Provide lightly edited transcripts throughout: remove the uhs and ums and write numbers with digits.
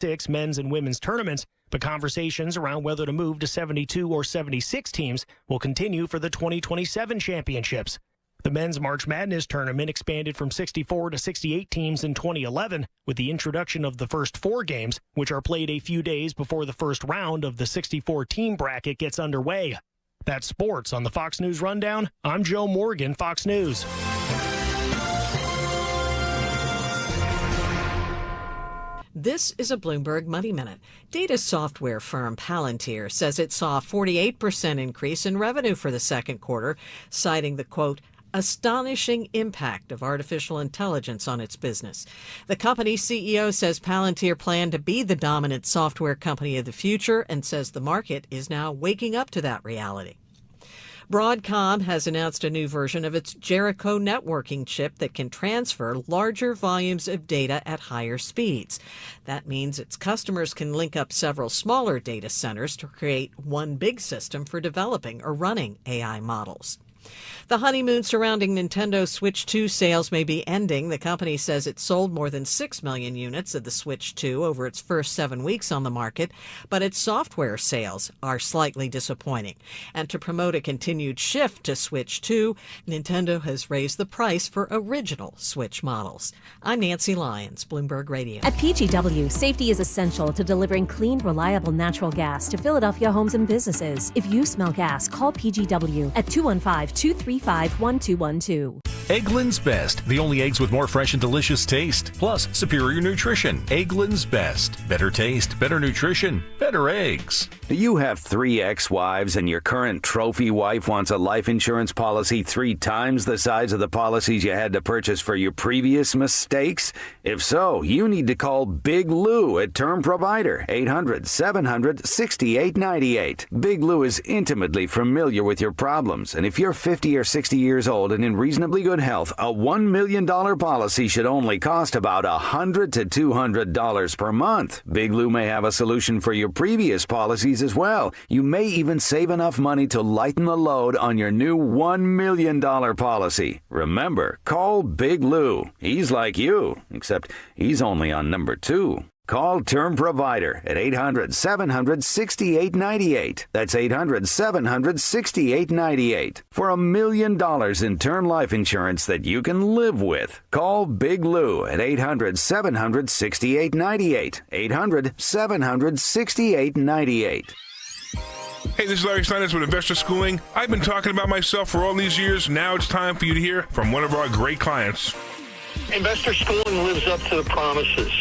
6 men's and women's tournaments, but conversations around whether to move to 72 or 76 teams will continue for the 2027 championships. The men's March Madness tournament expanded from 64 to 68 teams in 2011 with the introduction of the first 4 games, which are played a few days before the first round of the 64-team bracket gets underway. That's sports on the Fox News Rundown. I'm Joe Morgan, Fox News. This is a Bloomberg Money Minute. Data software firm Palantir says it saw a 48% increase in revenue for the second quarter, citing the, quote, astonishing impact of artificial intelligence on its business. The company's CEO says Palantir planned to be the dominant software company of the future and says the market is now waking up to that reality. Broadcom has announced a new version of its Jericho networking chip that can transfer larger volumes of data at higher speeds. That means its customers can link up several smaller data centers to create one big system for developing or running AI models. The honeymoon surrounding Nintendo Switch 2 sales may be ending. The company says it sold more than 6 million units of the Switch 2 over its first 7 weeks on the market, but its software sales are slightly disappointing. And to promote a continued shift to Switch 2, Nintendo has raised the price for original Switch models. I'm Nancy Lyons, Bloomberg Radio. At PGW, safety is essential to delivering clean, reliable natural gas to Philadelphia homes and businesses. If you smell gas, call PGW at 215-235-1212. Eggland's Best, the only eggs with more fresh and delicious taste, plus superior nutrition. Eggland's Best. Better taste, better nutrition, better eggs. Do you have 3 ex-wives and your current trophy wife wants a life insurance policy 3 times the size of the policies you had to purchase for your previous mistakes? If so, you need to call Big Lou at Term Provider, 800-700-6898. Big Lou is intimately familiar with your problems, and if you're 50 or 60 years old and in reasonably good health, a $1 million policy should only cost about $100 to $200 per month. Big Lou may have a solution for your previous policies as well. You may even save enough money to lighten the load on your new $1 million policy. Remember, call Big Lou. He's like you, except he's only on number 2. Call Term Provider at 800-700-6898. That's 800-700-6898. For $1 million in term life insurance that you can live with. Call Big Lou at 800-700-6898. 800-700-6898. Hey, this is Larry Steinitz with Investor Schooling. I've been talking about myself for all these years. Now it's time for you to hear from one of our great clients. Investor Schooling lives up to the promises.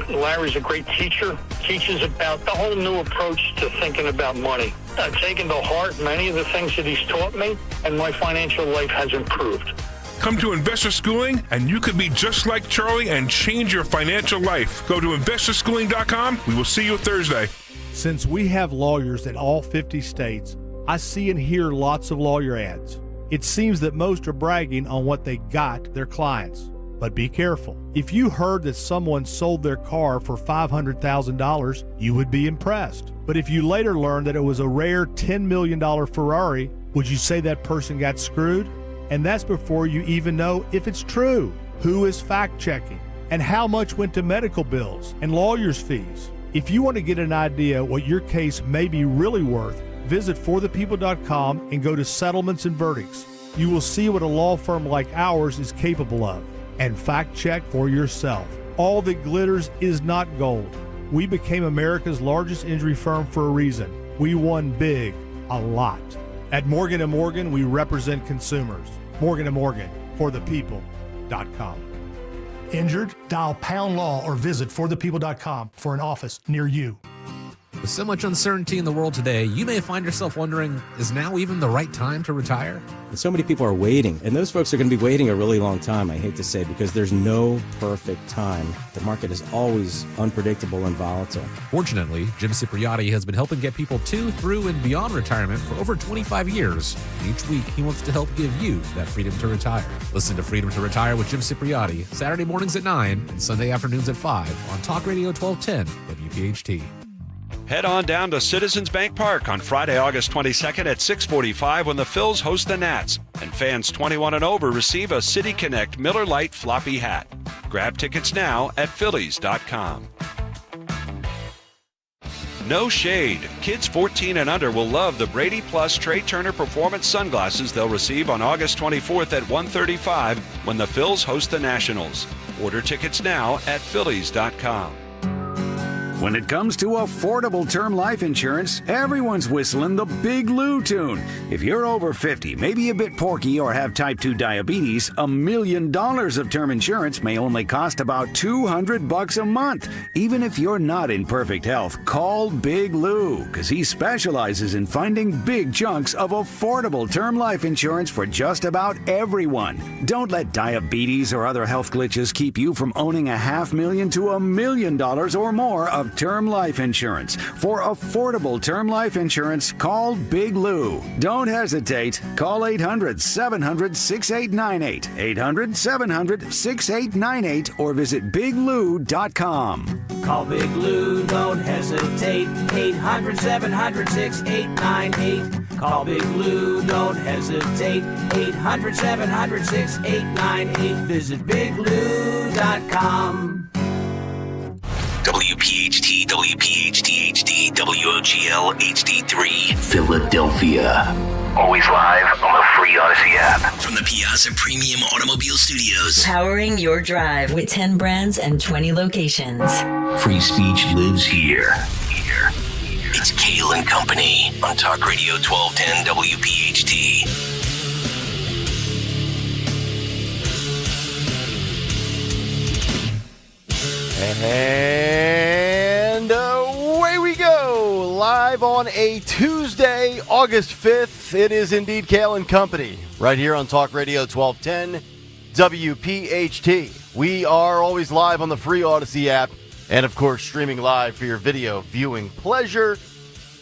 Larry's a great teacher, teaches about the whole new approach to thinking about money. I've taken to heart many of the things that he's taught me, and my financial life has improved. Come to Investor Schooling, and you could be just like Charlie and change your financial life. Go to investorschooling.com. We will see you Thursday. Since we have lawyers in all 50 states, I see and hear lots of lawyer ads. It seems that most are bragging on what they got their clients. But be careful. If you heard that someone sold their car for $500,000, you would be impressed. But if you later learned that it was a rare $10 million Ferrari, would you say that person got screwed? And that's before you even know if it's true. Who is fact-checking? And how much went to medical bills and lawyers' fees? If you want to get an idea what your case may be really worth, visit forthepeople.com and go to Settlements and Verdicts. You will see what a law firm like ours is capable of. And fact-check for yourself. All that glitters is not gold. We became America's largest injury firm for a reason. We won big, a lot. At Morgan & Morgan, we represent consumers. Morgan & Morgan, forthepeople.com. Injured? Dial pound law or visit forthepeople.com for an office near you. With so much uncertainty in the world today, you may find yourself wondering, is now even the right time to retire? And so many people are waiting, and those folks are going to be waiting a really long time, I hate to say, because there's no perfect time. The market is always unpredictable and volatile. Fortunately, Jim Cipriotti has been helping get people to, through, and beyond retirement for over 25 years. And each week, he wants to help give you that freedom to retire. Listen to Freedom to Retire with Jim Cipriotti, Saturday mornings at 9 and Sunday afternoons at 5 on Talk Radio 1210 WPHT. Head on down to Citizens Bank Park on Friday, August 22nd at 6:45 when the Phils host the Nats. And fans 21 and over receive a City Connect Miller Lite floppy hat. Grab tickets now at Phillies.com. No shade. Kids 14 and under will love the Brady Plus Trey Turner Performance sunglasses they'll receive on August 24th at 1:35 when the Phils host the Nationals. Order tickets now at Phillies.com. When it comes to affordable term life insurance, everyone's whistling the Big Lou tune. If you're over 50, maybe a bit porky, or have type 2 diabetes, $1 million of term insurance may only cost about $200 a month. Even if you're not in perfect health, call Big Lou, because he specializes in finding big chunks of affordable term life insurance for just about everyone. Don't let diabetes or other health glitches keep you from owning $500,000 to $1 million or more of term life insurance. For affordable term life insurance, call Big Lou. Don't hesitate. Call 800-700-6898, 800-700-6898, or visit biglou.com. Call Big Lou, don't hesitate, 800-700-6898. Call Big Lou, don't hesitate, 800-700-6898. Visit biglou.com. WPHT, WPHT HD, WOGL HD3, Philadelphia. Always live on the free Odyssey app. From the Piazza Premium Automobile Studios. Powering your drive with 10 brands and 20 locations. Free speech lives here. It's Kayal and Company on Talk Radio 1210 WPHT. And away we go, live on a Tuesday, August 5th. It is indeed Kayal and Company, right here on Talk Radio 1210 WPHT. We are always live on the free Odyssey app, and of course streaming live for your video viewing pleasure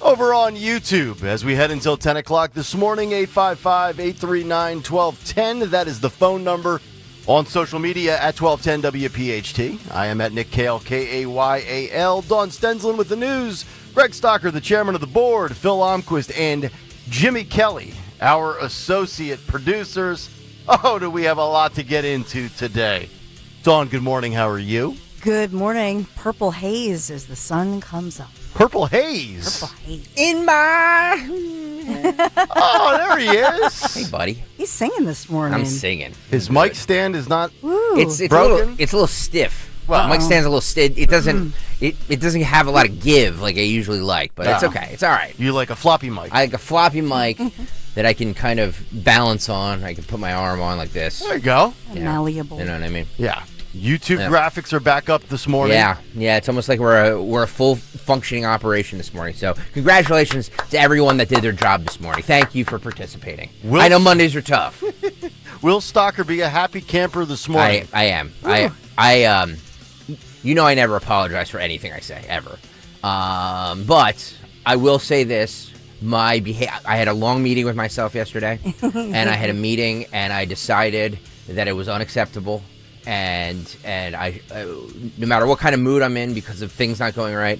over on YouTube as we head until 10 o'clock this morning. 855-839-1210. That is the phone number. On social media at 1210 WPHT. I am at Nick Kayal, K-A-Y-A-L. Dawn Stensland with the news. Greg Stocker, the chairman of the board. Phil Almquist and Jimmy Kelly, our associate producers. Oh, do we have a lot to get into today. Dawn, good morning. How are you? Good morning. Purple haze as the sun comes up. Purple haze? Purple haze. In my... Oh, there he is. Hey, buddy. He's singing this morning. I'm singing. His mic stand is not it's broken? It's a little stiff. Well, mic stand's a little stiff. It doesn't it doesn't have a lot of give like I usually like, but it's okay. It's all right. You like a floppy mic? I like a floppy mic that I can kind of balance on. I can put my arm on like this. There you go. Malleable. You know what I mean? Yeah. YouTube graphics are back up this morning. Yeah, it's almost like we're a full functioning operation this morning. So congratulations to everyone that did their job this morning. Thank you for participating. I know Mondays are tough. Will Stocker be a happy camper this morning? I am. I you know I never apologize for anything I say ever. But I will say this: I had a long meeting with myself yesterday, and I had a meeting, and I decided that it was unacceptable. And I no matter what kind of mood I'm in because of things not going right,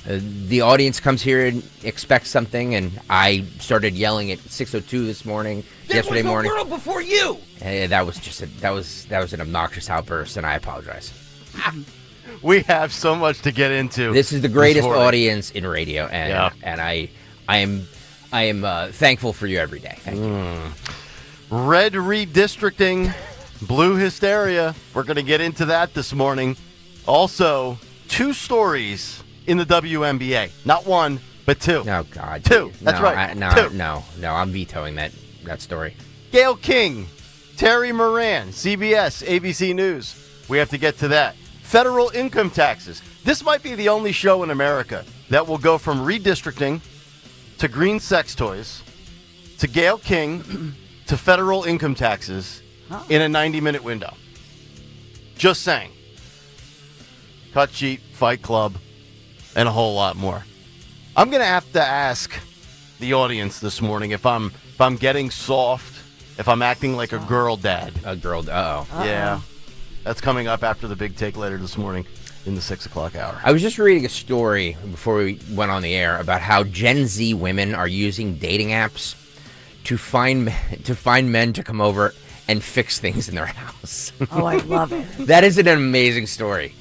the audience comes here and expects something, and I started yelling at 6:02 this morning, yesterday morning. There was a world before you. And that was just that was an obnoxious outburst, and I apologize. We have so much to get into. This is the greatest audience in radio, and I am thankful for you every day. Thank you. Red redistricting. Blue hysteria. We're going to get into that this morning. Also, 2 stories in the WNBA. Not 1, but 2. Oh, God. 2. That's right. No, I'm vetoing that story. Gayle King, Terry Moran, CBS, ABC News. We have to get to that. Federal income taxes. This might be the only show in America that will go from redistricting to green sex toys to Gayle King to federal income taxes in a 90-minute window. Just saying. Cut Sheet, Fight Club, and a whole lot more. I'm going to have to ask the audience this morning if I'm getting soft, if I'm acting like a girl dad. A girl, uh-oh. Yeah. That's coming up after the big take later this morning in the 6 o'clock hour. I was just reading a story before we went on the air about how Gen Z women are using dating apps to find men to come over and fix things in their house. Oh, I love it. That is an amazing story.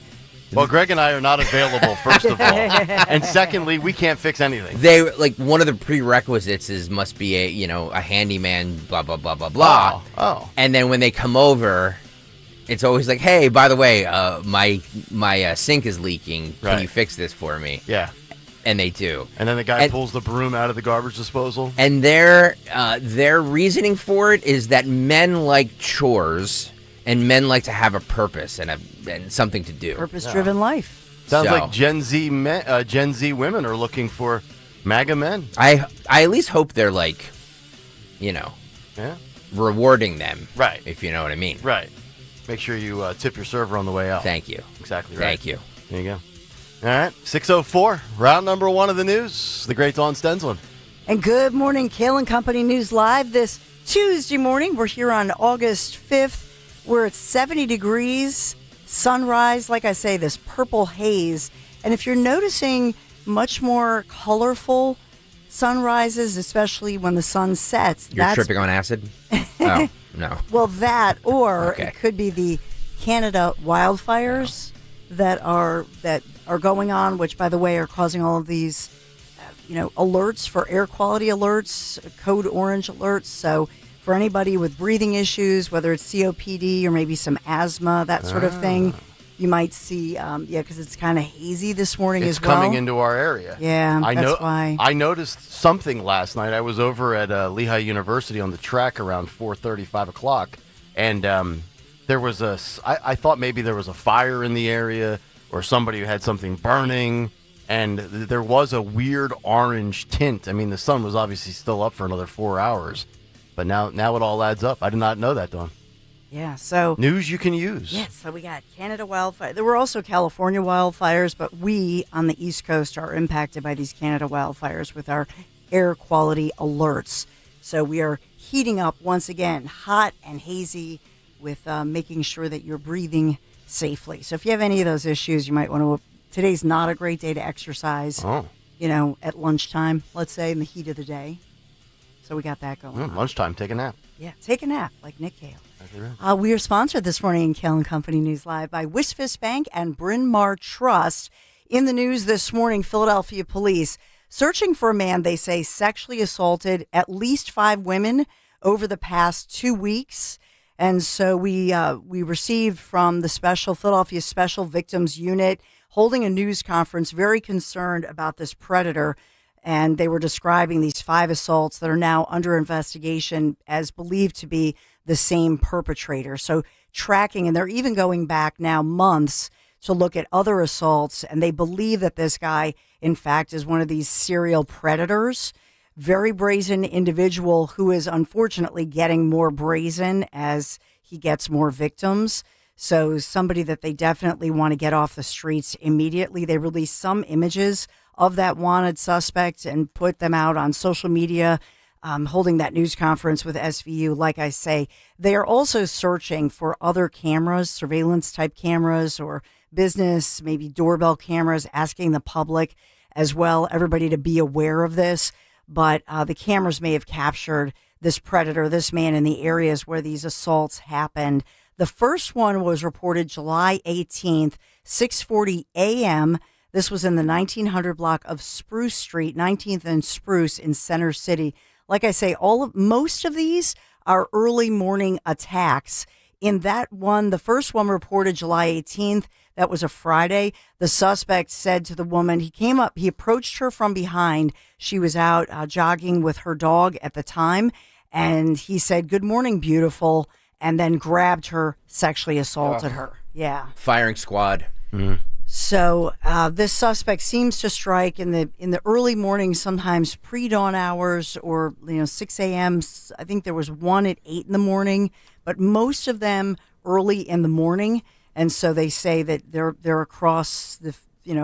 Well, Greg and I are not available, first of all. And secondly, we can't fix anything. They one of the prerequisites must be a handyman, blah blah blah blah blah. Oh. And then when they come over, it's always like, hey, by the way, my sink is leaking. Can you fix this for me? Yeah. And they do. And then the guy pulls the broom out of the garbage disposal. And their reasoning for it is that men like chores and men like to have a purpose and something to do. Purpose-driven life. Sounds like Gen Z women are looking for MAGA men. I at least hope they're rewarding them. Right. If you know what I mean. Right. Make sure you tip your server on the way out. Thank you. Exactly right. Thank you. There you go. All right, 6:04, round number 1 of the news. The great Dawn Stensland. And good morning, Kayal and Company News Live this Tuesday morning. We're here on August 5th. We're at 70 degrees, sunrise, like I say, this purple haze. And if you're noticing much more colorful sunrises, especially when the sun sets. You're tripping on acid? Oh, no. Well, that, or it could be the Canada wildfires that are going on, which, by the way, are causing all of these, alerts for air quality alerts, code orange alerts. So for anybody with breathing issues, whether it's COPD or maybe some asthma, that sort of thing, you might see, because it's kind of hazy this morning as well. It's coming into our area. Yeah, that's why. I noticed something last night. I was over at Lehigh University on the track around 4:30, 5 o'clock, and there was I thought maybe there was a fire in the area or somebody who had something burning, and there was a weird orange tint. I mean, the sun was obviously still up for another 4 hours, but now it all adds up. I did not know that, Dawn. Yeah, so... News you can use. Yes, so we got Canada wildfire. There were also California wildfires, but we on the East Coast are impacted by these Canada wildfires with our air quality alerts. So we are heating up once again, hot and hazy, with making sure that you're breathing safely. So if you have any of those issues, you might want to... Today's not a great day to exercise, at lunchtime, let's say, in the heat of the day. So we got that going on. Lunchtime, take a nap. Yeah, take a nap, like Nick Kayal. We are sponsored this morning in Kayal and Company News Live by Wishfist Bank and Bryn Mawr Trust. In the news this morning, Philadelphia police searching for a man they say sexually assaulted at least 5 women over the past 2 weeks. And so we received from the Philadelphia Special Victims Unit holding a news conference, very concerned about this predator. And they were describing these 5 assaults that are now under investigation as believed to be the same perpetrator. So tracking, and they're even going back now months to look at other assaults. And they believe that this guy, in fact, is one of these serial predators. Very brazen individual who is unfortunately getting more brazen as he gets more victims. So somebody that they definitely want to get off the streets immediately. They released some images of that wanted suspect and put them out on social media, holding that news conference with SVU. Like I say, they are also searching for other cameras, surveillance type cameras or business, maybe doorbell cameras, asking the public as well, everybody to be aware of this. But the cameras may have captured this predator, this man in the areas where these assaults happened. The first one was reported July 18th, 6:40 a.m., This was in the 1900 block of Spruce Street, 19th and Spruce in Center City. Like I say, most of these are early morning attacks. In that one, the first one reported July 18th. That was a Friday. The suspect said to the woman, he approached her from behind. She was out jogging with her dog at the time. And he said, "Good morning, beautiful," and then grabbed her, sexually assaulted her. Yeah. Firing squad. So this suspect seems to strike in the early morning, sometimes pre-dawn hours, or 6 a.m. I think there was one at 8 in the morning, but most of them early in the morning. And so they say that they're across the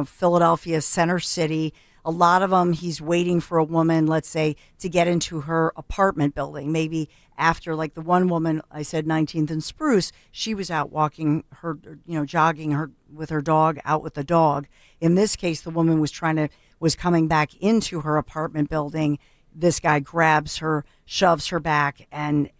Philadelphia Center City. A lot of them, he's waiting for a woman, let's say, to get into her apartment building. Maybe after, like the one woman I said, 19th and Spruce, she was out walking her, jogging her with her dog, out with the dog. In this case, the woman was coming back into her apartment building. This guy grabs her, shoves her back, and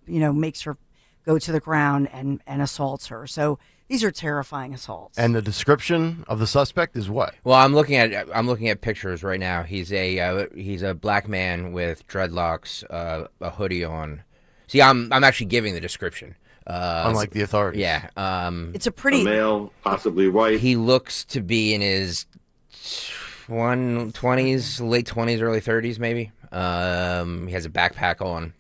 makes her go to the ground and assaults her. So These are terrifying assaults. And the description of the suspect is what? Well, I'm looking at pictures right now. He's a black man with dreadlocks, a hoodie on. See, I'm actually giving the description. Unlike the authorities. Yeah. It's a pretty male, possibly white. He looks to be in his 20s, late 20s, early 30s, maybe. He has a backpack on.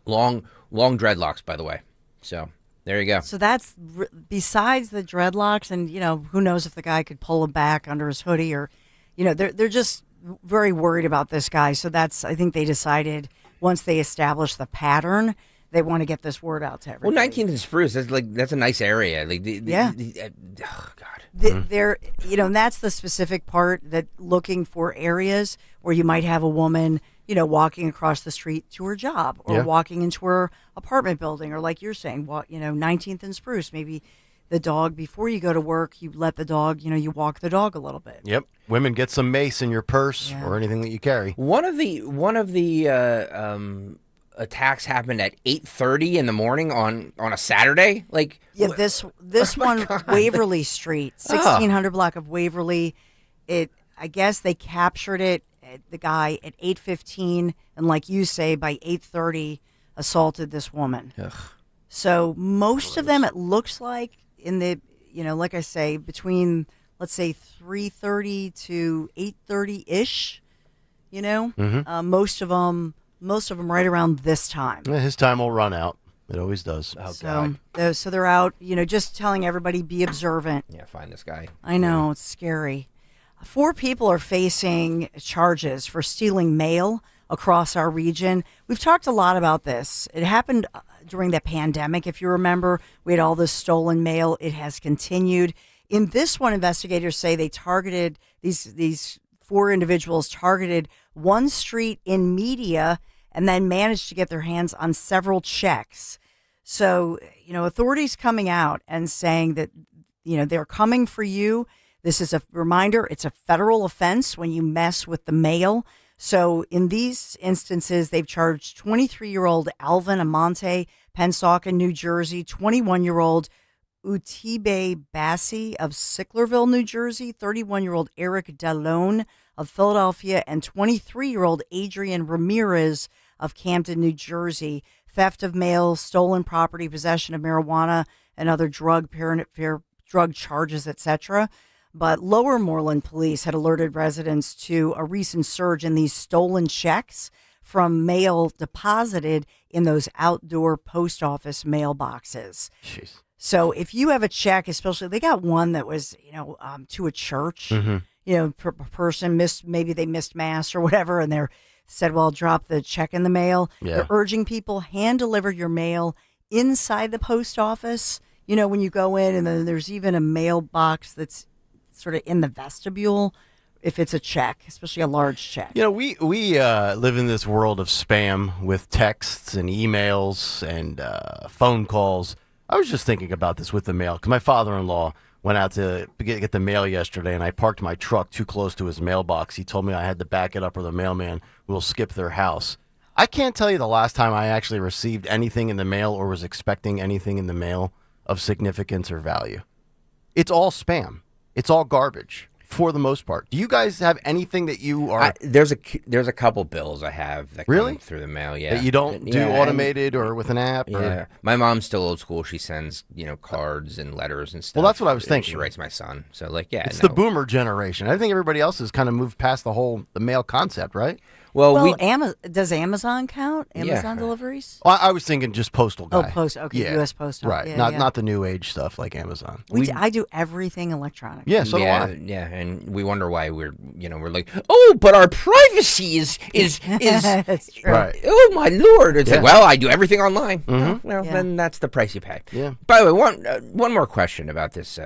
Long dreadlocks, by the way. So there you go. So that's besides the dreadlocks, and who knows if the guy could pull him back under his hoodie, or they're just very worried about this guy. So I think they decided once they established the pattern, they want to get this word out to everybody. Well, 19th and Spruce, that's a nice area. Oh God. And that's the specific part, that looking for areas where you might have a woman, walking across the street to her job, or walking into her apartment building, or like you're saying, 19th and Spruce, maybe the dog, before you go to work, you let the dog, you walk the dog a little bit. Yep. Women, get some mace in your purse or anything that you carry. One of the attacks happened at 8:30 in the morning on a Saturday. This one, Waverly Street, 1600 block of Waverly. I guess they captured it. The guy at 8:15, and like you say, by 8:30, assaulted this woman. Ugh. So most of them, it looks like in the, like I say, between, let's say 3:30 to 8:30 ish. Most of them right around this time. Yeah, his time will run out. It always does. Oh God. So they're out, just telling everybody, be observant. Yeah, find this guy. I know, it's scary. 4 people are facing charges for stealing mail across our region. We've talked a lot about this. It happened during the pandemic. If you remember, we had all this stolen mail. It has continued. In this one, investigators say they targeted, these 4 individuals targeted one street in Media and then managed to get their hands on several checks. So, authorities coming out and saying that, they're coming for you. This is a reminder, it's a federal offense when you mess with the mail. So in these instances, they've charged 23-year-old Alvin Amante, Pennsauken, New Jersey, 21-year-old Utibe Bassi of Sicklerville, New Jersey, 31-year-old Eric Dallone of Philadelphia, and 23-year-old Adrian Ramirez of Camden, New Jersey. Theft of mail, stolen property, possession of marijuana, and other drug charges, etc. But Lower Moreland police had alerted residents to a recent surge in these stolen checks from mail deposited in those outdoor post office mailboxes. Jeez. So if you have a check, especially, they got one that was, to a church, person maybe they missed mass or whatever, and they're said, well, drop the check in the mail. Yeah. They're urging people, hand deliver your mail inside the post office. When you go in, and then there's even a mailbox that's sort of in the vestibule if it's a check, especially a large check. We live in this world of spam with texts and emails and phone calls. I was just thinking about this with the mail, because my father-in-law went out to get the mail yesterday, and I parked my truck too close to his mailbox. He told me I had to back it up or the mailman will skip their house. I can't tell you the last time I actually received anything in the mail or was expecting anything in the mail of significance or value. It's all spam. It's all garbage for the most part. Do you guys have anything that you are? There's a couple bills I have that come through the mail. Yeah, that you don't do automated or with an app. Yeah, or? My mom's still old school. She sends cards and letters and stuff. Well, that's what I was thinking. She writes my son. So it's the boomer generation. I think everybody else has kind of moved past the mail concept, right? Well, does Amazon count? Amazon deliveries? Well, I was thinking just postal guy. Oh, post. Okay, yeah. U.S. Postal. Right, yeah, not the new age stuff like Amazon. I do everything electronic. Yeah, so do I. Yeah, and we wonder why we're like, oh, but our privacy is That's true. Right. Oh my Lord! It's like, well, I do everything online. Mm-hmm. Well, then that's the price you pay. Yeah. By the way, one more question about this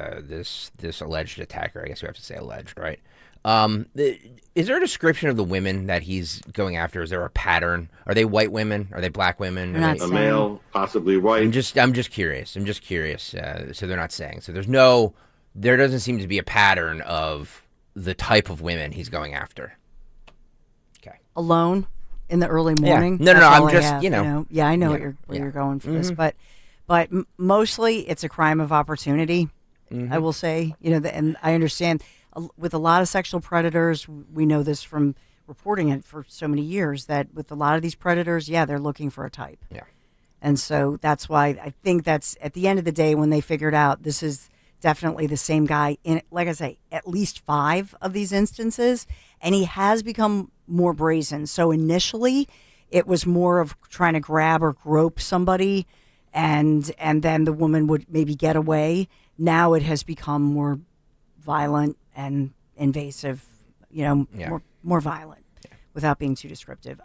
alleged attacker. I guess we have to say alleged, right? Is there a description of the women that he's going after? Is there a pattern? Are they white women? Are they black women? A male, possibly white. I'm just curious. So they're not saying. So there doesn't seem to be a pattern of the type of women he's going after. Okay. Alone in the early morning. Yeah. No. I'm just, Yeah, I know where you're going for this, but but mostly it's a crime of opportunity. Mhm. I will say, and I understand with a lot of sexual predators, we know this from reporting it for so many years, that with a lot of these predators, they're looking for a type. Yeah. And so that's why I think that's at the end of the day when they figured out this is definitely the same guy in, like I say, at least 5 of these instances, and he has become more brazen. So initially it was more of trying to grab or grope somebody and then the woman would maybe get away. Now it has become more violent and invasive, more violent without being too descriptive.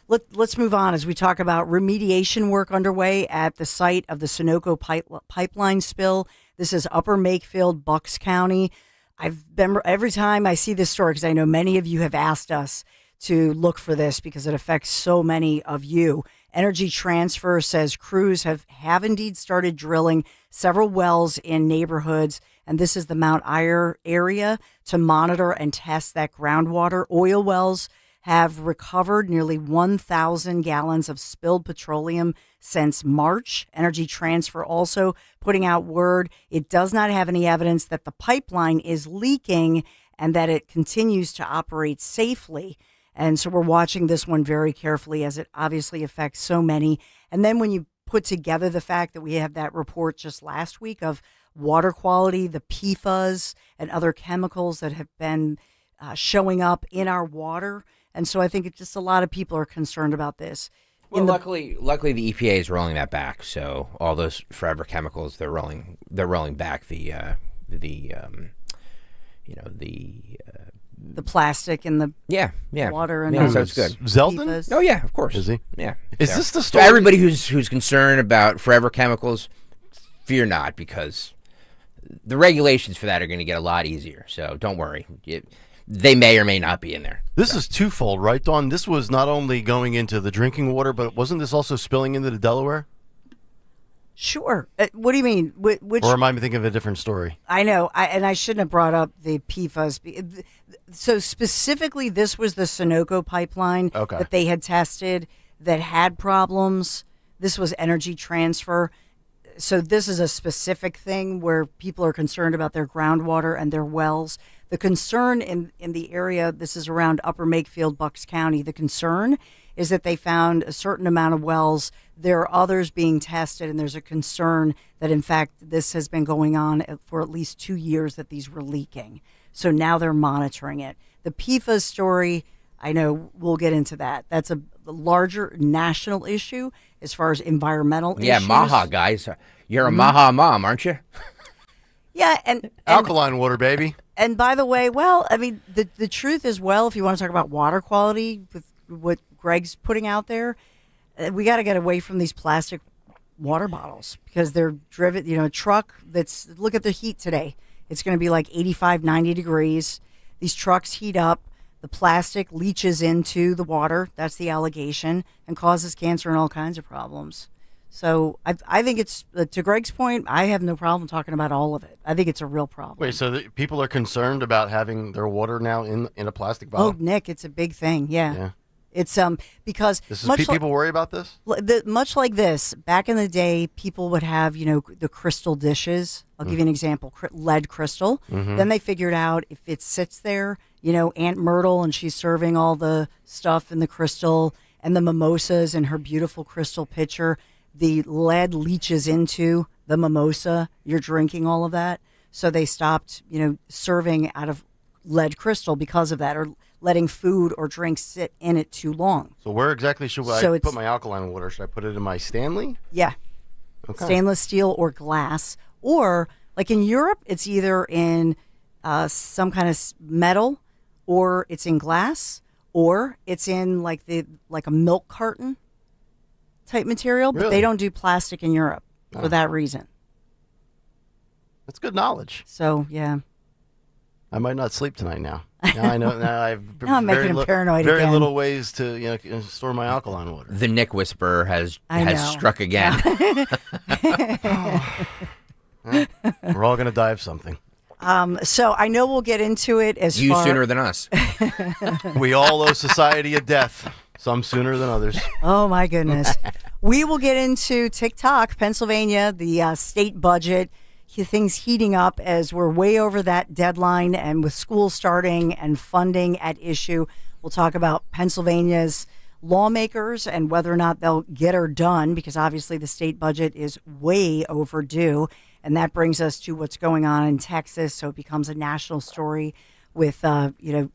Let's move on as we talk about remediation work underway at the site of the Sunoco pipeline spill. This is Upper Makefield, Bucks County. Every time I see this story, because I know many of you have asked us to look for this because it affects so many of you. Energy Transfer says crews have indeed started drilling several wells in neighborhoods, and this is the Mount Ayr area, to monitor and test that groundwater. Oil wells have recovered nearly 1,000 gallons of spilled petroleum since March. Energy Transfer also putting out word it does not have any evidence that the pipeline is leaking and that it continues to operate safely. And so we're watching this one very carefully as it obviously affects so many. And then when you put together the fact that we have that report just last week of water quality, the PFAS and other chemicals that have been showing up in our water. And so I think it's just a lot of people are concerned about this. Well, luckily the EPA is rolling that back. So all those forever chemicals, they're rolling back the plastic and the water and so it's good. Zeldin? PFAS. Oh yeah, of course. Is he? Yeah. Is So- this the so story? everybody who's concerned about forever chemicals, fear not, because the regulations for that are going to get a lot easier. So don't worry. They may or may not be in there. This is twofold, right, Dawn? This was not only going into the drinking water, but wasn't this also spilling into the Delaware? Sure. What do you mean? Which? Or am I thinking of a different story? I know, and I shouldn't have brought up the PFAS. So specifically, this was the Sunoco pipeline that they had tested that had problems. This was Energy Transfer. So this is a specific thing where people are concerned about their groundwater and their wells. The concern in the area, this is around Upper Makefield, Bucks County, the concern is that they found a certain amount of wells. There are others being tested, and there's a concern that, in fact, this has been going on for at least 2 years, that these were leaking. So now they're monitoring it. The PFAS story, I know we'll get into that. That's a larger national issue as far as environmental issues. Yeah, Maha, guys. You're a Maha mom, aren't you? Yeah, and alkaline water, baby. And by the way, well, I mean, the truth is, well, if you want to talk about water quality with what Greg's putting out there, we got to get away from these plastic water bottles because they're driven, a truck that's, look at the heat today. It's going to be like 85, 90 degrees. These trucks heat up. The plastic leaches into the water. That's the allegation, and causes cancer and all kinds of problems. So I think it's, to Greg's point, I have no problem talking about all of it. I think it's a real problem. Wait, so people are concerned about having their water now in a plastic bottle? Oh, Nick, it's a big thing. Yeah. It's because people worry about this? Much like this, back in the day, people would have, the crystal dishes. I'll give you an example, lead crystal. Mhm. Then they figured out if it sits there, Aunt Myrtle, and she's serving all the stuff in the crystal and the mimosas in her beautiful crystal pitcher, the lead leaches into the mimosa. You're drinking all of that. So they stopped, serving out of lead crystal because of that, or letting food or drinks sit in it too long. So where exactly should I So put it's- my alkaline water? Should I put it in my Stanley? Yeah. Okay. Stainless steel or glass. Or, like in Europe, it's either in some kind of metal, or it's in glass, or it's in like a milk carton type material. But Really? they don't do plastic in Europe for that reason. That's good knowledge. So, yeah. I might not sleep tonight now. Now I know. Now I've Now I'm making him paranoid very again. little ways to store my alkaline water. The Nick Whisperer has know. struck again. We're all going to die of something. So I know we'll get into it as You far... sooner than us. We all owe society a death. Some sooner than others. Oh, my goodness. We will get into TikTok, Pennsylvania, the state budget. Things heating up as we're way over that deadline, and with school starting and funding at issue. We'll talk about Pennsylvania's lawmakers and whether or not they'll get her done, because obviously the state budget is way overdue. And that brings us to what's going on in Texas. So it becomes a national story with,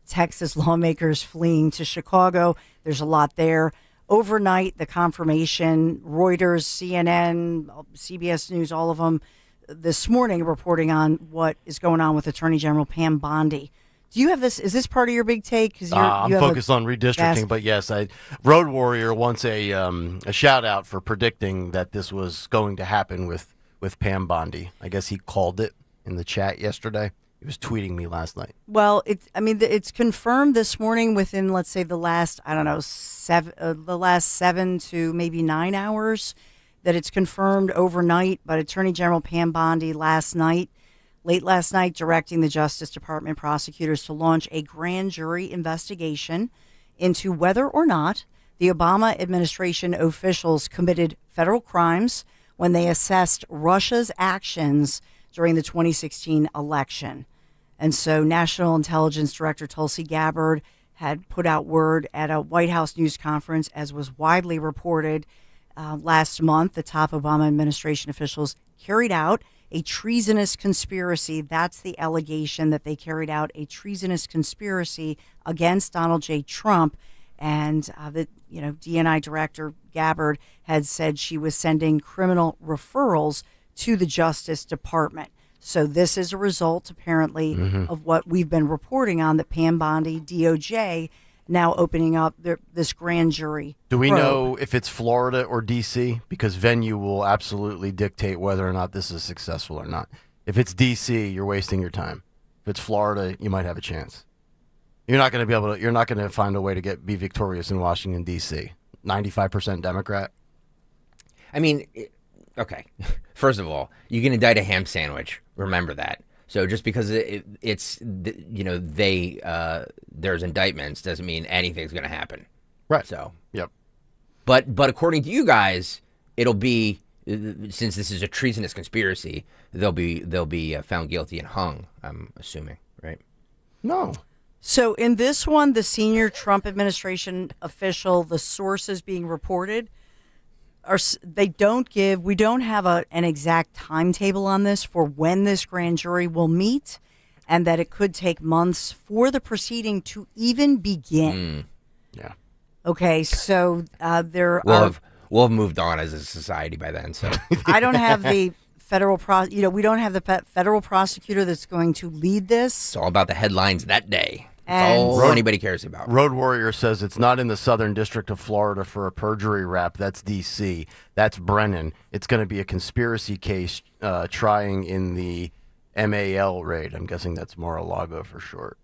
Texas lawmakers fleeing to Chicago. There's a lot there. Overnight, the confirmation, Reuters, CNN, CBS News, all of them this morning reporting on what is going on with Attorney General Pam Bondi. Do you have this? Is this part of your big take? Because I'm focused on redistricting, but yes, Road Warrior wants a shout out for predicting that this was going to happen with Pam Bondi. I guess he called it in the chat yesterday. He was tweeting me last night. Well, it's confirmed this morning within, let's say, the last 7 to maybe 9 hours. That it's confirmed overnight, but Attorney General Pam Bondi late last night, directing the Justice Department prosecutors to launch a grand jury investigation into whether or not the Obama administration officials committed federal crimes when they assessed Russia's actions during the 2016 election. And so National Intelligence Director Tulsi Gabbard had put out word at a White House news conference, as was widely reported last month. The top Obama administration officials carried out a treasonous conspiracy. That's the allegation, that they carried out a treasonous conspiracy against Donald J. Trump. And the DNI Director Gabbard had said she was sending criminal referrals to the Justice Department. So this is a result, apparently, of what we've been reporting on, that Pam Bondi, DOJ, now opening up this grand jury. Do we know if it's Florida or D.C.? Because venue will absolutely dictate whether or not this is successful or not. If it's D.C., you're wasting your time. If it's Florida, you might have a chance. You're not going to find a way to be victorious in Washington, D.C. 95% Democrat. I mean, okay. First of all, you can indict a ham sandwich. Remember that. So just because there's indictments doesn't mean anything's going to happen. Right. So. Yep. But according to you guys, it'll be, since this is a treasonous conspiracy, they'll be found guilty and hung, I'm assuming, right? No. So in this one, the senior Trump administration official, the sources being reported, we don't have an exact timetable on this for when this grand jury will meet, and that it could take months for the proceeding to even begin. Yeah. Okay, so we'll have moved on as a society by then. So I don't have the federal we don't have the federal prosecutor that's going to lead this. It's all about the headlines that day. That's all anybody cares about. Road Warrior says it's not in the Southern District of Florida for a perjury rap. That's D.C. That's Brennan. It's going to be a conspiracy case trying in the MAL raid. I'm guessing that's Mar-a-Lago for short.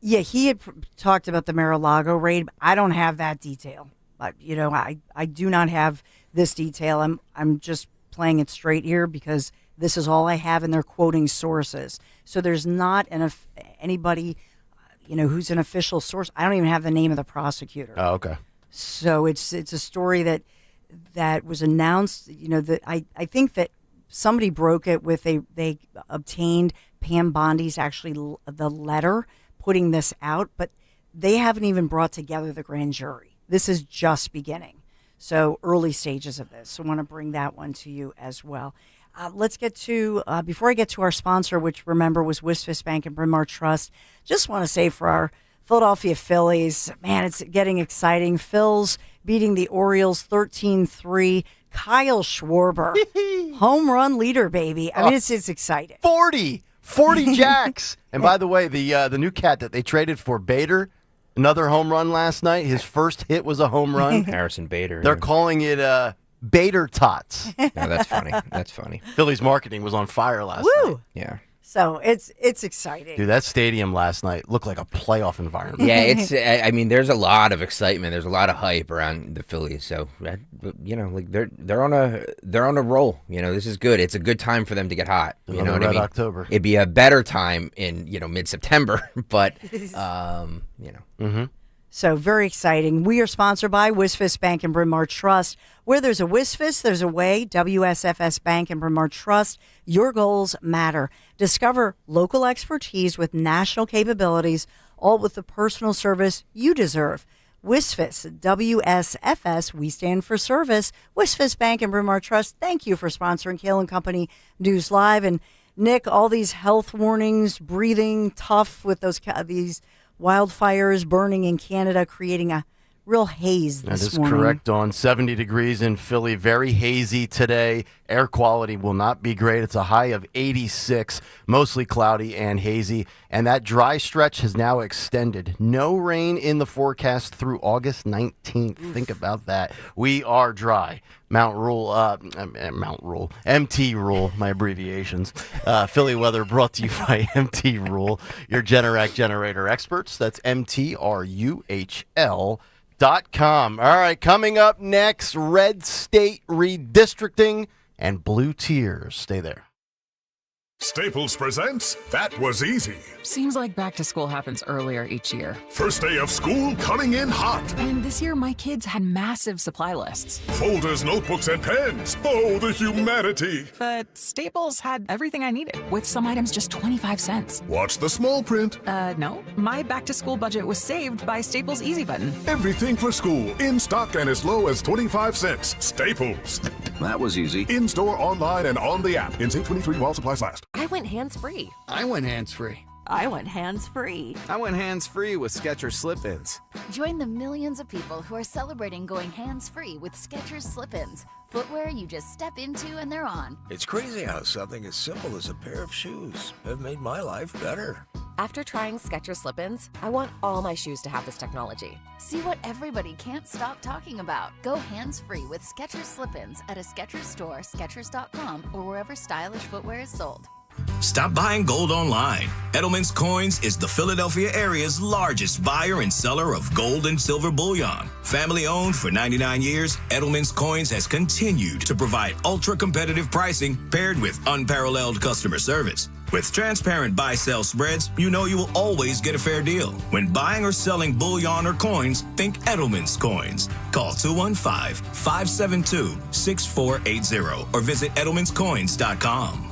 Yeah, he had talked about the Mar-a-Lago raid. I don't have that detail. But, I do not have this detail. I'm just playing it straight here because this is all I have, and they're quoting sources. So there's not anybody, who's an official source. I don't even have the name of the prosecutor. Oh, okay. So it's a story that was announced. That I think that somebody broke it with they obtained Pam Bondi's actually the letter putting this out, but they haven't even brought together the grand jury. This is just beginning. So early stages of this. So I want to bring that one to you as well. Let's get to, before I get to our sponsor, which remember was Wisfis Bank and Bryn Mawr Trust, just want to say for our Philadelphia Phillies, man, it's getting exciting. Phils beating the Orioles 13-3. Kyle Schwarber, home run leader, baby. I mean, it's exciting. 40 jacks. And by the way, the new cat that they traded for, Bader, another home run last night. His first hit was a home run. Harrison Bader. They're calling it Bader Tots. No, that's funny. That's funny. Phillies marketing was on fire last night. Yeah. So it's exciting. Dude, that stadium last night looked like a playoff environment. Yeah, I mean, there's a lot of excitement. There's a lot of hype around the Phillies. So, they're on a roll. This is good. It's a good time for them to get hot. You know what I mean? October. It'd be a better time in mid-September, but All So very exciting. We are sponsored by Wisfis Bank and Bryn Mawr Trust. Where there's a Wisfis, there's a way. WSFS Bank and Bryn Mawr Trust. Your goals matter. Discover local expertise with national capabilities, all with the personal service you deserve. Wisfis, WSFS, we stand for service. Wisfis Bank and Bryn Mawr Trust, thank you for sponsoring Kayal and Company News Live. And Nick, all these health warnings, breathing tough with these wildfires burning in Canada, creating a real haze this morning. That is correct, Dawn. 70 degrees in Philly, very hazy today. Air quality will not be great. It's a high of 86, mostly cloudy and hazy. And that dry stretch has now extended. No rain in the forecast through August 19th. Think about that. We are dry. MT Rule, my abbreviations. Philly weather brought to you by MT Rule, your Generac generator experts. That's MTRUHL.com. All right, coming up next, red state redistricting and blue tiers. Stay there. Staples presents That Was Easy. Seems like back to school happens earlier each year. First day of school coming in hot. And this year my kids had massive supply lists. Folders, notebooks, and pens. Oh, the humanity. But Staples had everything I needed, with some items just 25 cents. Watch the small print. No. My back to school budget was saved by Staples Easy Button. Everything for school, in stock and as low as 25 cents. Staples. That was easy. In store, online, and on the app. In St. 23 while supplies last. I went hands-free. I went hands-free. I went hands-free. I went hands-free with Skechers Slip-ins. Join the millions of people who are celebrating going hands-free with Skechers Slip-ins. Footwear you just step into and they're on. It's crazy how something as simple as a pair of shoes have made my life better. After trying Skechers Slip-ins, I want all my shoes to have this technology. See what everybody can't stop talking about. Go hands-free with Skechers Slip-ins at a Skechers store, Skechers.com, or wherever stylish footwear is sold. Stop buying gold online. Edelman's Coins is the Philadelphia area's largest buyer and seller of gold and silver bullion. Family owned for 99 years, Edelman's Coins has continued to provide ultra-competitive pricing paired with unparalleled customer service. With transparent buy-sell spreads, you know you will always get a fair deal. When buying or selling bullion or coins, think Edelman's Coins. Call 215-572-6480 or visit edelmanscoins.com.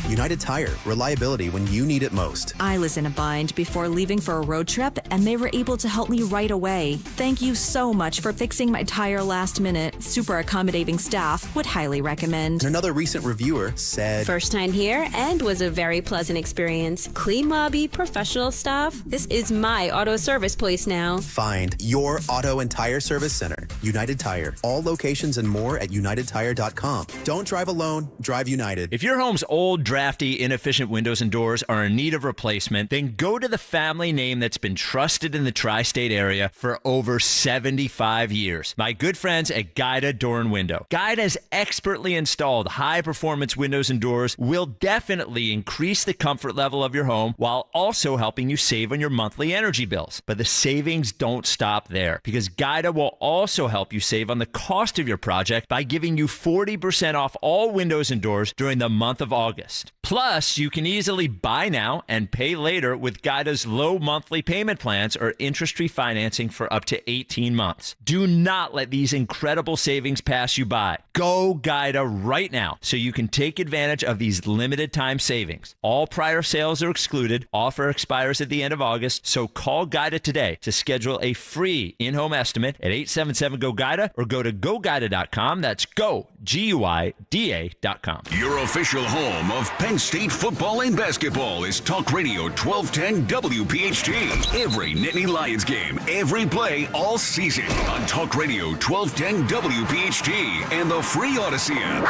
United Tire, reliability when you need it most. I was in a bind before leaving for a road trip, and they were able to help me right away. Thank you so much for fixing my tire last minute. Super accommodating staff, would highly recommend. Another recent reviewer said, "First time here and was a very pleasant experience. Clean mobby, professional staff. This is my auto service place now." Find your auto and tire service center. United Tire. All locations and more at unitedtire.com. Don't drive alone, drive United. If your home's old, drafty, inefficient windows and doors are in need of replacement, then go to the family name that's been trusted in the tri-state area for over 75 years. My good friends at Guida Door and Window. Guida's expertly installed high-performance windows and doors will definitely increase the comfort level of your home while also helping you save on your monthly energy bills. But the savings don't stop there, because Guida will also help you save on the cost of your project by giving you 40% off all windows and doors during the month of August. Plus, you can easily buy now and pay later with Guida's low monthly payment plans or interest-free financing for up to 18 months. Do not let these incredible savings pass you by. Go Guida right now so you can take advantage of these limited time savings. All prior sales are excluded. Offer expires at the end of August, so call Guida today to schedule a free in-home estimate at 877-GO-GUIDA or go to GoGuida.com. That's go, GUIDA.com. Your official home of Penn State football and basketball is Talk Radio 1210 WPHT. Every Nittany Lions game, every play, all season on Talk Radio 1210 WPHT and the free Odyssey app.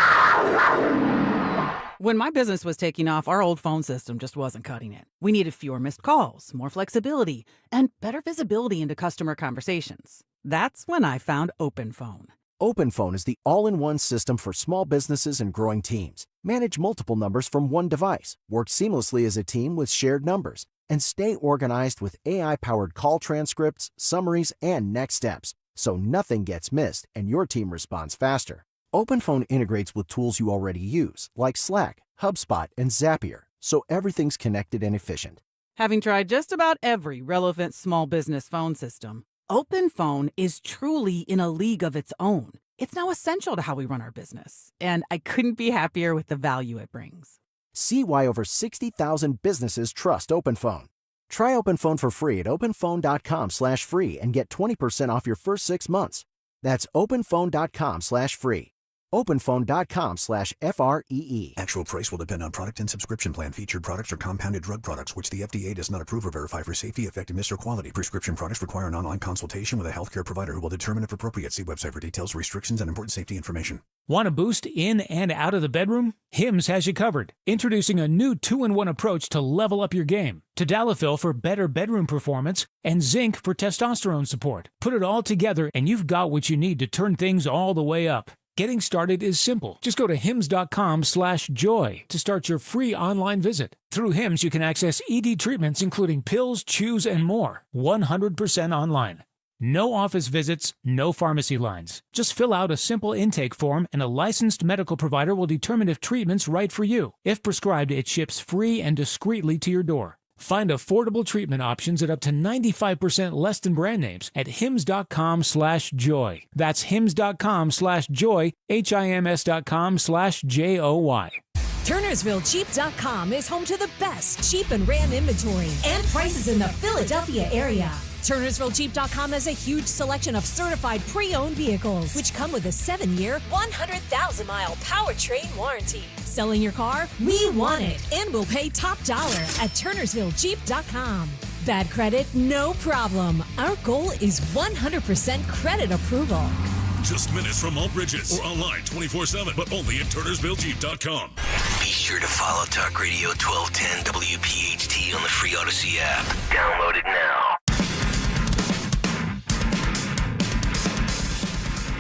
When my business was taking off, our old phone system just wasn't cutting it. We needed fewer missed calls, more flexibility, and better visibility into customer conversations. That's when I found OpenPhone. OpenPhone is the all-in-one system for small businesses and growing teams. Manage multiple numbers from one device, work seamlessly as a team with shared numbers, and stay organized with AI-powered call transcripts, summaries, and next steps, so nothing gets missed and your team responds faster. OpenPhone integrates with tools you already use, like Slack, HubSpot, and Zapier, so everything's connected and efficient. Having tried just about every relevant small business phone system, OpenPhone is truly in a league of its own. It's now essential to how we run our business, and I couldn't be happier with the value it brings. See why over 60,000 businesses trust OpenPhone. Try OpenPhone for free at openphone.com/free and get 20% off your first 6 months. That's openphone.com/free. openphone.com/FREE. Actual price will depend on product and subscription plan. Featured products are compounded drug products, which the FDA does not approve or verify for safety, effectiveness, or quality. Prescription products require an online consultation with a healthcare provider who will determine if appropriate. See website for details, restrictions, and important safety information. Want a boost in and out of the bedroom? Hims has you covered. Introducing a new 2-in-1 approach to level up your game. Tadalafil for better bedroom performance and zinc for testosterone support. Put it all together and you've got what you need to turn things all the way up. Getting started is simple. Just go to hims.com/joy to start your free online visit. Through Hims, you can access ED treatments including pills, chews, and more. 100% online. No office visits, no pharmacy lines. Just fill out a simple intake form and a licensed medical provider will determine if treatment's right for you. If prescribed, it ships free and discreetly to your door. Find affordable treatment options at up to 95% less than brand names at hims.com/joy. That's hims.com/joy, hims.com/joy. TurnersvilleJeep.com is home to the best Jeep and Ram inventory and prices in the Philadelphia area. TurnersvilleJeep.com has a huge selection of certified pre-owned vehicles, which come with a 7-year, 100,000-mile powertrain warranty. Selling your car? We want it, and we'll pay top dollar at TurnersvilleJeep.com. Bad credit? No problem. Our goal is 100% credit approval. Just minutes from all bridges or online 24/7, but only at TurnersvilleJeep.com. Be sure to follow Talk Radio 1210 WPHT on the free Odyssey app. Download it now.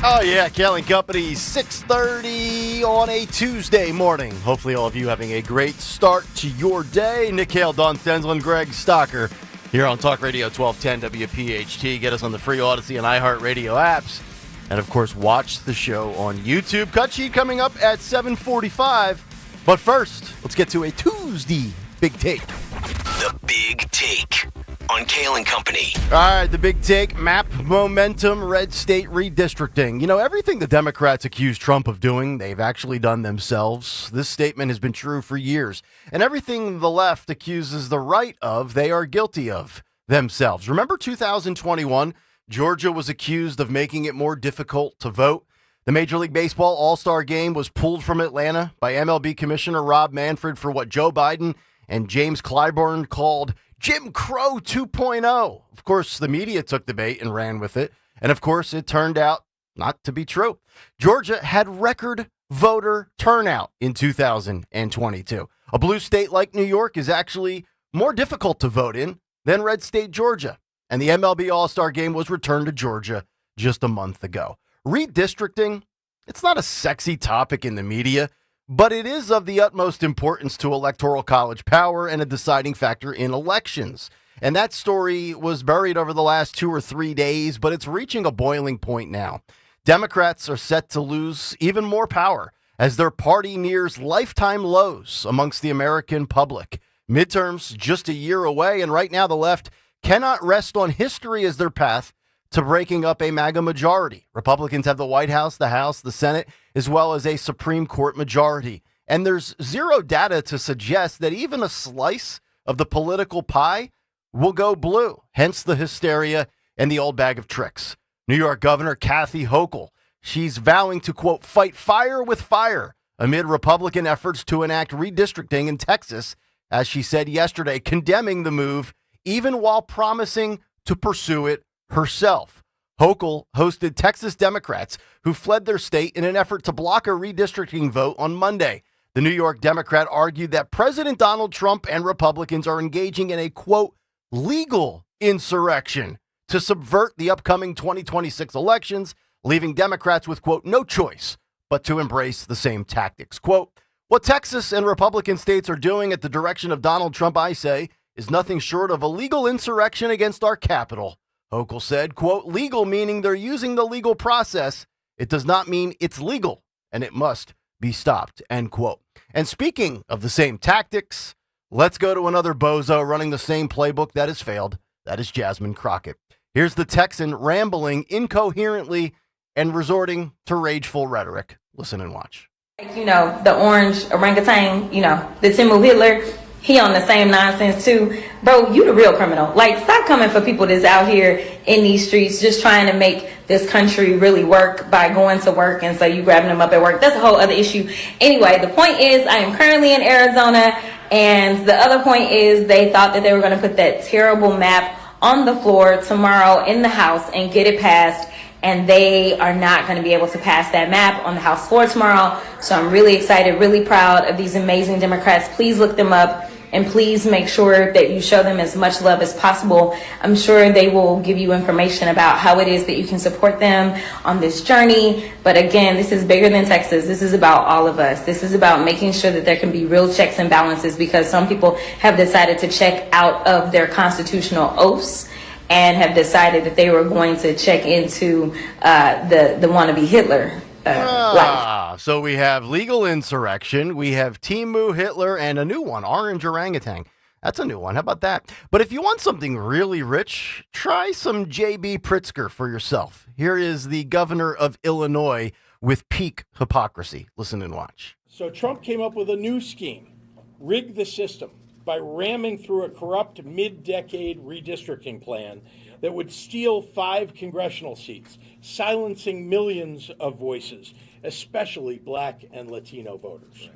Oh, yeah, Kayal and Company, 6:30 on a Tuesday morning. Hopefully all of you having a great start to your day. Nick Kayal, Don Stenzel, Greg Stocker here on Talk Radio 1210 WPHT. Get us on the free Odyssey and iHeartRadio apps. And, of course, watch the show on YouTube. Cut sheet coming up at 7:45. But first, let's get to a Tuesday Big Take. The Big Take on Kayal and Company. All right, the Big Take, map momentum, red state redistricting. You know, everything the Democrats accuse Trump of doing, they've actually done themselves. This statement has been true for years. And everything the left accuses the right of, they are guilty of themselves. Remember 2021? Georgia was accused of making it more difficult to vote. The Major League Baseball All-Star Game was pulled from Atlanta by MLB Commissioner Rob Manfred for what Joe Biden and James Clyburn called Jim Crow 2.0. Of course, the media took the bait and ran with it. And of course, it turned out not to be true. Georgia had record voter turnout in 2022. A blue state like New York is actually more difficult to vote in than red state Georgia. And the MLB All-Star Game was returned to Georgia just a month ago. Redistricting, it's not a sexy topic in the media, but it is of the utmost importance to electoral college power and a deciding factor in elections. And that story was buried over the last 2 or 3 days, but it's reaching a boiling point now. Democrats are set to lose even more power as their party nears lifetime lows amongst the American public. Midterms just a year away, and right now the left cannot rest on history as their path to breaking up a MAGA majority. Republicans have the White House, the House, the Senate, as well as a Supreme Court majority. And there's zero data to suggest that even a slice of the political pie will go blue, hence the hysteria and the old bag of tricks. New York Governor Kathy Hochul, she's vowing to, quote, fight fire with fire amid Republican efforts to enact redistricting in Texas, as she said yesterday, condemning the move, even while promising to pursue it herself. Hochul hosted Texas Democrats who fled their state in an effort to block a redistricting vote on Monday. The New York Democrat argued that President Donald Trump and Republicans are engaging in a, quote, legal insurrection to subvert the upcoming 2026 elections, leaving Democrats with, quote, no choice but to embrace the same tactics. Quote, what Texas and Republican states are doing at the direction of Donald Trump, I say, is nothing short of a legal insurrection against our capital. Hochul said, quote, legal meaning they're using the legal process. It does not mean it's legal, and it must be stopped, end quote. And speaking of the same tactics, Let's go to another bozo running the same playbook that has failed. That is Jasmine Crockett. Here's the Texan rambling incoherently and resorting to rageful rhetoric. Listen and watch. The orange orangutan, the Timu Hitler, he on the same nonsense too. Bro, you the real criminal. Like, stop coming for people that's out here in these streets just trying to make this country really work by going to work, and so you grabbing them up at work. That's a whole other issue. Anyway, the point is I am currently in Arizona, and the other point is they thought that they were going to put that terrible map on the floor tomorrow in the House and get it passed. And they are not going to be able to pass that map on the House floor tomorrow. So I'm really excited, really proud of these amazing Democrats. Please look them up and please make sure that you show them as much love as possible. I'm sure they will give you information about how it is that you can support them on this journey. But again, this is bigger than Texas. This is about all of us. This is about making sure that there can be real checks and balances, because some people have decided to check out of their constitutional oaths and have decided that they were going to check into the wannabe Hitler life. So we have legal insurrection, we have Timu Hitler, and a new one, orange orangutan. That's a new one. How about that? But if you want something really rich, try some J.B. Pritzker for yourself. Here is the governor of Illinois with peak hypocrisy. Listen and watch. So Trump came up with a new scheme, rig the system, by ramming through a corrupt mid-decade redistricting plan that would steal 5 congressional seats, silencing millions of voices, especially Black and Latino voters.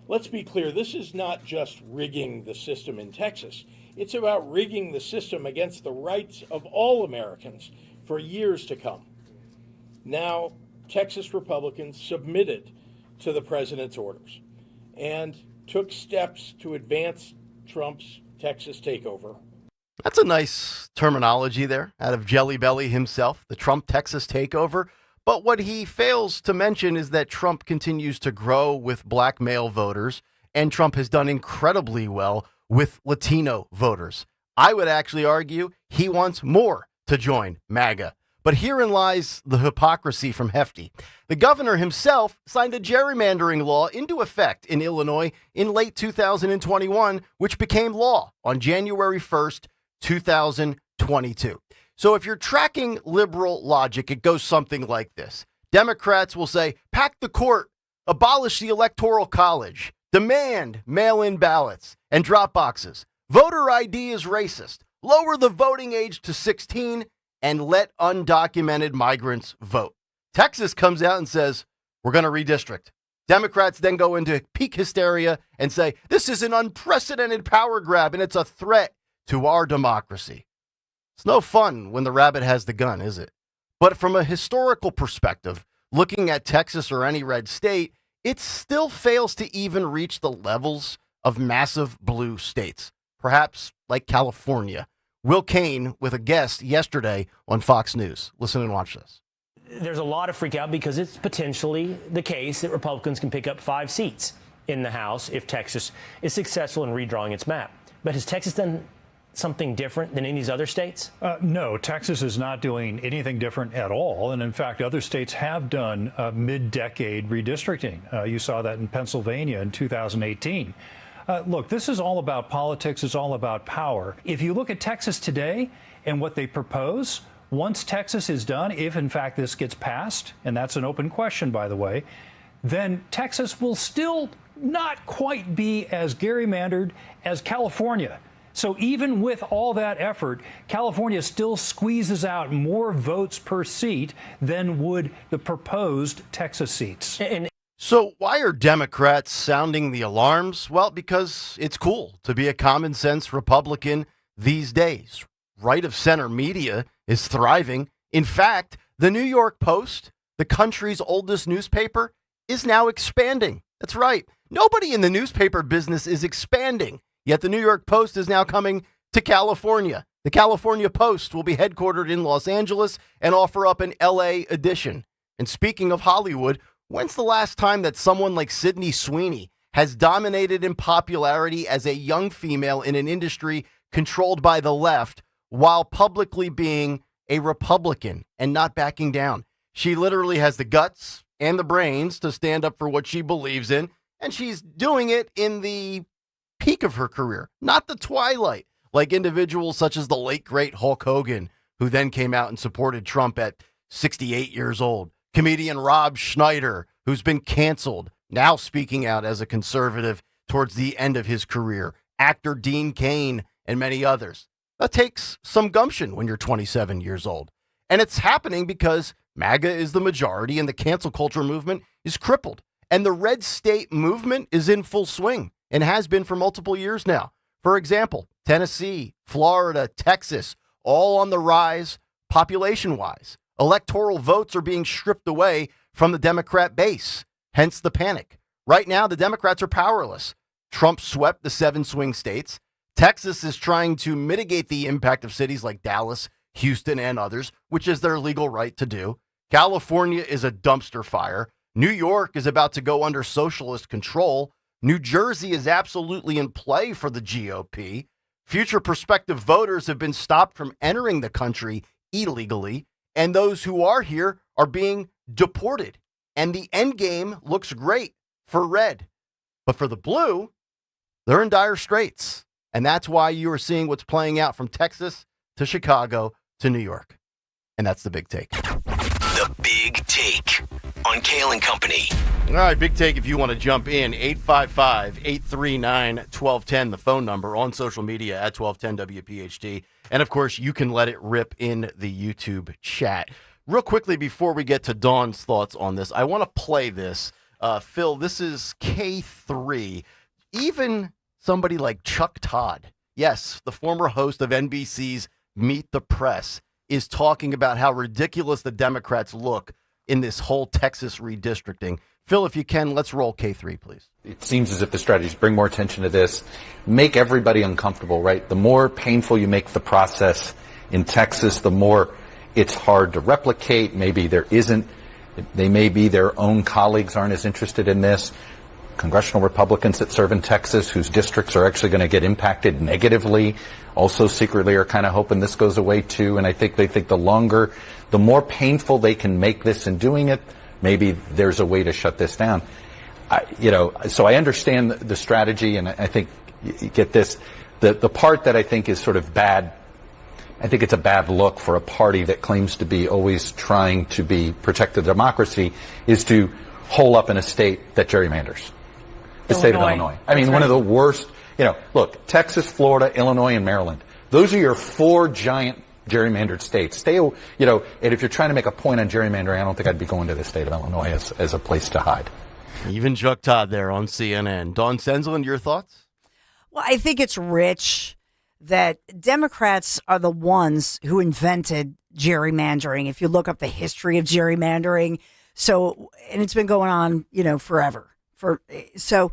Let's be clear, this is not just rigging the system in Texas. It's about rigging the system against the rights of all Americans for years to come. Now, Texas Republicans submitted to the president's orders and took steps to advance Trump's Texas takeover. That's a nice terminology there out of Jelly Belly himself, the Trump Texas takeover. But what he fails to mention is that Trump continues to grow with Black male voters, and Trump has done incredibly well with Latino voters. I would actually argue he wants more to join MAGA. But herein lies the hypocrisy from Hefty. The governor himself signed a gerrymandering law into effect in Illinois in late 2021, which became law on January 1st, 2022. So if you're tracking liberal logic, it goes something like this. Democrats will say, pack the court, abolish the Electoral College, demand mail-in ballots and drop boxes. Voter ID is racist. Lower the voting age to 16 and let undocumented migrants vote. Texas comes out and says, we're going to redistrict. Democrats then go into peak hysteria and say, this is an unprecedented power grab and it's a threat to our democracy. It's no fun when the rabbit has the gun, is it? But from a historical perspective, looking at Texas or any red state, it still fails to even reach the levels of massive blue states, perhaps like California. Will Cain with a guest yesterday on Fox News. Listen and watch this. There's a lot of freak out because it's potentially the case that Republicans can pick up 5 seats in the House if Texas is successful in redrawing its map. But has Texas done something different than any of these other states? No, Texas is not doing anything different at all. And in fact, other states have done mid-decade redistricting. You saw that in Pennsylvania in 2018. Look, this is all about politics. It's all about power. If you look at Texas today and what they propose, once Texas is done, if in fact this gets passed, and that's an open question, by the way, then Texas will still not quite be as gerrymandered as California. So even with all that effort, California still squeezes out more votes per seat than would the proposed Texas seats. So why are Democrats sounding the alarms? Well, because it's cool to be a common sense Republican these days. Right of center media is thriving. In fact, the New York Post, the country's oldest newspaper, is now expanding. That's right. Nobody in the newspaper business is expanding. Yet the New York Post is now coming to California. The California Post will be headquartered in Los Angeles and offer up an LA edition. And speaking of Hollywood, when's the last time that someone like Sydney Sweeney has dominated in popularity as a young female in an industry controlled by the left while publicly being a Republican and not backing down? She literally has the guts and the brains to stand up for what she believes in, and she's doing it in the peak of her career, not the twilight, like individuals such as the late, great Hulk Hogan, who then came out and supported Trump at 68 years old. Comedian Rob Schneider, who's been canceled, now speaking out as a conservative towards the end of his career. Actor Dean Cain and many others. That takes some gumption when you're 27 years old. And it's happening because MAGA is the majority and the cancel culture movement is crippled. And the red state movement is in full swing and has been for multiple years now. For example, Tennessee, Florida, Texas, all on the rise population-wise. Electoral votes are being stripped away from the Democrat base, hence the panic. Right now, the Democrats are powerless. Trump swept the 7 swing states. Texas is trying to mitigate the impact of cities like Dallas, Houston, and others, which is their legal right to do. California is a dumpster fire. New York is about to go under socialist control. New Jersey is absolutely in play for the GOP. Future prospective voters have been stopped from entering the country illegally, and those who are here are being deported. And the end game looks great for red. But for the blue, they're in dire straits. And that's why you are seeing what's playing out from Texas to Chicago to New York. And that's the big take. The Big Take on Kayal and Company. All right, big take if you want to jump in. 855-839-1210, the phone number, on social media at 1210 WPHT. And, of course, you can let it rip in the YouTube chat. Real quickly, before we get to Dawn's thoughts on this, I want to play this. Phil, this is K3. Even somebody like Chuck Todd, yes, the former host of NBC's Meet the Press, is talking about how ridiculous the Democrats look in this whole Texas redistricting. Phil, if you can, let's roll K3, please. It seems as if the strategies bring more attention to this, make everybody uncomfortable, right? The more painful you make the process in Texas, the more it's hard to replicate. Maybe there isn't. They may be their own colleagues aren't as interested in this. Congressional Republicans that serve in Texas, whose districts are actually going to get impacted negatively, also secretly are kind of hoping this goes away too. And I think they think the more painful they can make this in doing it, maybe there's a way to shut this down. So I understand the strategy, and I think you get this. The part that I think is sort of bad, I think it's a bad look for a party that claims to be always trying to protect the democracy, is to hole up in a state that gerrymanders. The state of Illinois. I mean, one of the worst, look, Texas, Florida, Illinois, and Maryland. Those are your 4 giant gerrymandered states. And if you're trying to make a point on gerrymandering, I don't think I'd be going to the state of Illinois as a place to hide. Even Chuck Todd there on CNN. Dawn Senselin, your thoughts? Well, I think it's rich that Democrats are the ones who invented gerrymandering. If you look up the history of gerrymandering, and it's been going on, forever. So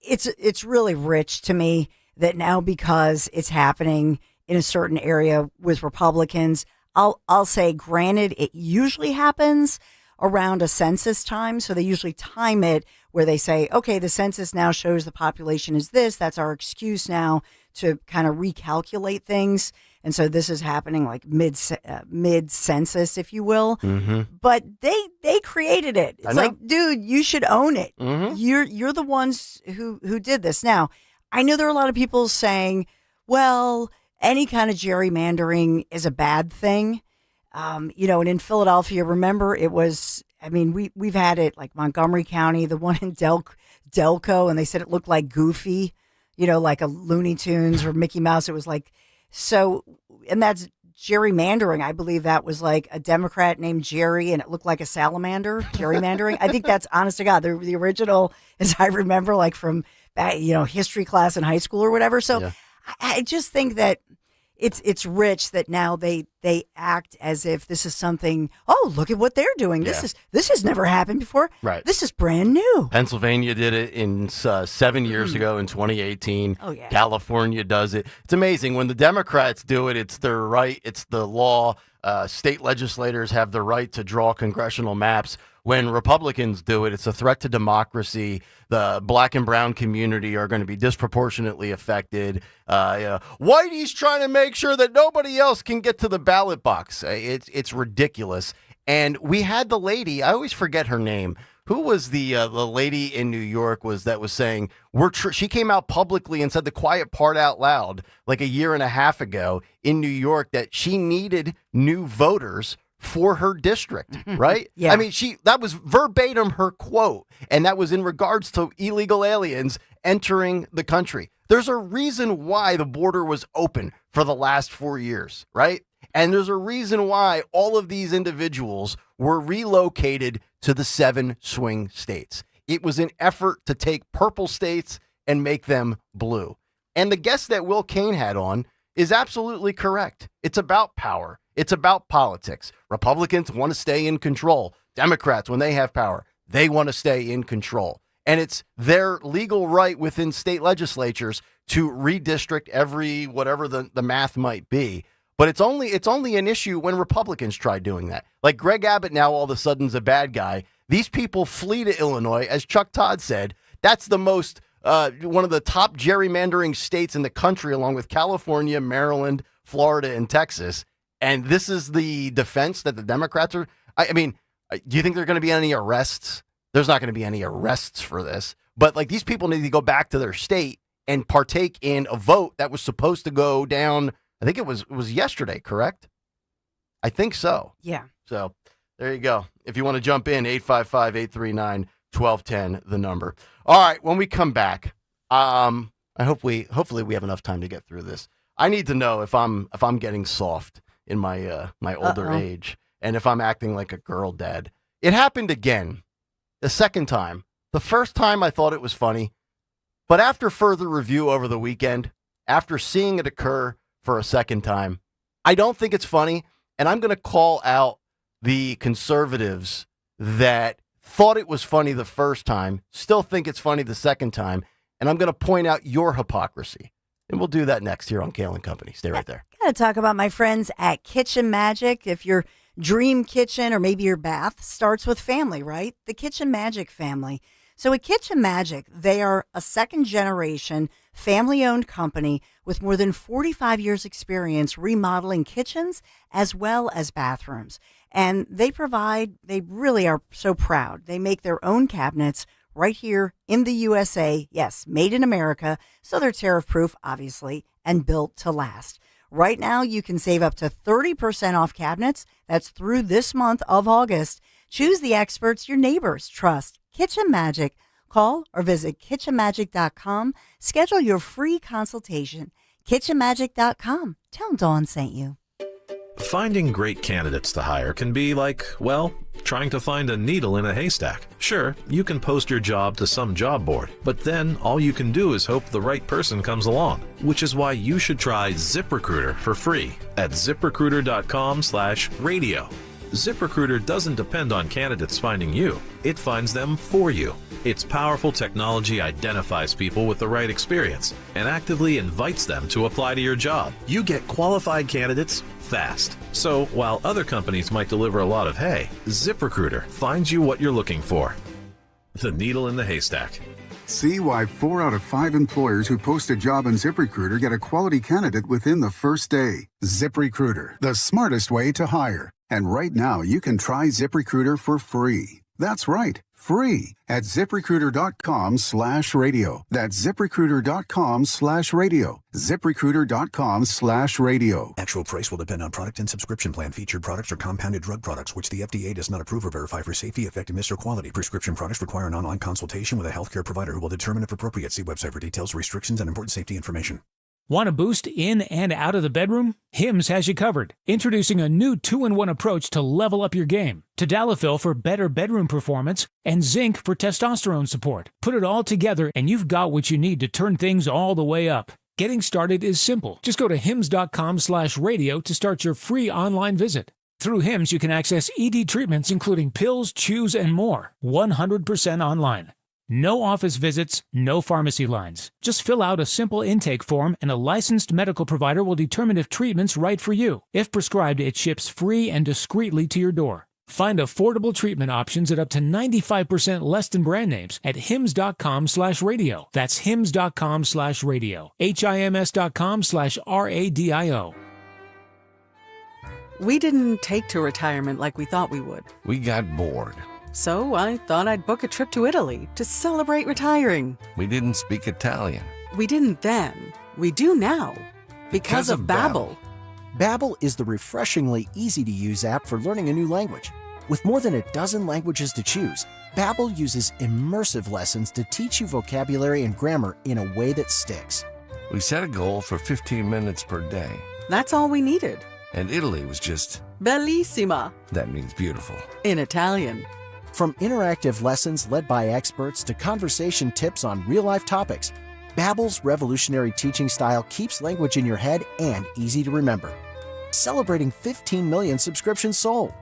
it's really rich to me that now, because it's happening in a certain area with Republicans, I'll say, granted, it usually happens around a census time. So they usually time it where they say, okay, the census now shows the population is this. That's our excuse now to kind of recalculate things. And so this is happening like mid-census, if you will. Mm-hmm. But they created it. It's like, dude, you should own it. Mm-hmm. You're the ones who did this. Now, I know there are a lot of people saying, well, any kind of gerrymandering is a bad thing. And in Philadelphia, remember, it was, we've had it like Montgomery County, the one in Delco, and they said it looked like Goofy, like a Looney Tunes or Mickey Mouse. It was like, so, and that's gerrymandering. I believe that was like a Democrat named Jerry, and it looked like a salamander. Gerrymandering. I think that's, honest to God, the original, as I remember, like from, history class in high school or whatever. So yeah. I just think that it's rich that now they act as if this is something. Oh, look at what they're doing. Yeah. This has never happened before. Right. This is brand new. Pennsylvania did it in 7 years ago in 2018. Oh yeah. California does it. It's amazing when the Democrats do it. It's their right. It's the law. State legislators have the right to draw congressional maps. When Republicans do it, it's a threat to democracy. The black and brown community are going to be disproportionately affected. Whitey's trying to make sure that nobody else can get to the ballot box. It's ridiculous. And we had the lady, I always forget her name, who was the lady in New York that was saying she came out publicly and said the quiet part out loud like a year and a half ago in New York that she needed new voters for her district, right? Yeah. I mean, that was verbatim her quote, and that was in regards to illegal aliens entering the country. There's a reason why the border was open for the last 4 years, right? And there's a reason why all of these individuals were relocated to the 7 swing states. It was an effort to take purple states and make them blue. And the guest that Will Cain had on is absolutely correct. It's about power. It's about politics. Republicans want to stay in control. Democrats, when they have power, they want to stay in control. And it's their legal right within state legislatures to redistrict every whatever the math might be. But it's only an issue when Republicans try doing that. Like Greg Abbott now all of a sudden is a bad guy. These people flee to Illinois. As Chuck Todd said, that's the most one of the top gerrymandering states in the country, along with California, Maryland, Florida, and Texas. And this is the defense that the Democrats are. I mean, do you think there are going to be any arrests? There's not going to be any arrests for this. But like these people need to go back to their state and partake in a vote that was supposed to go down. I think it was yesterday, correct? I think so. Yeah. So there you go. If you want to jump in, 855-839-1210, the number. All right. When we come back, hopefully we have enough time to get through this. I need to know if I'm getting soft in my older age and if I'm acting like a girl dad. It happened again, the second time. The first time I thought it was funny, but after further review over the weekend, after seeing it occur for a second time, I don't think it's funny, and I'm going to call out the conservatives that thought it was funny the first time, still think it's funny the second time, and I'm going to point out your hypocrisy. And we'll do that next here on Kayal and Company. Stay right there. Got to talk about my friends at Kitchen Magic. If your dream kitchen or maybe your bath starts with family, right? The Kitchen Magic family. So at Kitchen Magic, they are a second-generation, family-owned company with more than 45 years' experience remodeling kitchens as well as bathrooms. And they really are so proud. They make their own cabinets right here in the USA. Yes, made in America. So they're tariff-proof, obviously, and built to last. Right now, you can save up to 30% off cabinets. That's through this month of August. Choose the experts your neighbors trust. Kitchen Magic. Call or visit kitchenmagic.com. Schedule your free consultation. kitchenmagic.com. Tell them Dawn sent you. Finding great candidates to hire can be like, well, trying to find a needle in a haystack. Sure, you can post your job to some job board, but then all you can do is hope the right person comes along, which is why you should try ZipRecruiter for free at ZipRecruiter.com/radio. ZipRecruiter doesn't depend on candidates finding you. It finds them for you. Its powerful technology identifies people with the right experience and actively invites them to apply to your job. You get qualified candidates fast. So while other companies might deliver a lot of hay, ZipRecruiter finds you what you're looking for. The needle in the haystack. See why 4 out of 5 employers who post a job on ZipRecruiter get a quality candidate within the first day. ZipRecruiter, the smartest way to hire. And right now, you can try ZipRecruiter for free. That's right, free at ZipRecruiter.com/radio. That's ZipRecruiter.com/radio. ZipRecruiter.com/radio. Actual price will depend on product and subscription plan. Featured products are compounded drug products, which the FDA does not approve or verify for safety, effectiveness, or quality. Prescription products require an online consultation with a healthcare provider who will determine if appropriate. See website for details, restrictions, and important safety information. Want a boost in and out of the bedroom? Hims has you covered. Introducing a new 2-in-1 approach to level up your game. Tadalafil for better bedroom performance and zinc for testosterone support. Put it all together and you've got what you need to turn things all the way up. Getting started is simple. Just go to hims.com/radio to start your free online visit. Through Hims, you can access ED treatments including pills, chews, and more. 100% online. No office visits, no pharmacy lines. Just fill out a simple intake form and a licensed medical provider will determine if treatment's right for you. If prescribed, it ships free and discreetly to your door. Find affordable treatment options at up to 95% less than brand names at hims.com/radio. That's hims.com/radio. HIMS.com/RADIO. We didn't take to retirement like we thought we would. We got bored. So I thought I'd book a trip to Italy to celebrate retiring. We didn't speak Italian. We didn't then. We do now. Because of Babbel. Babbel is the refreshingly easy-to-use app for learning a new language. With more than a dozen languages to choose, Babbel uses immersive lessons to teach you vocabulary and grammar in a way that sticks. We set a goal for 15 minutes per day. That's all we needed. And Italy was just... Bellissima. That means beautiful. In Italian. From interactive lessons led by experts to conversation tips on real-life topics, Babbel's revolutionary teaching style keeps language in your head and easy to remember. Celebrating 15 million subscriptions sold.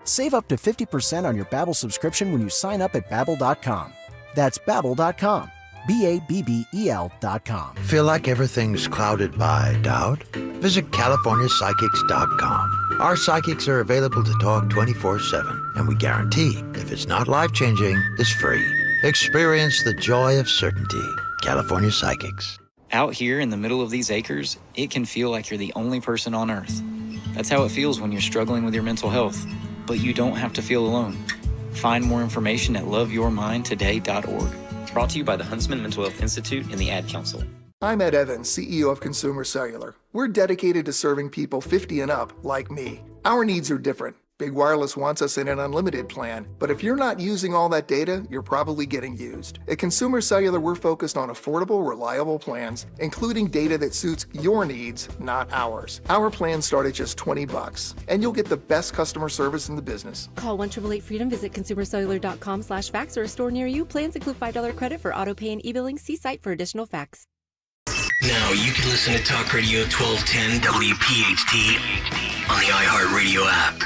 Save up to 50% on your Babbel subscription when you sign up at Babbel.com. That's Babbel.com. Babbel.com. Feel like everything's clouded by doubt? Visit CaliforniaPsychics.com. Our psychics are available to talk 24/7, and we guarantee if it's not life-changing, it's free. Experience the joy of certainty. California Psychics. Out here in the middle of these acres, it can feel like you're the only person on Earth. That's how it feels when you're struggling with your mental health. But you don't have to feel alone. Find more information at loveyourmindtoday.org. Brought to you by the Huntsman Mental Health Institute and the Ad Council. I'm Ed Evans, CEO of Consumer Cellular. We're dedicated to serving people 50 and up, like me. Our needs are different. Big Wireless wants us in an unlimited plan, but if you're not using all that data, you're probably getting used. At Consumer Cellular, we're focused on affordable, reliable plans, including data that suits your needs, not ours. Our plans start at just $20, and you'll get the best customer service in the business. Call 1-888-FREEDOM, visit consumercellular.com/facts or a store near you. Plans include $5 credit for auto pay and e-billing. See site for additional facts. Now you can listen to Talk Radio 1210 WPHT on the iHeartRadio app.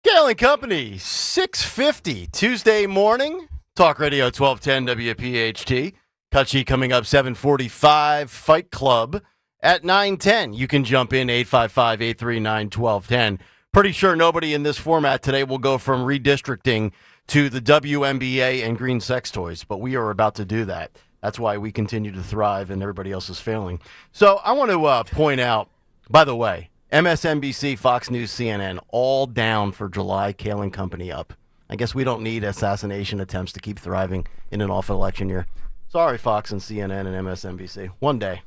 Kayal and Company, 6:50 Tuesday morning. Talk Radio 1210 WPHT. Cut sheet coming up 7:45. Fight Club at 9:10. You can jump in 855-839-1210. Pretty sure nobody in this format today will go from redistricting to the WNBA and green sex toys, but we are about to do that. That's why we continue to thrive and everybody else is failing. So I want to point out, by the way, MSNBC, Fox News, CNN, all down for July. Kayal and Company up. I guess we don't need assassination attempts to keep thriving in an off election year. Sorry, Fox and CNN and MSNBC. One day.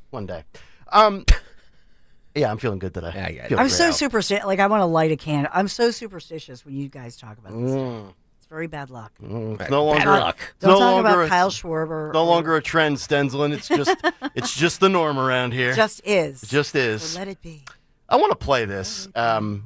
Yeah, I'm feeling good today. I'm so superstitious. Like, I want to light a candle. I'm so superstitious when you guys talk about this. It's very bad luck. It's no longer bad luck. Don't talk about Kyle Schwarber. No longer a trend, Stenzlin. It's just the norm around here. Just is. It just is. So let it be. I want to play this.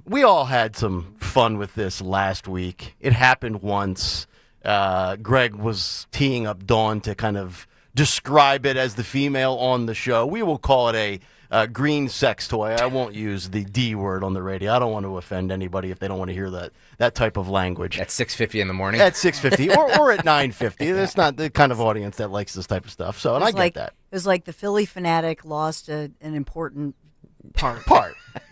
We all had some fun with this last week. It happened once. Greg was teeing up Dawn to kind of describe it as the female on the show. We will call it a green sex toy. I won't use the D word on the radio. I don't want to offend anybody if they don't want to hear that type of language. At 6:50 in the morning? At 6:50 or at 9:50. That's not the kind of audience that likes this type of stuff. So, and I get that. It was like the Philly fanatic lost an important part.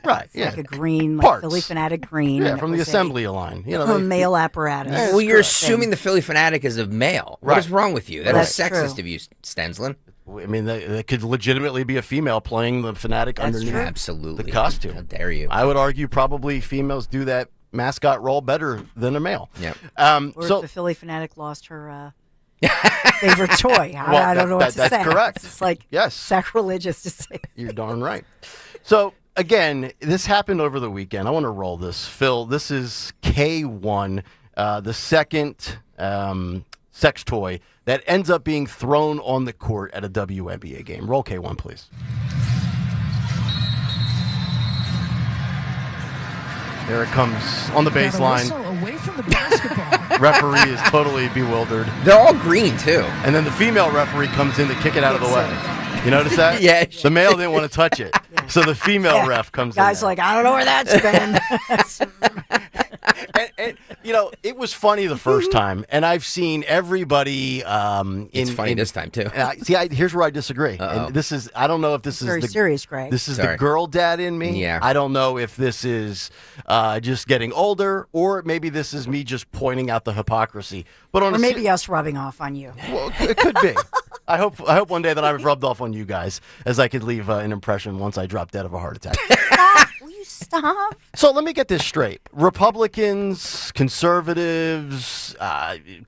Right, it's yeah. like a green, like Parts. Philly fanatic green. Yeah, from the assembly line. You know, a male apparatus. Well, you're assuming the Philly fanatic is a male. What is wrong with you? That's sexist of you, Stenzlin. I mean, they could legitimately be a female playing the fanatic underneath Absolutely. the costume. How dare you? I would argue probably females do that mascot role better than a male. Yep. Or if the Philly fanatic lost her favorite toy. I don't know what to say. That's correct. It's like sacrilegious to say. You're darn right. So, again, this happened over the weekend. I want to roll this. Phil, this is K1, the second sex toy that ends up being thrown on the court at a WNBA game. Roll K1, please. There it comes on the baseline. Away from the basketball. Referee is totally bewildered. They're all green, too. And then the female referee comes in to kick it out of the way. You notice that? Yeah. The male didn't want to touch it. So the female ref comes in. Guy's like, I don't know where that's been. It was funny the first time, and I've seen everybody. It's funny this time too. Here's where I disagree. And this is, I don't know if this is very serious, Greg. This is the girl dad in me. Yeah. I don't know if this is just getting older, or maybe this is me just pointing out the hypocrisy. But or maybe us rubbing off on you. Well, it could be. I hope one day that I've rubbed off on you guys, as I could leave an impression once I drop dead of a heart attack. Stop. Will you stop? So let me get this straight. Republicans, conservatives,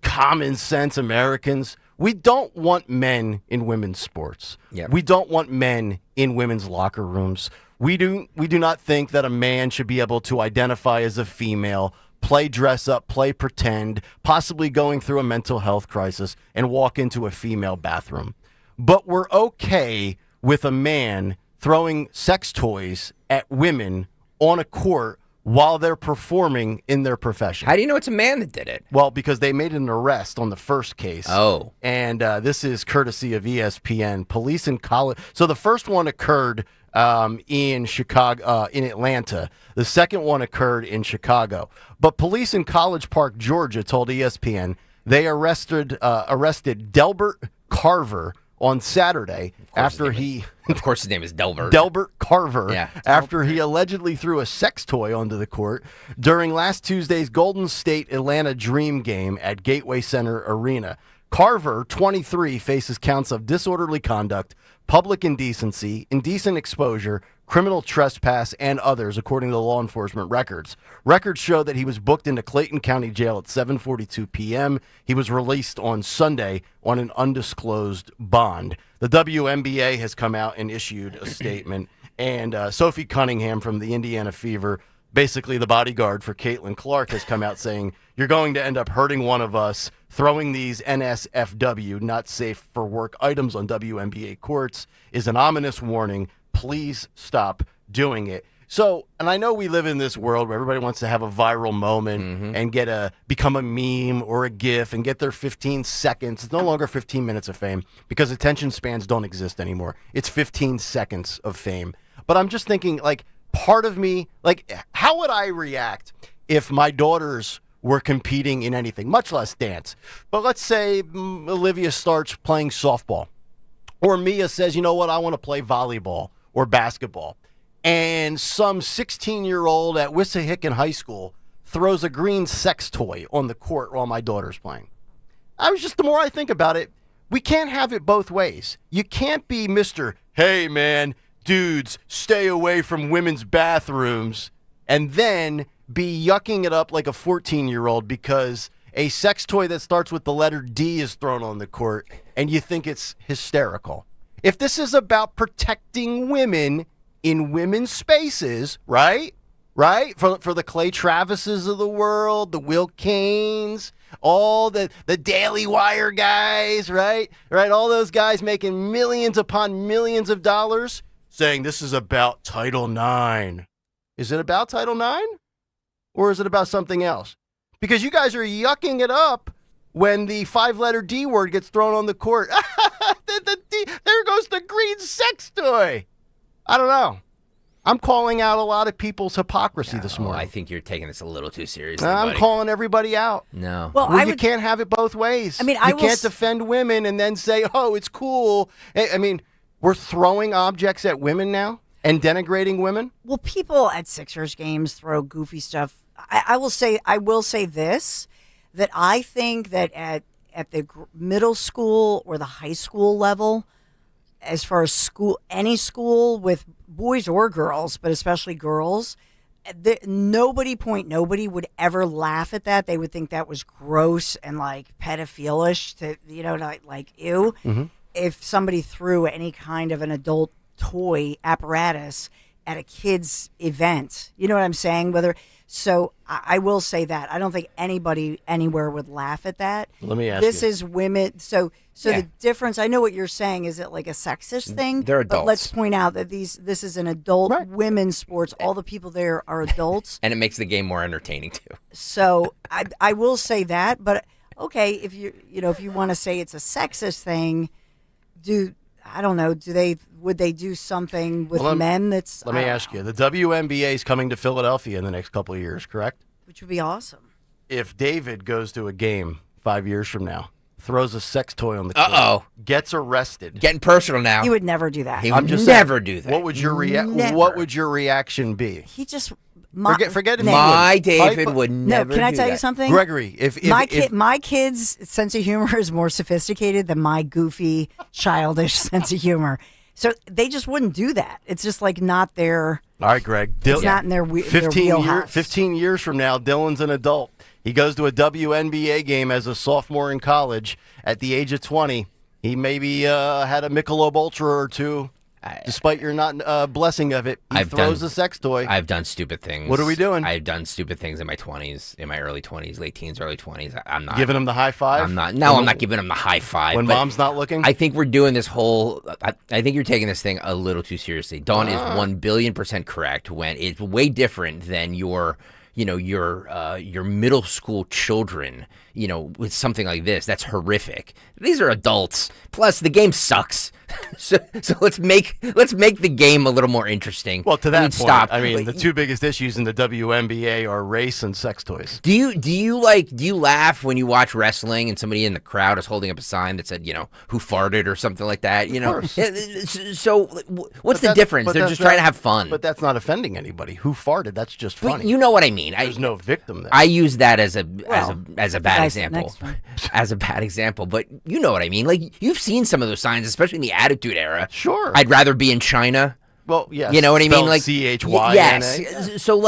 common sense Americans, we don't want men in women's sports. Yep. We don't want men in women's locker rooms. We do not think that a man should be able to identify as a female, play dress up, play pretend, possibly going through a mental health crisis, and walk into a female bathroom. But we're okay with a man throwing sex toys at women on a court while they're performing in their profession. How do you know it's a man that did it? Well, because they made an arrest on the first case. Oh. And this is courtesy of ESPN. Police in college. So the first one occurred in Chicago, in Atlanta. The second one occurred in Chicago. But police in College Park, Georgia, told ESPN they arrested Delbert Carver on Saturday after he... Of course his name is Delbert. Delbert Carver. Yeah. After he allegedly threw a sex toy onto the court during last Tuesday's Golden State Atlanta Dream game at Gateway Center Arena. Carver, 23, faces counts of disorderly conduct, public indecency, indecent exposure, criminal trespass, and others, according to law enforcement records. Records show that he was booked into Clayton County Jail at 7:42 p.m. He was released on Sunday on an undisclosed bond. The WNBA has come out and issued a statement, and Sophie Cunningham from the Indiana Fever, basically the bodyguard for Caitlin Clark, has come out saying, "You're going to end up hurting one of us throwing these NSFW, not safe for work items on WNBA courts is an ominous warning. Please stop doing it." So, and I know we live in this world where everybody wants to have a viral moment and become a meme or a GIF and get their 15 seconds. It's no longer 15 minutes of fame because attention spans don't exist anymore. It's 15 seconds of fame. But I'm just thinking, like, part of me, like, how would I react if my daughters were competing in anything, much less dance? But let's say Olivia starts playing softball, or Mia says, you know what, I want to play volleyball or basketball, and some 16-year-old at Wissahickon High School throws a green sex toy on the court while my daughter's playing. The more I think about it, we can't have it both ways. You can't be Mr. Hey, man, dudes, stay away from women's bathrooms, and then be yucking it up like a 14-year-old because a sex toy that starts with the letter D is thrown on the court and you think it's hysterical. If this is about protecting women in women's spaces, right? For the Clay Travises of the world, the Will Canes, all the Daily Wire guys, right? All those guys making millions upon millions of dollars saying this is about Title IX. Is it about Title IX? Or is it about something else? Because you guys are yucking it up when the 5-letter D word gets thrown on the court. There goes the green sex toy. I don't know. I'm calling out a lot of people's hypocrisy this morning. I think you're taking this a little too seriously, I'm buddy. calling everybody out. No. Well, you can't have it both ways. I mean, you can't defend women and then say, oh, it's cool. I mean, we're throwing objects at women now and denigrating women? Well, people at Sixers games throw goofy stuff. I will say this, that I think that at the middle school or the high school level, as far as any school with boys or girls, but especially girls, nobody would ever laugh at that. They would think that was gross and like pedophilish like ew. Mm-hmm. If somebody threw any kind of an adult toy apparatus at a kid's event, you know what I'm saying? So I will say that I don't think anybody anywhere would laugh at that. Let me ask this you. is women. So the difference, I know what you're saying. Is it like a sexist thing? They're adults. But let's point out that this is an adult women's sports. All the people there are adults. And it makes the game more entertaining too. So I will say that, but okay, if you want to say it's a sexist thing, would they do something with men that's... Let me ask you. The WNBA is coming to Philadelphia in the next couple of years, correct? Which would be awesome. if David goes to a game 5 years from now, throws a sex toy on the court, gets arrested. Getting personal now. He would never do that. He would never do that. What would your reaction be? He just forget it. My David would never. No, can I do tell you that. something, Gregory? If my kid's sense of humor is more sophisticated than my goofy, childish sense of humor, so they just wouldn't do that. It's just like not their. All right, Greg. It's not in their wheelhouse. 15 years from now, Dylan's an adult. He goes to a WNBA game as a sophomore in college. At the age of 20, he maybe had a Michelob Ultra or two. Despite your not blessing of it, he throws a sex toy. I've done stupid things. What are we doing? I've done stupid things in my 20s, in my early 20s, late teens, early 20s. I'm not giving him the high five. I'm not. No, I'm not giving him the high five. When mom's not looking. I think we're doing this whole. I think you're taking this thing a little too seriously. Dawn is 1,000,000,000% correct. When it's way different than your middle school children, with something like this. That's horrific. These are adults. Plus, the game sucks. so let's make the game a little more interesting. Well, to that point, stop. the two biggest issues in the WNBA are race and sex toys. Do you laugh when you watch wrestling and somebody in the crowd is holding up a sign that said, who farted or something like that? Of course. So what's the difference? They're just trying to have fun. But that's not offending anybody. Who farted? That's just funny. You know what I mean. There's no victim there. I use that as a bad example. As a bad example, but you know what I mean. Like, you've seen some of those signs, especially in the Attitude Era. Sure. I'd rather be in China. Well, yes. You know what I mean? Like CHYNA. Yes. So,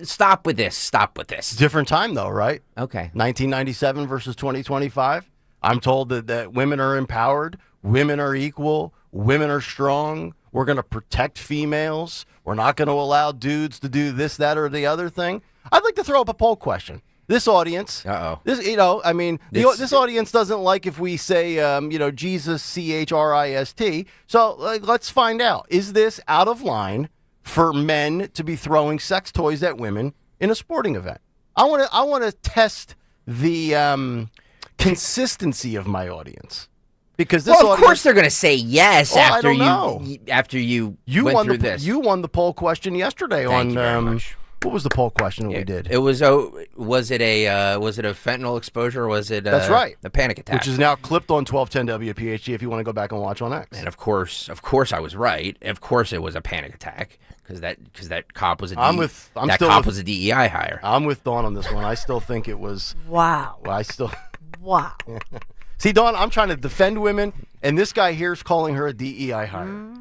stop with this. Stop with this. Different time, though, right? Okay. 1997 versus 2025. I'm told that women are empowered, women are equal, women are strong. We're going to protect females. We're not going to allow dudes to do this, that, or the other thing. I'd like to throw up a poll question. This audience, this audience doesn't like if we say, Jesus, Christ. So let's find out. Is this out of line for men to be throwing sex toys at women in a sporting event? I want to test the consistency of my audience. Because this of course they're going to say yes after you went through this. You won the poll question yesterday. Thank you very much. What was the poll question we did? It was was it a fentanyl exposure or was it That's right. a panic attack? Which is now clipped on 1210 WPHT if you want to go back and watch on X. And of course I was right. Of course it was a panic attack because that cop was a was a DEI hire. I'm with Dawn on this one. I still think it was Wow. Wow. See, Dawn, I'm trying to defend women, and this guy here is calling her a DEI hire.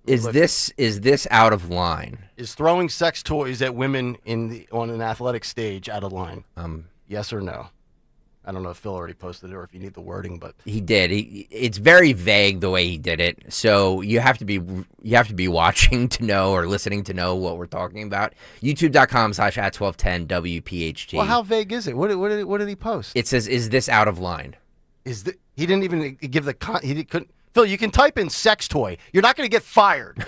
Is this out of line? Is throwing sex toys at women on an athletic stage out of line? Yes or no? I don't know if Phil already posted it or if you need the wording, but he did. It's very vague the way he did it. So you have to be watching to know or listening to know what we're talking about. YouTube.com/@1210 WPHT. Well, how vague is it? What did he post? It says, "Is this out of line?" He didn't even give he couldn't. Phil, you can type in sex toy. You're not going to get fired.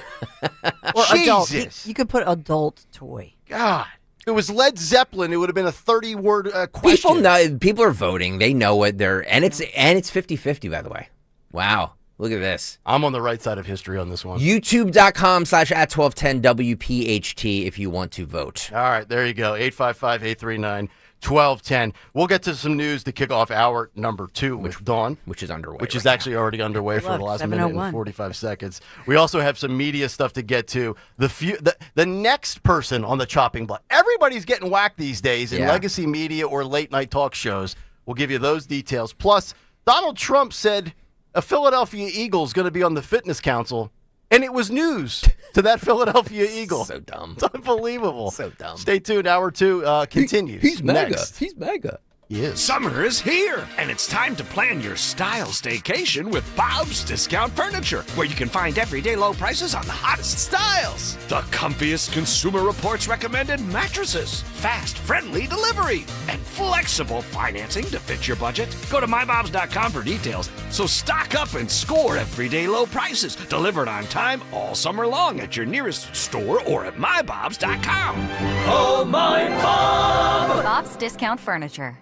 Or adult. Jesus. You could put adult toy. God. If it was Led Zeppelin, it would have been a 30-word question. People are voting. They know what they're... And it's 50-50, by the way. Wow. Look at this. I'm on the right side of history on this one. YouTube.com/@1210 WPHT if you want to vote. All right, there you go. 855-839-1210. We'll get to some news to kick off hour number 2 with Dawn. Which is underway. Which is actually already underway for the last minute and 45 seconds. We also have some media stuff to get to. The next person on the chopping block. Everybody's getting whacked these days in legacy media or late-night talk shows. We'll give you those details. Plus, Donald Trump said a Philadelphia Eagle is going to be on the fitness council, and it was news to that Philadelphia Eagle. So dumb. It's unbelievable. So dumb. Stay tuned. Hour 2 continues. He's mega. Next. He's mega. He is. Summer is here, and it's time to plan your style staycation with Bob's Discount Furniture, where you can find everyday low prices on the hottest styles. The comfiest Consumer Reports recommended mattresses, fast, friendly delivery, and flexible financing to fit your budget. Go to mybobs.com for details. So stock up and score everyday low prices, delivered on time all summer long at your nearest store or at mybobs.com. Oh, my Bob! Bob's Discount Furniture.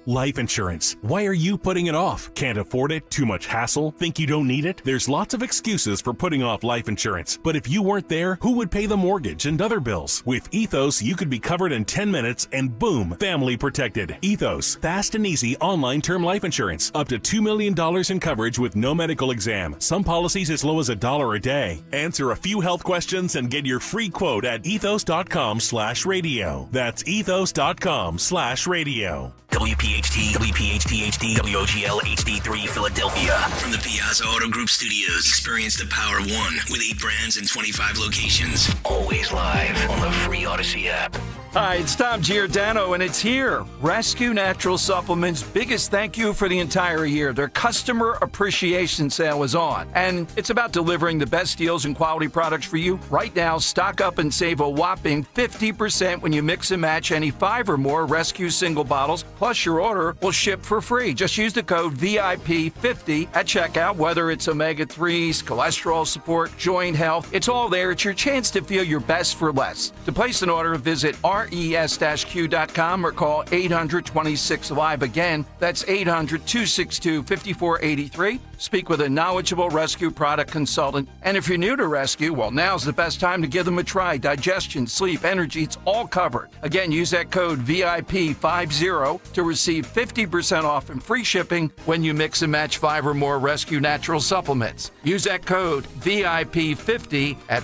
life insurance. Why are you putting it off? Can't afford it? Too much hassle? Think you don't need it? There's lots of excuses for putting off life insurance. But if you weren't there, who would pay the mortgage and other bills? With Ethos, you could be covered in 10 minutes and boom, family protected. Ethos, fast and easy online term life insurance. Up to $2 million in coverage with no medical exam. Some policies as low as $1 a day. Answer a few health questions and get your free quote at ethos.com/radio. That's ethos.com/radio. WPHT, WPHT-HD, WOGL HD3 Philadelphia. From the Piazza Auto Group Studios, experience the power of one with 8 brands and 25 locations. Always live on the free Odyssey app. Hi, it's Tom Giordano, and it's here. Rescue Natural Supplements' biggest thank you for the entire year. Their customer appreciation sale is on, and it's about delivering the best deals and quality products for you. Right now, stock up and save a whopping 50% when you mix and match any 5 or more Rescue single bottles, plus your order will ship for free. Just use the code VIP50 at checkout, whether it's omega-3s, cholesterol support, joint health. It's all there. It's your chance to feel your best for less. To place an order, visit res-q.com or call 800-26-LIVE. Again, that's 800-262-5483. Speak with a knowledgeable Rescue product consultant. And if you're new to Rescue, well, now's the best time to give them a try. Digestion, sleep, energy, it's all covered. Again, use that code VIP50 to receive 50% off and free shipping when you mix and match 5 or more Rescue Natural Supplements. Use that code VIP50 at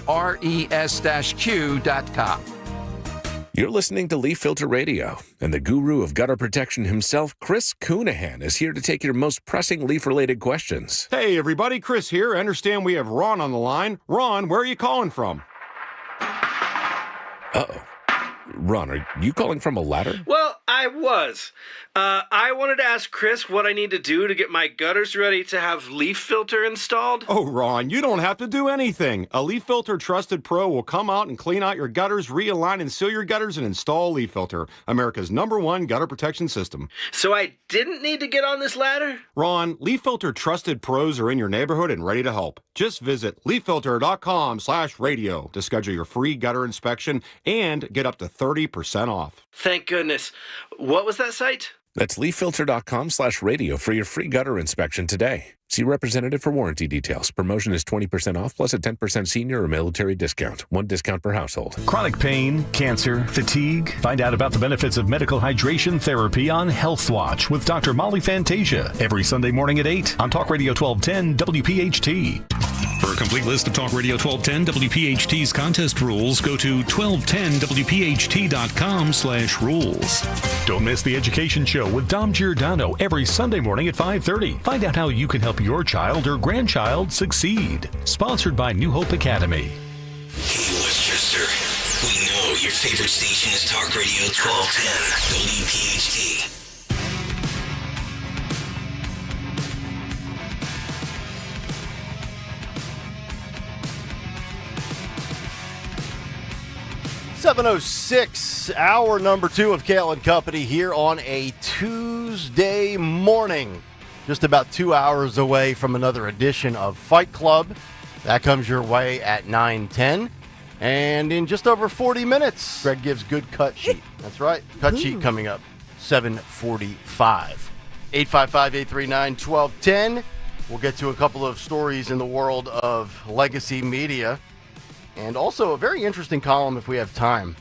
res-q.com. You're listening to Leaf Filter Radio, and the guru of gutter protection himself, Chris Coonahan, is here to take your most pressing leaf-related questions. Hey, everybody, Chris here. I understand we have Ron on the line. Ron, where are you calling from? Uh-oh. Ron, are you calling from a ladder? Well, I was. I wanted to ask Chris what I need to do to get my gutters ready to have leaf filter installed. Oh, Ron, you don't have to do anything. A Leaf Filter Trusted Pro will come out and clean out your gutters, realign and seal your gutters, and install Leaf Filter, America's #1 gutter protection system. So I didn't need to get on this ladder? Ron, Leaf Filter Trusted Pros are in your neighborhood and ready to help. Just visit leaffilter.com/radio to schedule your free gutter inspection and get up to 30% off. Thank goodness. What was that site? That's leaffilter.com/radio for your free gutter inspection today. See representative for warranty details. Promotion is 20% off plus a 10% senior or military discount. 1 discount per household. Chronic pain, cancer, fatigue. Find out about the benefits of medical hydration therapy on Health Watch with Dr. Molly Fantasia every Sunday morning at 8 on Talk Radio 1210 WPHT. For a complete list of Talk Radio 1210 WPHT's contest rules, go to 1210WPHT.com/rules. Don't miss the Education Show with Dom Giordano every Sunday morning at 5:30. Find out how you can help your child or grandchild succeed. Sponsored by New Hope Academy. Hey, Westchester. We know your favorite station is Talk Radio 1210 WPHT. .706, hour number 2 of Kayal and Company here on a Tuesday morning. Just about 2 hours away from another edition of Fight Club. That comes your way at 9:10. And in just over 40 minutes, Greg gives good cut sheet. That's right. Cut sheet coming up, 7:45. 855-839-1210. We'll get to a couple of stories in the world of legacy media. And also a very interesting column, if we have time,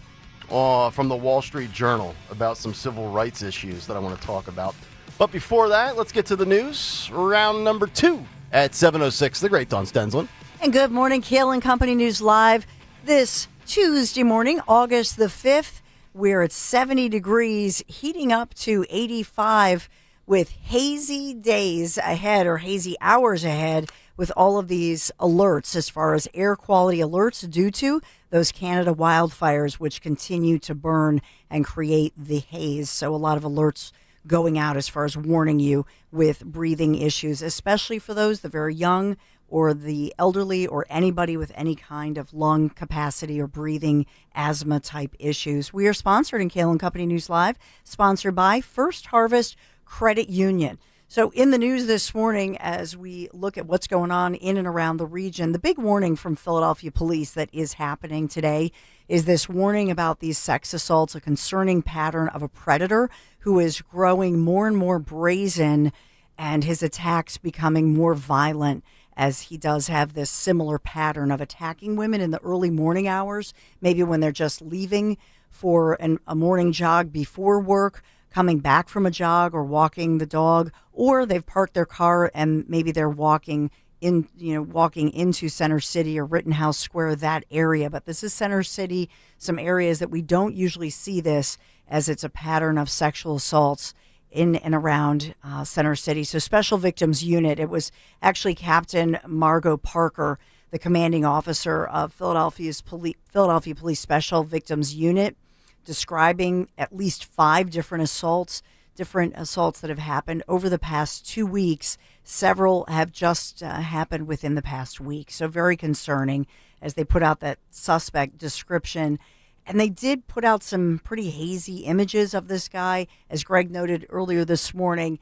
from the Wall Street Journal about some civil rights issues that I want to talk about. But before that, let's get to the news. Round number 2 at 7:06. The great Dawn Stensland. And good morning, Kayal and Company News Live. This Tuesday morning, August the 5th, we're at 70 degrees, heating up to 85 with hazy days ahead or hazy hours ahead, with all of these alerts as far as air quality alerts due to those Canada wildfires, which continue to burn and create the haze. So a lot of alerts going out as far as warning you with breathing issues, especially for those, the very young or the elderly or anybody with any kind of lung capacity or breathing asthma type issues. We are sponsored in Kayal and Company News Live, sponsored by First Harvest Credit Union. So in the news this morning, as we look at what's going on in and around the region, the big warning from Philadelphia police that is happening today is this warning about these sex assaults, a concerning pattern of a predator who is growing more and more brazen and his attacks becoming more violent, as he does have this similar pattern of attacking women in the early morning hours, maybe when they're just leaving for a morning jog before work, coming back from a jog or walking the dog, or they've parked their car and maybe they're walking into Center City or Rittenhouse Square, that area. But this is Center City, some areas that we don't usually see this, as it's a pattern of sexual assaults in and around Center City. So Special Victims Unit, it was actually Captain Margot Parker, the commanding officer of Philadelphia Police Special Victims Unit, describing at least 5 different assaults that have happened over the past 2 weeks. Several have just happened within the past week. So very concerning, as they put out that suspect description. And they did put out some pretty hazy images of this guy. As Greg noted earlier this morning,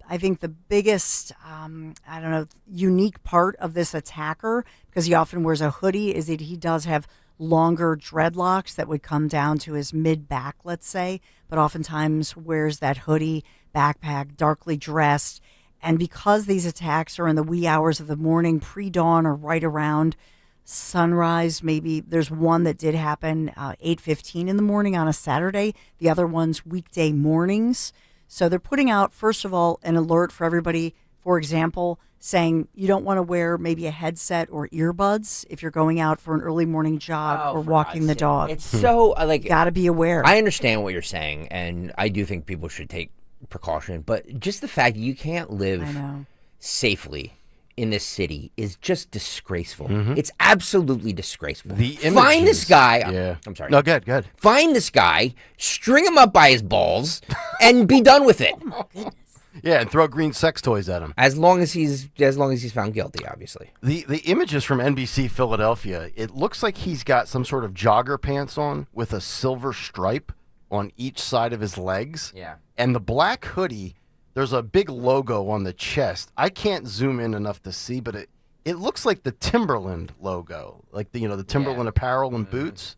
I think the biggest, unique part of this attacker, because he often wears a hoodie, is that he does have longer dreadlocks that would come down to his mid-back, let's say, but oftentimes wears that hoodie, backpack, darkly dressed. And because these attacks are in the wee hours of the morning, pre-dawn or right around sunrise, maybe there's one that did happen 8:15 in the morning on a Saturday. The other one's weekday mornings. So they're putting out, first of all, an alert for everybody, for example, saying you don't want to wear maybe a headset or earbuds if you're going out for an early morning jog or walking the dog. It's so got to be aware. I understand what you're saying, and I do think people should take precaution, but just the fact you can't live safely in this city is just disgraceful. It's absolutely disgraceful. Find this guy. I'm sorry. No, good. Find this guy, string him up by his balls, and be done with it. Yeah, and throw green sex toys at him. As long as he's found guilty, obviously. The images from NBC Philadelphia, it looks like he's got some sort of jogger pants on with a silver stripe on each side of his legs. Yeah. And the black hoodie, there's a big logo on the chest. I can't zoom in enough to see, but it looks like the Timberland logo, like the Timberland apparel and boots.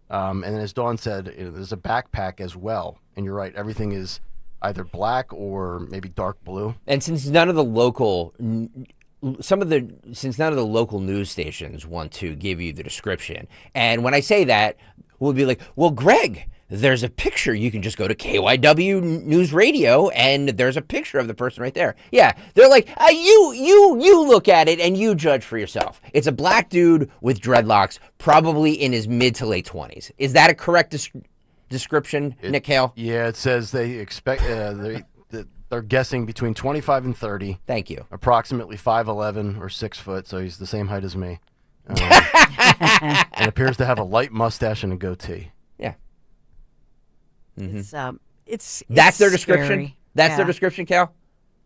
And as Dawn said, there's a backpack as well. And you're right, everything is either black or maybe dark blue. And since none of the local news stations want to give you the description, and when I say that, we'll be like, well, Greg, there's a picture. You can just go to KYW News Radio, and there's a picture of the person right there. Yeah, they're like, you look at it and you judge for yourself. It's a black dude with dreadlocks, probably in his mid to late 20s. Is that a correct description, Nick Kayal? Yeah, it says they expect they're guessing between 25 and 30. Thank you. Approximately 5'11" or 6 foot, so he's the same height as me. And appears to have a light mustache and a goatee. Yeah. It's that's their description. Scary. That's their description, Cal.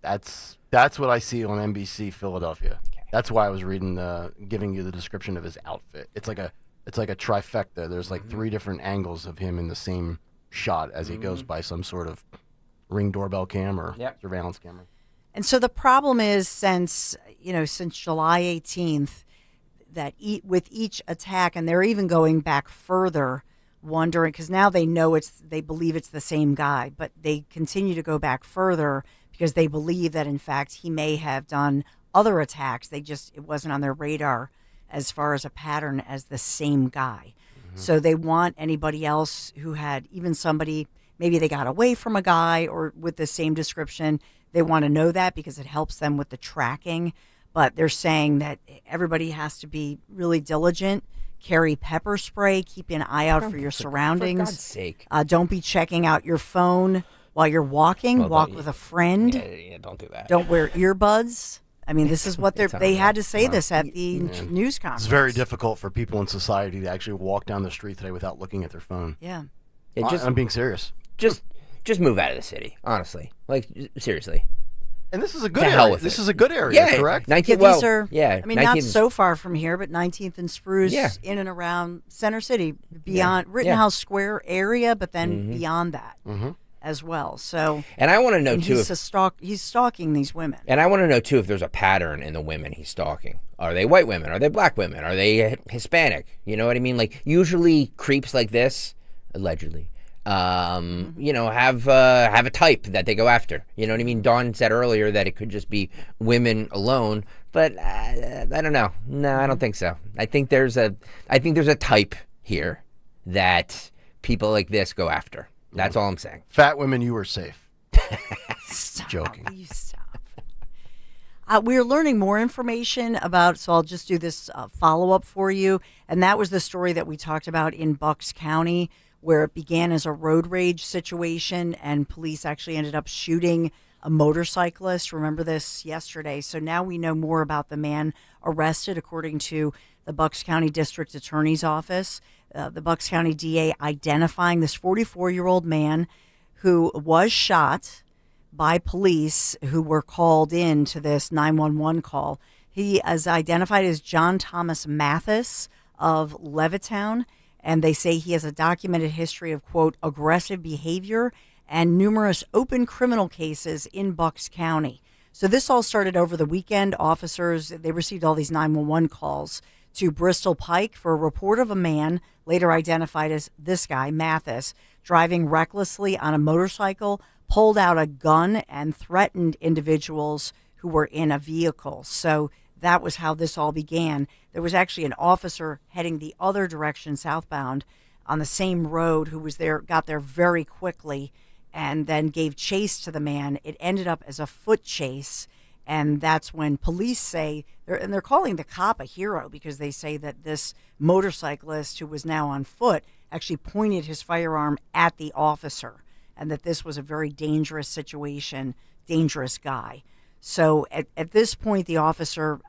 That's what I see on NBC Philadelphia. Okay. That's why I was reading, giving you the description of his outfit. It's like a trifecta. There's like 3 different angles of him in the same shot as he goes by some sort of Ring doorbell cam or surveillance camera. And so the problem is, since July 18th, that with each attack, and they're even going back further, wondering, because now they know they believe it's the same guy, but they continue to go back further because they believe that in fact he may have done other attacks. It wasn't on their radar as far as a pattern as the same guy. So they want anybody else who had even somebody, maybe they got away from a guy or with the same description. They want to know that because it helps them with the tracking. But they're saying that everybody has to be really diligent, carry pepper spray, keep an eye out for your surroundings. For God's sake. Don't be checking out your phone while you're walking. Walk with a friend. Yeah, don't do that. Don't wear earbuds. I mean, this is what they had to say this at the news conference. It's very difficult for people in society to actually walk down the street today without looking at their phone. Yeah. I'm being serious. Just move out of the city, honestly. Like, seriously. And this is a good area. This is a good area, correct? 19th, these are, yeah. I mean, not so far from here, but 19th and Spruce, in and around Center City, beyond Rittenhouse Square area, but then beyond that as well. So, and I want to know too, he's stalking these women. And I want to know too if there's a pattern in the women he's stalking. Are they white women? Are they black women? Are they Hispanic? You know what I mean? Like usually creeps like this, allegedly, you know, have a type that they go after. You know what I mean? Dawn said earlier that it could just be women alone, but I don't know. No, I don't think so. I think there's a type here that people like this go after. That's all I'm saying. Fat women, you were safe. Stop. Joking. You stop. We're learning more information about, so I'll just do this follow-up for you. And that was the story that we talked about in Bucks County, where it began as a road rage situation and police actually ended up shooting a motorcyclist. Remember this yesterday. So now we know more about the man arrested, according to the Bucks County District Attorney's Office. The Bucks County DA identifying this 44-year-old man who was shot by police who were called in to this 911 call. He is identified as John Thomas Mathis of Levittown, and they say he has a documented history of, quote, aggressive behavior and numerous open criminal cases in Bucks County. So this all started over the weekend. Officers, they received all these 911 calls to Bristol Pike for a report of a man, later identified as this guy, Mathis, driving recklessly on a motorcycle, pulled out a gun and threatened individuals who were in a vehicle. So that was how this all began. There was actually an officer heading the other direction, southbound, on the same road who was there, got there very quickly, and then gave chase to the man. It ended up as a foot chase, and that's when police say, they're calling the cop a hero because they say that this motorcyclist who was now on foot actually pointed his firearm at the officer, and that this was a very dangerous situation, dangerous guy. So at this point, the officer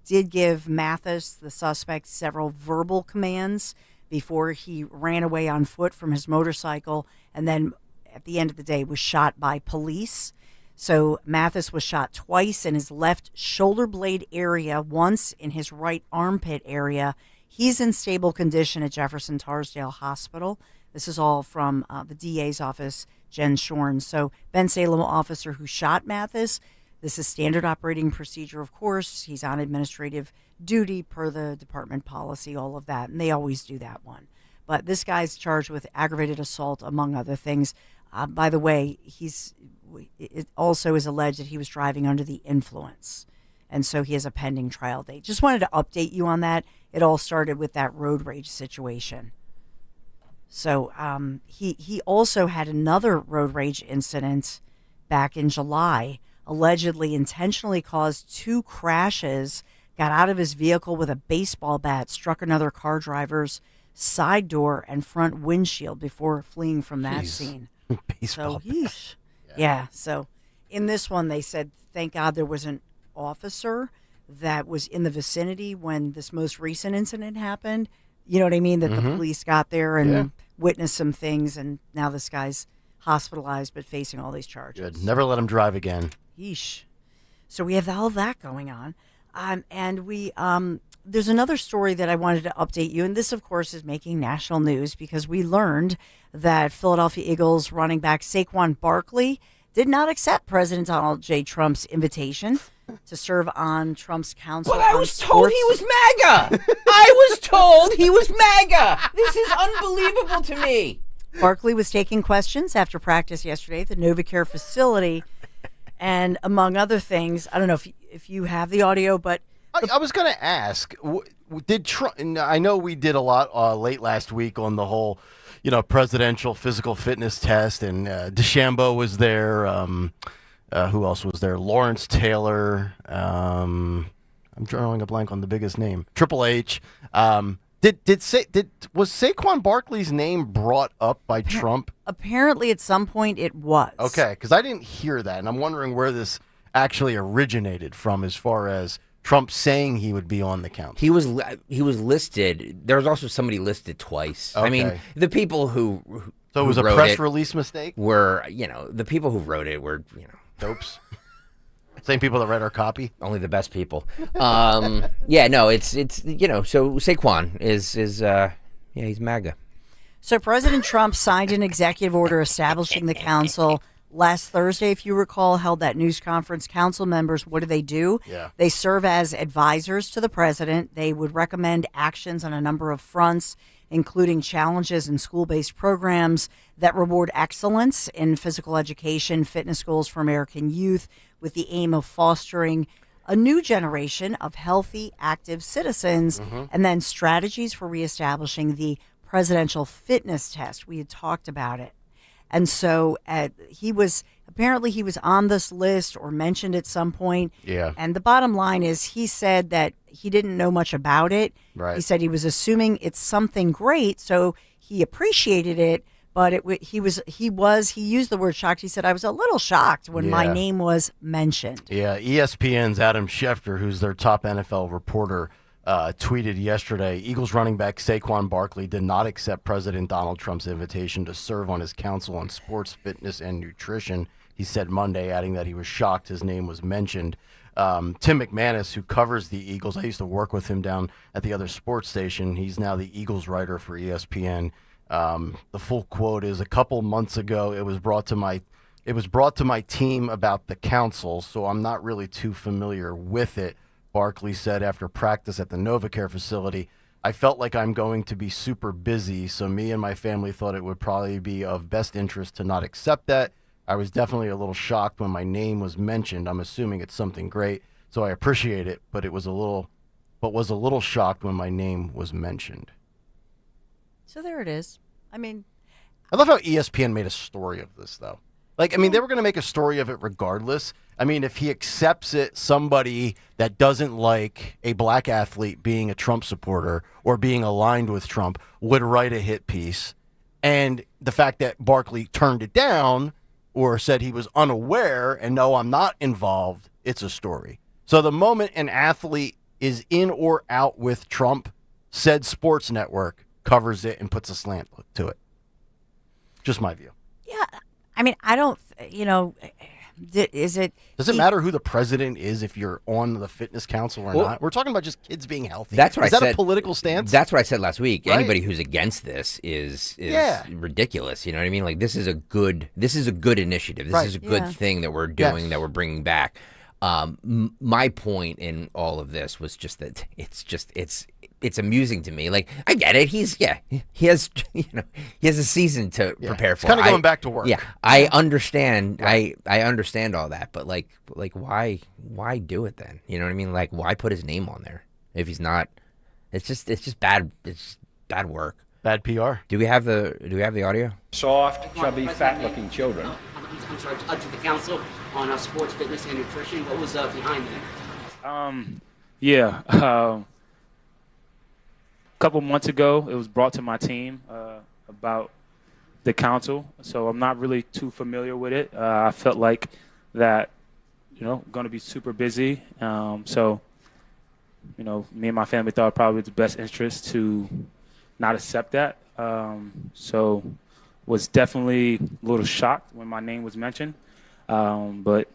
did give Mathis, the suspect, several verbal commands before he ran away on foot from his motorcycle, and then at the end of the day was shot by police. So Mathis was shot twice in his left shoulder blade area, once in his right armpit area. He's in stable condition at Jefferson Tarsdale Hospital. This is all from the DA's office, Jen Shorn. So Ben Salem officer who shot Mathis, this is standard operating procedure, of course. He's on administrative duty per the department policy, all of that. And they always do that one. But this guy's charged with aggravated assault, among other things. By the way, it also is alleged that he was driving under the influence. And so he has a pending trial date. Just wanted to update you on that. It all started with that road rage situation. So he also had another road rage incident back in July, allegedly intentionally caused 2 crashes, got out of his vehicle with a baseball bat, struck another car driver's side door and front windshield before fleeing from that scene. Baseball bat. Yeah. So in this one, they said, thank God there was an officer that was in the vicinity when this most recent incident happened. You know what I mean? That the police got there and witnessed some things, and now this guy's hospitalized but facing all these charges. Good. Never let him drive again. Yeesh. So we have all that going on. And we there's another story that I wanted to update you, and this, of course, is making national news because we learned that Philadelphia Eagles running back Saquon Barkley did not accept President Donald J. Trump's invitation to serve on Trump's council. But I was told he was MAGA. I was told he was MAGA. This is unbelievable to me. Barkley was taking questions after practice yesterday at the NovaCare facility, and among other things, I don't know if you have the audio, but I was going to ask, did Trump? I know we did a lot late last week on the whole, presidential physical fitness test, and DeChambeau was there. Who else was there? Lawrence Taylor. I'm drawing a blank on the biggest name. Triple H. Was Saquon Barkley's name brought up by Trump? Apparently, at some point, it was. Okay, because I didn't hear that, and I'm wondering where this actually originated from, as far as Trump saying he would be on the council. He was listed. There was also somebody listed twice. Okay. I mean, the people who So it was a press release mistake? Were, the people who wrote it were, dopes. Same people that read our copy? Only the best people. Yeah, no, it's so Saquon is he's MAGA. So President Trump signed an executive order establishing the council last Thursday, if you recall, held that news conference. Council members, what do? Yeah. They serve as advisors to the president. They would recommend actions on a number of fronts, including challenges in school-based programs that reward excellence in physical education, fitness goals for American youth, with the aim of fostering a new generation of healthy, active citizens, and then strategies for reestablishing the presidential fitness test. We had talked about it. And so he was on this list or mentioned at some point. Yeah. And the bottom line is he said that he didn't know much about it. Right. He said he was assuming it's something great, so he appreciated it. But he used the word shocked. He said, I was a little shocked when my name was mentioned. Yeah, ESPN's Adam Schefter, who's their top NFL reporter, tweeted yesterday, Eagles running back Saquon Barkley did not accept President Donald Trump's invitation to serve on his council on sports, fitness, and nutrition. He said Monday, adding that he was shocked his name was mentioned. Tim McManus, who covers the Eagles, I used to work with him down at the other sports station. He's now the Eagles writer for ESPN. The full quote is, a couple months ago, it was brought to my team about the council, so I'm not really too familiar with it. Barkley said after practice at the NovaCare facility, I felt like I'm going to be super busy, so me and my family thought it would probably be of best interest to not accept that. I was definitely a little shocked when my name was mentioned. I'm assuming it's something great, so I appreciate it, but was a little shocked when my name was mentioned. So there it is. I mean, I love how ESPN made a story of this, though. They were going to make a story of it regardless. I mean, if he accepts it, somebody that doesn't like a black athlete being a Trump supporter or being aligned with Trump would write a hit piece. And the fact that Barkley turned it down or said he was unaware and no, I'm not involved, it's a story. So the moment an athlete is in or out with Trump, said sports network covers it and puts a slant to it. Just my view. Yeah. I mean, I don't, does it matter who the president is if you're on the fitness council or not? We're talking about just kids being healthy. That's what is I that said. A political stance? That's what I said last week. Right? Anybody who's against this is ridiculous. You know what I mean? Like, this is a good initiative. This is a good thing that we're doing, that we're bringing back. My point in all of this was just that it's amusing to me. Like, I get it. He has a season to prepare for. Kind of going back to work. Yeah, I understand. Right. I understand all that, but like why do it then? You know what I mean? Like, why put his name on there if he's not? It's just bad. It's bad work. Bad PR. Do we have the audio? Soft, chubby, fat-looking children. I'm sorry, to the council on sports, fitness, and nutrition. What was behind that? A couple months ago, it was brought to my team about the council, so I'm not really too familiar with it. I felt like that, going to be super busy. So, me and my family thought it probably was the best interest to not accept that. So was definitely a little shocked when my name was mentioned. But,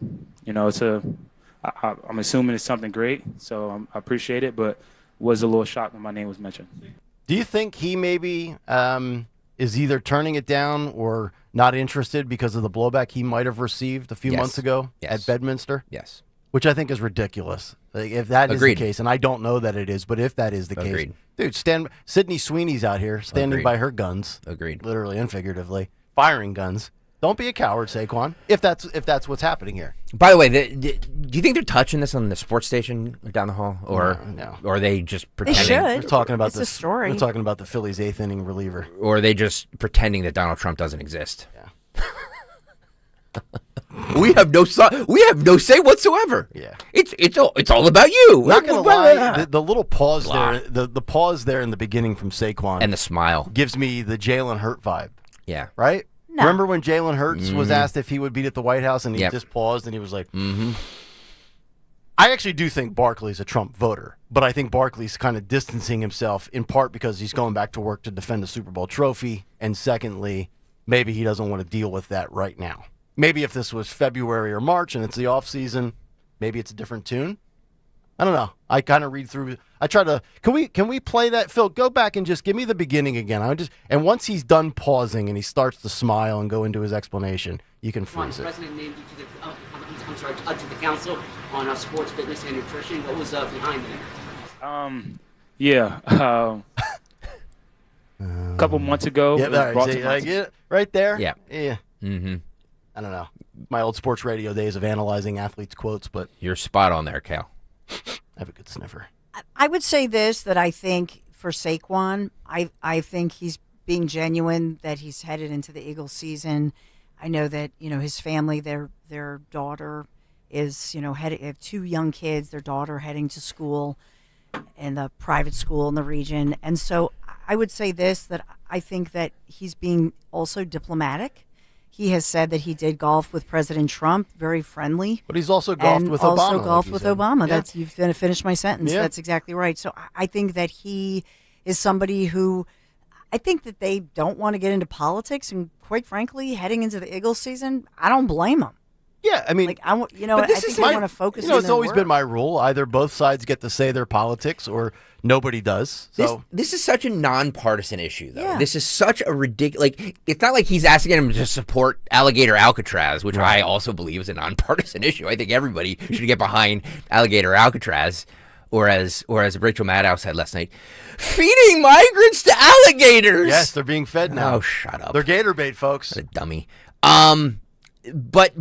I'm assuming it's something great, so I appreciate it, but was a little shocked when my name was mentioned. Do you think he maybe is either turning it down or not interested because of the blowback he might have received a few months ago at Bedminster? Yes. Which I think is ridiculous. Like, if that is the case, and I don't know that it is, but if that is the case, dude, Sydney Sweeney's out here standing by her guns. Agreed. Literally and figuratively. Firing guns. Don't be a coward, Saquon, if that's what's happening here. By the way, do you think they're touching this on the sports station down the hall? Or no. Or are they just pretending? They should. We're talking about It's a story. We're talking about the Phillies' 8th inning reliever. Or are they just pretending that Donald Trump doesn't exist? Yeah. We have no say whatsoever. Yeah. It's all about you. Not gonna lie, the little pause there, the pause there in the beginning from Saquon and the smile gives me the Jalen Hurt vibe. Yeah. Right? No. Remember when Jalen Hurts was asked if he would beat at the White House and he just paused and he was like, I actually do think Barkley's a Trump voter, but I think Barkley's kind of distancing himself in part because he's going back to work to defend the Super Bowl trophy, and secondly, maybe he doesn't want to deal with that right now. Maybe if this was February or March and it's the off season, maybe it's a different tune. I don't know. I kind of read through. I try to. Can we play that, Phil? Go back and just give me the beginning again. And once he's done pausing and he starts to smile and go into his explanation, you can freeze it. President named you to the council on sports, fitness, and nutrition. What was behind that? A couple months ago. Right there. Yeah. Yeah. Mm-hmm. I don't know. My old sports radio days of analyzing athletes' quotes, but you're spot on there, Kayal. I have a good sniffer. I would say this, that I think for Saquon, I think he's being genuine, that he's headed into the Eagles season. I know that, his family, their daughter is, have 2 young kids, their daughter heading to school in the private school in the region. And so I would say this, that I think that he's being also diplomatic. He has said that he did golf with President Trump, very friendly. But he's also golfed with Obama. Also golfed with Obama. Yeah. That's, you've finished my sentence. Yeah. That's exactly right. So I think that he is somebody who, I think that they don't want to get into politics. And quite frankly, heading into the Eagles season, I don't blame them. Yeah, I mean, I think they want to focus on it's their always work. been my rule. Either both sides get to say their politics or nobody does. So This is such a nonpartisan issue, though. Yeah. This is such a ridiculous. It's not like he's asking him to support Alligator Alcatraz, which I also believe is a nonpartisan issue. I think everybody should get behind Alligator Alcatraz, or as Rachel Maddow said last night, feeding migrants to alligators. Yes, they're being fed now. Oh, shut up. They're gator bait, folks. What a dummy. But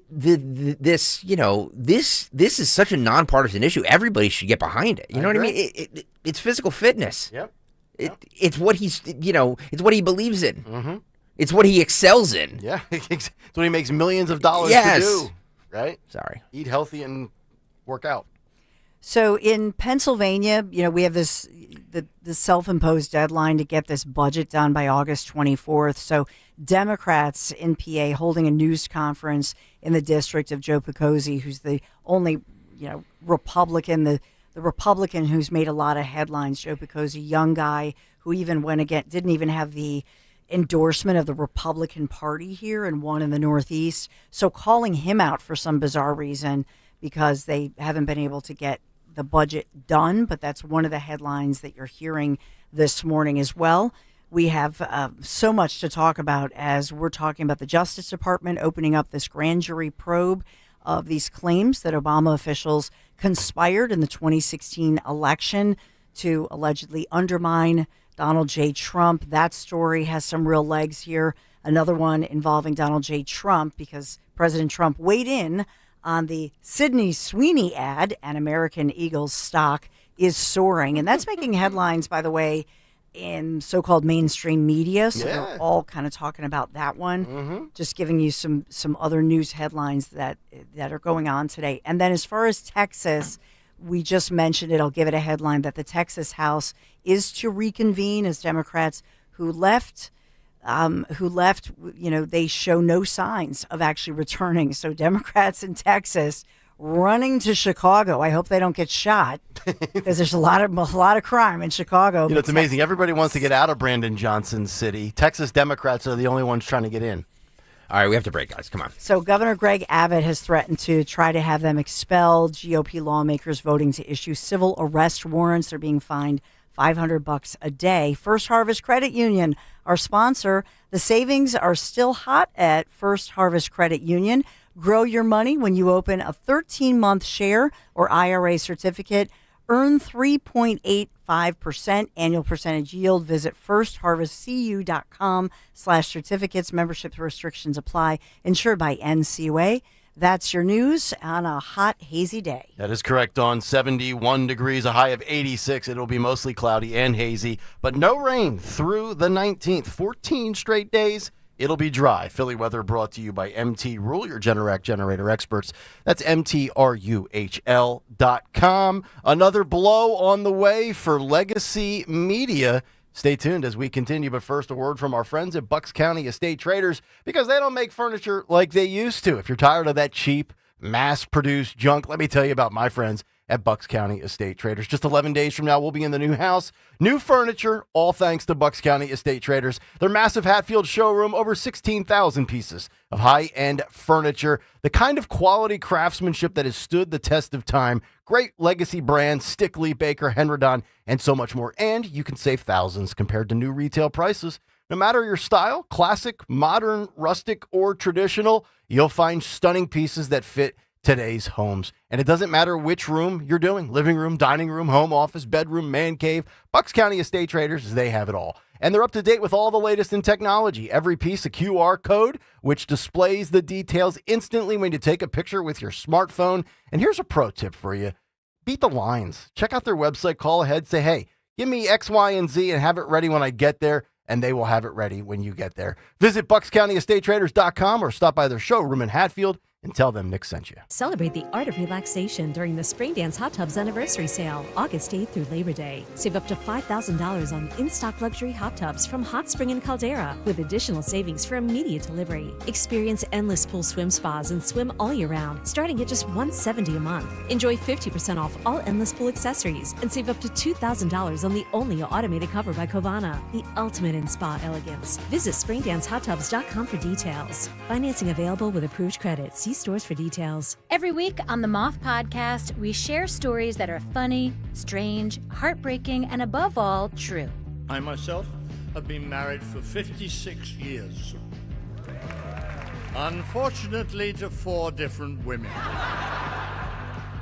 this this is such a nonpartisan issue. Everybody should get behind it. You know what I mean? It's physical fitness. Yep. It's what he's it's what he believes in. Mm-hmm. It's what he excels in. Yeah, it's what he makes millions of dollars Yes. to do. Right? Sorry. Eat healthy and work out. So in Pennsylvania, we have the self-imposed deadline to get this budget done by August 24th. So Democrats in PA holding a news conference in the district of Joe Picozzi, who's the only, Republican, the Republican who's made a lot of headlines. Joe Picozzi, young guy who didn't even have the endorsement of the Republican Party here and won in the Northeast. So calling him out for some bizarre reason because they haven't been able to get the budget done, but that's one of the headlines that you're hearing this morning as well. We have so much to talk about as we're talking about the Justice Department opening up this grand jury probe of these claims that Obama officials conspired in the 2016 election to allegedly undermine Donald J. Trump. That story has some real legs here. Another one involving Donald J. Trump because President Trump weighed in on the Sydney Sweeney ad, and American Eagles stock is soaring. And that's making headlines, by the way, in so-called mainstream media. So they're all kind of talking about that one. Mm-hmm. Just giving you some other news headlines that are going on today. And then as far as Texas, we just mentioned it. I'll give it a headline that the Texas House is to reconvene as Democrats who left, they show no signs of actually returning. So Democrats in Texas running to Chicago. I hope they don't get shot because there's a lot of crime in Chicago. It's amazing. Everybody wants to get out of Brandon Johnson's city. Texas Democrats are the only ones trying to get in. All right, we have to break, guys. Come on. So Governor Greg Abbott has threatened to try to have them expelled. GOP lawmakers voting to issue civil arrest warrants. They're being fined $500 a day. First Harvest Credit Union, our sponsor. The savings are still hot at First Harvest Credit Union. Grow your money when you open a 13-month share or IRA certificate. Earn 3.85% annual percentage yield. Visit firstharvestcu.com/certificates. Membership restrictions apply. Insured by NCUA. That's your news on a hot, hazy day. That is correct, Dawn. 71 degrees, a high of 86. It'll be mostly cloudy and hazy, but no rain through the 19th. 14 straight days. It'll be dry. Philly weather brought to you by MT Rule, your Generac generator experts. That's MTRUHL.com. Another blow on the way for Legacy Media. Stay tuned as we continue, but first a word from our friends at Bucks County Estate Traders because they don't make furniture like they used to. If you're tired of that cheap, mass-produced junk, let me tell you about my friends at Bucks County Estate Traders. Just 11 days from now, we'll be in the new house, new furniture, all thanks to Bucks County Estate Traders. Their massive Hatfield showroom, over 16,000 pieces of high-end furniture, the kind of quality craftsmanship that has stood the test of time, great legacy brands, Stickley, Baker, Henredon, and so much more. And you can save thousands compared to new retail prices. No matter your style, classic, modern, rustic, or traditional, you'll find stunning pieces that fit today's homes. And it doesn't matter which room you're doing, living room, dining room, home office, bedroom, man cave, Bucks County Estate Traders, they have it all. And they're up to date with all the latest in technology. Every piece a QR code, which displays the details instantly when you take a picture with your smartphone. And here's a pro tip for you. Beat the lines. Check out their website, call ahead, say, hey, give me X, Y, and Z and have it ready when I get there. And they will have it ready when you get there. Visit BucksCountyEstateTraders.com or stop by their showroom in Hatfield and tell them Nick sent you. Celebrate the art of relaxation during the Spring Dance Hot Tubs Anniversary Sale, August 8th through Labor Day. Save up to $5,000 on in-stock luxury hot tubs from Hot Spring and Caldera, with additional savings for immediate delivery. Experience endless pool swim spas and swim all year round, starting at just $170 a month. Enjoy 50% off all endless pool accessories and save up to $2,000 on the only automated cover by Covana, the ultimate in spa elegance. Visit SpringDanceHotTubs.com for details. Financing available with approved credit. See stores for details. Every week on the Moth Podcast, we share stories that are funny, strange, heartbreaking, and above all, true. I myself have been married for 56 years. Unfortunately, to 4 different women.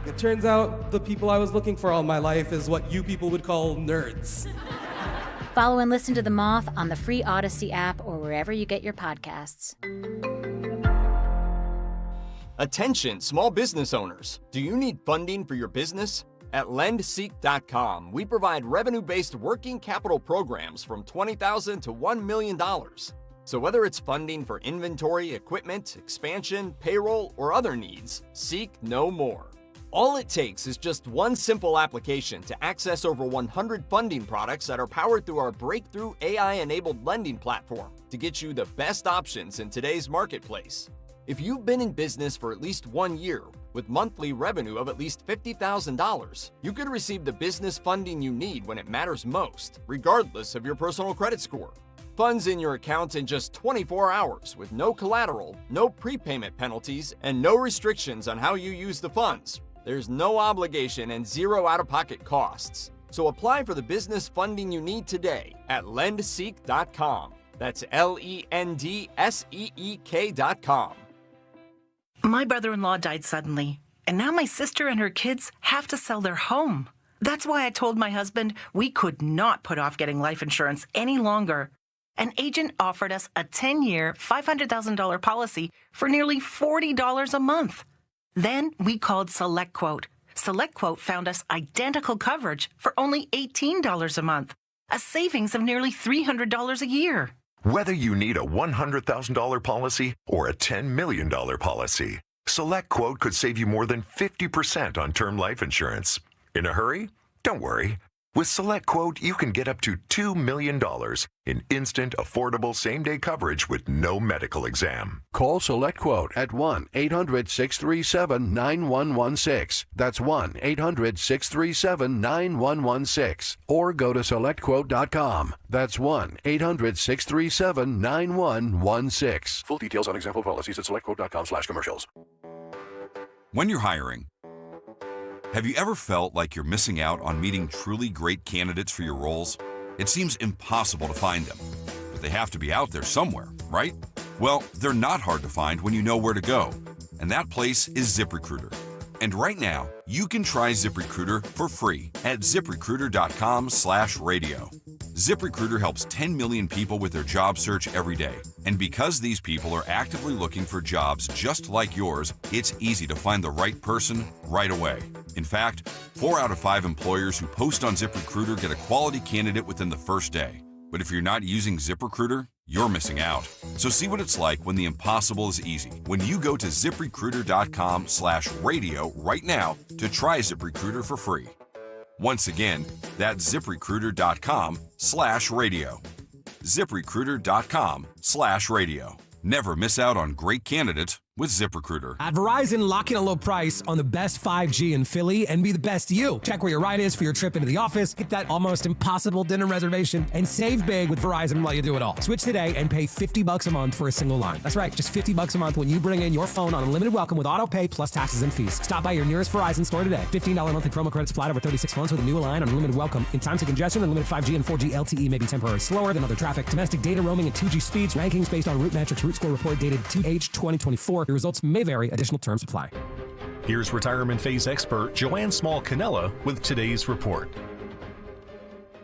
It turns out the people I was looking for all my life is what you people would call nerds. Follow and listen to The Moth on the free Odyssey app or wherever you get your podcasts. Attention, small business owners. Do you need funding for your business? At LendSeek.com, we provide revenue-based working capital programs from $20,000 to $1 million. So whether it's funding for inventory, equipment, expansion, payroll, or other needs, seek no more. All it takes is just one simple application to access over 100 funding products that are powered through our breakthrough AI-enabled lending platform to get you the best options in today's marketplace. If you've been in business for at least 1 year with monthly revenue of at least $50,000, you could receive the business funding you need when it matters most, regardless of your personal credit score. Funds in your account in just 24 hours with no collateral, no prepayment penalties, and no restrictions on how you use the funds. There's no obligation and zero out-of-pocket costs. So apply for the business funding you need today at LendSeek.com. That's LendSeek.com. My brother-in-law died suddenly, and now my sister and her kids have to sell their home. That's why I told my husband we could not put off getting life insurance any longer. An agent offered us a 10-year, $500,000 policy for nearly $40 a month. Then we called SelectQuote. SelectQuote found us identical coverage for only $18 a month, a savings of nearly $300 a year. Whether you need a $100,000 policy or a $10 million policy, SelectQuote could save you more than 50% on term life insurance. In a hurry? Don't worry. With SelectQuote, you can get up to $2 million in instant, affordable same-day coverage with no medical exam. Call SelectQuote at 1-800-637-9116. That's 1-800-637-9116. Or go to SelectQuote.com. That's 1-800-637-9116. Full details on example policies at SelectQuote.com/commercials. When you're hiring, have you ever felt like you're missing out on meeting truly great candidates for your roles? It seems impossible to find them, but they have to be out there somewhere, right? Well, they're not hard to find when you know where to go, and that place is ZipRecruiter. And right now, you can try ZipRecruiter for free at ZipRecruiter.com/radio. ZipRecruiter helps 10 million people with their job search every day. And because these people are actively looking for jobs just like yours, it's easy to find the right person right away. In fact, 4 out of 5 employers who post on ZipRecruiter get a quality candidate within the first day. But if you're not using ZipRecruiter, you're missing out. So see what it's like when the impossible is easy. When you go to ZipRecruiter.com/radio right now to try ZipRecruiter for free. Once again, that's ZipRecruiter.com/radio. ZipRecruiter.com/radio. Never miss out on great candidates with ZipRecruiter. At Verizon, lock in a low price on the best 5G in Philly and be the best you. Check where your ride is for your trip into the office, get that almost impossible dinner reservation, and save big with Verizon while you do it all. Switch today and pay $50 a month for a single line. That's right, just $50 a month when you bring in your phone on unlimited welcome with auto pay plus taxes and fees. Stop by your nearest Verizon store today. $15 monthly promo credits applied over 36 months with a new line on unlimited welcome. In times of congestion, unlimited 5G and 4G LTE may be temporarily slower than other traffic. Domestic data roaming and 2G speeds. Rankings based on Root Metrics Root Score report dated 2H 2024. The results may vary. Additional terms apply. Here's retirement phase expert Joanne Small-Canella with today's report.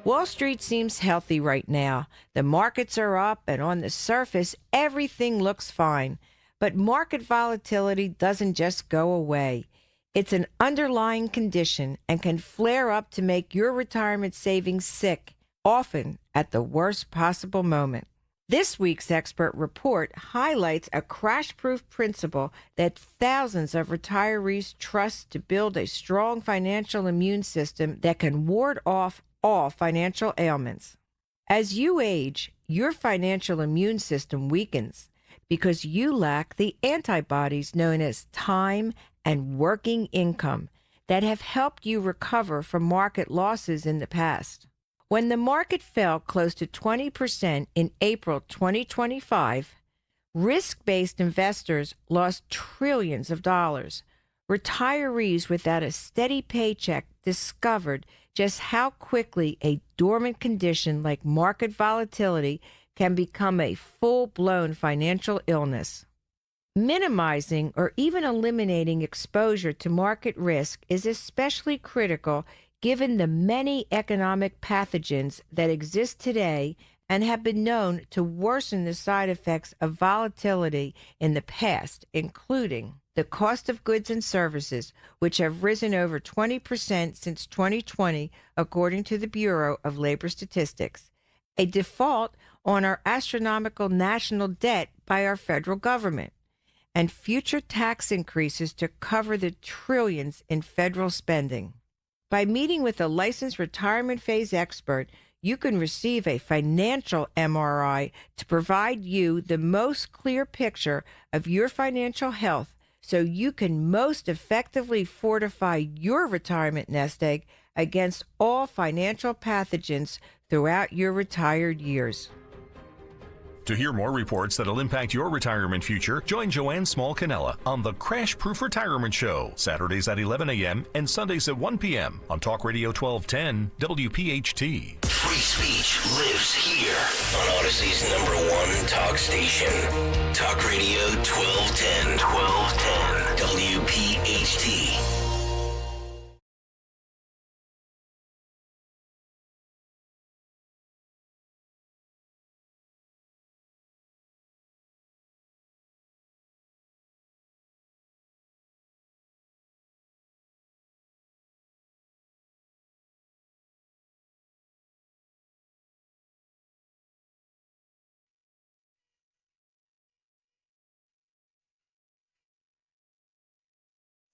Wall Street seems healthy right now. The markets are up, and on the surface, everything looks fine. But market volatility doesn't just go away. It's an underlying condition and can flare up to make your retirement savings sick, often at the worst possible moment. This week's expert report highlights a crash-proof principle that thousands of retirees trust to build a strong financial immune system that can ward off all financial ailments. As you age, your financial immune system weakens because you lack the antibodies known as time and working income that have helped you recover from market losses in the past. When the market fell close to 20% in April 2025, risk-based investors lost trillions of dollars. Retirees without a steady paycheck discovered just how quickly a dormant condition like market volatility can become a full-blown financial illness. Minimizing or even eliminating exposure to market risk is especially critical given the many economic pathogens that exist today and have been known to worsen the side effects of volatility in the past, including the cost of goods and services, which have risen over 20% since 2020, according to the Bureau of Labor Statistics, a default on our astronomical national debt by our federal government, and future tax increases to cover the trillions in federal spending. By meeting with a licensed retirement phase expert, you can receive a financial MRI to provide you the most clear picture of your financial health so you can most effectively fortify your retirement nest egg against all financial pathogens throughout your retired years. To hear more reports that'll impact your retirement future, join Joanne Small-Canella on the Crash Proof Retirement Show, Saturdays at 11 a.m. and Sundays at 1 p.m. on Talk Radio 1210 WPHT. Free speech lives here on Odyssey's #1 talk station. Talk Radio 1210 WPHT.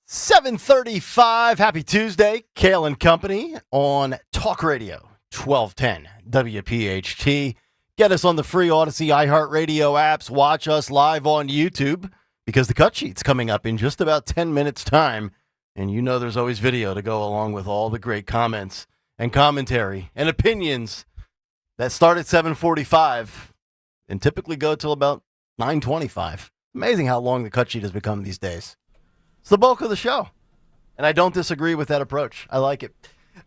$7:35. Happy Tuesday. Kayal and Company on Talk Radio 1210 WPHT. Get us on the free Odyssey iHeartRadio apps. Watch us live on YouTube because the cut sheet's coming up in just about 10 minutes' time. And you know there's always video to go along with all the great comments and commentary and opinions that start at 7:45 and typically go till about 9:25. Amazing how long the cut sheet has become these days. It's the bulk of the show, and I don't disagree with that approach. I like it.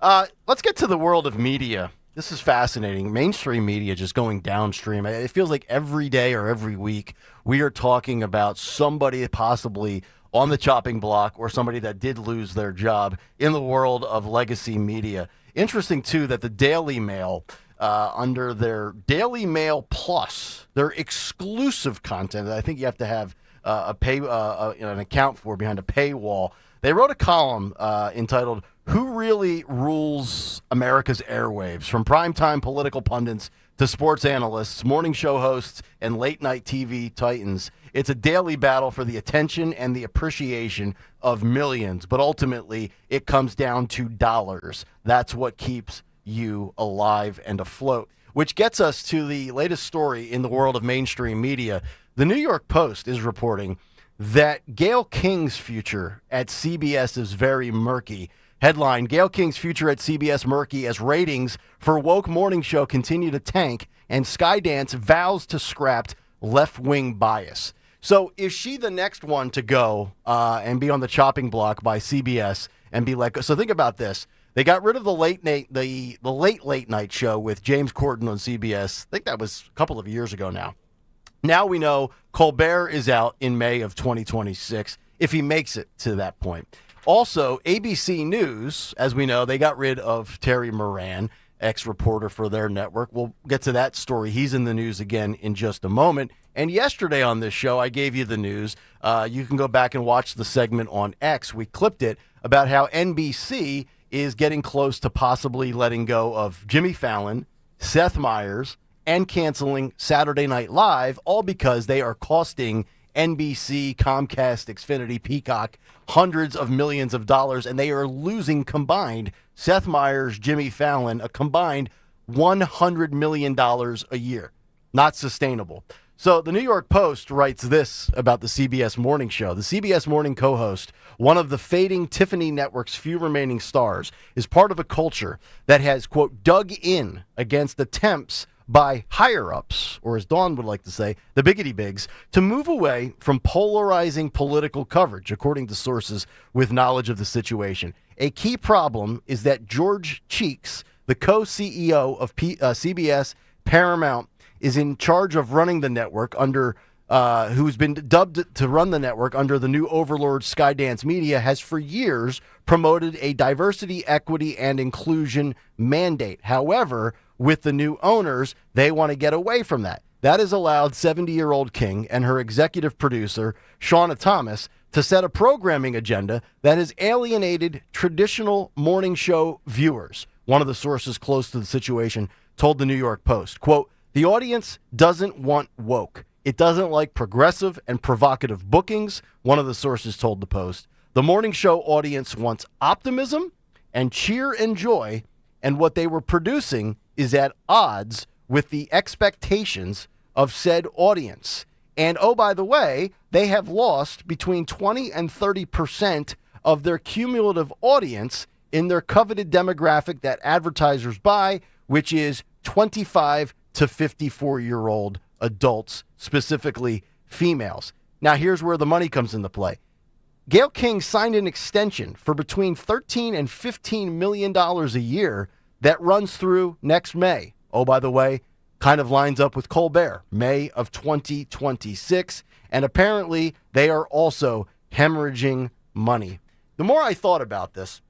Let's get to the world of media. This is fascinating. Mainstream media just going downstream. It feels like every day or every week we are talking about somebody possibly on the chopping block or somebody that did lose their job in the world of legacy media. Interesting, too, that the Daily Mail, under their Daily Mail Plus, their exclusive content that I think you have to have an account for behind a paywall. They wrote a column entitled "Who Really Rules America's Airwaves?" From primetime political pundits to sports analysts, morning show hosts, and late-night TV titans. It's a daily battle for the attention and the appreciation of millions, but ultimately it comes down to dollars. That's what keeps you alive and afloat, which gets us to the latest story in the world of mainstream media. The New York Post is reporting that Gayle King's future at CBS is very murky. Headline, Gayle King's future at CBS murky as ratings for woke morning show continue to tank and Skydance vows to scrap left-wing bias. So is she the next one to go and be on the chopping block by CBS and be like, so think about this. They got rid of the late night show with James Corden on CBS. I think that was a couple of years ago now. Now we know Colbert is out in May of 2026, if he makes it to that point. Also, ABC News, as we know, they got rid of Terry Moran, ex-reporter for their network. We'll get to that story. He's in the news again in just a moment. And yesterday on this show, I gave you the news. You can go back and watch the segment on X. We clipped it about how NBC is getting close to possibly letting go of Jimmy Fallon, Seth Meyers, and canceling Saturday Night Live, all because they are costing NBC, Comcast, Xfinity, Peacock hundreds of millions of dollars, and they are losing combined, Seth Meyers, Jimmy Fallon, a combined $100 million a year. Not sustainable. So the New York Post writes this about the CBS Morning Show. The CBS Morning co-host, one of the fading Tiffany Network's few remaining stars, is part of a culture that has, quote, dug in against attempts by higher-ups, or as Dawn would like to say, the biggity bigs, to move away from polarizing political coverage, according to sources with knowledge of the situation. A key problem is that George Cheeks, the co-CEO of CBS Paramount, is in charge of running the network under, who's been dubbed to run the network under the new overlord Skydance Media, has for years promoted a diversity, equity, and inclusion mandate. However, with the new owners, they want to get away from that. That has allowed 70-year-old King and her executive producer, Shauna Thomas, to set a programming agenda that has alienated traditional morning show viewers. One of the sources close to the situation told the New York Post, quote, the audience doesn't want woke. It doesn't like progressive and provocative bookings, one of the sources told the Post. The morning show audience wants optimism and cheer and joy, and what they were producing is at odds with the expectations of said audience. And, oh, by the way, they have lost between 20 and 30% of their cumulative audience in their coveted demographic that advertisers buy, which is 25 to 54-year-old adults, specifically females. Now, here's where the money comes into play. Gayle King signed an extension for between $13 and $15 million a year that runs through next May. Oh, by the way, kind of lines up with Colbert, May of 2026. And apparently, they are also hemorrhaging money. The more I thought about this,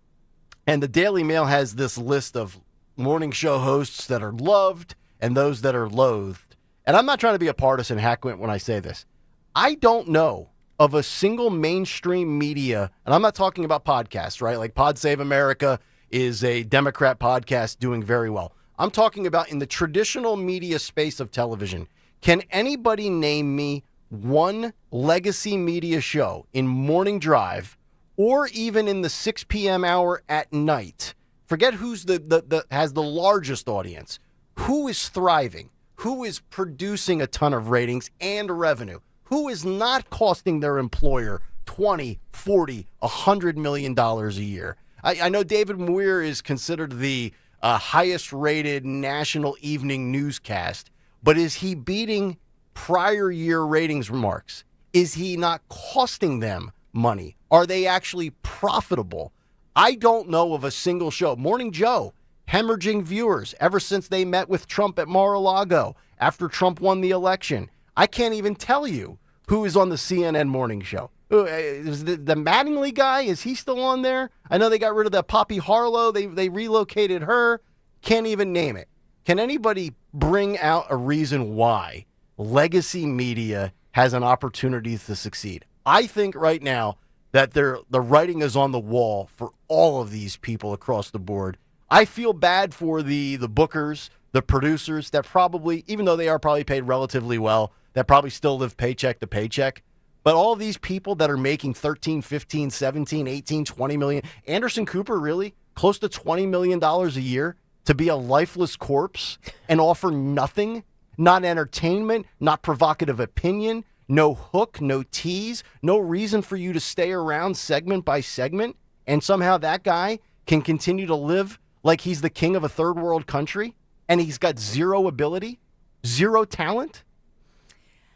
and the Daily Mail has this list of morning show hosts that are loved and those that are loathed. And I'm not trying to be a partisan hackwit when I say this. I don't know of a single mainstream media, and I'm not talking about podcasts, right? Like Pod Save America is a Democrat podcast doing very well. I'm talking about in the traditional media space of television. Can anybody name me one legacy media show in morning drive or even in the 6 p.m. hour at night? Forget who's the has the largest audience. Who is thriving? Who is producing a ton of ratings and revenue? Who is not costing their employer $20, $40, $100 million a year? I know David Muir is considered the highest rated national evening newscast, but is he beating prior year ratings marks? Is he not costing them money? Are they actually profitable? I don't know of a single show. Morning Joe, hemorrhaging viewers ever since they met with Trump at Mar-a-Lago after Trump won the election. I can't even tell you who is on the CNN morning show. Is the Mattingly guy, is he still on there? I know they got rid of that Poppy Harlow. They relocated her. Can't even name it. Can anybody bring out a reason why legacy media has an opportunity to succeed? I think right now that the writing is on the wall for all of these people across the board. I feel bad for the bookers, the producers that probably, even though they are probably paid relatively well, that probably still live paycheck to paycheck. But all of these people that are making 13, 15, 17, 18, 20 million, Anderson Cooper, really? Close to $20 million a year to be a lifeless corpse and offer nothing? Not entertainment, not provocative opinion, no hook, no tease, no reason for you to stay around segment by segment, and somehow that guy can continue to live like he's the king of a third world country, and he's got zero ability, zero talent?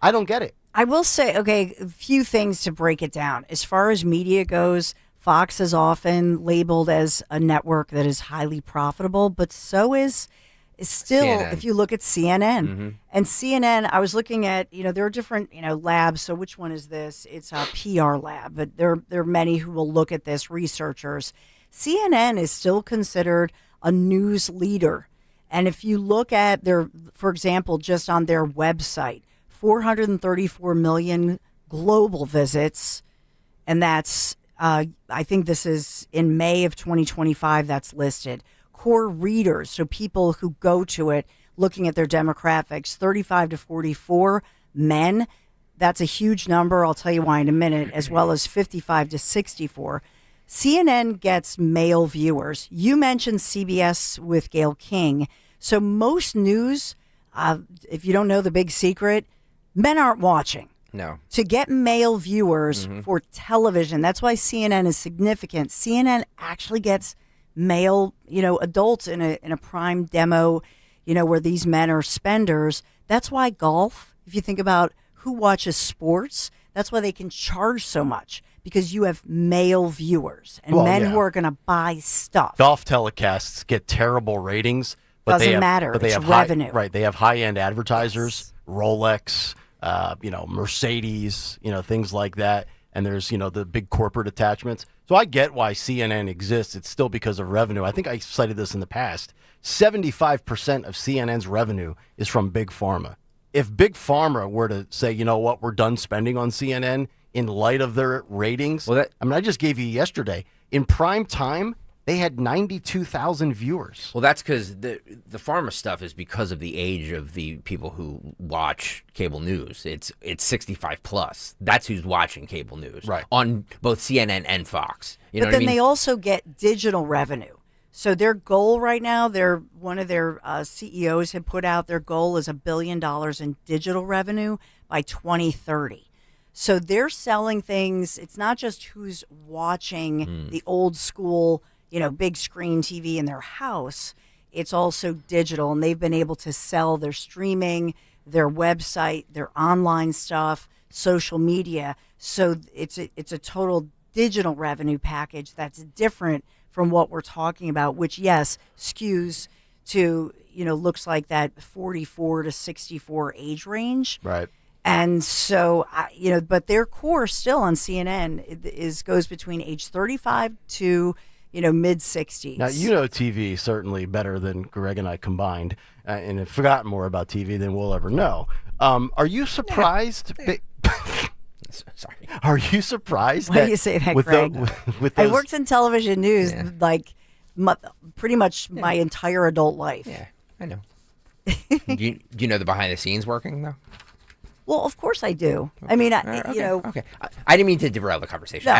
I don't get it. I will say, okay, a few things to break it down. As far as media goes, Fox is often labeled as a network that is highly profitable, but so is still, CNN. if you look at CNN. Mm-hmm. And CNN, I was looking at, there are different, labs. So which one is this? It's a PR lab, but there are many who will look at this, researchers. CNN is still considered a news leader. And if you look at their, for example, just on their website, 434 million global visits, and that's, I think this is in May of 2025, that's listed. Core readers, so people who go to it looking at their demographics, 35 to 44 men. That's a huge number. I'll tell you why in a minute, as well as 55 to 64. CNN gets male viewers. You mentioned CBS with Gayle King. So most news, if you don't know the big secret, men aren't watching. No. To get male viewers for television, that's why CNN is significant. CNN actually gets male, adults in a prime demo, where these men are spenders. That's why golf, if you think about who watches sports, that's why they can charge so much, because you have male viewers and men who are going to buy stuff. Golf telecasts get terrible ratings. But Doesn't matter. But they it's have revenue. Right. They have high-end advertisers, Rolex, Mercedes, things like that. And there's, the big corporate attachments. So I get why CNN exists. It's still because of revenue. I think I cited this in the past. 75% of CNN's revenue is from Big Pharma. If Big Pharma were to say, you know what, we're done spending on CNN in light of their ratings. I just gave you yesterday. In prime time, they had 92,000 viewers. Well, that's because the pharma stuff is because of the age of the people who watch cable news. It's 65 plus. That's who's watching cable news, right? On both CNN and Fox. But then they also get digital revenue. So their goal right now, one of their CEOs had put out their goal is $1 billion in digital revenue by 2030. So they're selling things. It's not just who's watching the old school, big screen TV in their house. It's also digital, and they've been able to sell their streaming, their website, their online stuff, social media. So it's a total digital revenue package that's different from what we're talking about, which, yes, skews to, looks like that 44 to 64 age range. Right. And so, but their core still on CNN goes between age 35 to mid 60s. Now, TV certainly better than Greg and I combined, and have forgotten more about TV than we'll ever know. Are you surprised? Sorry. Are you surprised? Why do you say that, Greg? With I those... worked in television news pretty much my entire adult life. Yeah, I know. do you know the behind the scenes working though? Well, of course I do. I mean, Okay. I didn't mean to derail the conversation.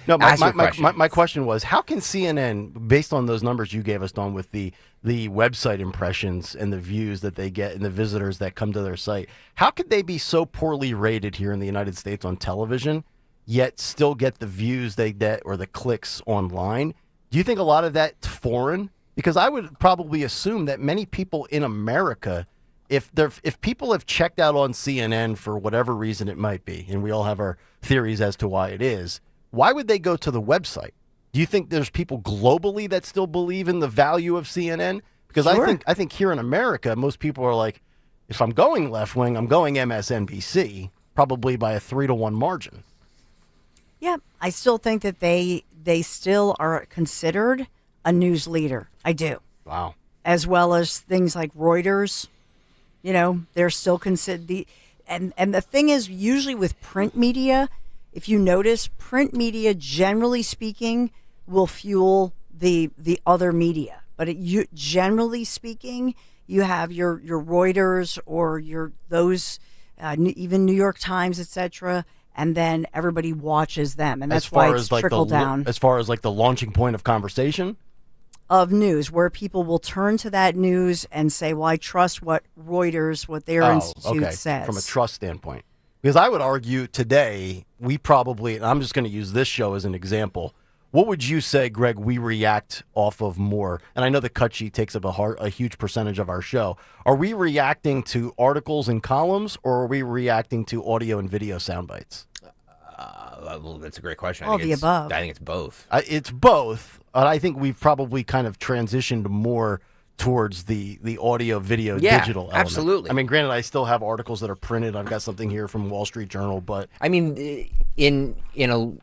My question was, how can CNN, based on those numbers you gave us, Dawn, with the website impressions and the views that they get and the visitors that come to their site, how could they be so poorly rated here in the United States on television, yet still get the views they get or the clicks online? Do you think a lot of that's foreign? Because I would probably assume that many people in America, if people have checked out on CNN for whatever reason it might be, and we all have our theories as to why it is, why would they go to the website? Do you think there's people globally that still believe in the value of CNN? Because Sure. I think here in America, most people are like, if I'm going left wing, I'm going MSNBC, probably by a 3-1 margin. Yeah, I still think that they still are considered a news leader. I do. Wow. As well as things like Reuters. They're still considered and the thing is, usually with print media, if you notice, print media, generally speaking, will fuel the other media. But generally speaking, you have your Reuters or even New York Times, etc., and then everybody watches them, and that's why it's trickled down. As far as like the launching point of conversation of news, where people will turn to that news and say, well, I trust what Reuters, what their institute says. From a trust standpoint. Because I would argue today, we probably, and I'm just going to use this show as an example, what would you say, Greg, we react off of more? And I know the cut sheet takes up a huge percentage of our show. Are we reacting to articles and columns, or are we reacting to audio and video sound bites? Well, that's a great question. All the above. I think it's both. It's both. I think we've probably kind of transitioned more towards the audio, video, digital element. Absolutely. I mean, granted, I still have articles that are printed. I've got something here from Wall Street Journal, but I mean, in a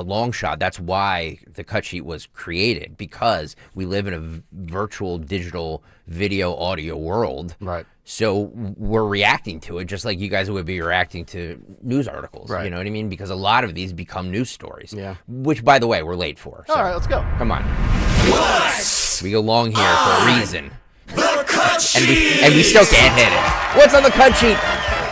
long shot, that's why the cut sheet was created, because we live in a virtual digital video audio world. Right. So we're reacting to it just like you guys would be reacting to news articles. Right. You know what I mean? Because a lot of these become news stories. Yeah. Which, by the way, we're late for. So all right, let's go. Come on. We go long here for a reason. The cut sheet. And we still can't hit it. What's on the cut sheet?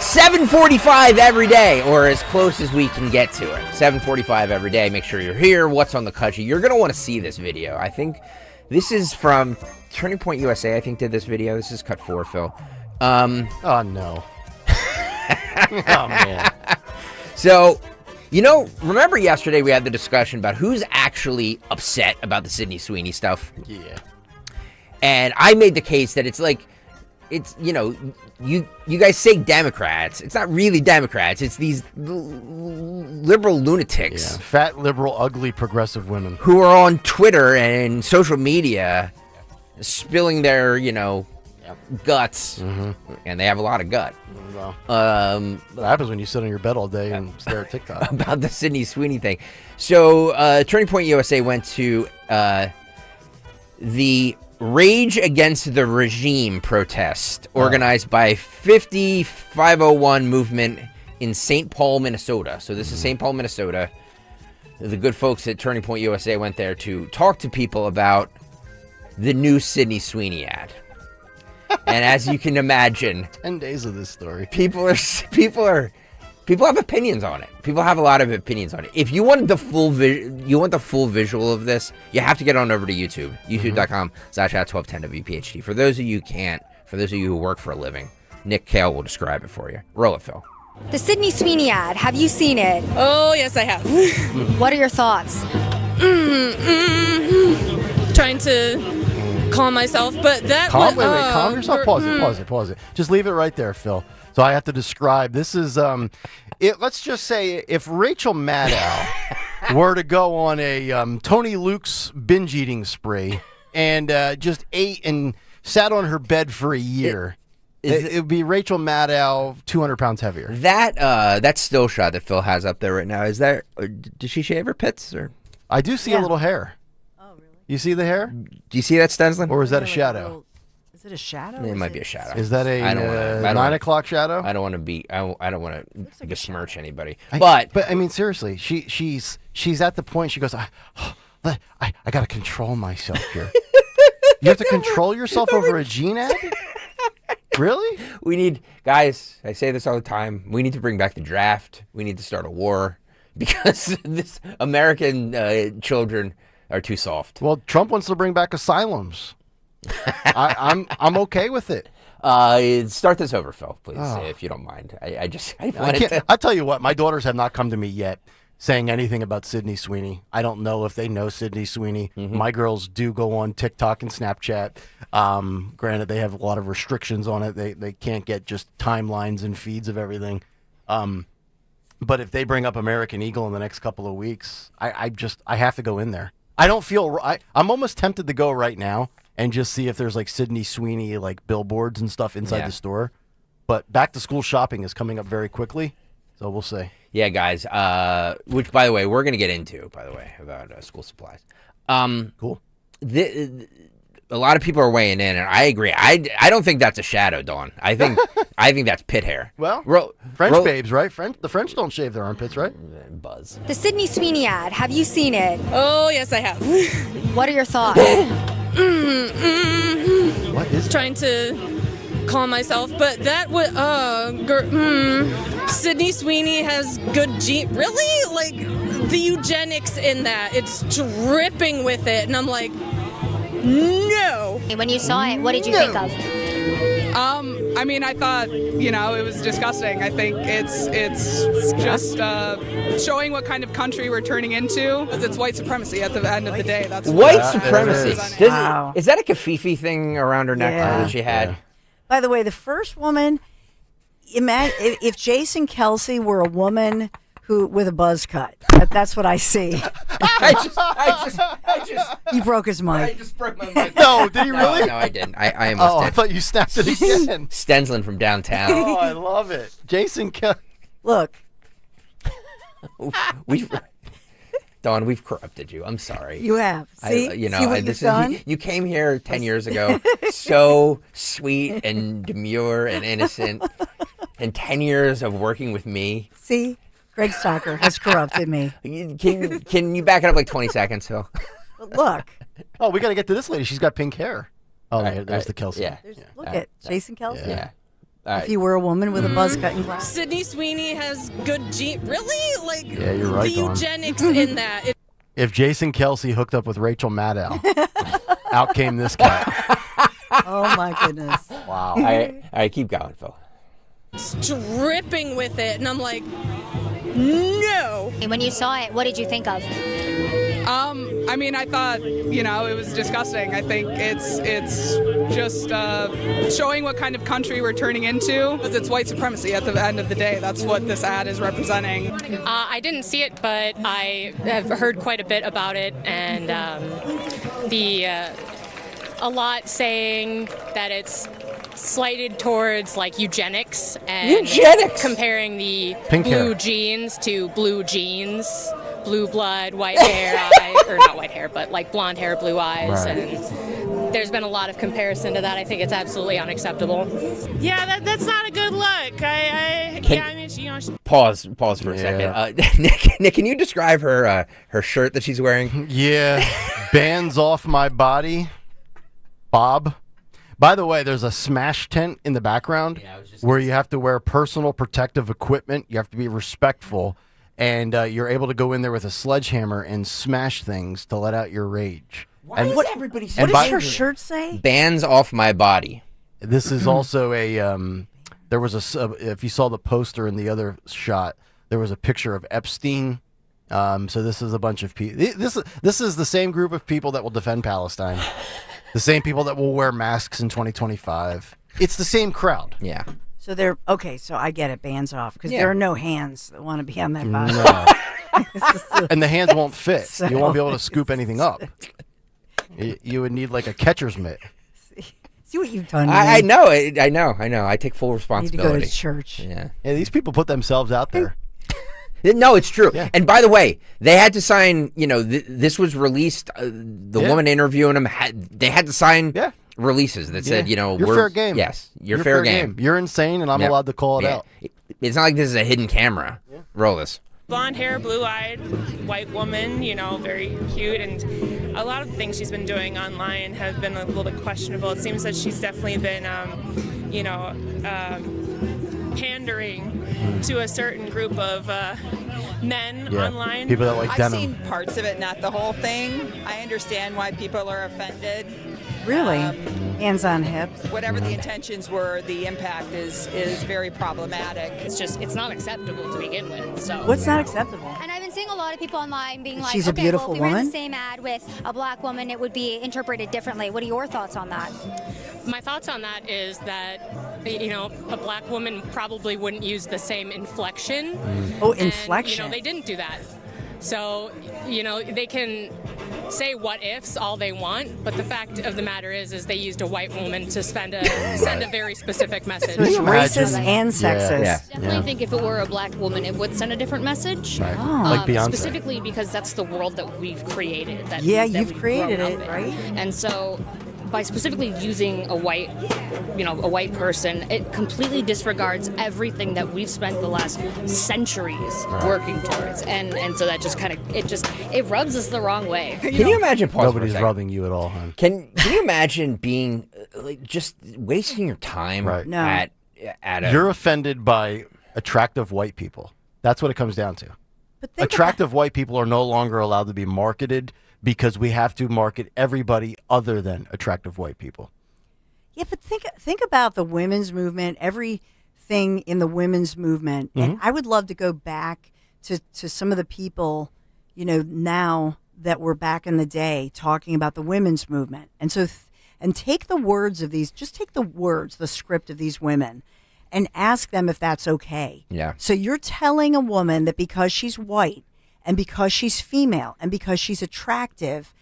7:45 every day, or as close as we can get to it. 7:45 every day. Make sure you're here. What's on the cut sheet? You're going to want to see this video. I think this is from Turning Point USA, I think, did this video. This is cut 4, Phil. Oh, no. Oh, man. So, remember yesterday we had the discussion about who's actually upset about the Sydney Sweeney stuff? Yeah. And I made the case that you guys say Democrats. It's not really Democrats. It's these liberal lunatics. Yeah. Fat, liberal, ugly, progressive women. Who are on Twitter and social media spilling their, guts. Mm-hmm. And they have a lot of gut. Well, what happens when you sit on your bed all day and stare at TikTok? About the Sydney Sweeney thing. So Turning Point USA went to the Rage Against the Regime protest organized by 50501 movement in St. Paul, Minnesota. So this is St. Paul, Minnesota. The good folks at Turning Point USA went there to talk to people about the new Sydney Sweeney ad. And as you can imagine, 10 days of this story. People have opinions on it. People have a lot of opinions on it. If you want the full visual of this, you have to get on over to YouTube. YouTube.com/@1210WPHT. For those of you who can't, for those of you who work for a living, Nick Kayal will describe it for you. Roll it, Phil. The Sydney Sweeney ad. Have you seen it? Oh, yes, I have. What are your thoughts? Trying to calm myself, but that calm yourself. Pause it. Just leave it right there, Phil. So I have to describe. This is let's just say if Rachel Maddow were to go on a Tony Luke's binge eating spree and just ate and sat on her bed for a year, it would be Rachel Maddow 200 pounds heavier. That still shot that Phil has up there right now, is that, did she shave her pits? Or I do see a little hair. You see the hair? Do you see that, Stenslin? Or is that a shadow? Is it a shadow? It might be a shadow. Is that a 9 o'clock shadow? I don't want to besmirch anybody. But I mean, seriously, she's at the point. She goes, I got to control myself here. You have to control yourself over a Gene ad? Really? We need, guys, I say this all the time. We need to bring back the draft. We need to start a war because this American children are too soft. Well, Trump wants to bring back asylums. I'm okay with it. Start this over, Phil, please, if you don't mind. I tell you what, my daughters have not come to me yet saying anything about Sydney Sweeney. I don't know if they know Sydney Sweeney. Mm-hmm. My girls do go on TikTok and Snapchat. Granted, they have a lot of restrictions on it. They can't get just timelines and feeds of everything. But if they bring up American Eagle in the next couple of weeks, I have to go in there. I don't feel I'm almost tempted to go right now and just see if there's like Sydney Sweeney like billboards and stuff inside the store. But back to school shopping is coming up very quickly, so we'll see. Yeah, guys. Which, by the way, we're going to get into. By the way, about school supplies. Cool. A lot of people are weighing in, and I agree. I don't think that's a shadow, Dawn. I think that's pit hair. Well, French babes, right? The French don't shave their armpits, right? Buzz. The Sydney Sweeney ad. Have you seen it? Oh, yes, I have. What are your thoughts? What is trying to calm myself, but that would Sydney Sweeney has good really, like the eugenics in that, it's dripping with it, and I'm like, no. When you saw it, what did you think of? I mean, I thought, it was disgusting. I think it's just showing what kind of country we're turning into. It's white supremacy at the end of the day. That's White supremacy. Wow. Is that a kaffifi thing around her neck that she had? Yeah. By the way, the first woman, imagine if Jason Kelsey were a woman with a buzz cut. That's what I see. He broke his mic. I just broke my mic. No, did he really? No, I didn't. I almost did. I thought you snapped it again. Stensland from downtown. Oh, I love it. Jason Look. Dawn, we've corrupted you. I'm sorry. You have. See? See what you've done? You came here 10 years ago, so sweet and demure and innocent, and 10 years of working with me. See? Greg Stocker has corrupted me. Can you back it up like 20 seconds, Phil? Look. Oh, we got to get to this lady. She's got pink hair. Oh, there's the Kelsey. Yeah. Look at Jason Kelsey. Yeah. If you were a woman with a buzz cut and glass. Sydney Sweeney has good genes. Really? Like, yeah, you're right, the eugenics in that. If Jason Kelsey hooked up with Rachel Maddow, out came this guy. Oh, my goodness. Wow. All right, keep going, Phil. It's dripping with it, and I'm like, no. And when you saw it, what did you think of? I mean, I thought, it was disgusting. I think it's just showing what kind of country we're turning into. It's white supremacy at the end of the day. That's what this ad is representing. I didn't see it, but I have heard quite a bit about it, and a lot saying that it's slighted towards like eugenics and comparing the Pink blue hair. jeans to blue jeans, blue blood, white hair, or not white hair, but like blonde hair, blue eyes, Right. and there's been a lot of comparison to that. I think it's absolutely unacceptable. Yeah, that's not a good look. Pause for a second. Nick, can you describe her shirt that she's wearing? Yeah. Bands off my body. Bob. By the way, there's a smash tent in the background where you have to wear personal protective equipment. You have to be respectful. And you're able to go in there with a sledgehammer and smash things to let out your rage. What does everybody say? What does her shirt say? Bands off my body. This is also a. There was if you saw the poster in the other shot, there was a picture of Epstein. So this is a bunch of people. This is the same group of people that will defend Palestine. The same people that will wear masks in 2025. It's the same crowd. Yeah. So they're okay. So I get it. Bands off because there are no hands that want to be on that body. No. And the hands won't fit. So- You won't be able to scoop anything up. You would need like a catcher's mitt. See what you've done. I know. I take full responsibility. You need to go to church. Yeah. Yeah, these people put themselves out there. No, it's true. Yeah. And by the way, they had to sign, this was released, the woman interviewing them, they had to sign releases that said, you're we're fair game. Yes, you're fair game. You're insane, and I'm allowed to call it out. It's not like this is a hidden camera. Roll this. Blonde hair, blue-eyed, white woman, very cute, and a lot of the things she's been doing online have been a little bit questionable. It seems that she's definitely been, pandering to a certain group of men online. People that like denim. I've seen parts of it, not the whole thing. I understand why people are offended. Really? Hands on hips. Whatever the intentions were, the impact is very problematic. It's not acceptable to begin with. So What's not acceptable? And I've been seeing a lot of people online being like, She's a beautiful well, if we ran woman? the same ad with a black woman, it would be interpreted differently. What are your thoughts on that? my thoughts on that is that, a black woman probably wouldn't use the same inflection. Oh, And, inflection. they didn't do that. So, they can say what ifs all they want, but the fact of the matter is they used a white woman to send a very specific message. So it's racist and sexist. Yeah. Definitely think if it were a black woman, it would send a different message. Right. Like Beyonce. Specifically because that's the world that we've created. You've we've created grown it, up in. right? And so by specifically using a white person, it completely disregards everything that we've spent the last centuries working towards. And so that just kind of, it rubs us the wrong way. Can you imagine, pause for a Nobody's second. rubbing you at all, hon. Can you imagine being just wasting your time at a... You're offended by attractive white people. That's what it comes down to. Attractive white people are no longer allowed to be marketed because we have to market everybody other than attractive white people. Yeah, but think about the women's movement, everything in the women's movement. And I would love to go back to some of the people, now that were back in the day talking about the women's movement. And so, and take the words of these, just take the words, the script of these women, and ask them if that's okay. Yeah. So you're telling a woman that because she's white and because she's female and because she's attractive,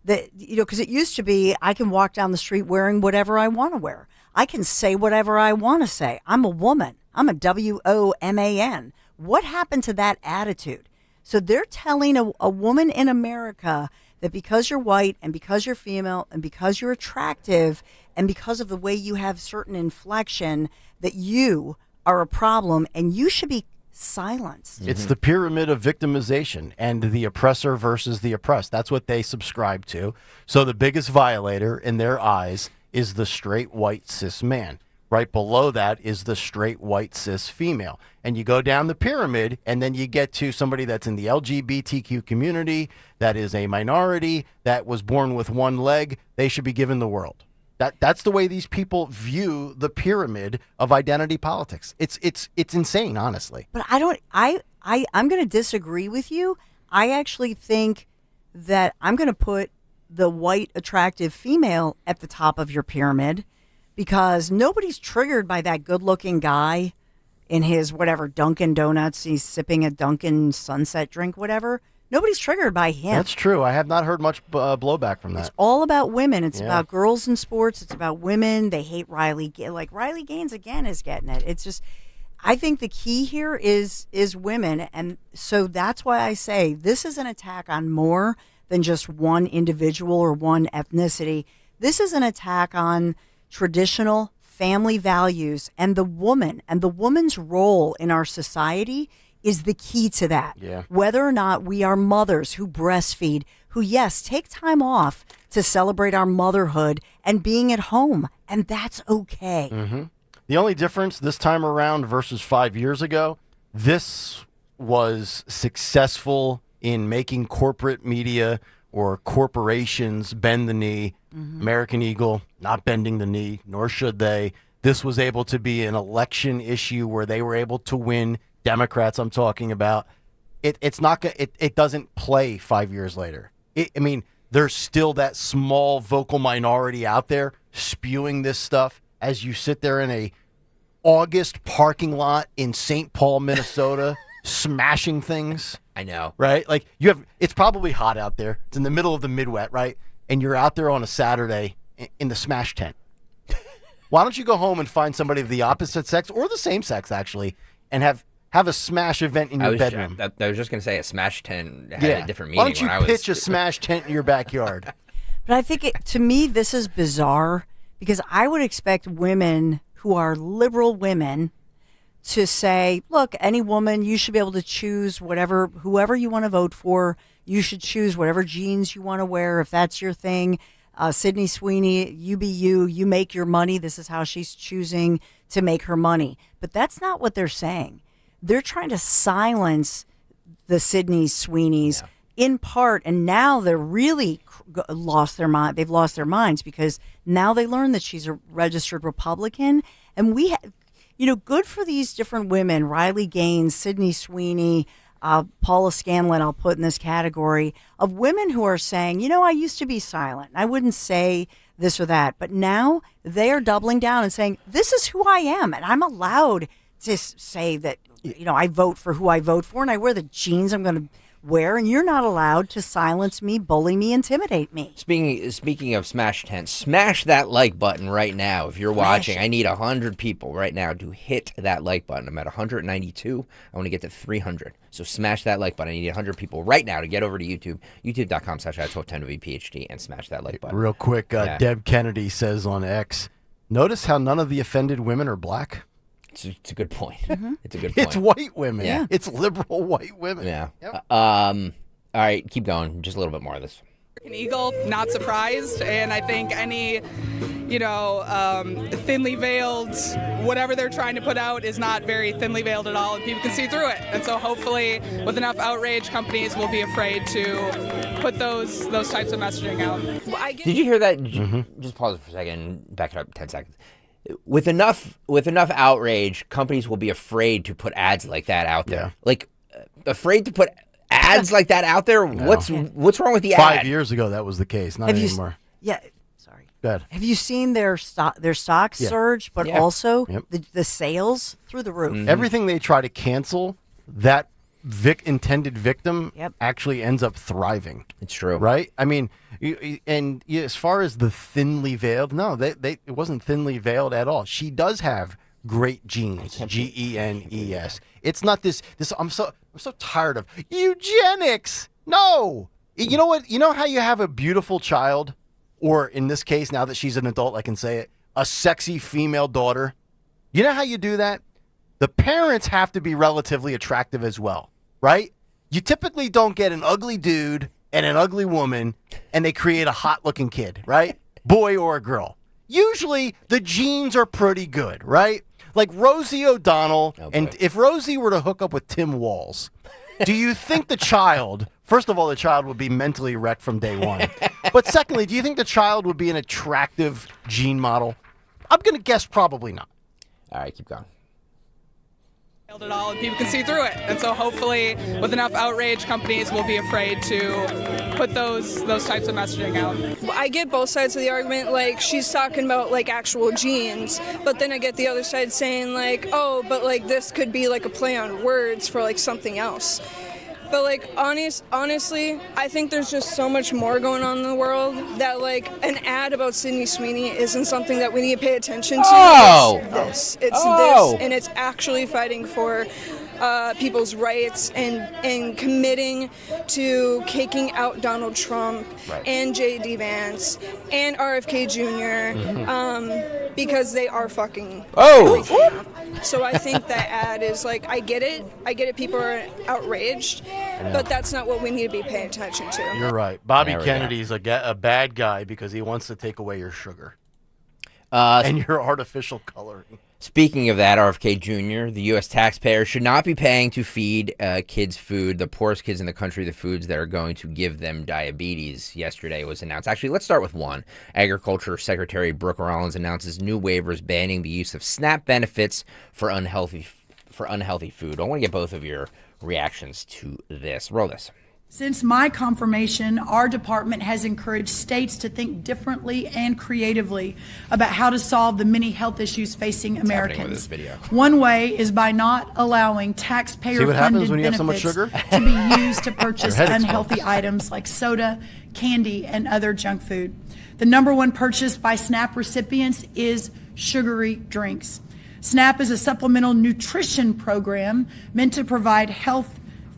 that, because it used to be, I can walk down the street wearing whatever I want to wear. I can say whatever I want to say. I'm a woman. I'm a WOMAN. What happened to that attitude? So they're telling a woman in America that because you're white and because you're female and because you're attractive and because of the way you have certain inflection, that you are a problem and you should be silenced. It's the pyramid of victimization and the oppressor versus the oppressed. That's what they subscribe to. So the biggest violator in their eyes is the straight white cis man. Right below that is the straight white cis female. And you go down the pyramid and then you get to somebody that's in the LGBTQ community, that is a minority, that was born with one leg. They should be given the world. That's the way these people view the pyramid of identity politics. It's insane, honestly. But I'm going to disagree with you. I actually think that I'm going to put the white attractive female at the top of your pyramid, because nobody's triggered by that good-looking guy in his whatever Dunkin' Donuts. He's sipping a Dunkin' Sunset drink, whatever. Nobody's triggered by him. That's true. I have not heard much blowback from that. It's all about women. It's about girls in sports. It's about women. They hate Riley. Like Riley Gaines again is getting it. It's just, I think the key here is women, and so that's why I say this is an attack on more than just one individual or one ethnicity. This is an attack on traditional family values, and the woman and the woman's role in our society is the key to that. Yeah. Whether or not we are mothers who breastfeed, who, yes, take time off to celebrate our motherhood and being at home, and that's okay. Mm-hmm. The only difference this time around versus 5 years ago, this was successful in making corporate media or corporations bend the knee. American Eagle not bending the knee, nor should they. This was able to be an election issue where they were able to win. Democrats, I'm talking about. It's not. It doesn't play 5 years later. There's still that small vocal minority out there spewing this stuff as you sit there in a August parking lot in St. Paul, Minnesota, smashing things. I know. Right? Like it's probably hot out there. It's in the middle of the Midwest, right? And you're out there on a Saturday in the smash tent. Why don't you go home and find somebody of the opposite sex or the same sex, actually, and have a smash event in your bedroom? I was just going to say a smash tent had a different meaning. Why don't you pitch a smash tent in your backyard? But I think, to me, this is bizarre, because I would expect women who are liberal women to say, look, any woman, you should be able to choose whoever you want to vote for. You should choose whatever jeans you want to wear, if that's your thing. Sydney Sweeney, you be you. You make your money. This is how she's choosing to make her money. But that's not what they're saying. They're trying to silence the Sydney Sweeneys in part, and now they're really lost their mind. They've lost their minds because now they learn that she's a registered Republican, and good for these different women: Riley Gaines, Sydney Sweeney, Paula Scanlon. I'll put in this category of women who are saying, I used to be silent. I wouldn't say this or that, but now they are doubling down and saying, this is who I am, and I'm allowed to say that. I vote for who I vote for, and I wear the jeans I'm going to wear, and you're not allowed to silence me, bully me, intimidate me. Speaking of smash tents, smash that like button right now. If you're watching, I need 100 people right now to hit that like button. I'm at 192. I want to get to 300. So smash that like button. I need 100 people right now to get over to YouTube, youtube.com/1210WPHT, and smash that like button. Real quick, Deb Kennedy says on X, notice how none of the offended women are black? It's a good point. Mm-hmm. It's a good point. It's white women. Yeah. It's liberal white women. Yeah. Yep. All right, keep going. Just a little bit more of this. American Eagle, not surprised, and I think any thinly veiled. Whatever they're trying to put out is not very thinly veiled at all, and people can see through it. And so hopefully, with enough outrage, companies will be afraid to put those types of messaging out. Did you hear that? Just pause it for a second. Back it up 10 seconds. With enough outrage, companies will be afraid to put ads like that out there. Yeah. Like, afraid to put ads like that out there? No. What's wrong with the ad? 5 years ago, that was the case. Not anymore. Sorry. Go ahead. Have you seen their stocks Yeah. surge, but Yeah. also Yep. the sales through the roof? Everything they try to cancel, that intended victim actually ends up thriving. It's true. Right? I mean, as far as the thinly veiled, no, it wasn't thinly veiled at all. She does have great genes, genes. It's not this. I'm so tired of eugenics. No, you know what? You know how you have a beautiful child, or in this case, now that she's an adult, I can say it, a sexy female daughter. You know how you do that? The parents have to be relatively attractive as well, right? You typically don't get an ugly dude and an ugly woman, and they create a hot-looking kid, right? Boy or a girl. Usually, the genes are pretty good, right? Like Rosie O'Donnell, and if Rosie were to hook up with Tim Walz, do you think the child, first of all, the child would be mentally wrecked from day one. But secondly, do you think the child would be an attractive gene model? I'm going to guess probably not. All right, keep going. At all, and people can see through it. And so hopefully, with enough outrage, companies will be afraid to put those types of messaging out. I get both sides of the argument. Like, she's talking about like actual genes, but then I get the other side saying like, oh, but like this could be like a play on words for like something else. But like honestly, I think there's just so much more going on in the world that like an ad about Sydney Sweeney isn't something that we need to pay attention to. It's this, and it's actually fighting for people's rights and committing to kicking out Donald Trump and J.D. Vance and RFK Jr. Because they are fucking everything up. So I think that ad is like, I get it. People are outraged, but that's not what we need to be paying attention to. You're right. Bobby Kennedy's a bad guy because he wants to take away your sugar and your artificial coloring. Speaking of that, RFK Jr., the U.S. taxpayer should not be paying to feed kids food, the poorest kids in the country, the foods that are going to give them diabetes. Yesterday was announced. Actually, let's start with one. Agriculture Secretary Brooke Rollins announces new waivers banning the use of SNAP benefits for unhealthy food. I want to get both of your reactions to this. Roll this. Since my confirmation, our department has encouraged states to think differently and creatively about how to solve the many health issues facing Americans. One way is by not allowing taxpayer-funded benefits to be used to purchase unhealthy items like soda, candy, and other junk food. The number one purchase by SNAP recipients is sugary drinks. SNAP is a supplemental nutrition program meant to provide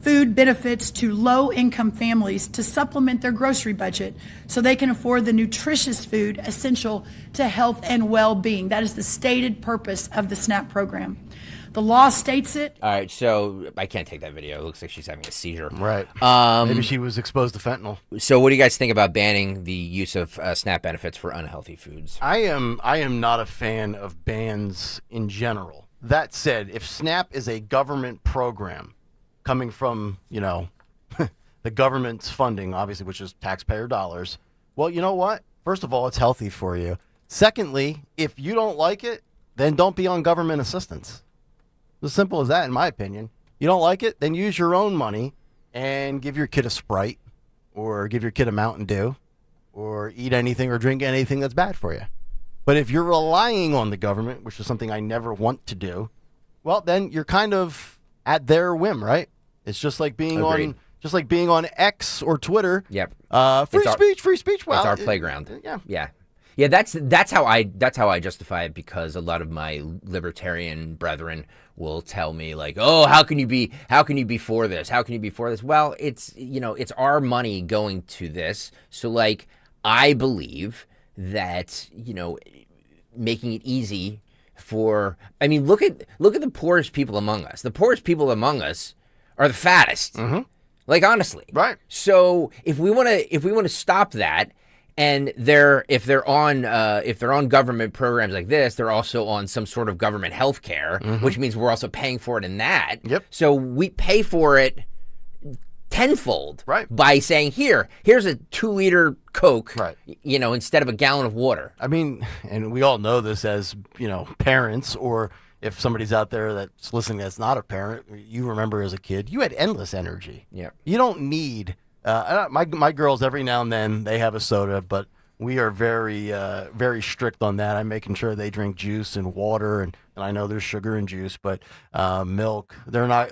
food benefits to low-income families to supplement their grocery budget so they can afford the nutritious food essential to health and well-being. That is the stated purpose of the SNAP program. The law states it. All right, so I can't take that video. It looks like she's having a seizure. Right. Maybe she was exposed to fentanyl. So what do you guys think about banning the use of SNAP benefits for unhealthy foods? I am not a fan of bans in general. That said, if SNAP is a government program coming from, the government's funding, obviously, which is taxpayer dollars, well, you know what? First of all, it's healthy for you. Secondly, if you don't like it, then don't be on government assistance. It's as simple as that, in my opinion. You don't like it, then use your own money and give your kid a Sprite or give your kid a Mountain Dew or eat anything or drink anything that's bad for you. But if you're relying on the government, which is something I never want to do, well, then you're kind of at their whim, right? It's just like being on X or Twitter. Yep. Free speech. Well, it's our playground. Yeah. That's how I justify it, because a lot of my libertarian brethren will tell me like, oh, how can you be for this? How can you be for this? Well, it's our money going to this. So like, I believe that making it easy for, look at the poorest people among us. The poorest people among us are the fattest. Like, honestly. Right. So if we want to stop that, And if they're on government programs like this, they're also on some sort of government health care, which means we're also paying for it in that. Yep. So we pay for it tenfold by saying, here's a 2-liter Coke, instead of a gallon of water. I mean, and we all know this as, parents, or if somebody's out there that's listening that's not a parent, you remember as a kid, you had endless energy. Yeah. You don't need, my girls, every now and then they have a soda, but we are very, very strict on that. I'm making sure they drink juice and water, and I know there's sugar in juice, but milk. They're not,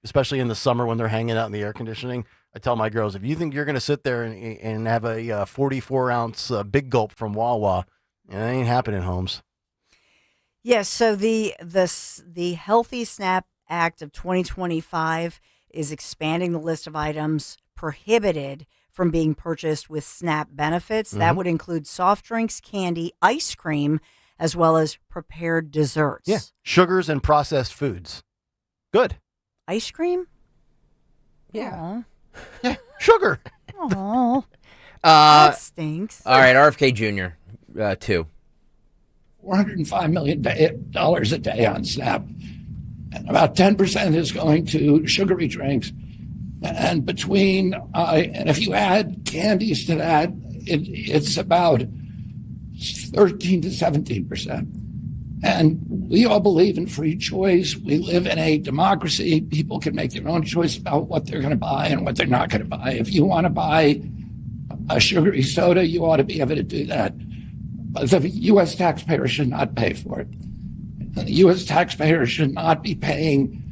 especially in the summer when they're hanging out in the air conditioning. I tell my girls, if you think you're going to sit there and have a 44-ounce big gulp from Wawa, it ain't happening, Holmes. Yes, so the Healthy Snap Act of 2025 is expanding the list of items prohibited from being purchased with SNAP benefits. That would include soft drinks, candy, ice cream, as well as prepared desserts. Yeah, sugars and processed foods. Good. Ice cream? Yeah. Yeah, sugar. Oh, that stinks. All right, RFK Jr., 2. $405 million a day on SNAP. And about 10% is going to sugary drinks. And between, and if you add candies to that, it's about 13 to 17%. And we all believe in free choice. We live in a democracy. People can make their own choice about what they're going to buy and what they're not going to buy. If you want to buy a sugary soda, you ought to be able to do that. But the U.S. taxpayer should not pay for it. The U.S. taxpayer should not be paying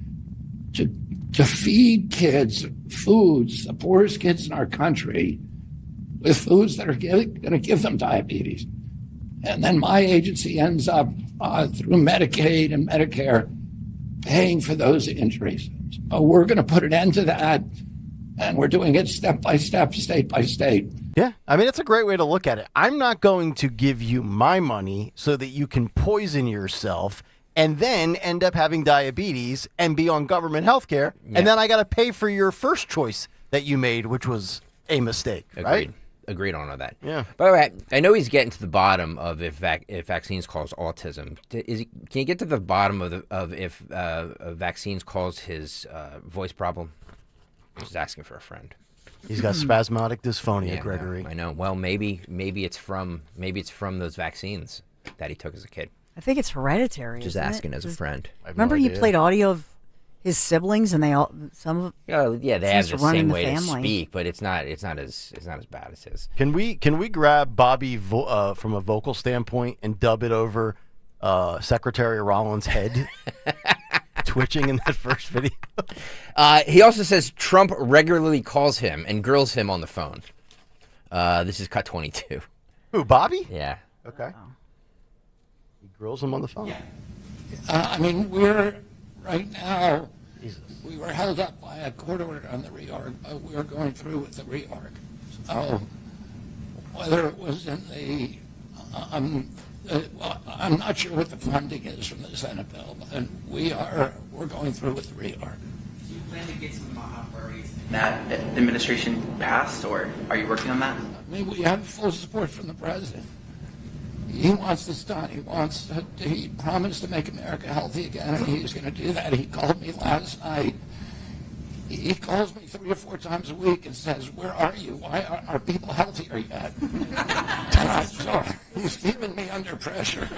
to feed kids foods, the poorest kids in our country, with foods that are going to give them diabetes. And then my agency ends up through Medicaid and Medicare paying for those injuries. So we're going to put an end to that, and we're doing it step by step, state by state. Yeah, I mean, it's a great way to look at it. I'm not going to give you my money so that you can poison yourself and then end up having diabetes and be on government health care, and then I got to pay for your first choice that you made, which was a mistake, right? Agreed on all that. Yeah. By the way, I know he's getting to the bottom of if vaccines cause autism. Can you get to the bottom of if vaccines cause his voice problem? Just asking for a friend. He's got spasmodic dysphonia, Gregory. I know. Well, maybe it's from those vaccines that he took as a kid. I think it's hereditary. Just asking as a friend. Remember, you played audio of his siblings, and they all they have the same way to family. speak, but it's not as bad as his. Can we grab Bobby from a vocal standpoint and dub it over Secretary Rollins' head twitching in that first video? He also says Trump regularly calls him and grills him on the phone. This is cut 22. Who, Bobby? Yeah. Okay. He grills him on the phone. Yeah. I mean, we're right now. We were held up by a court order on the reorg, but we're going through with the reorg. So whether it was in the, I'm not sure what the funding is from the Senate bill, but we're going through with the reorg. Do you plan to get some priorities that the administration passed, or are you working on that? I mean, we have full support from the president. He wants this done. He promised to make America healthy again, and he's going to do that. He called me last night. He calls me 3 or 4 times a week and says, "Where are you? Why are people healthier yet?" So he's keeping me under pressure.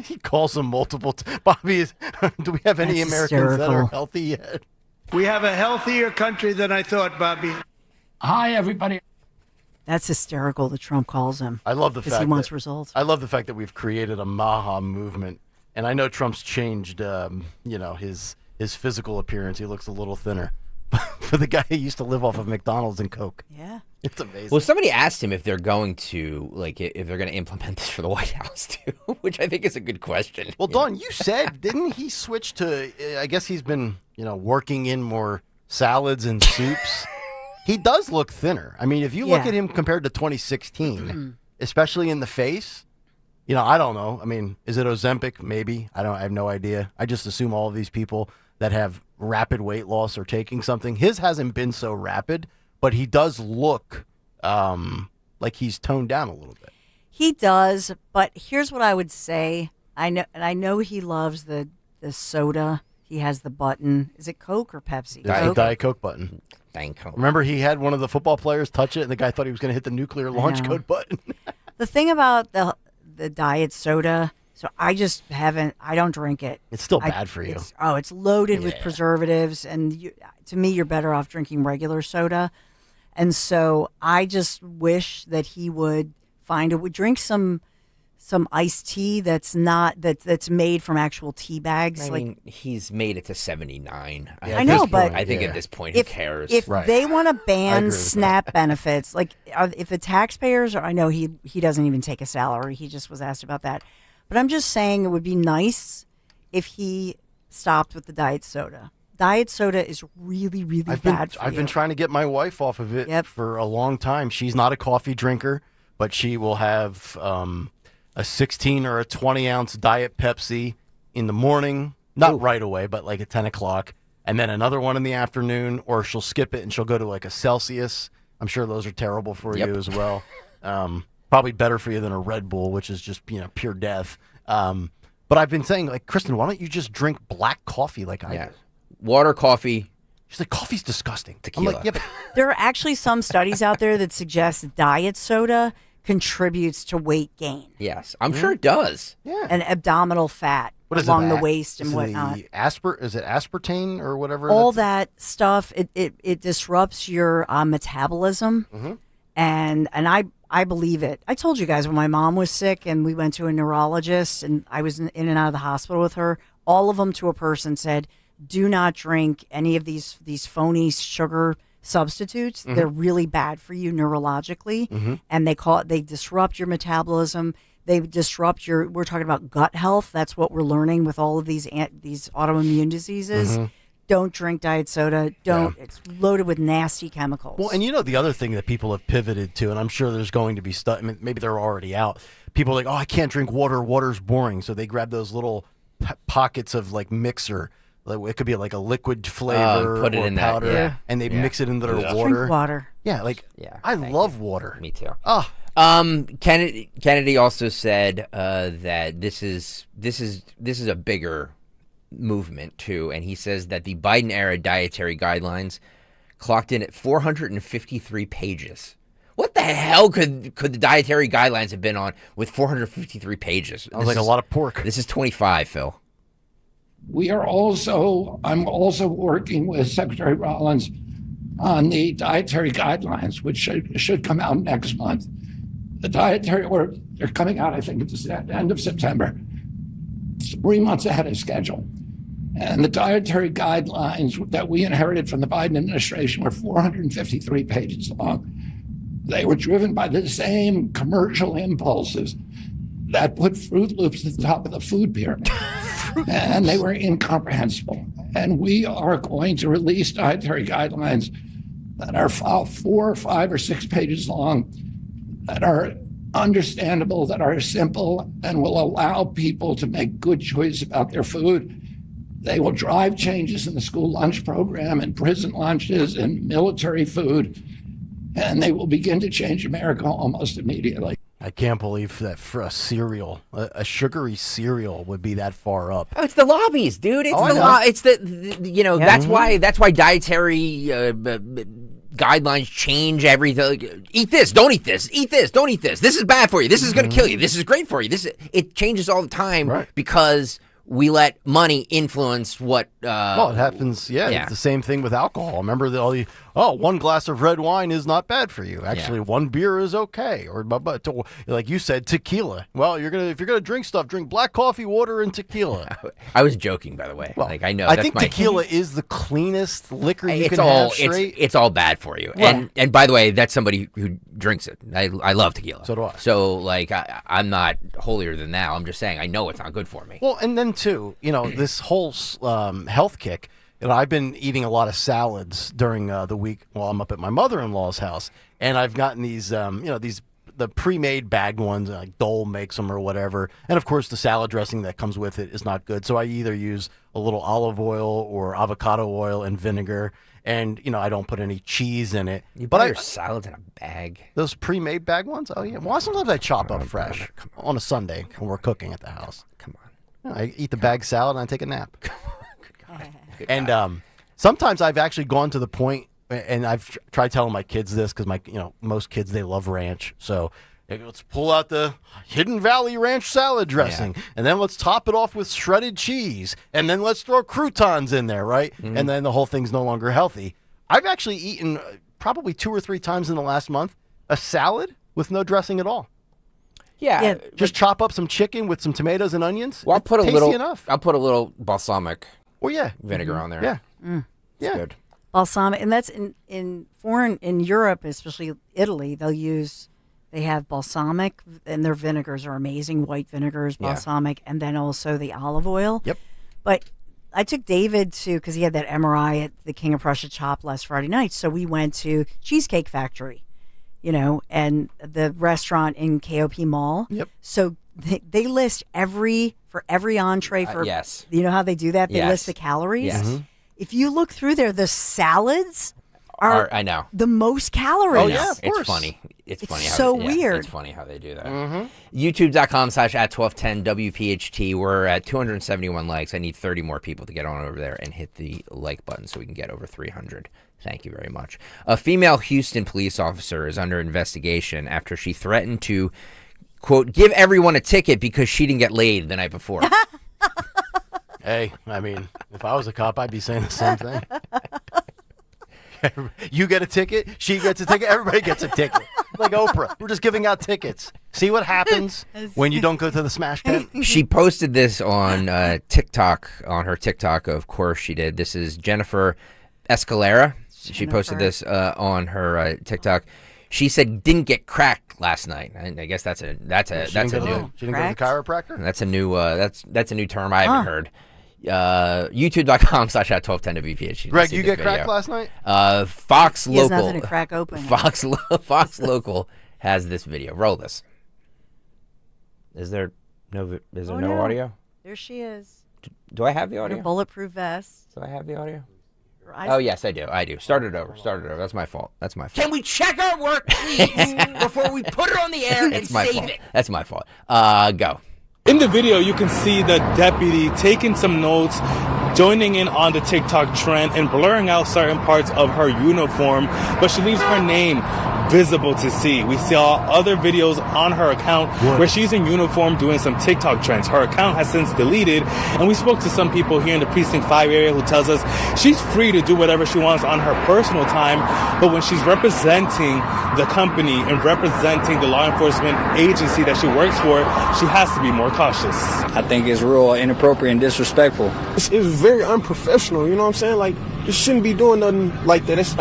He calls him multiple times. Bobby, do we have any Americans that are healthy yet? We have a healthier country than I thought, Bobby. Hi, everybody. That's hysterical that Trump calls him. I love the fact he wants results. I love the fact that we've created a Maha movement, and I know Trump's changed, his physical appearance. He looks a little thinner. For the guy who used to live off of McDonald's and Coke. Yeah. It's amazing. Well, somebody asked him if they're going to implement this for the White House too, which I think is a good question. Well, Dawn, you said, didn't he switch to? I guess he's been, working in more salads and soups. He does look thinner. I mean, if you look at him compared to 2016, especially in the face, I don't know. I mean, is it Ozempic? Maybe. I have no idea. I just assume all of these people that have rapid weight loss are taking something. His hasn't been so rapid, but he does look like like he's toned down a little bit. He does, but here's what I would say. I know he loves the soda. He has the button. Is it Coke or Pepsi? It's the Diet Coke button. Diet Coke. Remember, he had one of the football players touch it, and the guy thought he was going to hit the nuclear launch code button. The thing about the diet soda, so I don't drink it. It's still bad for you. It's loaded with preservatives, and to me, you're better off drinking regular soda. And so I just wish that he would drink some iced tea that's made from actual tea bags. I mean, he's made it to 79. I know, but I think at this point, who cares? If they want to ban SNAP benefits, like if the taxpayers I know he doesn't even take a salary. He just was asked about that. But I'm just saying it would be nice if he stopped with the diet soda. Diet soda is really, really bad for you. I've been trying to get my wife off of it for a long time. She's not a coffee drinker, but she will have a 16 or a 20-ounce Diet Pepsi in the morning, not right away, but like at 10 o'clock, and then another one in the afternoon, or she'll skip it and she'll go to like a Celsius. I'm sure those are terrible for you as well. Probably better for you than a Red Bull, which is just pure death. But I've been saying, like, Kristen, why don't you just drink black coffee like I do? Water, coffee. She's like, coffee's disgusting. Tequila. I'm like, yeah, but there are actually some studies out there that suggest diet soda contributes to weight gain. Yes, I'm sure it does. Yeah. And abdominal fat along the waist and whatnot. Is it aspartame or whatever? All that stuff, it disrupts your metabolism. Mm-hmm. And I believe it. I told you guys when my mom was sick and we went to a neurologist and I was in and out of the hospital with her, all of them to a person said, do not drink any of these phony sugar substitutes. Mm-hmm. They're really bad for you neurologically, and they disrupt your metabolism. They disrupt we're talking about gut health. That's what we're learning with all of these autoimmune diseases. Mm-hmm. Don't drink diet soda. It's loaded with nasty chemicals. Well, and the other thing that people have pivoted to, and I'm sure there's going to be stuff, I mean, maybe they're already out. People are like, oh, I can't drink water. Water's boring. So they grab those little pockets of like mixer. It could be like a liquid flavor put it or in powder, and they mix it into their water. Drink water. Yeah, I love water. Me too. Oh. Kennedy also said that this is a bigger movement too, and he says that the Biden era dietary guidelines clocked in at 453 pages. What the hell could the dietary guidelines have been on with 453 pages? Sounds like a lot of pork. This is 25, Phil. I'm also working with Secretary Rollins on the dietary guidelines, which should come out next month. They're coming out, I think, at the end of September. It's 3 months ahead of schedule. And the dietary guidelines that we inherited from the Biden administration were 453 pages long. They were driven by the same commercial impulses that put Fruit Loops at the top of the food pyramid. And they were incomprehensible. And we are going to release dietary guidelines that are 4, 5, or 6 pages long, that are understandable, that are simple, and will allow people to make good choices about their food. They will drive changes in the school lunch program and prison lunches and military food, and they will begin to change America almost immediately. I can't believe that for a cereal, a sugary cereal would be that far up. Oh, it's the lobbies, dude. It's that's why dietary guidelines change everything. Like, eat this, don't eat this. Eat this, don't eat this. This is bad for you. This is going to kill you. This is great for you. It changes all the time because we let money influence what. It happens. Yeah, it's the same thing with alcohol. Remember one glass of red wine is not bad for you. Actually, one beer is okay. Or like you said, tequila. Well, if you're gonna drink stuff, drink black coffee, water, and tequila. I was joking, by the way. Well, I know. I think tequila is the cleanest liquor you can have straight. It's all bad for you. Right. And by the way, that's somebody who drinks it. I love tequila. So do I. So I'm not holier than thou. I'm just saying I know it's not good for me. Well, and then too, this whole health kick. I've been eating a lot of salads during the week while I'm up at my mother-in-law's house, and I've gotten these the pre-made bagged ones, like Dole makes them or whatever. And of course, the salad dressing that comes with it is not good. So I either use a little olive oil or avocado oil and vinegar. And, I don't put any cheese in it. You buy your salads in a bag. Those pre-made bag ones? Oh, yeah. Well, sometimes I chop up fresh on a Sunday when we're cooking at the house. Come on. I eat the bag salad and I take a nap. And sometimes I've actually gone to the point, and I've tried telling my kids this because most kids, they love ranch. So let's pull out the Hidden Valley Ranch salad dressing, and then let's top it off with shredded cheese, and then let's throw croutons in there, right? Mm-hmm. And then the whole thing's no longer healthy. I've actually eaten probably 2 or 3 times in the last month a salad with no dressing at all. Yeah, just chop up some chicken with some tomatoes and onions. Well, I'll put enough. I'll put a little balsamic. Vinegar on there. Yeah, It's good. Balsamic, and that's in Europe, especially Italy. They have balsamic, and their vinegars are amazing. White vinegars, balsamic, and then also the olive oil. Yep. But I took David because he had that MRI at the King of Prussia Chop last Friday night. So we went to Cheesecake Factory, and the restaurant in KOP Mall. Yep. So they list for every entree for yes. You know how they do that? They list the calories. Yes. Mm-hmm. If you look through there, the salads are I know the most calories. Oh yeah, of course. It's funny. It's funny. So weird. It's funny how they do that. Mm-hmm. YouTube.com/@1210 WPHT. We're at 271 likes. I need 30 more people to get on over there and hit the like button so we can get over 300. Thank you very much. A female Houston police officer is under investigation after she threatened to, quote, give everyone a ticket because she didn't get laid the night before. Hey, I mean, if I was a cop, I'd be saying the same thing. You get a ticket, she gets a ticket, everybody gets a ticket. Like Oprah. We're just giving out tickets. See what happens when you don't go to the smash tent? She posted this on TikTok, on her TikTok, of course she did. This is Jennifer Escalera. She posted this on her TikTok. She said didn't get cracked last night. And I guess that's a new. She didn't go to the chiropractor? That's a new that's a new term I haven't heard. YouTube.com/@1210 WPHT. Greg, you get cracked last night? Fox He has Local. nothing to crack open. Fox Local has this video. Roll this. Is there no audio? There she is. Do I have the audio? Her bulletproof vest. Do I have the audio? Oh, yes, I do. Start it over. That's my fault. Can we check our work, please, before we put it on the air and save it? That's my fault. Go. In the video, you can see the deputy taking some notes, joining in on the TikTok trend, and blurring out certain parts of her uniform, but she leaves her name visible to see. We saw other videos on her account where she's in uniform doing some TikTok trends. Her account has since deleted, and we spoke to some people here in the Precinct 5 area who tells us she's free to do whatever she wants on her personal time, but when she's representing the company and representing the law enforcement agency that she works for, she has to be more cautious. I think it's real inappropriate and disrespectful. It's very unprofessional, you know what I'm saying? Like, you shouldn't be doing nothing like that. It's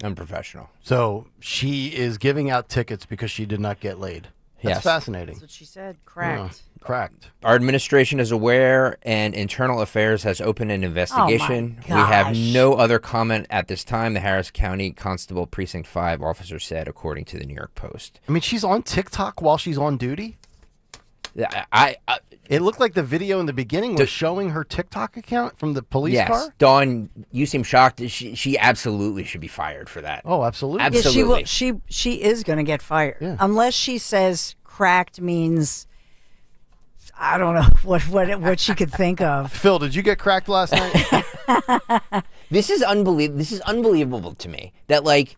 unprofessional. So she is giving out tickets because she did not get laid. That's fascinating. That's what she said. Cracked. Yeah, cracked. Our administration is aware, and Internal Affairs has opened an investigation. Oh my we have gosh. no other comment at this time, the Harris County Constable Precinct 5 officer said, according to the New York Post. I mean, she's on TikTok while she's on duty? It looked like the video in the beginning was showing her TikTok account from the police car? Dawn, you seem shocked. She absolutely should be fired for that. Oh, absolutely. Absolutely. Yeah, she is going to get fired. Unless she says cracked means, I don't know what she could think of. Phil, did you get cracked last night? This is unbelievable. This is unbelievable to me that, like,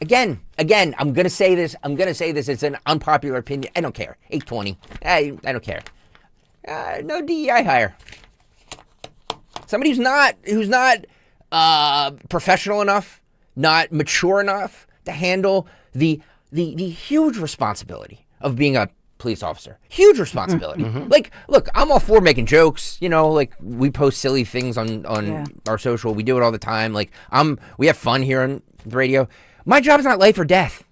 Again, I'm going to say this. It's an unpopular opinion. I don't care. 820. I don't care. No DEI hire. Somebody who's not professional enough, not mature enough to handle the huge responsibility of being a police officer. Huge responsibility. Like, look, I'm all for making jokes. You know, like, we post silly things on our social. We do it all the time. Like, we have fun here on the radio. My job is not life or death.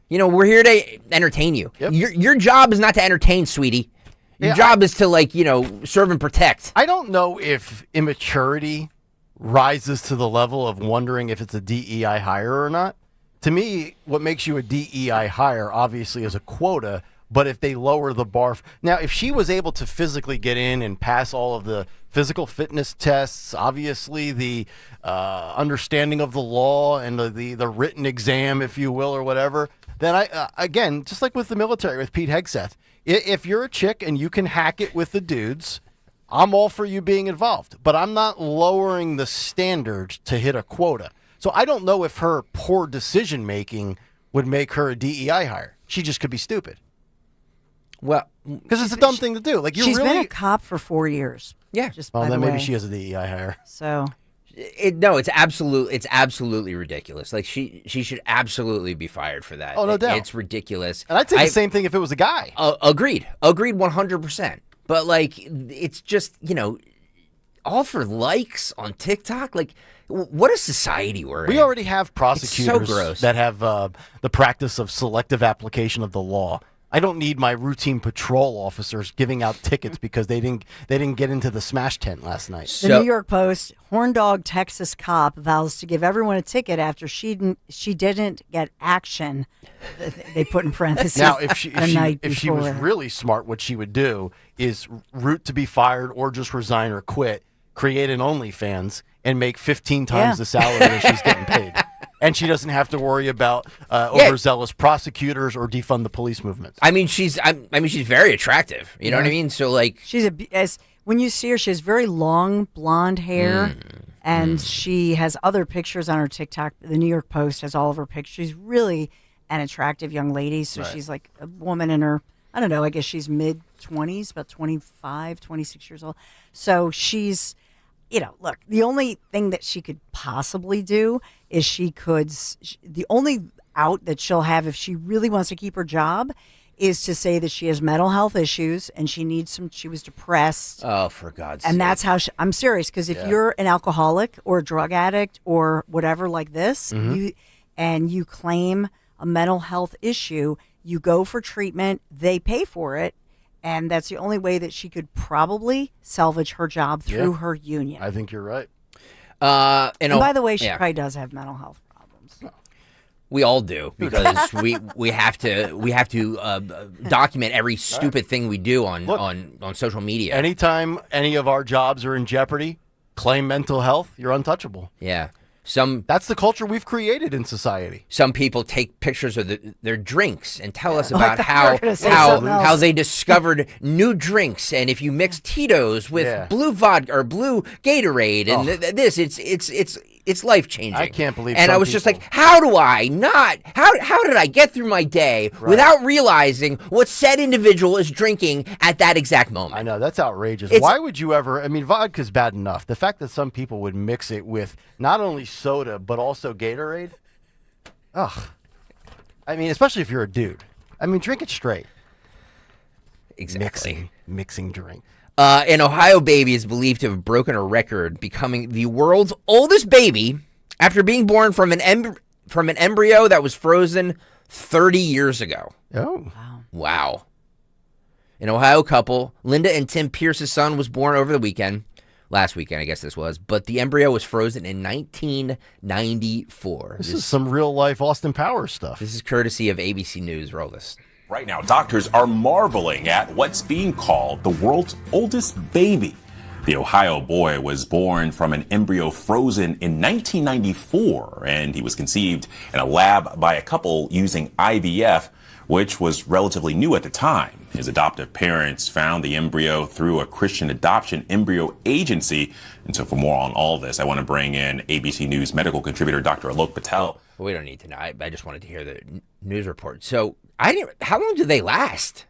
You know, we're here to entertain you. Yep. Your job is not to entertain, sweetie. Your job is to, like, serve and protect. I don't know if immaturity rises to the level of wondering if it's a DEI hire or not. To me, what makes you a DEI hire, obviously, is a quota. But if they lower the bar, now if she was able to physically get in and pass all of the physical fitness tests, obviously the understanding of the law and the written exam, if you will, or whatever, then again, just like with the military, with Pete Hegseth, if you're a chick and you can hack it with the dudes, I'm all for you being involved. But I'm not lowering the standards to hit a quota. So I don't know if her poor decision making would make her a DEI hire. She just could be stupid. Well, because it's a dumb thing to do. Like she's been a cop for 4 years. Yeah. Just well, by then the maybe way. she is a DEI hire. So, it's absolutely ridiculous. Like she should absolutely be fired for that. Oh, no doubt. It's ridiculous. And I'd say the same thing if it was a guy. Agreed 100%. But like, it's just all for likes on TikTok. Like, what a society we're in. We already have prosecutors so gross. that have the practice of selective application of the law. I don't need my routine patrol officers giving out tickets because they didn't get into the smash tent last night. The New York Post, horn dog Texas cop vows to give everyone a ticket after she didn't get action. They put in parentheses. Now, if she was before. really smart, what she would do is root to be fired or just resign or quit, create an OnlyFans, and make 15 times the salary that she's getting paid. And she doesn't have to worry about overzealous prosecutors or defund the police movement. I mean, she's very attractive. You know what I mean? So like, when you see her, she has very long blonde hair, and she has other pictures on her TikTok. The New York Post has all of her pictures. She's really an attractive young lady. So she's like a woman in her, I don't know, I guess she's mid-20s, about 25, 26 years old. So she's, look, the only thing that she could possibly do is the only out that she'll have if she really wants to keep her job is to say that she has mental health issues and she was depressed. Oh, for God's sake. And that's how I'm serious, because if you're an alcoholic or a drug addict or whatever like this, you claim a mental health issue, you go for treatment, they pay for it. And that's the only way that she could probably salvage her job through her union. I think you're right. And by the way, she probably does have mental health problems. We all do, because we have to document every stupid thing we do on social media. Anytime any of our jobs are in jeopardy, claim mental health, you're untouchable. Yeah. That's the culture we've created in society. Some people take pictures of their drinks and tell us about how they discovered new drinks, and if you mix Tito's with blue vodka or blue Gatorade and it's life changing. I can't believe. And I was just like, how did I get through my day without realizing what said individual is drinking at that exact moment? I know, that's outrageous. Why would you ever? I mean, vodka's bad enough. The fact that some people would mix it with not only soda but also Gatorade. Ugh. I mean, especially if you're a dude. I mean, drink it straight. Exactly. Mixing drink. An Ohio baby is believed to have broken a record, becoming the world's oldest baby after being born from an embryo that was frozen 30 years ago. Oh. Wow. An Ohio couple, Linda and Tim Pierce's son, was born over the weekend. Last weekend, I guess this was. But the embryo was frozen in 1994. This is some real-life Austin Powers stuff. This is courtesy of ABC News. Roll this. Right now, doctors are marveling at what's being called the world's oldest baby. The Ohio boy was born from an embryo frozen in 1994, and he was conceived in a lab by a couple using IVF, which was relatively new at the time. His adoptive parents found the embryo through a Christian adoption embryo agency. And so for more on all this, I want to bring in ABC News medical contributor Dr. Alok Patel. Well, we don't need to know. I just wanted to hear the news report. So how long do they last?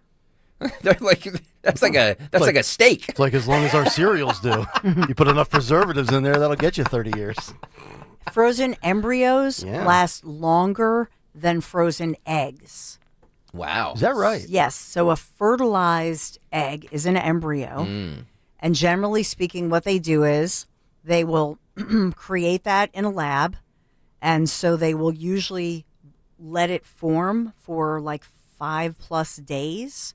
They're like that's like a steak. It's like as long as our cereals do. You put enough preservatives in there, that'll get you 30 years. Frozen embryos last longer than frozen eggs. Wow. Is that right? Yes. So a fertilized egg is an embryo. And generally speaking, what they do is they will create that in a lab. And so they will usually let it form for like 5+ days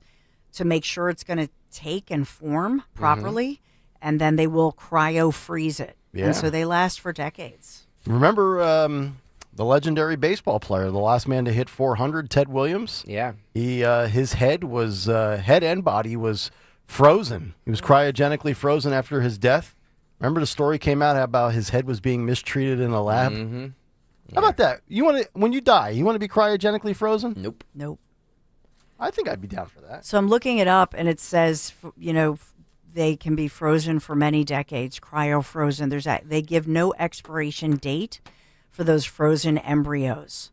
to make sure it's going to take and form properly. And then they will cryo freeze it. Yeah. And so they last for decades. Remember the legendary baseball player, the last man to hit 400, Ted Williams. Yeah. His head and body was frozen. He was cryogenically frozen after his death. Remember the story came out about his head was being mistreated in a lab? Mm-hmm. How about that? When you die, you want to be cryogenically frozen? Nope. I think I'd be down for that. So I'm looking it up, and it says, they can be frozen for many decades, cryo-frozen. They give no expiration date for those frozen embryos.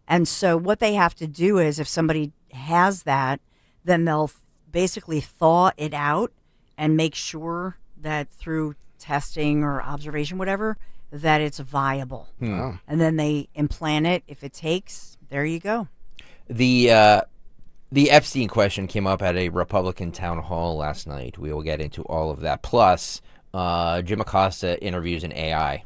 And so what they have to do is, if somebody has that, then they'll basically thaw it out and make sure that through testing or observation, whatever, that it's viable. Wow. And then they implant it. If it takes, there you go. The Epstein question came up at a Republican town hall last night. We will get into all of that. Plus, Jim Acosta interviews an AI.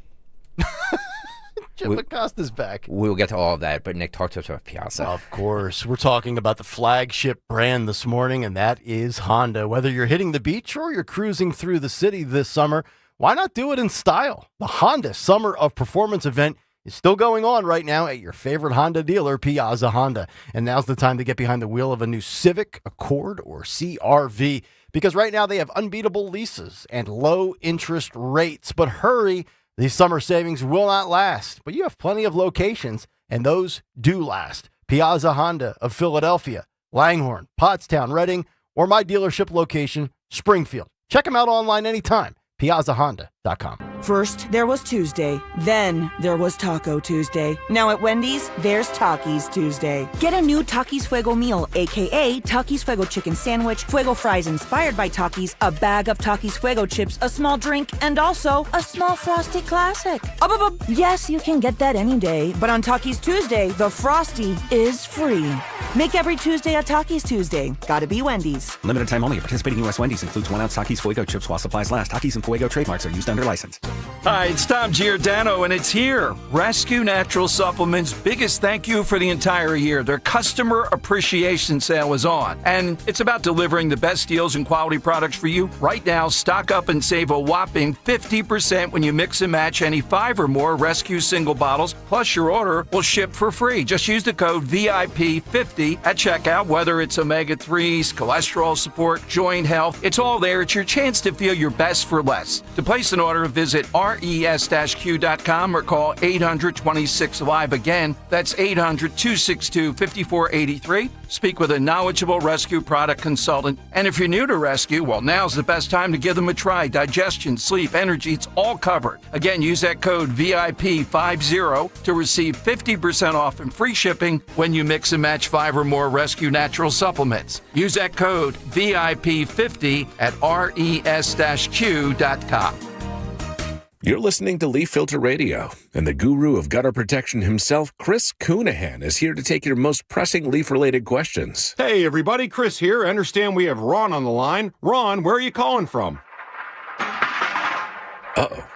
Jim Acosta's back. We will get to all of that, but Nick, talk to us about Piazza. Of course. We're talking about the flagship brand this morning, and that is Honda. Whether you're hitting the beach or you're cruising through the city this summer, why not do it in style? The Honda Summer of Performance event is still going on right now at your favorite Honda dealer, Piazza Honda. And now's the time to get behind the wheel of a new Civic, Accord, or CR-V, because right now they have unbeatable leases and low interest rates. But hurry, these summer savings will not last. But you have plenty of locations, and those do last. Piazza Honda of Philadelphia, Langhorne, Pottstown, Reading, or my dealership location, Springfield. Check them out online anytime. PiazzaHonda.com. First, there was Tuesday. Then there was Taco Tuesday. Now at Wendy's, there's Takis Tuesday. Get a new Takis Fuego meal, a.k.a. Takis Fuego chicken sandwich, Fuego fries inspired by Takis, a bag of Takis Fuego chips, a small drink, and also a small Frosty Classic. Yes, you can get that any day, but on Takis Tuesday, the Frosty is free. Make every Tuesday a Takis Tuesday. Gotta be Wendy's. Limited time only. Participating U.S. Wendy's includes 1 ounce Takis Fuego chips while supplies last. Takis and Fuego trademarks are used under license. Hi, it's Tom Giordano, and it's here. Rescue Natural Supplements' biggest thank you for the entire year. Their customer appreciation sale is on, and it's about delivering the best deals and quality products for you. Right now, stock up and save a whopping 50% when you mix and match any 5 or more Rescue single bottles, plus your order will ship for free. Just use the code VIP50 at checkout, whether it's omega-3s, cholesterol support, joint health. It's all there. It's your chance to feel your best for less. To place an order, visit res-q.com or call 800-26-LIVE. Again, that's 800-262-5483. Speak with a knowledgeable Rescue product consultant. And if you're new to Rescue, well, now's the best time to give them a try. Digestion, sleep, energy, it's all covered. Again, use that code VIP50 to receive 50% off and free shipping when you mix and match 5 or more Rescue Natural Supplements. Use that code VIP50 at res-q.com. You're listening to Leaf Filter Radio, and the guru of gutter protection himself, Chris Coonahan, is here to take your most pressing leaf-related questions. Hey, everybody, Chris here. I understand we have Ron on the line. Ron, where are you calling from? Uh-oh.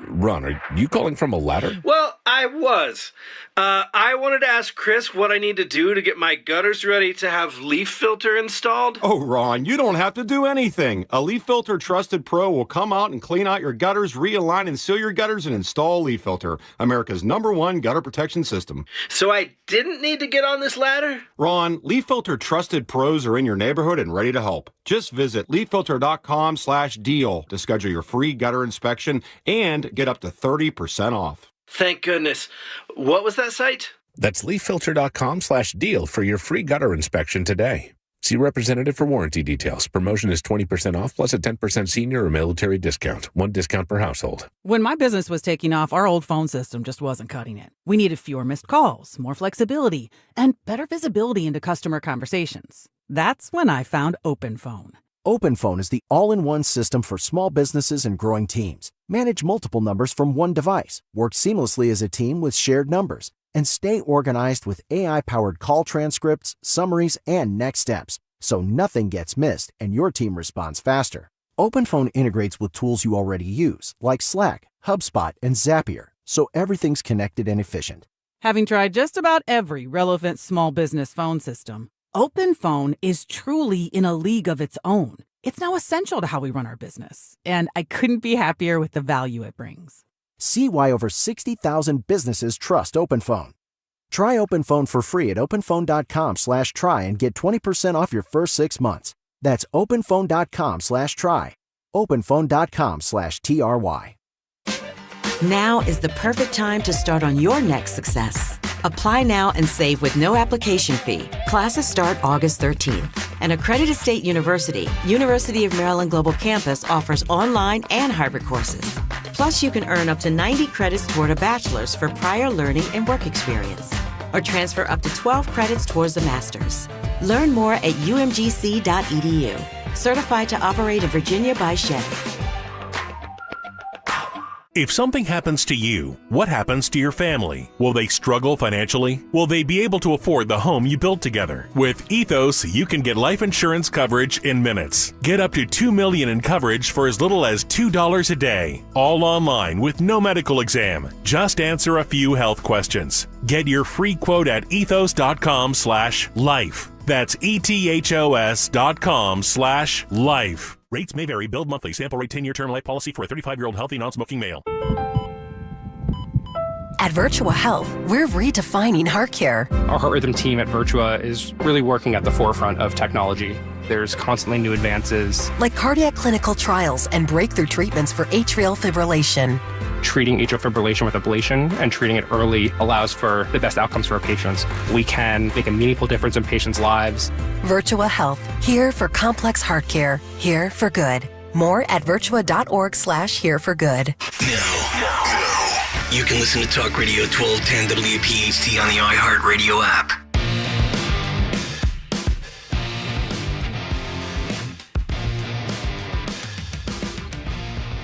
Ron, are you calling from a ladder? Well, I was. I wanted to ask Chris what I need to do to get my gutters ready to have leaf filter installed. Oh, Ron, you don't have to do anything. A Leaf Filter Trusted Pro will come out and clean out your gutters, realign and seal your gutters, and install Leaf Filter, America's #1 gutter protection system. So I didn't need to get on this ladder? Ron, Leaf Filter Trusted Pros are in your neighborhood and ready to help. Just visit leaffilter.com/deal to schedule your free gutter inspection and get up to 30% off. Thank goodness. What was that site? That's leaffilter.com/deal for your free gutter inspection today. See representative for warranty details. Promotion is 20% off plus a 10% senior or military discount. 1 discount per household. When my business was taking off, our old phone system just wasn't cutting it. We needed fewer missed calls, more flexibility, and better visibility into customer conversations. That's when I found OpenPhone. OpenPhone is the all-in-one system for small businesses and growing teams. Manage multiple numbers from one device, work seamlessly as a team with shared numbers, and stay organized with AI-powered call transcripts, summaries, and next steps, so nothing gets missed and your team responds faster. OpenPhone integrates with tools you already use, like Slack, HubSpot, and Zapier, so everything's connected and efficient. Having tried just about every relevant small business phone system, OpenPhone is truly in a league of its own. It's now essential to how we run our business, and I couldn't be happier with the value it brings. See why over 60,000 businesses trust OpenPhone. Try OpenPhone for free at openphone.com/try and get 20% off your first 6 months. That's openphone.com/try. openphone.com/TRY. Now is the perfect time to start on your next success. Apply now and save with no application fee. Classes start August 13th. An accredited state university, University of Maryland Global Campus offers online and hybrid courses. Plus, you can earn up to 90 credits toward a bachelor's for prior learning and work experience, or transfer up to 12 credits towards a master's. Learn more at umgc.edu. Certified to operate in Virginia by Chevy. If something happens to you, what happens to your family? Will they struggle financially? Will they be able to afford the home you built together? With Ethos, you can get life insurance coverage in minutes. Get up to $2 million in coverage for as little as $2 a day. All online with no medical exam. Just answer a few health questions. Get your free quote at ethos.com/life. That's ethos.com/life. Rates may vary. Billed monthly. Sample rate 10-year term life policy for a 35-year-old healthy non-smoking male. At Virtua Health, we're redefining heart care. Our heart rhythm team at Virtua is really working at the forefront of technology. There's constantly new advances. Like cardiac clinical trials and breakthrough treatments for atrial fibrillation. Treating atrial fibrillation with ablation and treating it early allows for the best outcomes for our patients. We can make a meaningful difference in patients' lives. Virtua Health, here for complex heart care, here for good. More at virtua.org/here for good. Now, you can listen to Talk Radio 1210 WPHT on the iHeartRadio app.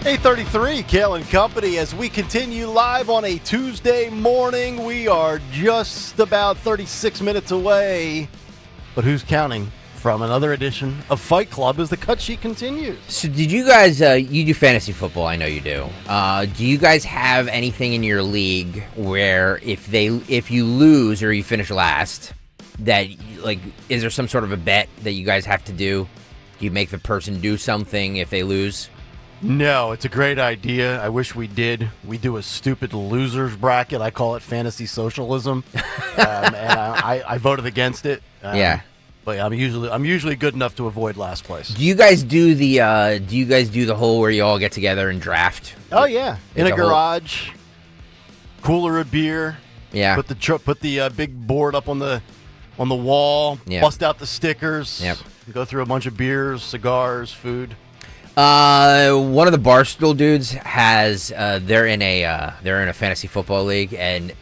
.833, Kayal and Company, as we continue live on a Tuesday morning. We are just about 36 minutes away, but who's counting, from another edition of Fight Club as the cut sheet continues. So did you guys, you do fantasy football, I know you do. Do you guys have anything in your league where if you lose or you finish last, that, like, is there some sort of a bet that you guys have to do? Do you make the person do something if they lose? No, it's a great idea. I wish we did. We do a stupid losers bracket. I call it fantasy socialism, and I voted against it. Yeah, but I'm usually good enough to avoid last place. Do you guys do the whole where you all get together and draft? Oh yeah, in a garage, cooler of beer. Yeah, put the big board up on the wall. Yep. Bust out the stickers. Yep. Go through a bunch of beers, cigars, food. One of the Barstool dudes has they're in a fantasy football league, and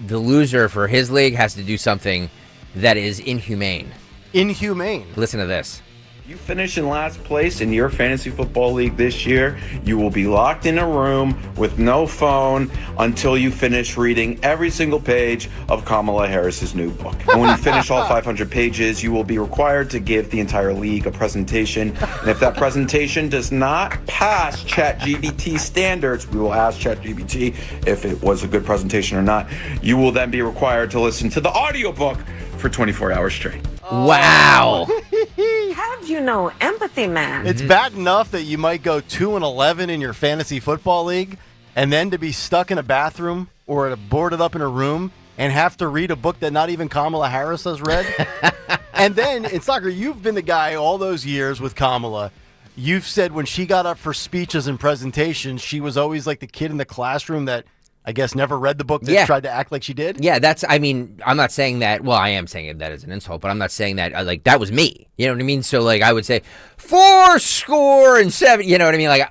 the loser for his league has to do something that is inhumane. Inhumane. Listen to this. You finish in last place in your fantasy football league this year, you will be locked in a room with no phone until you finish reading every single page of Kamala Harris's new book. And when you finish all 500 pages, you will be required to give the entire league a presentation. And if that presentation does not pass ChatGPT standards, we will ask ChatGPT if it was a good presentation or not. You will then be required to listen to the audiobook for 24 hours straight. Wow. Have you no empathy, man? It's bad enough that you might go 2-11 in your fantasy football league, and then to be stuck in a bathroom or boarded up in a room and have to read a book that not even Kamala Harris has read. And then in soccer, you've been the guy all those years with Kamala. You've said when she got up for speeches and presentations, she was always like the kid in the classroom that I guess never read the book that tried to act like she did? Yeah, I'm not saying that, well, I am saying that as an insult, but I'm not saying that, like, that was me. You know what I mean? So, like, I would say, 4-7, you know what I mean? Like,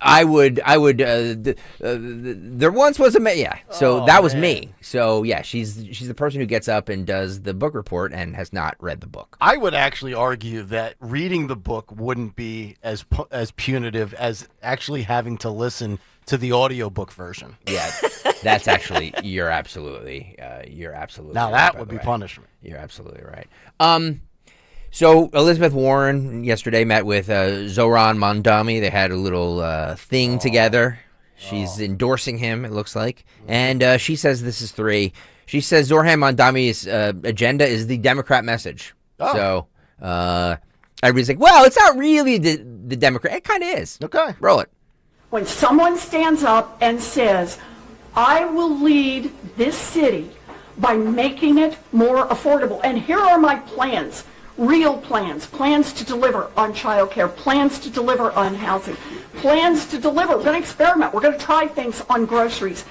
there once was a, so that was me. So, yeah, she's the person who gets up and does the book report and has not read the book. I would actually argue that reading the book wouldn't be as punitive as actually having to listen to the audiobook version. Yeah, that's actually, you're absolutely now right, that would be punishment. You're absolutely right. So Elizabeth Warren yesterday met with Zohran Mamdani. They had a little thing together. She's endorsing him, it looks like, and she says this is 3. She says Zohran Mamdani's agenda is the Democrat message. So everybody's like, well, it's not really the Democrat. It kind of is. Okay, roll it. When someone stands up and says, I will lead this city by making it more affordable. And here are my plans, real plans, plans to deliver on childcare, plans to deliver on housing, plans to deliver. We're going to experiment. We're going to try things on groceries.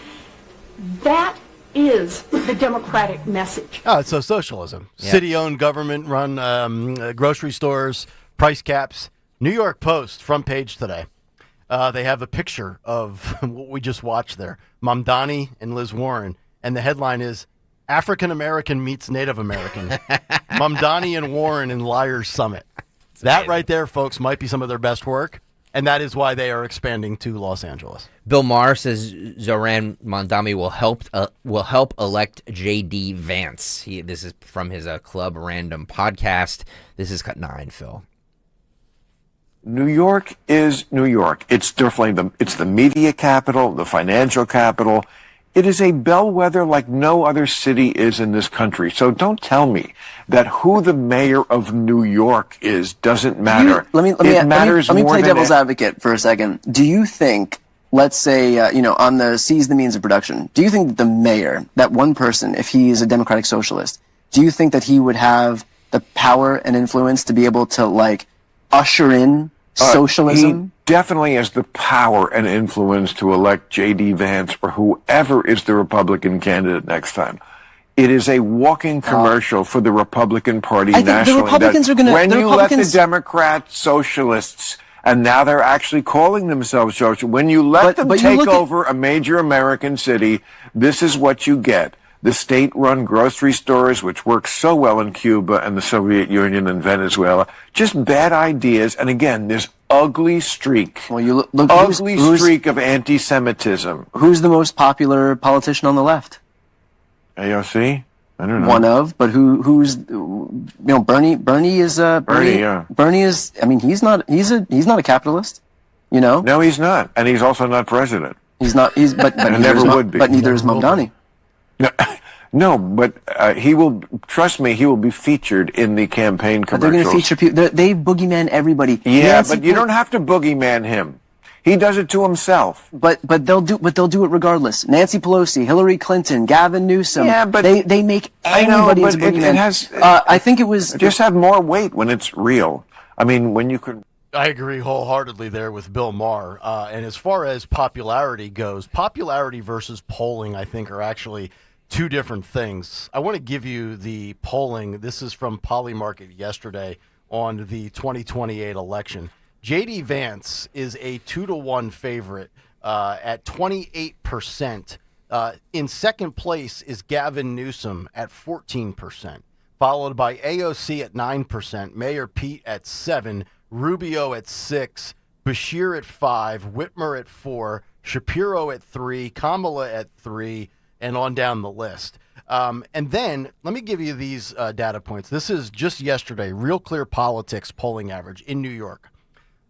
That is the Democratic message. Oh, so socialism. Yeah. City-owned, government-run grocery stores, price caps. New York Post, front page today. They have a picture of what we just watched there. Mamdani and Liz Warren. And the headline is, African-American meets Native American. Mamdani and Warren in Liars Summit. That right there, folks, might be some of their best work. And that is why they are expanding to Los Angeles. Bill Maher says Zohran Mamdani will help elect J.D. Vance. This is from his Club Random podcast. This is cut 9, Phil. New York is New York. It's definitely it's the media capital, the financial capital. It is a bellwether like no other city is in this country. So don't tell me that who the mayor of New York is doesn't matter. Let me play devil's advocate for a second. Do you think, let's say, on the seize the means of production, do you think that the mayor, that one person, if he is a democratic socialist, do you think that he would have the power and influence to be able to, usher in socialism? He definitely has the power and influence to elect J.D. Vance or whoever is the Republican candidate next time. It is a walking commercial for the Republican Party nationally. The Republicans are going to... When you let the Democrat socialists, and now they're actually calling themselves socialists, when you let them take over a major American city, this is what you get. The state-run grocery stores, which work so well in Cuba and the Soviet Union and Venezuela, just bad ideas. And again, this ugly streak, streak of anti-Semitism. Who's the most popular politician on the left? AOC? I don't know. One of, but who's Bernie? Bernie is Bernie is. I mean, he's not a capitalist. No, he's not, and he's also not president. He's not. But never would be. But neither is Mamdani. No, but he will, trust me, he will be featured in the campaign commercials. But they're going to feature people. They boogeyman everybody. Yeah, but you don't have to boogeyman him. He does it to himself. But they'll do it regardless. Nancy Pelosi, Hillary Clinton, Gavin Newsom. Yeah, but they make anybody into boogeyman. It has. I think it was just have more weight when it's real. I mean, when you could. I agree wholeheartedly there with Bill Maher. And as far as popularity goes, popularity versus polling, I think, are actually two different things. I want to give you the polling. This is from Polymarket yesterday on the 2028 election. J.D. Vance is a 2-1 favorite at 28%. In second place is Gavin Newsom at 14%, followed by AOC at 9%, Mayor Pete at 7%, Rubio at 6%, Bashir at 5%, Whitmer at 4%, Shapiro at 3%, Kamala at 3%, and on down the list. And then let me give you these data points. This is just yesterday, Real Clear Politics polling average in New York.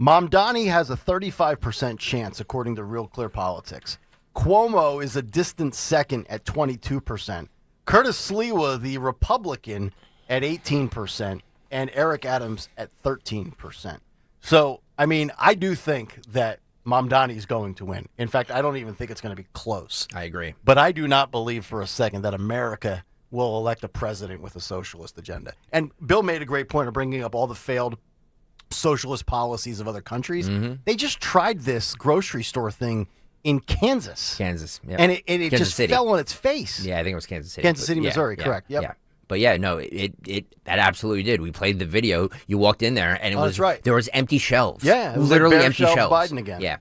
Mamdani has a 35% chance, according to Real Clear Politics. Cuomo is a distant second at 22%. Curtis Sliwa, the Republican, at 18%. And Eric Adams at 13%. So, I mean, I do think that Mamdani is going to win. In fact, I don't even think it's going to be close. I agree. But I do not believe for a second that America will elect a president with a socialist agenda. And Bill made a great point of bringing up all the failed socialist policies of other countries. Mm-hmm. They just tried this grocery store thing in Kansas. Yep. And it just fell on its face. Yeah, I think it was Kansas City. Kansas City, Missouri, correct. Yep. Yeah. But yeah, no, that absolutely did. We played the video. You walked in there, and it was right. There was empty shelves. Yeah, it was literally like empty shelves. Biden again. Yeah.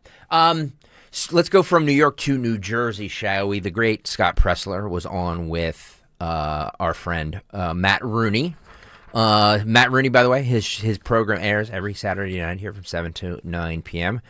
So let's go from New York to New Jersey, shall we? The great Scott Pressler was on with our friend Matt Rooney. Matt Rooney, by the way, his program airs every Saturday night here from 7 to 9 p.m.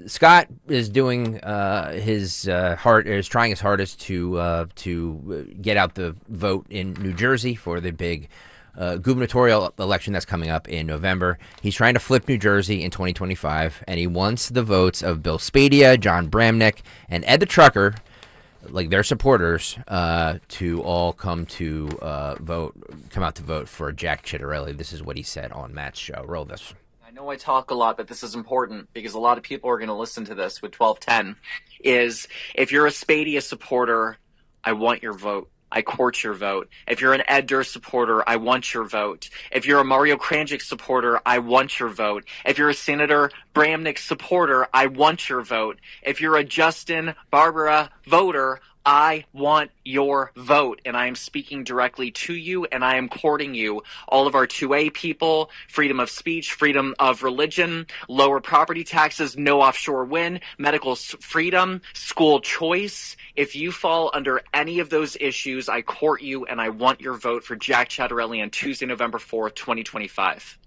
Scott is doing is trying his hardest to get out the vote in New Jersey for the big gubernatorial election that's coming up in November. He's trying to flip New Jersey in 2025, and he wants the votes of Bill Spadia, John Bramnick, and Ed the Trucker, like their supporters, to all come out to vote for Jack Ciattarelli. This is what he said on Matt's show. Roll this. know I talk a lot, but this is important because a lot of people are going to listen to this with 1210, is if you're a Spadia supporter, I want your vote. I court your vote. If you're an Ed Durst supporter, I want your vote. If you're a Mario Kranjik supporter, I want your vote. If you're a Senator Bramnick supporter, I want your vote. If you're a Justin Barbara voter, I want your vote, and I am speaking directly to you, and I am courting you. All of our 2A people, freedom of speech, freedom of religion, lower property taxes, no offshore wind, medical freedom, school choice. If you fall under any of those issues, I court you, and I want your vote for Jack Ciattarelli on Tuesday, November 4th, 2025.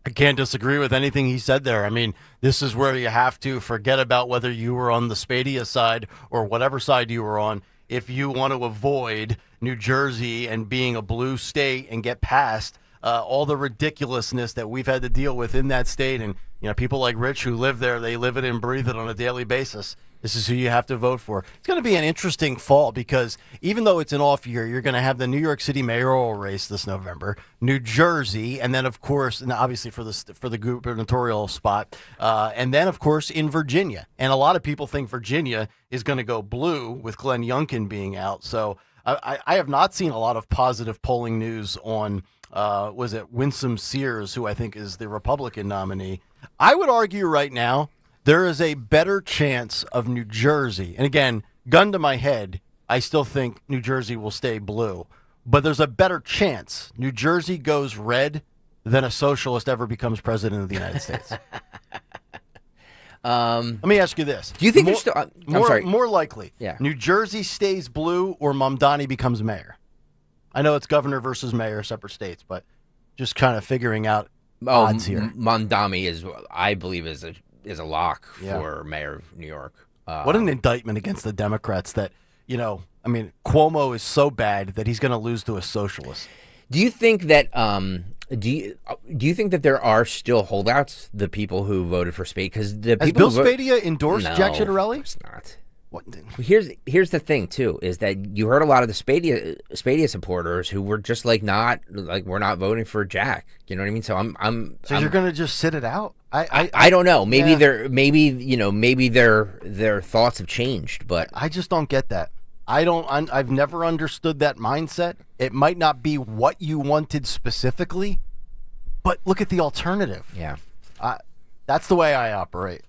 I can't disagree with anything he said there. I mean, this is where you have to forget about whether you were on the Spadia side or whatever side you were on. If you want to avoid New Jersey and being a blue state and get past all the ridiculousness that we've had to deal with in that state, and people like Rich who live there, they live it and breathe it on a daily basis. This is who you have to vote for. It's going to be an interesting fall because even though it's an off year, you're going to have the New York City mayoral race this November, New Jersey, and then, of course, and obviously for the gubernatorial spot, and then, of course, in Virginia. And a lot of people think Virginia is going to go blue with Glenn Youngkin being out. So I have not seen a lot of positive polling news on, was it Winsome Sears, who I think is the Republican nominee. I would argue right now, there is a better chance of New Jersey. And again, gun to my head, I still think New Jersey will stay blue. But there's a better chance New Jersey goes red than a socialist ever becomes president of the United States. Let me ask you this. Do you think there's still... I'm sorry. More likely, yeah. New Jersey stays blue or Mamdani becomes mayor? I know it's governor versus mayor, separate states, but just kind of figuring out odds here. Mamdani is, I believe, is a lock for mayor of New York. What an indictment against the Democrats that, Cuomo is so bad that he's going to lose to a socialist. Do you think that do you think that there are still holdouts, the people who voted for Spadia? Because the Has people Bill Spadia endorsed Jack Ciattarelli? It's not. What? Here's the thing too, is that you heard a lot of the Spadia supporters who were just we're not voting for Jack. You know what I mean? So you're going to just sit it out? I don't know. Maybe their thoughts have changed, but I just don't get that. I've never understood that mindset. It might not be what you wanted specifically, but look at the alternative. Yeah. That's the way I operate.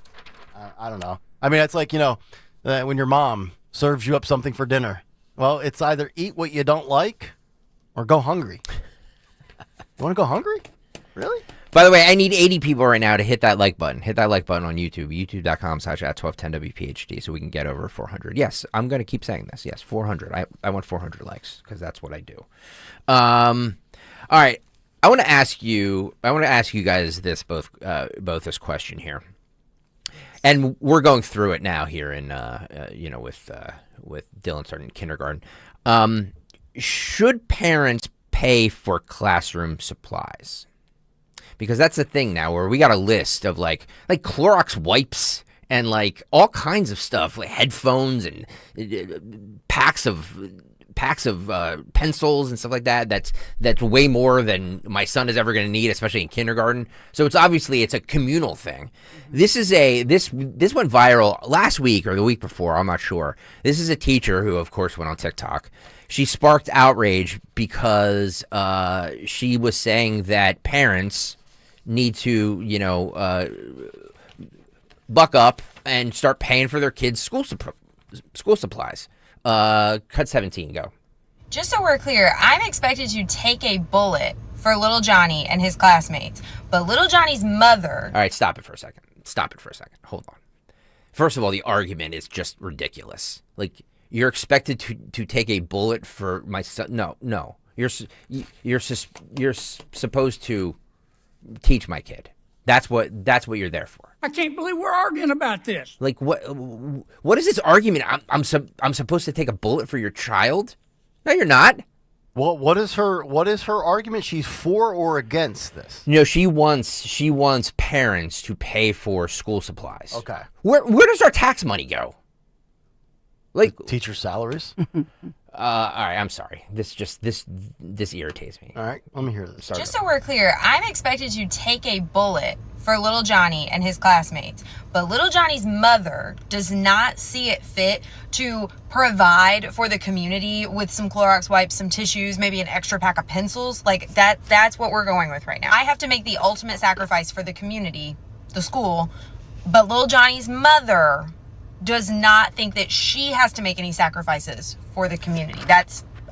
I don't know. I mean, it's like, when your mom serves you up something for dinner. Well, it's either eat what you don't like or go hungry. You want to go hungry? Really? By the way, I need 80 people right now to hit that like button. Hit that like button on YouTube, youtube.com/@1210WPHT, so we can get over 400. Yes, I'm going to keep saying this. Yes, 400. I want 400 likes because that's what I do. All right. I want to ask you guys this both this question here. And we're going through it now here in with Dylan starting kindergarten. Should parents pay for classroom supplies? Because that's the thing now, where we got a list of like Clorox wipes and all kinds of stuff, like headphones and packs of pencils and stuff like that. That's way more than my son is ever going to need, especially in kindergarten. So it's a communal thing. This went viral last week or the week before, I'm not sure. This is a teacher who, of course, went on TikTok. She sparked outrage because she was saying that parents need to, buck up and start paying for their kids' school supplies. Cut 17, go. Just so we're clear, I'm expected to take a bullet for little Johnny and his classmates, but little Johnny's mother... All right, stop it for a second. Hold on. First of all, the argument is just ridiculous. You're expected to take a bullet for my son. No. You're supposed to teach my kid. That's what you're there for. I can't believe we're arguing about this. What is this argument? I'm supposed to take a bullet for your child? No, you're not. Well, what is her argument? She's for or against this? No, she wants parents to pay for school supplies. Okay. Where does our tax money go? Teacher salaries? All right, I'm sorry. This irritates me. All right, let me hear this. Sorry. Just so we're clear, I'm expected to take a bullet for little Johnny and his classmates, but little Johnny's mother does not see it fit to provide for the community with some Clorox wipes, some tissues, maybe an extra pack of pencils. Like that's what we're going with right now. I have to make the ultimate sacrifice for the community, the school, but little Johnny's mother does not think that she has to make any sacrifices for the community.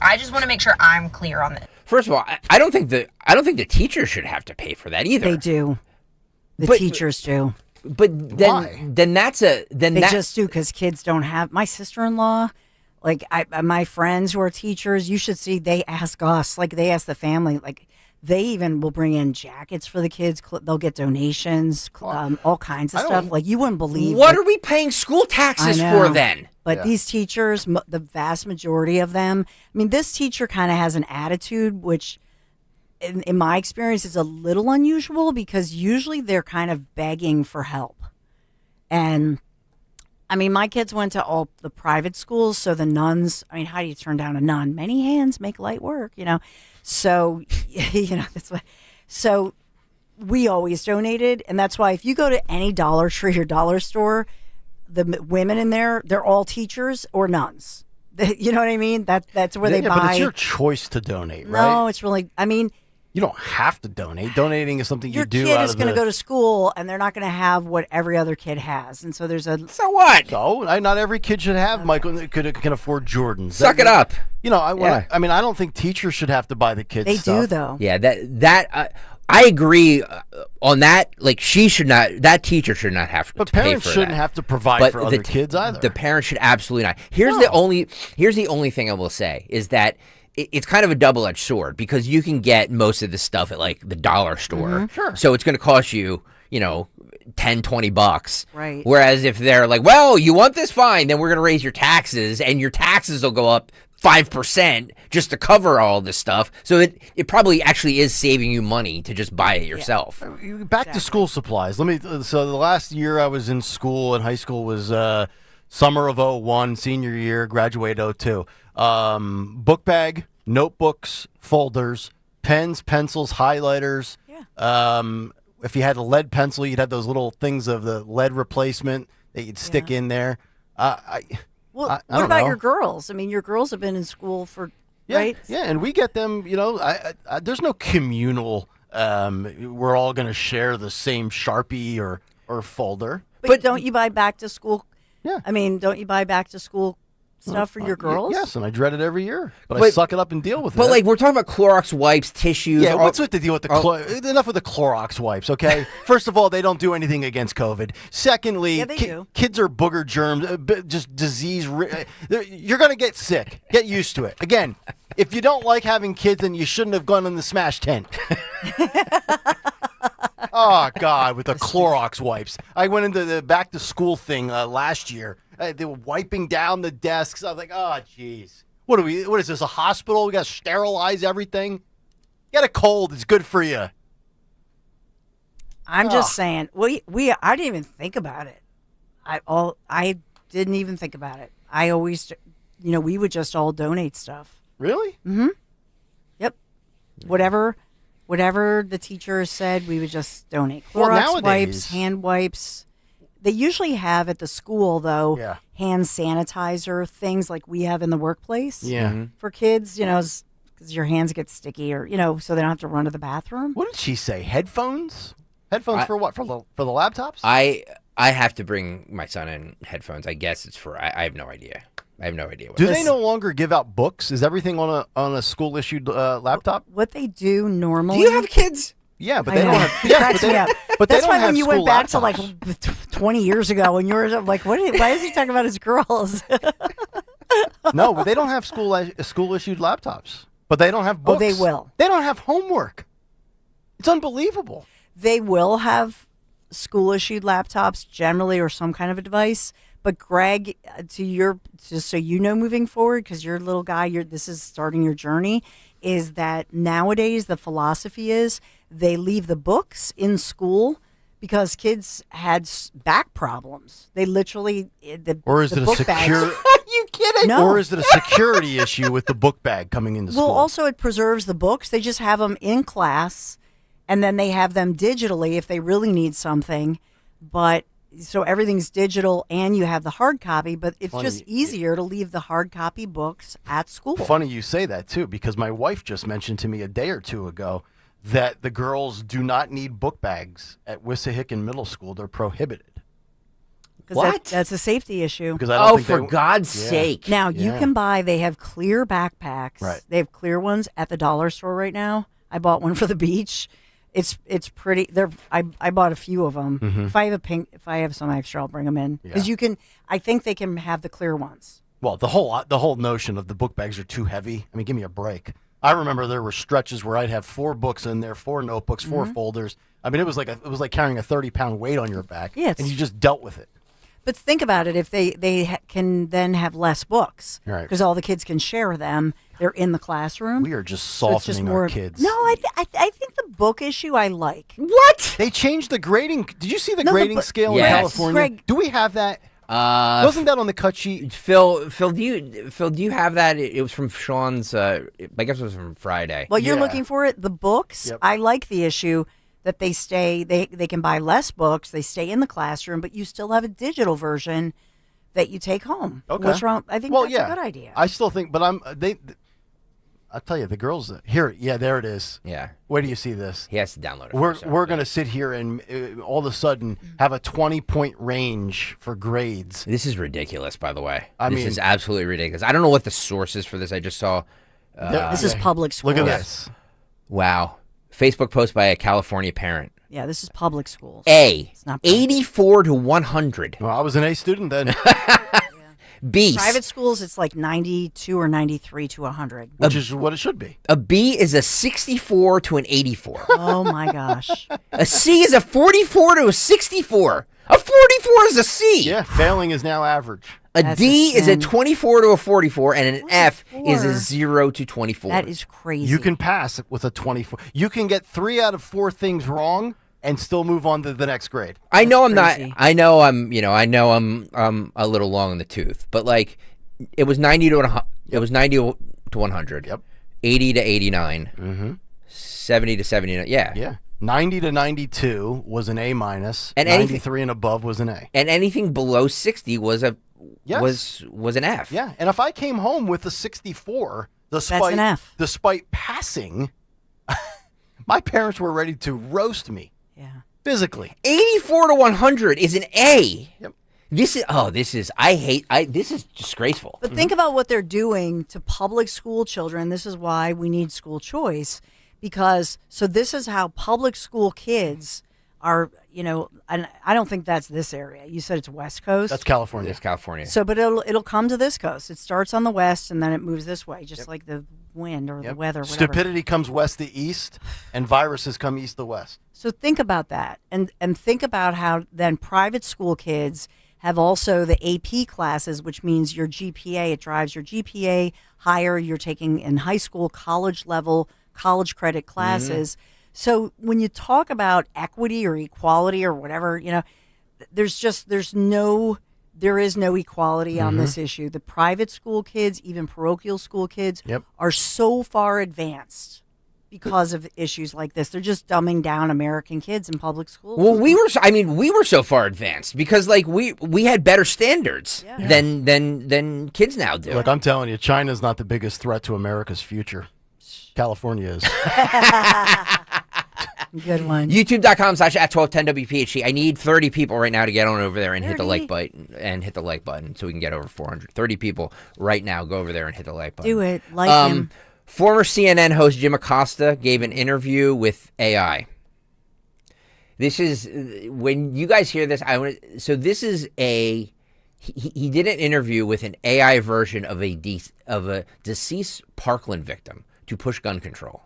I just want to make sure I'm clear on this. First of all, I don't think the teachers should have to pay for that either. They do. The teachers do. But then they just do, because kids don't have. My sister-in-law, like my friends who are teachers, you should see, they ask us, like they ask the family, like they even will bring in jackets for the kids. They'll get donations, all kinds of stuff. Like you wouldn't believe. What are we paying school taxes for then? But these teachers, the vast majority of them, I mean, this teacher kind of has an attitude, which in my experience is a little unusual, because usually they're kind of begging for help. And I mean, my kids went to all the private schools, so the nuns, I mean, how do you turn down a nun? Many hands make light work, So, that's why. So we always donated. And that's why if you go to any Dollar Tree or dollar store, the women in there, they're all teachers or nuns. You know what I mean? That's where they buy. But it's your choice to donate, right? No, it's really, I mean, you don't have to donate. Donating is something you do. Your kid is going to go to school, and they're not going to have what every other kid has, and so there's a. So what? So not every kid should have. Michael can afford Jordans. Suck it up. I mean, I don't think teachers should have to buy the kids. They stuff. do though. Yeah, I agree on that. Like, she should not. That teacher should not have to pay for that. But parents shouldn't have to provide for other kids either. The parents should absolutely not. Here's the only thing I will say is that. It's kind of a double-edged sword, because you can get most of the stuff at like the dollar store. Mm-hmm. Sure. So it's going to cost you, $10-20. Right. Whereas if they're like, well, you want this? Fine. Then we're going to raise your taxes, and your taxes will go up 5% just to cover all this stuff. So it probably actually is saving you money to just buy it yourself. Back to school supplies. So the last year I was in school, in high school, was summer of 01, senior year, graduate 02. Book bag, notebooks, folders, pens, pencils, highlighters. Yeah. If you had a lead pencil, you'd have those little things of the lead replacement that you'd stick in there. What about your girls? I mean, your girls have been in school right? Yeah, and we get them, there's no communal, we're all going to share the same Sharpie or folder. But don't you buy back to school? Yeah. I mean, don't you buy back to school stuff for your girls? Yes, and I dread it every year. But I suck it up and deal with it. But like, we're talking about Clorox wipes, tissues. Yeah, what's with the deal with the enough with the Clorox wipes, okay? First of all, they don't do anything against COVID. Secondly, they do. Kids are booger germs, just disease. You're going to get sick. Get used to it. Again, if you don't like having kids, then you shouldn't have gone in the smash tent. Oh, God, with the Clorox wipes. I went into the back to school thing last year. They were wiping down the desks. I was like, oh, jeez. What is this, a hospital? We got to sterilize everything? Get a cold. It's good for you. I'm just saying, I didn't even think about it. I didn't even think about it. I always, we would just all donate stuff. Really? Mm-hmm. Yep. Whatever the teacher said, we would just donate. Clorox wipes, hand wipes. They usually have at the school, though, hand sanitizer, things like we have in the workplace for kids, because your hands get sticky or, so they don't have to run to the bathroom. What did she say? Headphones? Headphones for what? For the laptops? I have to bring my son in headphones. I guess it's for, I have no idea. I have no idea. Do they no longer give out books? Is everything on a school issued laptop? What they do normally. Do you have kids? Yeah, but they don't have. Yeah, but that's they don't why have when you went back to like laptops. 20 years ago, and you were like, why is he talking about his girls? No, but they don't have school issued laptops. But they don't have books. Oh, they will. They don't have homework. It's unbelievable. They will have school issued laptops generally, or some kind of a device. But Greg, just so you know, moving forward, because you're a little guy, this is starting your journey, is that nowadays the philosophy is they leave the books in school because kids had back problems. They literally or is it a secure? Are you kidding? No. Or is it a security issue with the book bag coming into school? Well, also it preserves the books. They just have them in class, and then they have them digitally if they really need something. But so everything's digital, and you have the hard copy. But it's just easier to leave the hard copy books at school. Funny you say that too, because my wife just mentioned to me a day or two ago that the girls do not need book bags at Wissahickon Middle School. They're prohibited. What? That's a safety issue. Because I don't think for they- God's Yeah. sake. Now, you Yeah. can buy, they have clear backpacks. Right. They have clear ones at the dollar store right now. I bought one for the beach. It's pretty. I bought a few of them. Mhm. If I have some extra, I'll bring them in. Because you can, I think they can have the clear ones. Well, the whole notion of the book bags are too heavy. I mean, give me a break. I remember there were stretches where I'd have 4 books in there, 4 notebooks, 4 folders. I mean, it was like carrying a 30-pound weight on your back. Yeah, and you just dealt with it. But think about it. If they can then have less books. Right. Because all the kids can share them. They're in the classroom. We are just So it's softening our kids. No, I think the book issue I like. What? They changed the grading. Did you see the No, grading but- scale Yes. in California? Greg- Do we have that? Wasn't that on the cut sheet? Phil, do you have that? It was from Sean's. I guess it was from Friday. Well, you're Yeah. looking for it. The books, Yep. I like the issue that they stay, they can buy less books, they stay in the classroom, but you still have a digital version that you take home. Okay. What's wrong? I think that's a good idea. I still think, but I'll tell you, the girls here. Yeah, there it is. Yeah. Where do you see this? He has to download it. We're going to sit here and all of a sudden have a 20-point range for grades. This is ridiculous, by the way. I This mean- is absolutely ridiculous. I don't know what the source is for this. I just saw. This is public schools. Look at this. Wow. Facebook post by a California parent. Yeah, this is public schools. A, It's not 84 to 100. Well, I was an A student then, B, Private schools, it's like 92 or 93 to 100. which is what it should be. a B is a 64 to an 84. Oh my gosh. A C is a 44 to a 64. A 44 is a C. Yeah, failing is now average. A That's D a is a sin. 24 to a 44, and an F is a 24. 0 to 24. That is crazy. You can pass with a 24. You can get 3 out of 4 things wrong and still move on to the next grade. I know I'm crazy. not. I know I'm a little long in the tooth, but like it was 90 to 100. It was 90 to 100. Yep. 80 to 89. Mm-hmm. 70 to 79. Yeah. Yeah. 90 to 92 was an A minus. And 93 and above was an A. And anything below 60 was a Yes. was an F. Yeah. And if I came home with a 64, despite That's an F. despite passing, my parents were ready to roast me. Yeah. Physically. 84 to 100 is an A. Yep. This is disgraceful. But think about what they're doing to public school children. This is why we need school choice, because this is how public school kids are, and I don't think that's this area. You said it's West Coast. That's California. It's California. So, but it'll come to this coast. It starts on the west and then it moves this way, just like the wind or the weather. Whatever. Stupidity comes west to east, and viruses come east to west. So think about that, and think about how then private school kids have also the AP classes, which means your GPA. It drives your GPA higher. You're taking in high school, college level, college credit classes. So when you talk about equity or equality or whatever, there is no equality on this issue. The private school kids, even parochial school kids, are so far advanced because of issues like this. They're just dumbing down American kids in public schools. Well, we were so far advanced because like we had better standards than kids now do. Look, I'm telling you, China's not the biggest threat to America's future. California is. Good one. YouTube.com/@1210WPHT. I need 30 people right now to get on over there and hit the like button so we can get over 400. 30 people right now. Go over there and hit the like button. Do it. Like him. Former CNN host Jim Acosta gave an interview with AI. This is when you guys hear this. This is he did an interview with an AI version of a deceased Parkland victim to push gun control.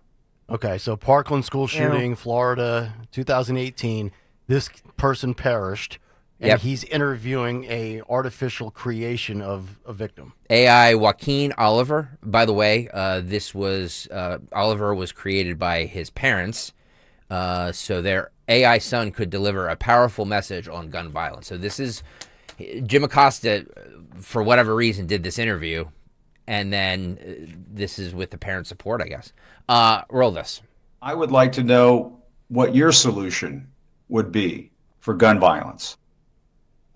Okay, so Parkland school shooting, Florida, 2018. This person perished, and he's interviewing a artificial creation of a victim. AI Joaquin Oliver. By the way, Oliver was created by his parents, so their AI son could deliver a powerful message on gun violence. So this is Jim Acosta, for whatever reason, did this interview, and then this is with the parent support, I guess. Roll this. I would like to know what your solution would be for gun violence.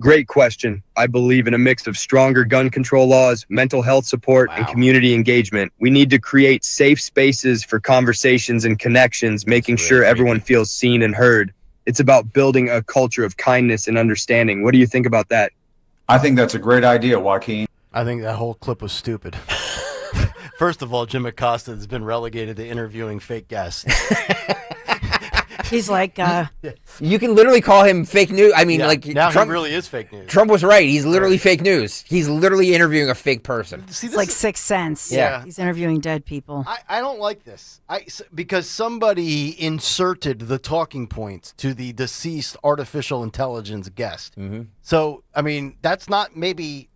Great question. I believe in a mix of stronger gun control laws, mental health support, and community engagement. We need to create safe spaces for conversations and connections, making sure everyone feels seen and heard. It's about building a culture of kindness and understanding. What do you think about that? I think that's a great idea, Joaquin. I think that whole clip was stupid. First of all, Jim Acosta has been relegated to interviewing fake guests. He's like, you can literally call him fake news. I mean, like now Trump he really is fake news. Trump was right. He's literally fake news. He's literally interviewing a fake person. It's like Sixth Sense. Yeah. He's interviewing dead people. I don't like this. Because somebody inserted the talking points to the deceased artificial intelligence guest. Mm-hmm. So, I mean, that's not maybe.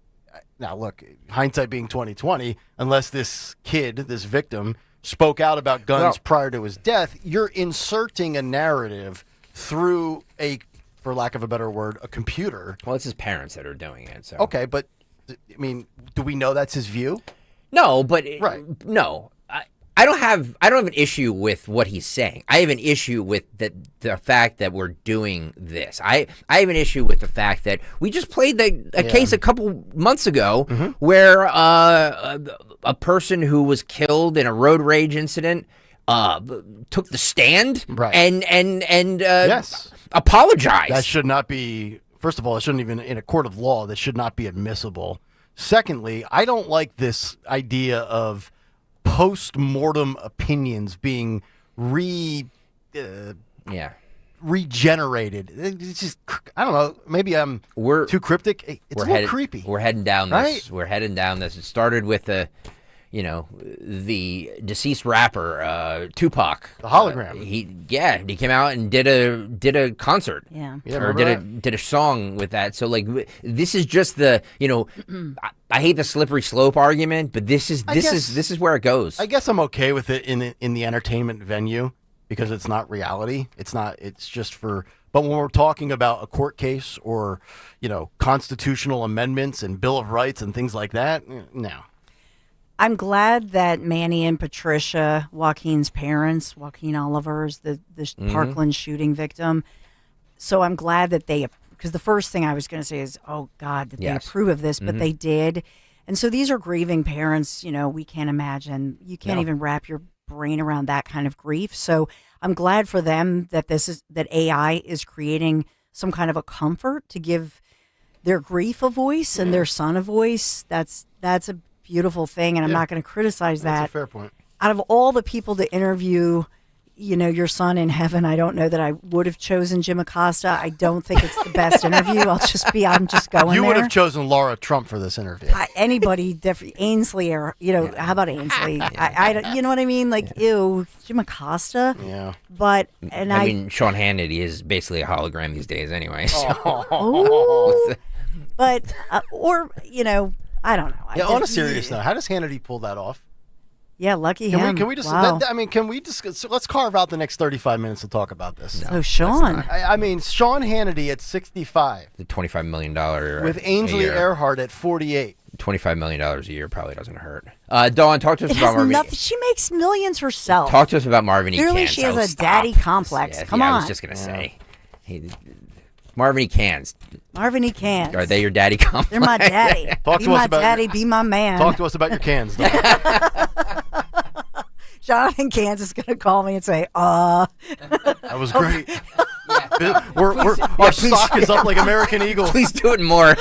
Now, look, hindsight being 20/20, unless this kid, this victim, spoke out about guns prior to his death, you're inserting a narrative through for lack of a better word, a computer. Well, it's his parents that are doing it. So okay, but I mean, do we know that's his view? No, but no. I don't have an issue with what he's saying. I have an issue with the fact that we're doing this. I have an issue with the fact that we just played a case a couple months ago where a person who was killed in a road rage incident took the stand and apologized. That should not be. First of all, it shouldn't even in a court of law. That should not be admissible. Secondly, I don't like this idea of post-mortem opinions being regenerated. It's just, I don't know, maybe I'm too cryptic. It's a little creepy. We're heading down this. Right? We're heading down this. It started with the deceased rapper Tupac, the hologram. He came out and did a concert, or did a song with that. So like this is just the I hate the slippery slope argument, but this is where it goes. I guess I'm okay with it in the entertainment venue because it's not reality. It's just for. But when we're talking about a court case or constitutional amendments and Bill of Rights and things like that, no. I'm glad that Manny and Patricia, Joaquin's parents, Joaquin Oliver's the Parkland shooting victim. So I'm glad that because the first thing I was going to say is, oh God, that they approve of this, but they did. And so these are grieving parents. We can't imagine. You can't even wrap your brain around that kind of grief. So I'm glad for them that that AI is creating some kind of a comfort to give their grief a voice and their son a voice. That's a beautiful thing, and I'm not going to criticize that. That's a fair point. Out of all the people to interview, your son in heaven, I don't know that I would have chosen Jim Acosta. I don't think it's the best interview. I'm just going You there. would have chosen Laura Trump for this interview. Anybody different, Ainsley or, how about Ainsley? I you know what I mean? Like, ew, Jim Acosta? Yeah. But, I mean, Sean Hannity is basically a hologram these days anyway. So. Oh. But, I don't know. On a serious note, how does Hannity pull that off? Yeah, lucky him. Can we just? Wow. Can we discuss? So let's carve out the next 35 minutes to talk about this. So Sean, Sean Hannity at 65, the $25 million with Ainsley Earhart at 48. $25 million a year probably doesn't hurt. Dawn, talk to us about Marvin. She makes millions herself. Talk to us about Marvin E. Clearly, Cans. she has a daddy complex. Come on. I was just gonna say, Marvin E. Cans. Marvin E. Cans. Are they your daddy complex? They're my daddy. Talk be to us my about daddy. Be my man. Talk to us about your cans. Jonathan Cans is going to call me and say, That was great. Our stock is up like American Eagle. Please do it more.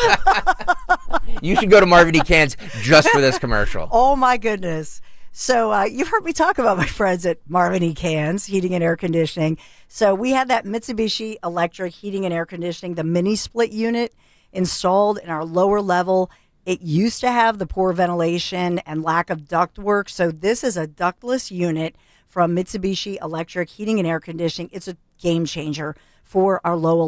You should go to Marvin E. Cans just for this commercial. Oh, my goodness. So you've heard me talk about my friends at Marvin E. Cans, Heating and Air Conditioning. So we had that Mitsubishi Electric Heating and Air Conditioning, the mini split unit installed in our lower level. It used to have the poor ventilation and lack of ductwork. So this is a ductless unit from Mitsubishi Electric Heating and Air Conditioning. It's a game changer for our lower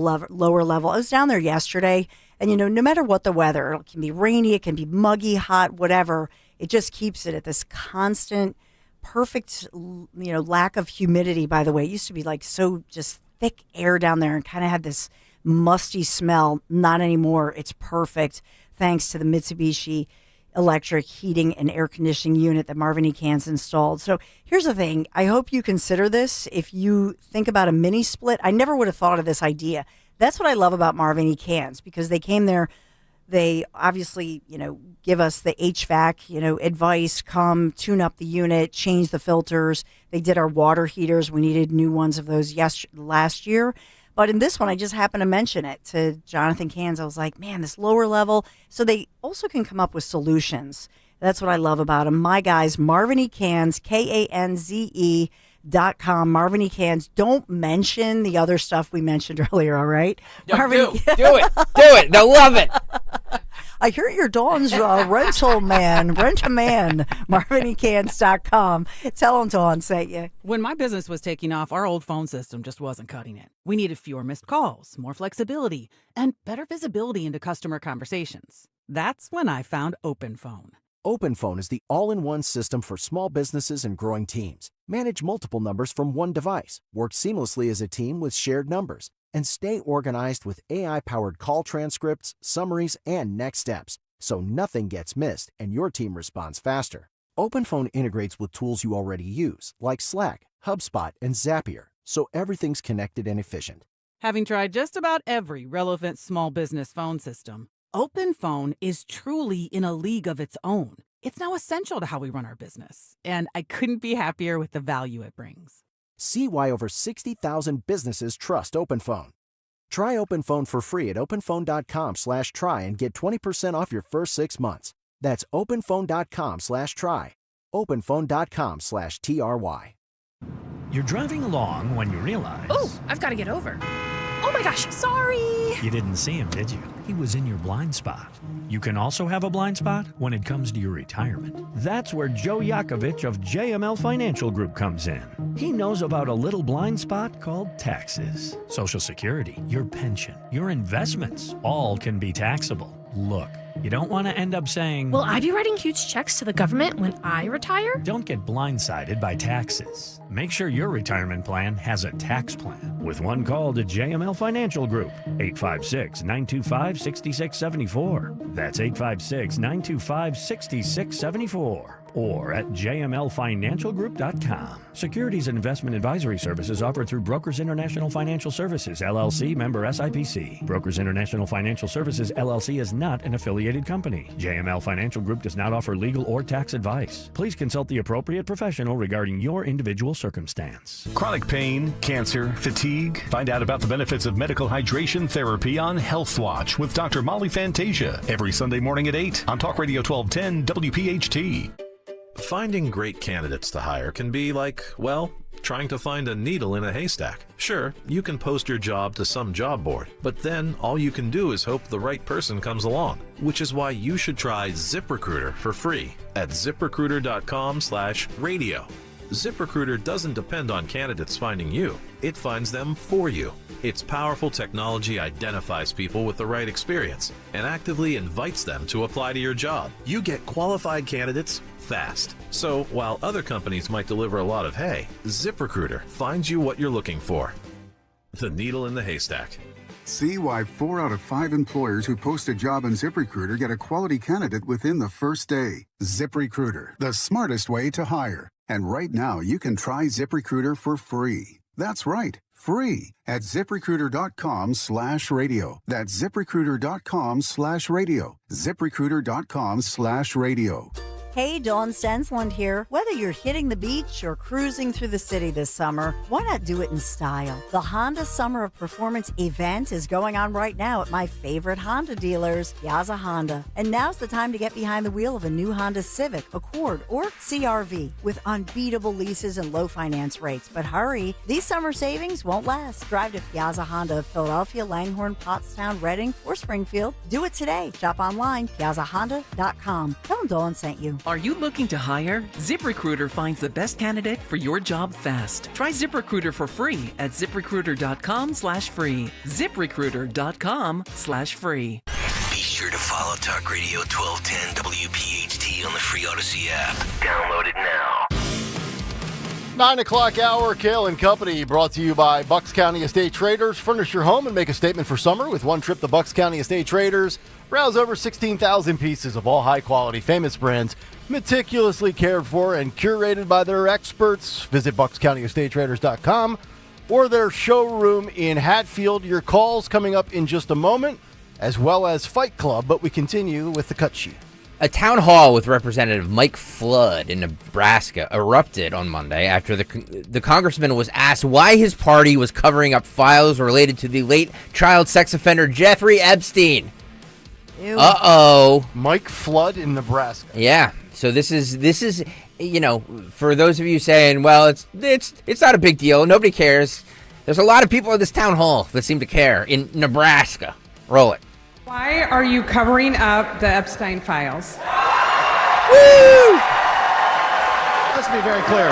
level. I was down there yesterday, and no matter what the weather, it can be rainy, it can be muggy, hot, whatever. It just keeps it at this constant, perfect, lack of humidity. By the way, it used to be like so just thick air down there, and kind of had this musty smell. Not anymore. It's perfect thanks to the Mitsubishi electric heating and air conditioning unit that Marvin E. Cans installed. So here's the thing. I hope you consider this. If you think about a mini split, I never would have thought of this idea. That's what I love about Marvin E. Cans, because they came there. They obviously, give us the HVAC, advice, come tune up the unit, change the filters. They did our water heaters. We needed new ones of those last year. But in this one, I just happened to mention it to Jonathan Cans. I was like, man, this lower level. So they also can come up with solutions. That's what I love about them. My guys, Marvin E. Cans, KANZE.com, Marvin E. Cans. Don't mention the other stuff we mentioned earlier, all right? Do it. They'll love it. I hear you're Dawn's rental man. Rent a man. MarvinECans.com. Tell them Dawn sent you. When my business was taking off, our old phone system just wasn't cutting it. We needed fewer missed calls, more flexibility, and better visibility into customer conversations. That's when I found OpenPhone. OpenPhone is the all-in-one system for small businesses and growing teams. Manage multiple numbers from one device. Work seamlessly as a team with shared numbers. And stay organized with AI-powered call transcripts, summaries, and next steps, so nothing gets missed and your team responds faster. OpenPhone integrates with tools you already use, like Slack, HubSpot, and Zapier, so everything's connected and efficient. Having tried just about every relevant small business phone system, OpenPhone is truly in a league of its own. It's now essential to how we run our business, and I couldn't be happier with the value it brings. See why over 60,000 businesses trust OpenPhone. Try OpenPhone for free at openphone.com/try and get 20% off your first 6 months. That's openphone.com/try. openphone.com/TRY. You're driving along when you realize... Oh, I've got to get over. Oh my gosh, sorry. You didn't see him, did you? He was in your blind spot. You can also have a blind spot when it comes to your retirement. That's where Joe Yakovich of JML Financial Group comes in. He knows about a little blind spot called taxes. Social Security, your pension, your investments, all can be taxable. Look, you don't want to end up saying... Will I be writing huge checks to the government when I retire? Don't get blindsided by taxes. Make sure your retirement plan has a tax plan. With one call to JML Financial Group, 856-925-6674. That's 856-925-6674. Or at jmlfinancialgroup.com. Securities and investment advisory services offered through Brokers International Financial Services, LLC, member SIPC. Brokers International Financial Services, LLC is not an affiliated company. JML Financial Group does not offer legal or tax advice. Please consult the appropriate professional regarding your individual circumstance. Chronic pain, cancer, fatigue. Find out about the benefits of medical hydration therapy on Health Watch with Dr. Molly Fantasia every Sunday morning at 8 on Talk Radio 1210 WPHT. Finding great candidates to hire can be like, well, trying to find a needle in a haystack. Sure, you can post your job to some job board, but then all you can do is hope the right person comes along, which is why you should try ZipRecruiter for free at ZipRecruiter.com/radio. ZipRecruiter doesn't depend on candidates finding you. It finds them for you. Its powerful technology identifies people with the right experience and actively invites them to apply to your job. You get qualified candidates fast. So while other companies might deliver a lot of hay, ZipRecruiter finds you what you're looking for. The needle in the haystack. See why 4 out of 5 employers who post a job on ZipRecruiter get a quality candidate within the first day. ZipRecruiter, the smartest way to hire. And right now, you can try ZipRecruiter for free. That's right, free at ZipRecruiter.com/radio. That's ZipRecruiter.com/radio. ZipRecruiter.com/radio. Hey, Dawn Stensland here. Whether you're hitting the beach or cruising through the city this summer, why not do it in style? The Honda Summer of Performance event is going on right now at my favorite Honda dealers, Piazza Honda. And now's the time to get behind the wheel of a new Honda Civic, Accord, or CRV with unbeatable leases and low finance rates. But hurry, these summer savings won't last. Drive to Piazza Honda of Philadelphia, Langhorne, Pottstown, Reading, or Springfield. Do it today. Shop online, piazzahonda.com. Tell them Dawn sent you. Are you looking to hire? ZipRecruiter finds the best candidate for your job fast. Try ZipRecruiter for free at ZipRecruiter.com/free. ZipRecruiter.com/free. Be sure to follow Talk Radio 1210 WPHT on the free Odyssey app. Download it now. 9 o'clock hour, Kayal and Company, brought to you by Bucks County Estate Traders. Furnish your home and make a statement for summer with one trip to Bucks County Estate Traders. Browse over 16,000 pieces of all high-quality, famous brands, meticulously cared for and curated by their experts. Visit buckscountyestatetraders.com or their showroom in Hatfield. Your calls coming up in just a moment, as well as Fight Club, but we continue with the cut sheet. A town hall with Representative Mike Flood in Nebraska erupted on Monday after the congressman was asked why his party was covering up files related to the late child sex offender Jeffrey Epstein. Ew. Uh-oh. Mike Flood in Nebraska. Yeah. So this is for those of you saying, well, it's not a big deal, nobody cares. There's a lot of people at this town hall that seem to care in Nebraska. Roll it. Why are you covering up the Epstein files? Woo! Let's be very clear.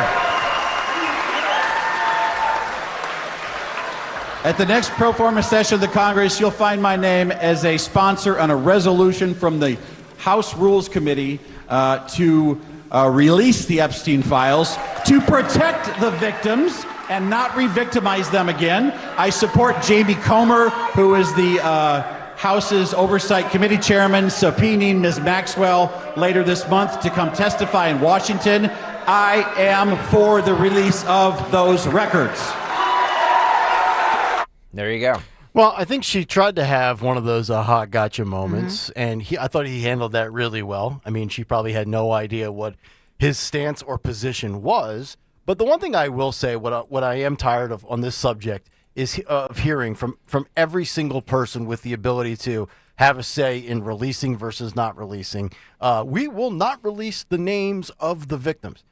At the next pro forma session of the Congress, you'll find my name as a sponsor on a resolution from the House Rules Committee to release the Epstein files to protect the victims and not re-victimize them again. I support Jamie Comer, who is the House's Oversight Committee Chairman, subpoenaing Ms. Maxwell later this month to come testify in Washington. I am for the release of those records. There you go. Well, I think she tried to have one of those aha gotcha moments, and I thought he handled that really well. I mean, she probably had no idea what his stance or position was. But the one thing I will say, what I am tired of on this subject, is of hearing from every single person with the ability to have a say in releasing versus not releasing. We will not release the names of the victims.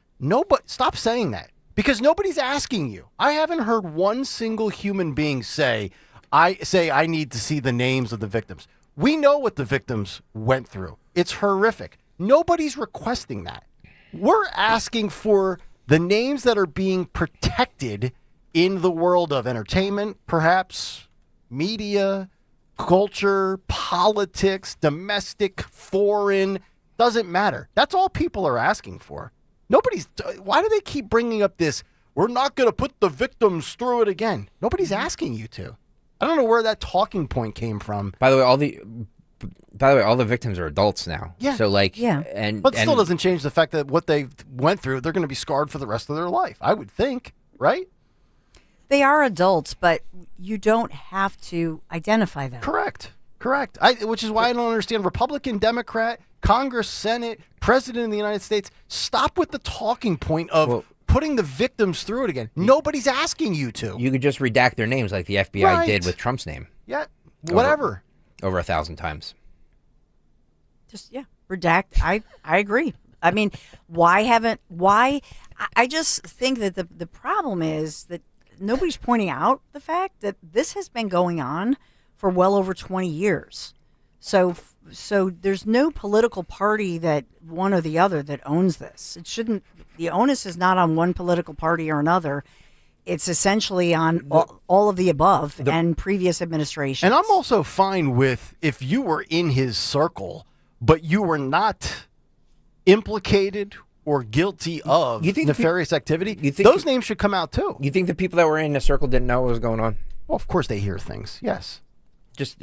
Stop saying that, because nobody's asking you. I haven't heard one single human being say I need to see the names of the victims. We know what the victims went through. It's horrific. Nobody's requesting that. We're asking for the names that are being protected in the world of entertainment, perhaps, media, culture, politics, domestic, foreign, doesn't matter. That's all people are asking for. Why do they keep bringing up this, we're not going to put the victims through it again? Nobody's asking you to. I don't know where that talking point came from. By the way, all the victims are adults now. Yeah. So but still doesn't change the fact that what they went through, they're going to be scarred for the rest of their life, I would think, right? They are adults, but you don't have to identify them. Correct. Which is why I don't understand Republican, Democrat, Congress, Senate, President of the United States. Stop with the talking point of putting the victims through it again. Nobody's asking you to. You could just redact their names like the FBI did with Trump's name. Yeah, whatever. Over 1,000 times. Redact. I agree. I mean, I just think that the problem is that nobody's pointing out the fact that this has been going on for well over 20 years. So there's no political party that one or the other that owns this. It shouldn't. The onus is not on one political party or another. It's essentially on all of the above and previous administrations. And I'm also fine with if you were in his circle, but you were not implicated or guilty of nefarious activity, those names should come out too. You think the people that were in the circle didn't know what was going on? Well, of course they hear things, yes. Just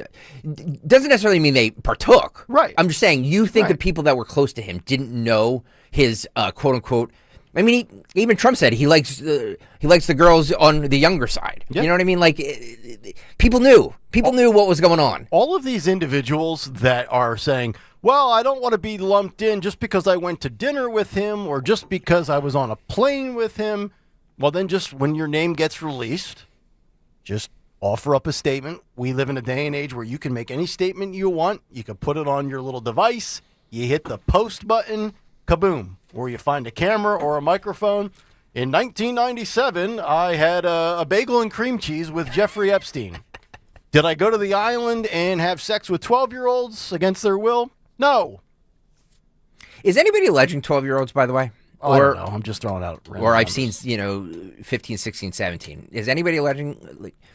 doesn't necessarily mean they partook. Right. I'm just saying you think the people that were close to him didn't know his quote unquote. I mean, even Trump said he likes the girls on the younger side. Yep. You know what I mean? Like people knew what was going on. All of these individuals that are saying, well, I don't want to be lumped in just because I went to dinner with him or just because I was on a plane with him. Well, then just when your name gets released, just offer up a statement. We live in a day and age where you can make any statement you want. You can put it on your little device. You hit the post button, kaboom, or you find a camera or a microphone. In 1997, I had a bagel and cream cheese with Jeffrey Epstein. Did I go to the island and have sex with 12-year-olds against their will? No. Is anybody alleging 12-year-olds, by the way? I don't know. I'm just throwing out random Or I've numbers. seen, 15, 16, 17. Is anybody alleging,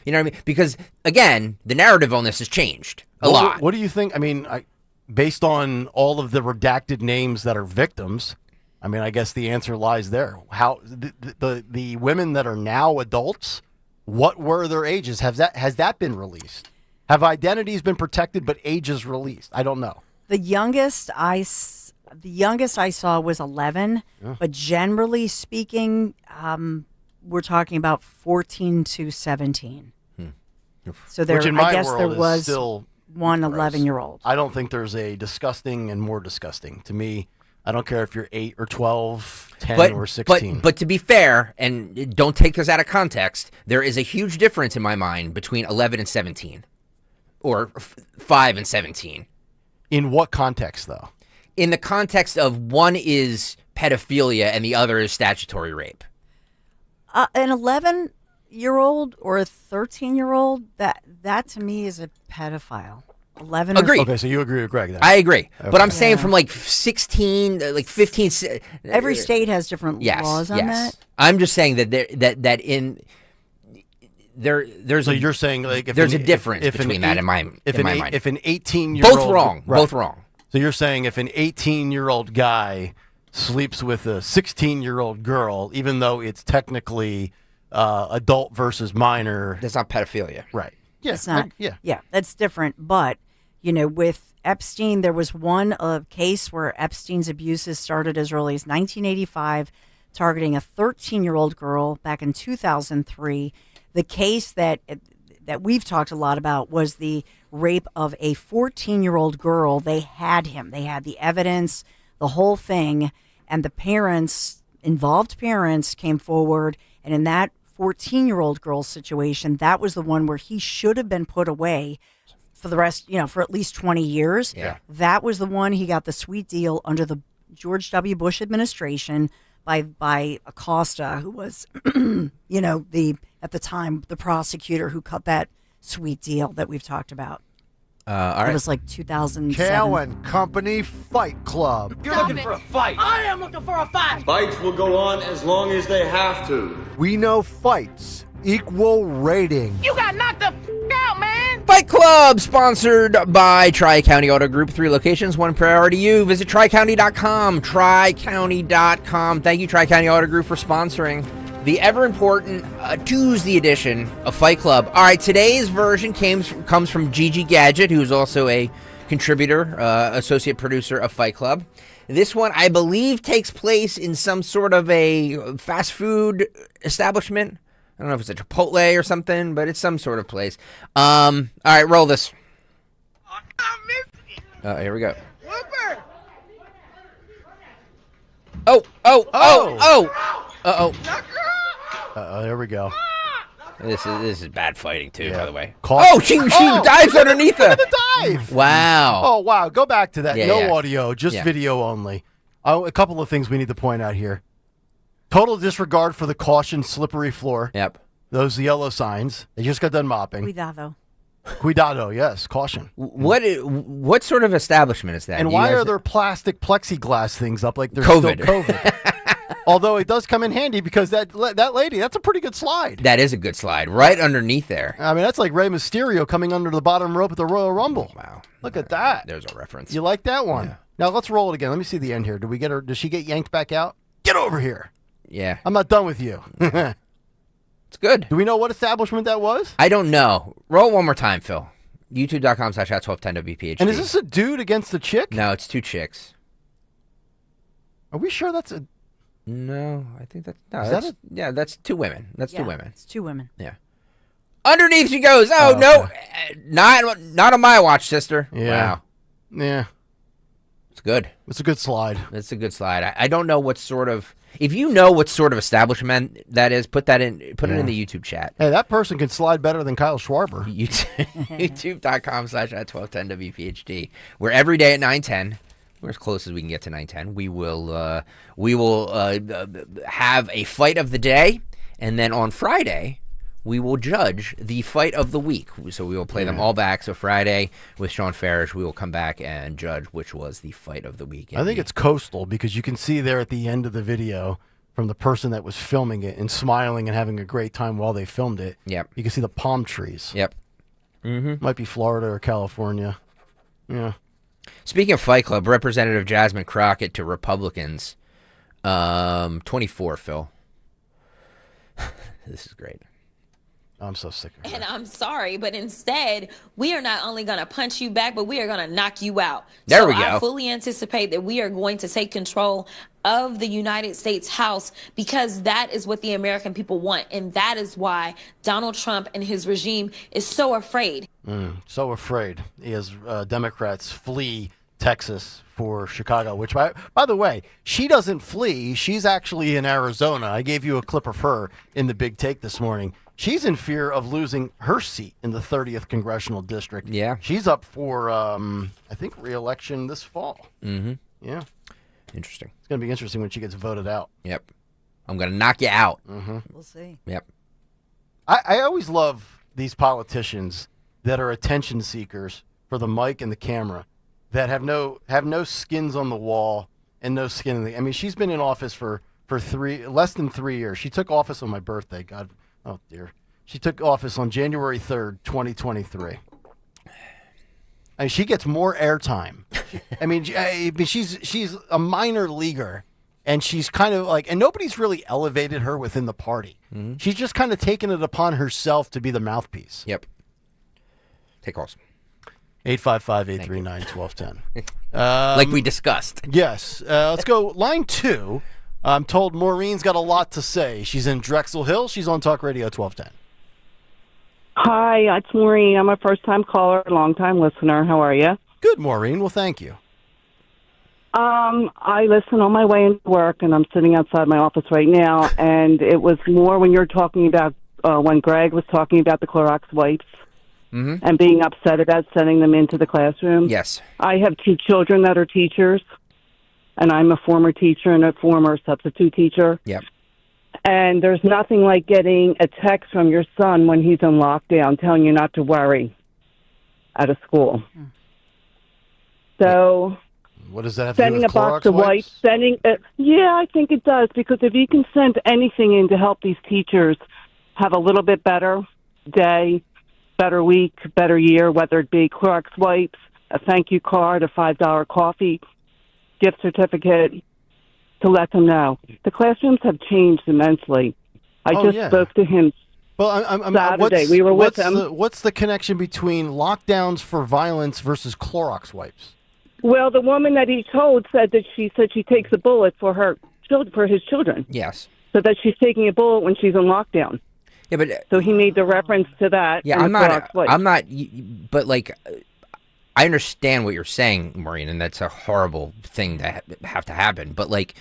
you know what I mean? Because, again, the narrative on this has changed a lot. What do you think? I mean, based on all of the redacted names that are victims, I mean, I guess the answer lies there. How the women that are now adults, what were their ages? Has that been released? Have identities been protected but ages released? I don't know. The youngest I saw was 11, but generally speaking, we're talking about 14 to 17. So there, Which in my I guess there world is was still one gross. 11-year-old. I don't think there's a disgusting and more disgusting. To me, I don't care if you're 8 or 12, 10 or 16. But to be fair, and don't take this out of context, there is a huge difference in my mind between 11 and 17, or 5 and 17. In what context, though? In the context of one is pedophilia and the other is statutory rape. An 11-year-old or a 13-year-old, that to me is a pedophile. 11. Agreed. Okay, so you agree with Greg then? I agree. Okay. But I'm saying from like 16, like 15. Every state has different laws on that. I'm just saying that there's So you're saying like there's a difference between that and my mind. If an 18-year-old both wrong. Right. Both wrong. So you're saying if an 18-year-old guy sleeps with a 16-year-old girl, even though it's technically adult versus minor, that's not pedophilia, right? Yeah, It's not. Yeah, that's different. But with Epstein, there was one case where Epstein's abuses started as early as 1985, targeting a 13-year-old girl back in 2003. The case that we've talked a lot about was the rape of a 14-year-old girl. They had him. They had the evidence, the whole thing, and the involved parents came forward, and in that 14-year-old girl situation, that was the one where he should have been put away for the rest, for at least 20 years. Yeah. That was the one he got the sweet deal under the George W. Bush administration by Acosta, who was, at the time, the prosecutor who cut that sweet deal that we've talked about. All right. It was like 2007. Kayal and Company Fight Club. You're looking for a fight. I am looking for a fight. Fights will go on as long as they have to. We know fights equal rating. You got knocked the out, man. Fight Club, sponsored by Tri-County Auto Group. 3 locations, 1 priority you. Visit tricounty.com, tricounty.com. Thank you, Tri-County Auto Group, for sponsoring the ever-important Tuesday edition of Fight Club. All right, today's version comes from Gigi Gadget, who's also a contributor, associate producer of Fight Club. This one, I believe, takes place in some sort of a fast food establishment. I don't know if it's a Chipotle or something, but it's some sort of place. All right, roll this. Here we go. Oh. Uh-oh. There we go. This is bad fighting, too, by the way. She dives underneath Look at the dive. Wow. Oh, wow. Go back to that. Yeah, No yeah. audio, just Yeah. video only. A couple of things we need to point out here. Total disregard for the caution slippery floor. Yep. Those yellow signs. They just got done mopping. Cuidado, yes, caution. What sort of establishment is that? And Do you why guys- are there plastic plexiglass things up like there's COVID. still COVID? Although it does come in handy because that lady, that's a pretty good slide. That is a good slide, right underneath there. I mean, that's like Rey Mysterio coming under the bottom rope at the Royal Rumble. Wow. Look at that. There's a reference. You like that one? Yeah. Now let's roll it again. Let me see the end here. Does she get yanked back out? Get over here. Yeah. I'm not done with you. It's good. Do we know what establishment that was? I don't know. Roll it one more time, Phil. YouTube.com/@1210WPHT. And is this a dude against a chick? No, it's 2 chicks. Are we sure that's a... No, I think that's... No, Is that's, that yeah, that's 2 women. That's 2 women. It's 2 women. Yeah. Underneath she goes. Oh, Oh, no. okay. Not on my watch, sister. Yeah. Wow. Yeah. It's good. It's a good slide. It's a good slide. I don't know what sort of... If you know what sort of establishment that is, put it in the YouTube chat. Hey, that person can slide better than Kyle Schwarber. YouTube.com/@1210WPHT. We're every day at 9:10. We're as close as we can get to 9:10. We will have a fight of the day, and then on Friday we will judge the fight of the week. So we will play them all back. So Friday with Sean Farish, we will come back and judge which was the fight of the week. I think it's coastal because you can see there at the end of the video from the person that was filming it and smiling and having a great time while they filmed it. Yep. You can see the palm trees. Yep. Mm-hmm. Might be Florida or California. Yeah. Speaking of Fight Club, Representative Jasmine Crockett to Republicans 24, Phil. This is great. I'm so sick of it. And I'm sorry, but instead, we are not only going to punch you back, but we are going to knock you out. There we go. I fully anticipate that we are going to take control of the United States House because that is what the American people want. And that is why Donald Trump and his regime is so afraid. So afraid. As Democrats flee Texas for Chicago, which, by the way, she doesn't flee. She's actually in Arizona. I gave you a clip of her in the Big Take this morning. She's in fear of losing her seat in the 30th Congressional District. Yeah. She's up for, I think, re-election this fall. Mm-hmm. Yeah. Interesting. It's going to be interesting when she gets voted out. Yep. I'm going to knock you out. Mm-hmm. We'll see. Yep. I always love these politicians that are attention seekers for the mic and the camera that have no skins on the wall and no skin in the... I mean, she's been in office for less than 3 years. She took office on my birthday. God... Oh, dear. She took office on January 3rd, 2023. I mean, she gets more airtime. I mean, she's a minor leaguer, and she's kind of like, and nobody's really elevated her within the party. Mm-hmm. She's just kind of taken it upon herself to be the mouthpiece. Yep. Take calls. 855-839-1210. Like we discussed. Yes. Let's go line 2. I'm told Maureen's got a lot to say. She's in Drexel Hill. She's on Talk Radio 1210. Hi, it's Maureen. I'm a first-time caller, long-time listener. How are you? Good, Maureen. Well, thank you. I listen on my way into work, and I'm sitting outside my office right now, and it was more when you're talking about, when Greg was talking about the Clorox wipes and being upset about sending them into the classroom. Yes. I have 2 children that are teachers, and I'm a former teacher and a former substitute teacher. Yep. And there's nothing like getting a text from your son when he's in lockdown telling you not to worry at a school. So... What does that have to do sending with a box Clorox of wipes, yeah, I think it does, because if you can send anything in to help these teachers have a little bit better day, better week, better year, whether it be Clorox wipes, a thank you card, a $5 coffee, gift certificate, to let them know. The classrooms have changed immensely. I just spoke to him Saturday. We were with him. What's the connection between lockdowns for violence versus Clorox wipes? Well, the woman that he told said she takes a bullet for his children. Yes. So that she's taking a bullet when she's in lockdown. Yeah, but so he made the reference to that. Yeah, I'm not. But like, I understand what you're saying, Maureen, and that's a horrible thing to have to happen. But like,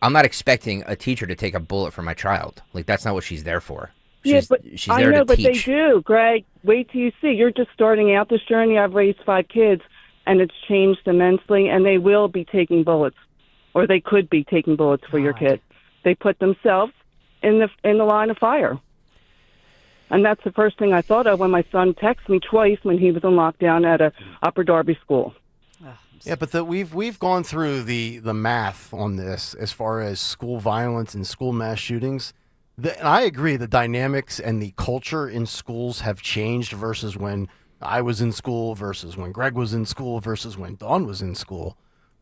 I'm not expecting a teacher to take a bullet for my child. Like, that's not what she's there for. She's I there know, to but teach. they do, Greg. Wait till you see. You're just starting out this journey. I've raised 5 kids, and it's changed immensely. And they will be taking bullets, or they could be taking bullets for your kid. They put themselves in the line of fire. And that's the first thing I thought of when my son texted me twice when he was in lockdown at a Upper Darby school. Yeah, but we've gone through the math on this as far as school violence and school mass shootings. And I agree, the dynamics and the culture in schools have changed versus when I was in school, versus when Greg was in school, versus when Dawn was in school.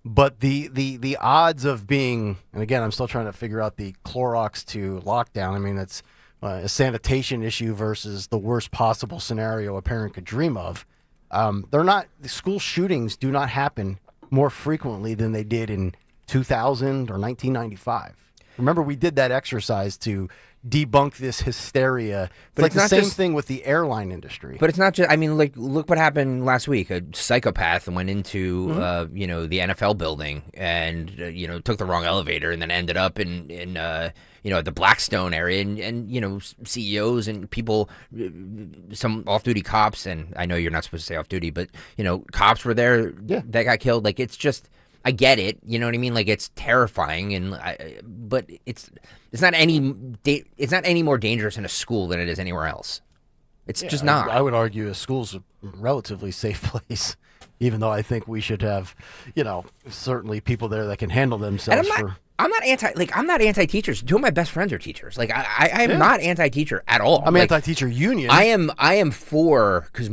But the odds of being, and again, I'm still trying to figure out the Clorox to lockdown. I mean, it's a sanitation issue versus the worst possible scenario a parent could dream of. The school shootings do not happen more frequently than they did in 2000 or 1995. Remember, we did that exercise to debunk this hysteria. But it's like the same thing with the airline industry. But it's not just, I mean, like, look what happened last week. A psychopath went into, the NFL building and, took the wrong elevator and then ended up in the Blackstone area and CEOs and people, some off-duty cops, and I know you're not supposed to say off-duty, but, cops were there that got killed. Like, it's just, I get it, you know what I mean? Like, it's terrifying, but it's not any more dangerous in a school than it is anywhere else. It's just not. I would argue a school's a relatively safe place, even though I think we should have, certainly people there that can handle themselves. And I'm not anti-teachers. 2 of my best friends are teachers. Like, I am not anti-teacher at all. I'm like, anti-teacher union. I am for, because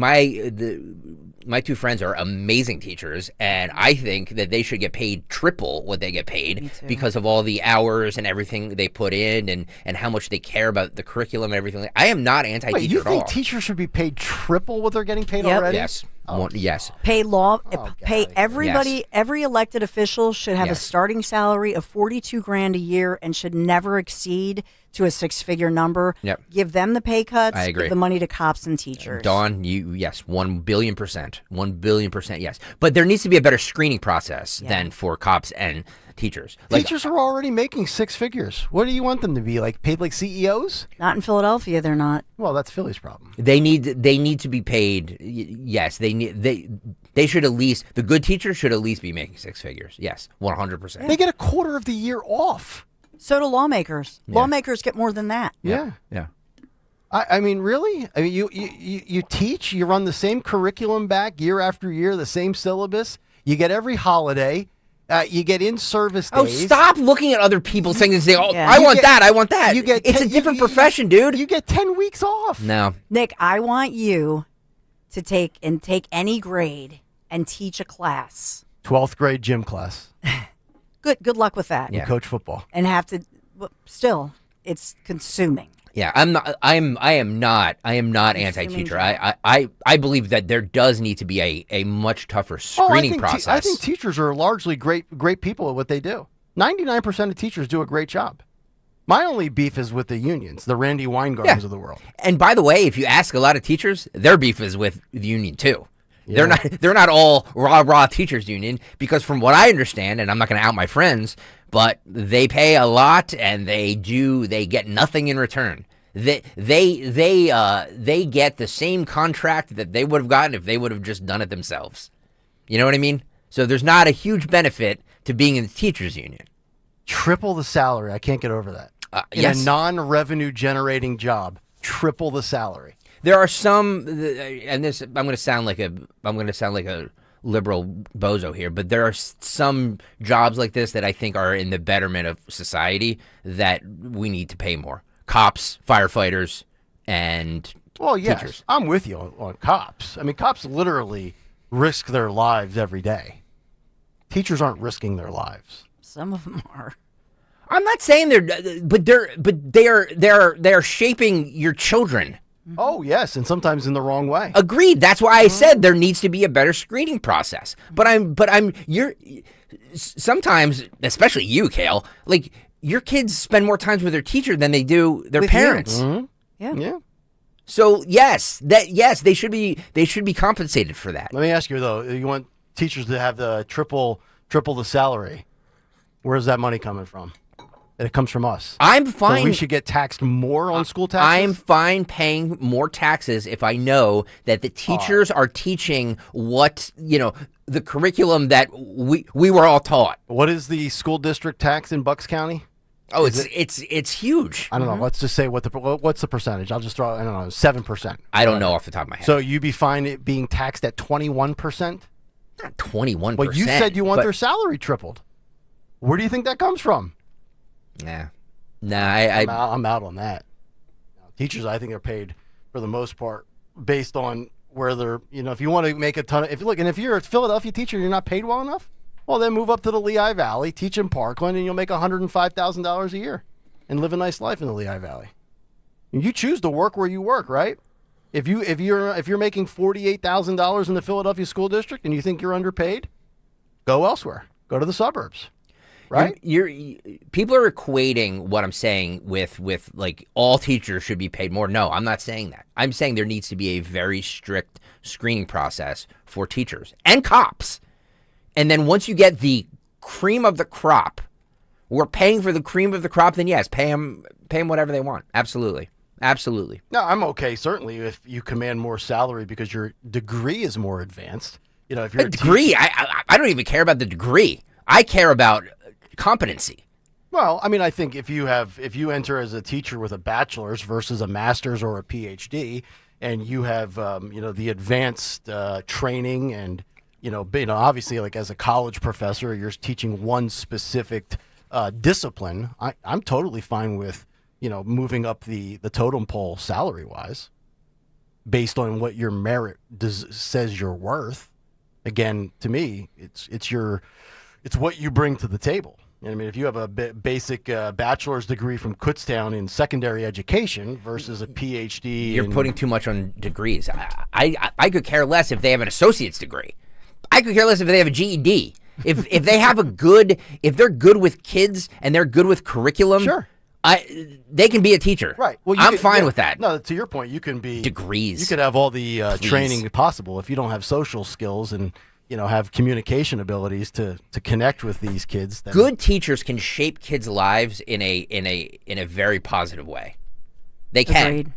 my two friends are amazing teachers, and I think that they should get paid triple what they get paid because of all the hours and everything they put in, and how much they care about the curriculum and everything. I am not anti-teacher Wait, you at all. think teachers should be paid triple what they're getting paid Yep. already? Yes. Yes. Pay everybody. Yes. Every elected official should have a Yes. starting salary of $42,000 a year and should never exceed to a six-figure number. Yep. Give them the pay cuts. I agree. Give the money to cops and teachers. Dawn, yes, 1,000,000,000%. 1,000,000,000%, yes. But there needs to be a better screening process than for cops and teachers. Teachers are already making six figures. What do you want them to be, like paid like CEOs? Not in Philadelphia, they're not. Well, that's Philly's problem. They need to be paid. Yes, they should at least, the good teachers should at least be making six figures. Yes, 100%. They get a quarter of the year off. So do lawmakers. Yeah. Lawmakers get more than that. Yeah. Yeah. I mean, really? I mean, you teach, you run the same curriculum back year after year, the same syllabus. You get every holiday. You get in-service days. Oh, stop looking at other people's things and say, "Oh, Yeah. I want that. I want that." You get it's a different profession, dude. You get 10 weeks off. No. Nick, I want you to take any grade and teach a class. 12th grade gym class. Good luck with that. And coach football. And have to, but still, it's consuming. Yeah, I am not anti-teacher. I believe that there does need to be a much tougher screening process. I think teachers are largely great people at what they do. 99% of teachers do a great job. My only beef is with the unions, the Randy Weingardens of the world. And by the way, if you ask a lot of teachers, their beef is with the union too. Yeah. They're not all raw teachers union, because from what I understand, and I'm not going to out my friends, but they pay a lot and they get nothing in return. They get the same contract that they would have gotten if they would have just done it themselves. You know what I mean? So there's not a huge benefit to being in the teachers union. Triple the salary. I can't get over that. In a non-revenue generating job, triple the salary. There are some, and this I'm going to sound like a liberal bozo here, but there are some jobs like this that I think are in the betterment of society that we need to pay more. Cops, firefighters, and teachers. I'm with you on cops. I mean, cops literally risk their lives every day. Teachers aren't risking their lives. Some of them are. I'm not saying they're shaping your children. Oh, yes, and sometimes in the wrong way. Agreed. That's why I said there needs to be a better screening process. You're sometimes, especially you, Kayal, like your kids spend more time with their teacher than they do their parents. Mm-hmm. Yeah. So yes, they should be compensated for that. Let me ask you though, you want teachers to have the triple the salary. Where's that money coming from? It comes from us. I'm fine. So we should get taxed more on school taxes? I'm fine paying more taxes if I know that the teachers are teaching what, the curriculum that we were all taught. What is the school district tax in Bucks County? Oh, it's huge. I don't know. Let's just say what's the percentage? I'll just throw, 7%. I don't know off the top of my head. So you'd be fine it being taxed at 21%? Not 21%. Well, you said you want their salary tripled. Where do you think that comes from? I'm out on that. Teachers, I think, are paid for the most part based on where they're. If you want to make a ton of, if you're a Philadelphia teacher, and you're not paid well enough. Well, then move up to the Lehigh Valley, teach in Parkland, and you'll make $105,000 a year, and live a nice life in the Lehigh Valley. And you choose to work where you work, right? If you're making $48,000 in the Philadelphia school district and you think you're underpaid, go elsewhere. Go to the suburbs. Right? People are equating what I'm saying with like all teachers should be paid more. No, I'm not saying that. I'm saying there needs to be a very strict screening process for teachers and cops. And then once you get the cream of the crop, we're paying for the cream of the crop, then yes, pay them whatever they want. Absolutely. No, I'm okay, certainly, if you command more salary because your degree is more advanced. If you're a degree, I don't even care about the degree. I care about competency. Well, I mean, I think if you enter as a teacher with a bachelor's versus a master's or a PhD, and you have the advanced training and obviously like as a college professor, you're teaching one specific discipline. I'm totally fine with moving up the totem pole salary wise. based on what your merit says you're worth. Again, to me, it's what you bring to the table. I mean, if you have a basic bachelor's degree from Kutztown in secondary education versus a PhD, You're putting too much on degrees. I could care less if they have an associate's degree. I could care less if they have a GED. If they have if they're good with kids and they're good with curriculum, sure, they can be a teacher. Right. Well, I'm fine with that. No, to your point, you can be degrees. You could have all the training possible if you don't have social skills and have communication abilities to connect with these kids. Then Good teachers can shape kids' lives in a very positive way. They can. Agreed.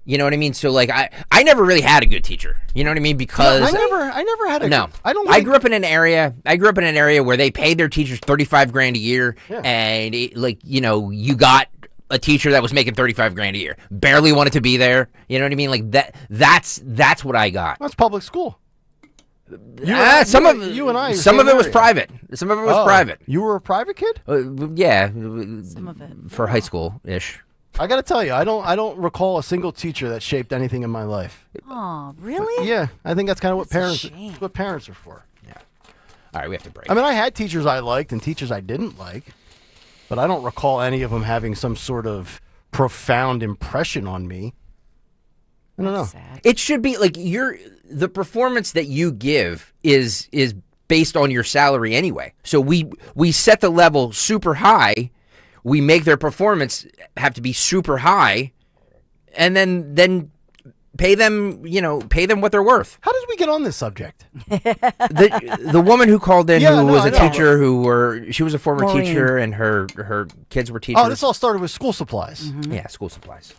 You know what I mean? So like I never really had a good teacher. You know what I mean? Because I never had a no. I grew up in an area where they paid their teachers $35,000 a year, and you got a teacher that was making $35,000 a year. Barely wanted to be there. You know what I mean? Like that's what I got. That's public school. Some of it was private. Some of it was private. You were a private kid? Yeah. Some of it for high school ish. I got to tell you, I don't recall a single teacher that shaped anything in my life. Oh, really? Yeah, I think that's kind of what parents are for. Yeah. All right, we have to break. I mean, I had teachers I liked and teachers I didn't like, but I don't recall any of them having some sort of profound impression on me. I don't know. Sad. It should be like the performance that you give is based on your salary anyway. So we set the level super high. We make their performance have to be super high, and then pay them what they're worth. How did we get on this subject? The woman who called in who was a teacher she was a former Maureen. teacher and her kids were teachers. Oh, this all started with school supplies. Mm-hmm. Yeah, school supplies.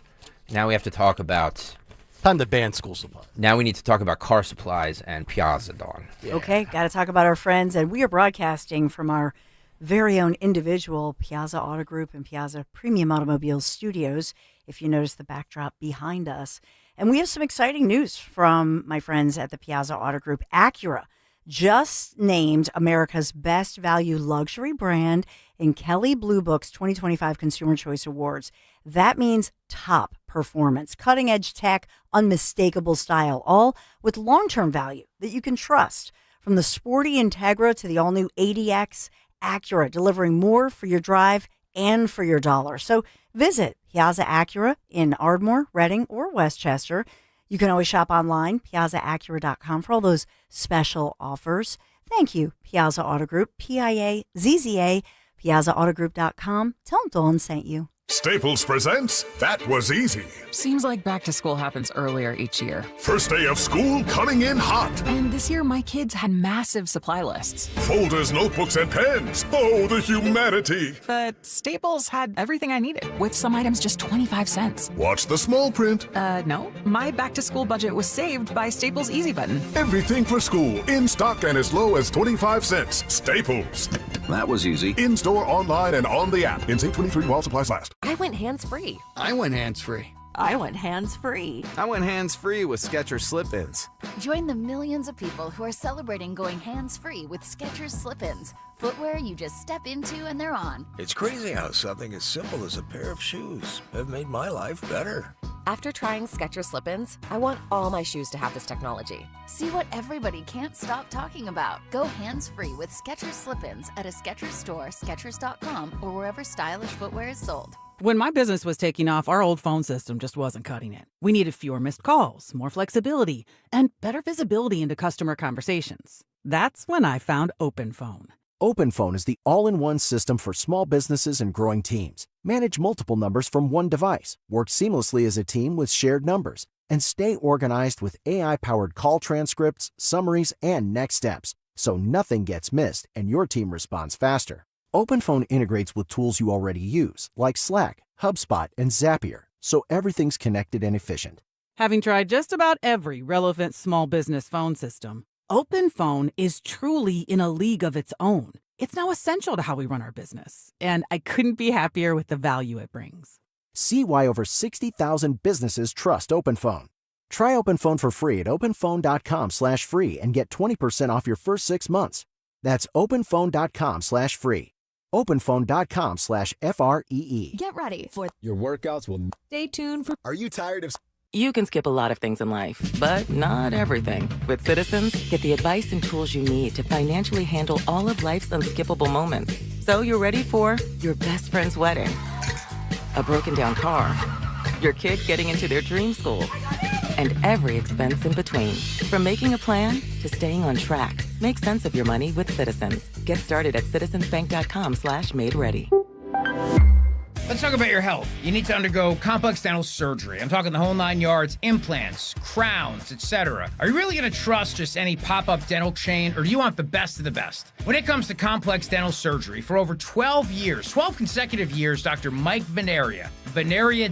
Now we have to talk about time to ban school supplies. Now we need to talk about car supplies and Piazza, Dawn. Yeah. Okay, got to talk about our friends, and we are broadcasting from our very own individual Piazza Auto Group and Piazza Premium Automobiles studios, if you notice the backdrop behind us. And we have some exciting news from my friends at the Piazza Auto Group. Acura just named America's best value luxury brand in Kelley Blue Book's 2025 Consumer Choice Awards. That means top performance, cutting edge tech, unmistakable style, all with long-term value that you can trust. From the sporty Integra to the all-new ADX, Acura, delivering more for your drive and for your dollar. So visit Piazza Acura in Ardmore, Reading, or Westchester. You can always shop online, piazzaacura.com, for all those special offers. Thank you, Piazza Auto Group, PIAZZA, piazzaautogroup.com. Tell them Dawn sent you. Staples presents That Was Easy. Seems like back to school happens earlier each year. First day of school coming in hot. And this year my kids had massive supply lists. Folders, notebooks, and pens. Oh, the humanity. But Staples had everything I needed, with some items just 25 cents. Watch the small print. No. My back to school budget was saved by Staples Easy Button. Everything for school, in stock and as low as 25 cents. Staples. That was easy. In store, online, and on the app. In 23 while supplies last. I went hands-free. I went hands-free. I went hands-free. I went hands-free with Skechers Slip-ins. Join the millions of people who are celebrating going hands-free with Skechers Slip-ins. Footwear you just step into and they're on. It's crazy how something as simple as a pair of shoes have made my life better. After trying Skechers Slip-ins, I want all my shoes to have this technology. See what everybody can't stop talking about. Go hands-free with Skechers Slip-ins at a Skechers store, Skechers.com, or wherever stylish footwear is sold. When my business was taking off, our old phone system just wasn't cutting it. We needed fewer missed calls, more flexibility, and better visibility into customer conversations. That's when I found OpenPhone. OpenPhone is the all-in-one system for small businesses and growing teams. Manage multiple numbers from one device, work seamlessly as a team with shared numbers, and stay organized with AI-powered call transcripts, summaries, and next steps, so nothing gets missed and your team responds faster. OpenPhone integrates with tools you already use, like Slack, HubSpot, and Zapier, so everything's connected and efficient. Having tried just about every relevant small business phone system, OpenPhone is truly in a league of its own. It's now essential to how we run our business, and I couldn't be happier with the value it brings. See why over 60,000 businesses trust OpenPhone. Try OpenPhone for free at openphone.com/free and get 20% off your first 6 months. That's openphone.com/free. openphone.com/FREE. Get ready for your workouts will stay tuned for. Are you tired of You can skip a lot of things in life, but not everything. With Citizens, get the advice and tools you need to financially handle all of life's unskippable moments. So you're ready for your best friend's wedding, a broken down car, your kid getting into their dream school, and every expense in between. From making a plan to staying on track, make sense of your money with Citizens. Get started at citizensbank.com/made-ready. Let's talk about your health. You need to undergo complex dental surgery. I'm talking the whole 9 yards, implants, crowns, etc. Are you really going to trust just any pop-up dental chain, or do you want the best of the best? When it comes to complex dental surgery, for over 12 consecutive years, Dr. Mike Veneria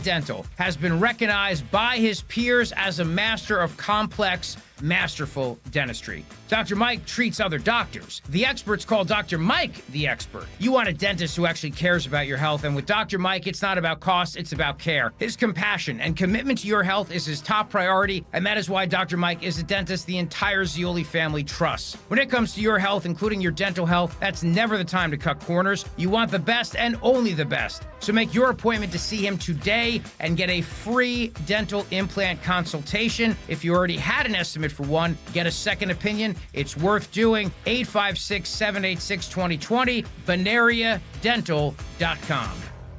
Dental, has been recognized by his peers as a master of complex, masterful dentistry. Dr. Mike treats other doctors. The experts call Dr. Mike the expert. You want a dentist who actually cares about your health, and with Dr. Mike, it's not about cost, it's about care. His compassion and commitment to your health is his top priority, and that is why Dr. Mike is a dentist the entire Zioli family trusts. When it comes to your health, including your dental health, that's never the time to cut corners. You want the best and only the best. So make your appointment to see him today and get a free dental implant consultation. If you already had an estimate for one, get a second opinion. It's worth doing. 856-786-2020, VeneriaDental.com.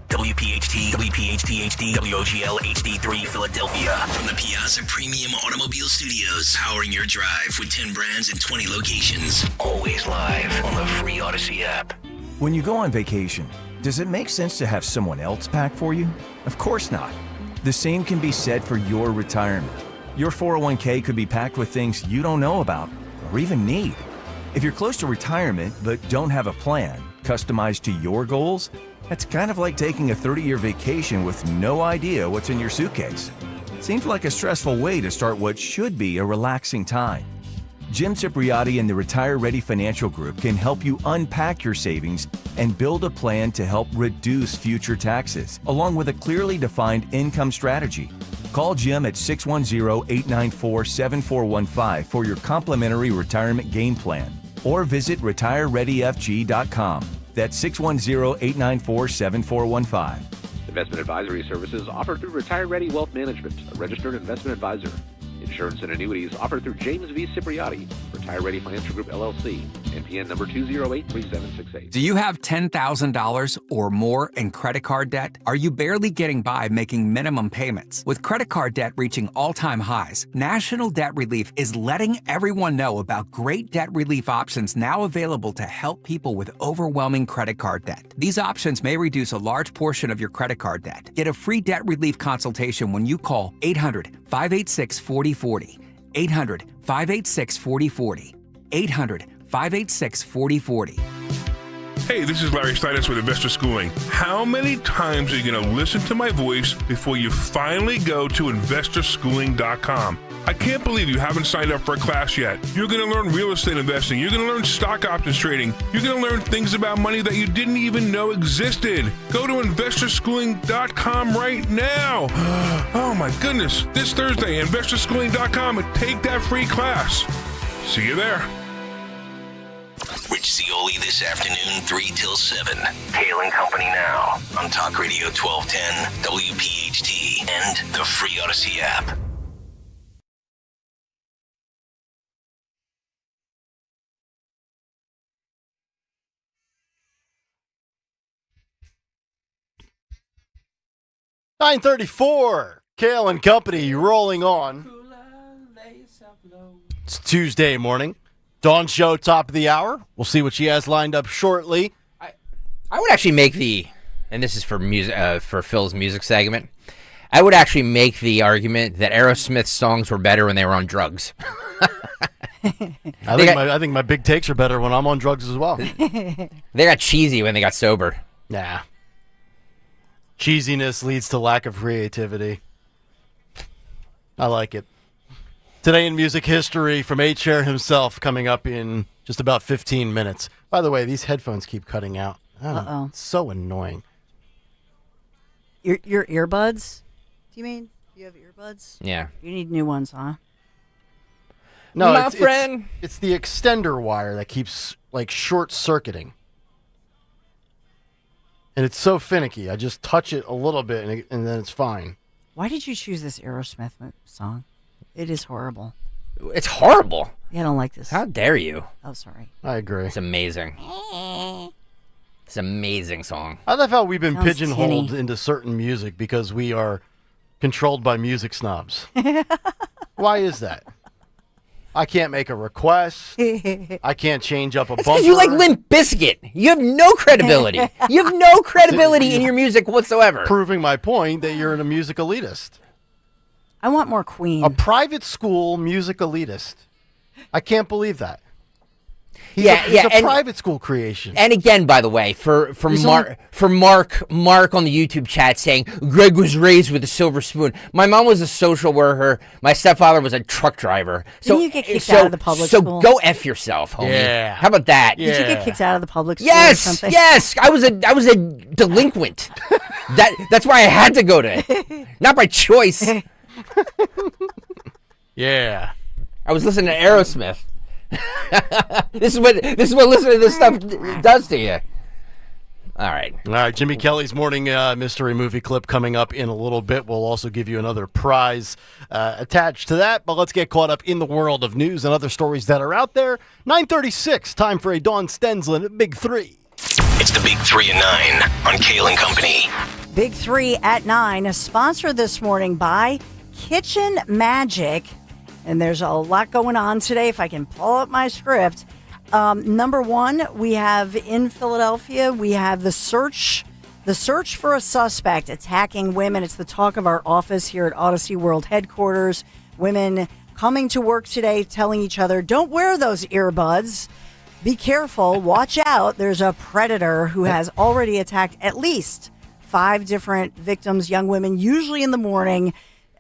WPHT, WPHT-HD, WOGL HD3 Philadelphia. From the Piazza Premium Automobile Studios, powering your drive with 10 brands and 20 locations. Always live on the free Odyssey app. When you go on vacation, does it make sense to have someone else pack for you? Of course not. The same can be said for your retirement. Your 401k could be packed with things you don't know about or even need. If you're close to retirement but don't have a plan customized to your goals, that's kind of like taking a 30-year vacation with no idea what's in your suitcase. Seems like a stressful way to start what should be a relaxing time. Jim Cipriotti and the Retire Ready Financial Group can help you unpack your savings and build a plan to help reduce future taxes, along with a clearly defined income strategy. Call Jim at 610-894-7415 for your complimentary retirement game plan, or visit retirereadyfg.com. That's 610-894-7415. Investment advisory services offered through Retire Ready Wealth Management, a registered investment advisor. Insurance and annuities offered through James V. Cipriotti, Retire Ready Financial Group, LLC, NPN number 2083768. Do you have $10,000 or more in credit card debt? Are you barely getting by making minimum payments? With credit card debt reaching all-time highs, National Debt Relief is letting everyone know about great debt relief options now available to help people with overwhelming credit card debt. These options may reduce a large portion of your credit card debt. Get a free debt relief consultation when you call 800-586-4040. 800-586-4040. 800-586-4040. Hey, this is Larry Steinitz with Investor Schooling. How many times are you going to listen to my voice before you finally go to investorschooling.com? I can't believe you haven't signed up for a class yet. You're going to learn real estate investing. You're going to learn stock options trading. You're going to learn things about money that you didn't even know existed. Go to investorschooling.com right now. Oh my goodness. This Thursday, investorschooling.com, and take that free class. See you there. Rich Zioli this afternoon, 3 till 7. Kayal and Company now on Talk Radio 1210, WPHT, and the free Odyssey app. $9:34. Kayal and Company rolling on. It's Tuesday morning. Dawn show, top of the hour. We'll see what she has lined up shortly. I would actually make the, and this is for music, for Phil's music segment, I would actually make the argument that Aerosmith's songs were better when they were on drugs. I think my big takes are better when I'm on drugs as well. They got cheesy when they got sober. Nah. Cheesiness leads to lack of creativity. I like it. Today in music history from A-Chair himself, coming up in just about 15 minutes. By the way, these headphones keep cutting out. Uh-oh. It's so annoying. Your earbuds? Do you mean you have earbuds? Yeah. You need new ones, huh? No, My friend. It's the extender wire that keeps like short-circuiting. And it's so finicky. I just touch it a little bit and then it's fine. Why did you choose this Aerosmith song? It is horrible. It's horrible. Yeah, I don't like this. How dare you? Oh, sorry. I agree. It's amazing. It's an amazing song. I love how we've been Sounds pigeonholed tinny. into certain music because we are controlled by music snobs. Why is that? I can't make a request. I can't change up a bumper. You like Limp Bizkit. You have no credibility. You have no credibility in your music whatsoever. Proving my point that you're a music elitist. I want more Queen. A private school music elitist. I can't believe that. He's He's a private school creation. And again, by the way, for Mark on the YouTube chat saying Greg was raised with a silver spoon. My mom was a social worker. My stepfather was a truck driver. Didn't you get kicked out of the public school? So go F yourself, homie. Yeah. How about that? Did you get kicked out of the public school? Yes, or something? yes. I was a delinquent. That's why I had to go to it, not by choice. Yeah. I was listening to Aerosmith. This is what listening to this stuff does to you. All right, Jimmy Kelly's morning mystery movie clip coming up in a little bit. We'll also give you another prize attached to that. But let's get caught up in the world of news and other stories that are out there. 9:36, time for a Dawn Stensland Big Three. It's the Big 3 at 9 on Kayal and Company. Big 3 at 9 is sponsored this morning by Kitchen Magic. And there's a lot going on today. If I can pull up my script. Number one, we have in Philadelphia, we have the search for a suspect attacking women. It's the talk of our office here at Odyssey World headquarters. Women coming to work today telling each other, don't wear those earbuds. Be careful. Watch out. There's a predator who has already attacked at least 5 different victims, young women, usually in the morning.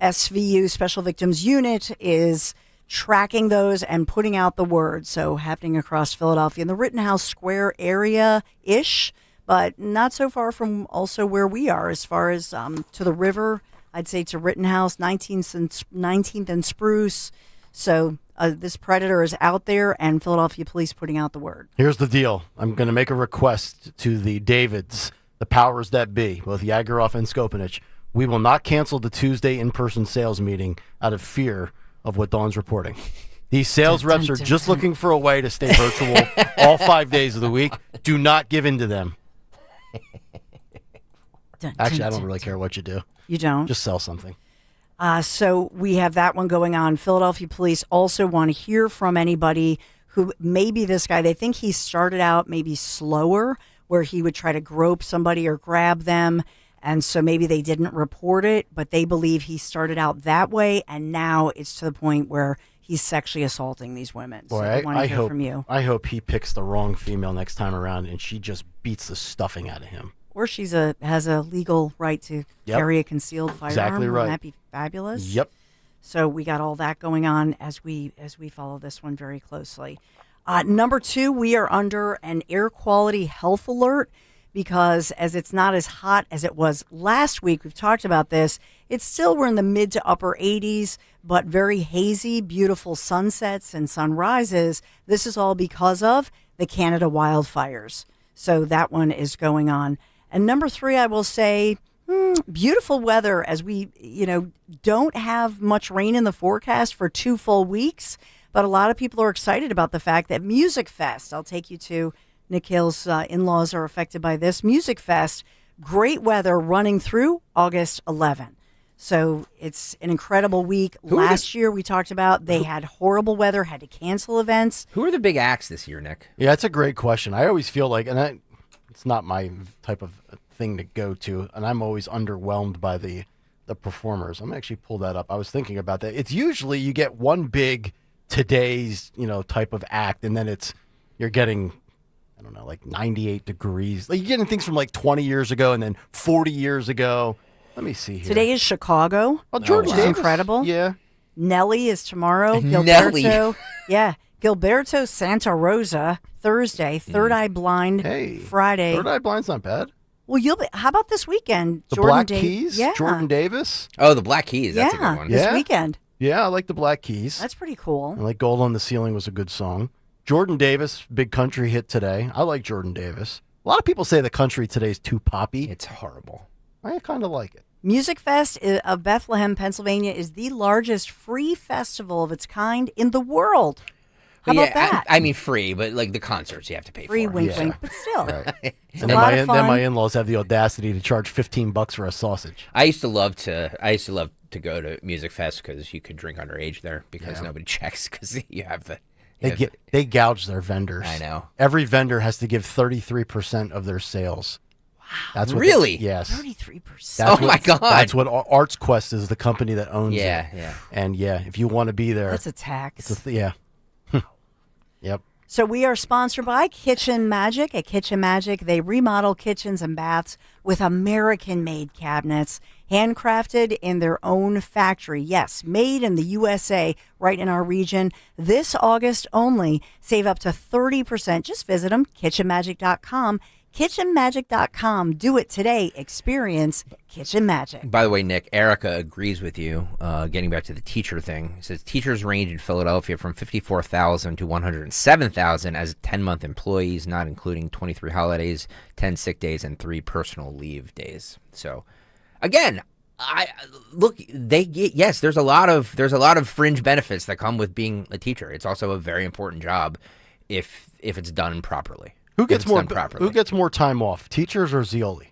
SVU, Special Victims Unit, is tracking those and putting out the word. So happening across Philadelphia in the Rittenhouse Square area-ish, but not so far from also where we are as far as to the river. I'd say to Rittenhouse, 19th and Spruce. So this predator is out there, and Philadelphia police putting out the word. Here's the deal. I'm going to make a request to the Davids, the powers that be, both Yageroff and Skopinich. We will not cancel the Tuesday in-person sales meeting out of fear of what Dawn's reporting. These sales reps are just looking for a way to stay virtual all 5 days of the week. Do not give in to them. Actually, I don't really care what you do. You don't? Just sell something. So we have that one going on. Philadelphia police also want to hear from anybody who maybe this guy, they think he started out maybe slower, where he would try to grope somebody or grab them. And so maybe they didn't report it, but they believe he started out that way, and now it's to the point where he's sexually assaulting these women. Boy, so I want to hear from you. I hope he picks the wrong female next time around, and she just beats the stuffing out of him. Or has a legal right to carry a concealed firearm. Exactly right. Wouldn't that be fabulous? Yep. So we got all that going on as we follow this one very closely. Number 2, we are under an air quality health alert, because as it's not as hot as it was last week, we've talked about this, we're in the mid to upper 80s, but very hazy, beautiful sunsets and sunrises. This is all because of the Canada wildfires. So that one is going on. And number 3, I will say, beautiful weather as we, don't have much rain in the forecast for 2 full weeks, but a lot of people are excited about the fact that Music Fest, I'll take you to Nick Hill's in-laws are affected by this. Music Fest, great weather running through August 11. So it's an incredible week. Last year we talked about they had horrible weather, had to cancel events. Who are the big acts this year, Nick? Yeah, that's a great question. I always feel like, it's not my type of thing to go to, and I'm always underwhelmed by the performers. I'm actually pull that up. I was thinking about that. It's usually you get one big today's, type of act, and then you're getting, I don't know, like 98 degrees. Like you're getting things from like 20 years ago and then 40 years ago. Let me see here. Today is Chicago. Oh, Jordan which is Davis. Incredible. Yeah. Nelly is tomorrow. Nelly. Gilberto. Yeah. Gilberto Santa Rosa, Thursday. Third Eye Blind, Friday. Third Eye Blind's not bad. Well, how about this weekend? The Black Keys? Yeah. Jordan Davis? Oh, the Black Keys. That's a good one. This weekend. Yeah, I like the Black Keys. That's pretty cool. I like Gold on the Ceiling was a good song. Jordan Davis, big country hit today. I like Jordan Davis. A lot of people say the country today is too poppy. It's horrible. I kind of like it. Music Fest of Bethlehem, Pennsylvania is the largest free festival of its kind in the world. How about that? I mean, free, but like the concerts you have to pay Free for. wink, wink, but still. Right. It's And a lot of fun. then my in-laws have the audacity to charge $15 for a sausage. I used to love to go to Music Fest because you could drink underage there because nobody checks because you have the. They gouge their vendors. I know. Every vendor has to give 33% of their sales. Wow. That's what Really? Yes. 33%. My God. That's what Arts Quest is, the company that owns it. Yeah. And if you want to be there, That's a tax. Yep. So we are sponsored by Kitchen Magic. At Kitchen Magic, they remodel kitchens and baths with American-made cabinets, handcrafted in their own factory. Yes, made in the USA, right in our region. This August only, save up to 30%. Just visit them, kitchenmagic.com. kitchenmagic.com. Do it today. Experience Kitchen Magic. By the way, Nick, Erica agrees with you. Getting back to the teacher thing, it says teachers range in Philadelphia from 54,000 to 107,000 as 10-month employees, not including 23 holidays, 10 sick days, and 3 personal leave days. So, again, there's a lot of fringe benefits that come with being a teacher. It's also a very important job if it's done properly. Who gets more time off, teachers or Zioli?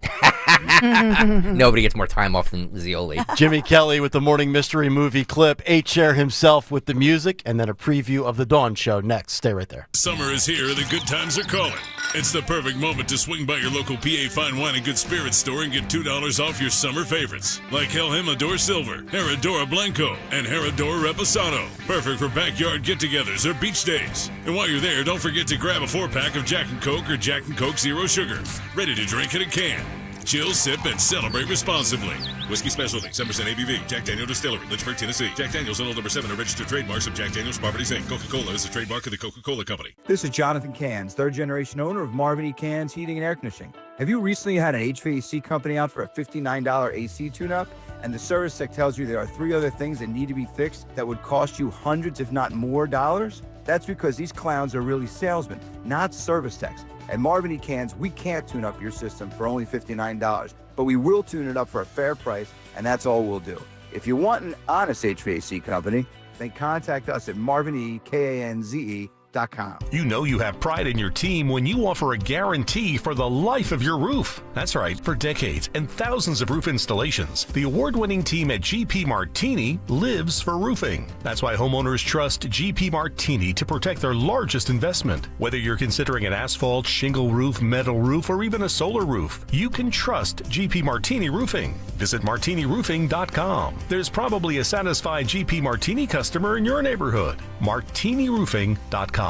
Nobody gets more time off than Zioli. Jimmy Kelly with the Morning Mystery Movie clip, H-Chair himself with the music, and then a preview of the Dawn Show next. Stay right there. Summer is here and the good times are calling. It's the perfect moment to swing by your local PA Fine Wine and Good Spirits store and get $2 off your summer favorites. Like El Jimador Silver, Herradura Blanco, and Herradura Reposado. Perfect for backyard get-togethers or beach days. And while you're there, don't forget to grab a 4-pack of Jack and Coke or Jack and Coke Zero Sugar. Ready to drink in a can. Chill, sip, and celebrate responsibly. Whiskey Specialty, 7% ABV, Jack Daniel Distillery, Lynchburg, Tennessee. Jack Daniel's and Old Number 7 are registered trademarks of Jack Daniel's Properties, Inc. Coca-Cola is a trademark of the Coca-Cola Company. This is Jonathan Cans, third-generation owner of Marvin E. Cans Heating and Air Conditioning. Have you recently had an HVAC company out for a $59 AC tune-up? And the service tech tells you there are 3 other things that need to be fixed that would cost you hundreds, if not more, dollars? That's because these clowns are really salesmen, not service techs. At Marvin E. Cans, we can't tune up your system for only $59, but we will tune it up for a fair price, and that's all we'll do. If you want an honest HVAC company, then contact us at marvinekanze.com. You know you have pride in your team when you offer a guarantee for the life of your roof. That's right, for decades and thousands of roof installations, the award-winning team at GP Martini lives for roofing. That's why homeowners trust GP Martini to protect their largest investment. Whether you're considering an asphalt, shingle roof, metal roof, or even a solar roof, you can trust GP Martini Roofing. Visit martiniroofing.com. There's probably a satisfied GP Martini customer in your neighborhood. martiniroofing.com.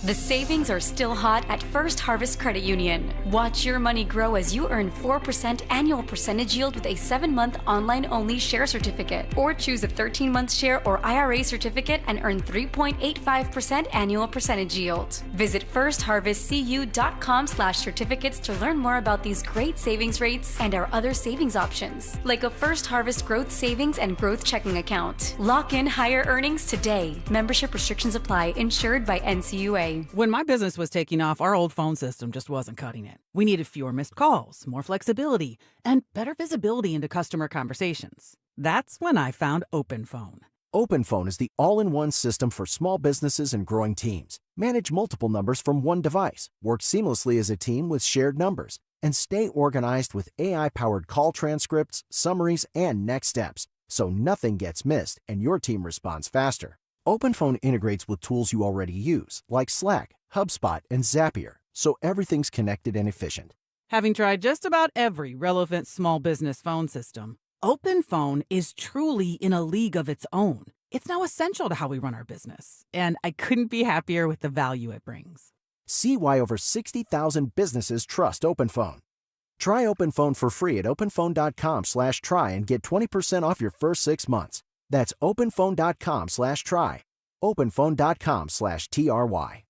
The savings are still hot at First Harvest Credit Union. Watch your money grow as you earn 4% annual percentage yield with a 7-month online-only share certificate. Or choose a 13-month share or IRA certificate and earn 3.85% annual percentage yield. Visit firstharvestcu.com/certificates to learn more about these great savings rates and our other savings options, like a First Harvest Growth Savings and Growth Checking account. Lock in higher earnings today. Membership restrictions apply. Insured by NCUA. When my business was taking off, our old phone system just wasn't cutting it. We needed fewer missed calls, more flexibility, and better visibility into customer conversations. That's when I found OpenPhone. OpenPhone is the all-in-one system for small businesses and growing teams. Manage multiple numbers from one device, work seamlessly as a team with shared numbers, and stay organized with AI-powered call transcripts, summaries, and next steps, so nothing gets missed and your team responds faster. OpenPhone integrates with tools you already use, like Slack, HubSpot, and Zapier, so everything's connected and efficient. Having tried just about every relevant small business phone system, OpenPhone is truly in a league of its own. It's now essential to how we run our business, and I couldn't be happier with the value it brings. See why over 60,000 businesses trust OpenPhone. Try OpenPhone for free at openphone.com/try and get 20% off your first 6 months. That's openphone.com/try. openphone.com/TRY.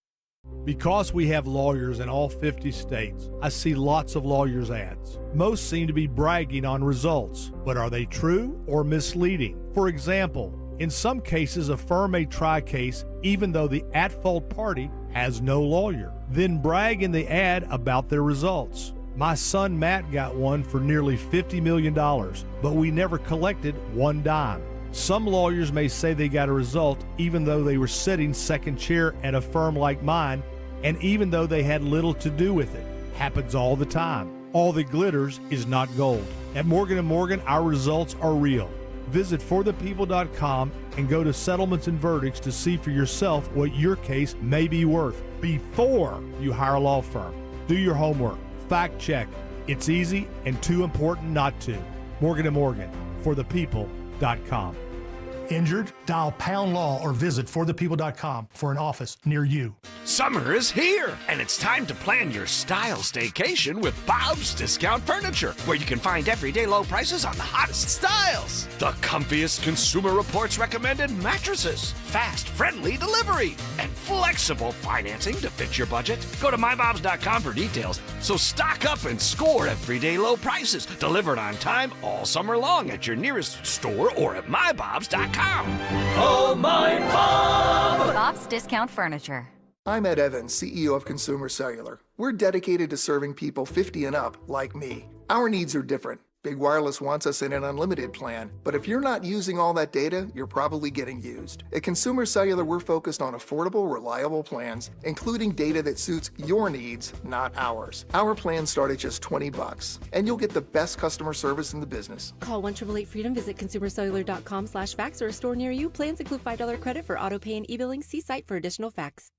Because we have lawyers in all 50 states, I see lots of lawyers' ads. Most seem to be bragging on results, but are they true or misleading? For example, in some cases, a firm may try a case even though the at-fault party has no lawyer, then brag in the ad about their results. My son Matt got one for nearly $50 million, but we never collected one dime. Some lawyers may say they got a result even though they were sitting second chair at a firm like mine, and even though they had little to do with it. Happens all the time. All that glitters is not gold. At Morgan & Morgan, our results are real. Visit forthepeople.com and go to settlements and verdicts to see for yourself what your case may be worth before you hire a law firm. Do your homework. Fact check. It's easy and too important not to. Morgan & Morgan, forthepeople.com. Injured? Dial pound law or visit forthepeople.com for an office near you. Summer is here, and it's time to plan your style staycation with Bob's Discount Furniture, where you can find everyday low prices on the hottest styles. The comfiest Consumer Reports recommended mattresses, fast, friendly delivery, and flexible financing to fit your budget. Go to mybobs.com for details. So stock up and score everyday low prices, delivered on time all summer long at your nearest store or at mybobs.com. Oh, my Bob! Bob's Discount Furniture. I'm Ed Evans, CEO of Consumer Cellular. We're dedicated to serving people 50 and up like me. Our needs are different. Big Wireless wants us in an unlimited plan, but if you're not using all that data, you're probably getting used. At Consumer Cellular, we're focused on affordable, reliable plans, including data that suits your needs, not ours. Our plans start at just $20, and you'll get the best customer service in the business. Call 1-888-FREEDOM, visit consumercellular.com/facts or a store near you. Plans include $5 credit for auto pay and e-billing. See site for additional facts.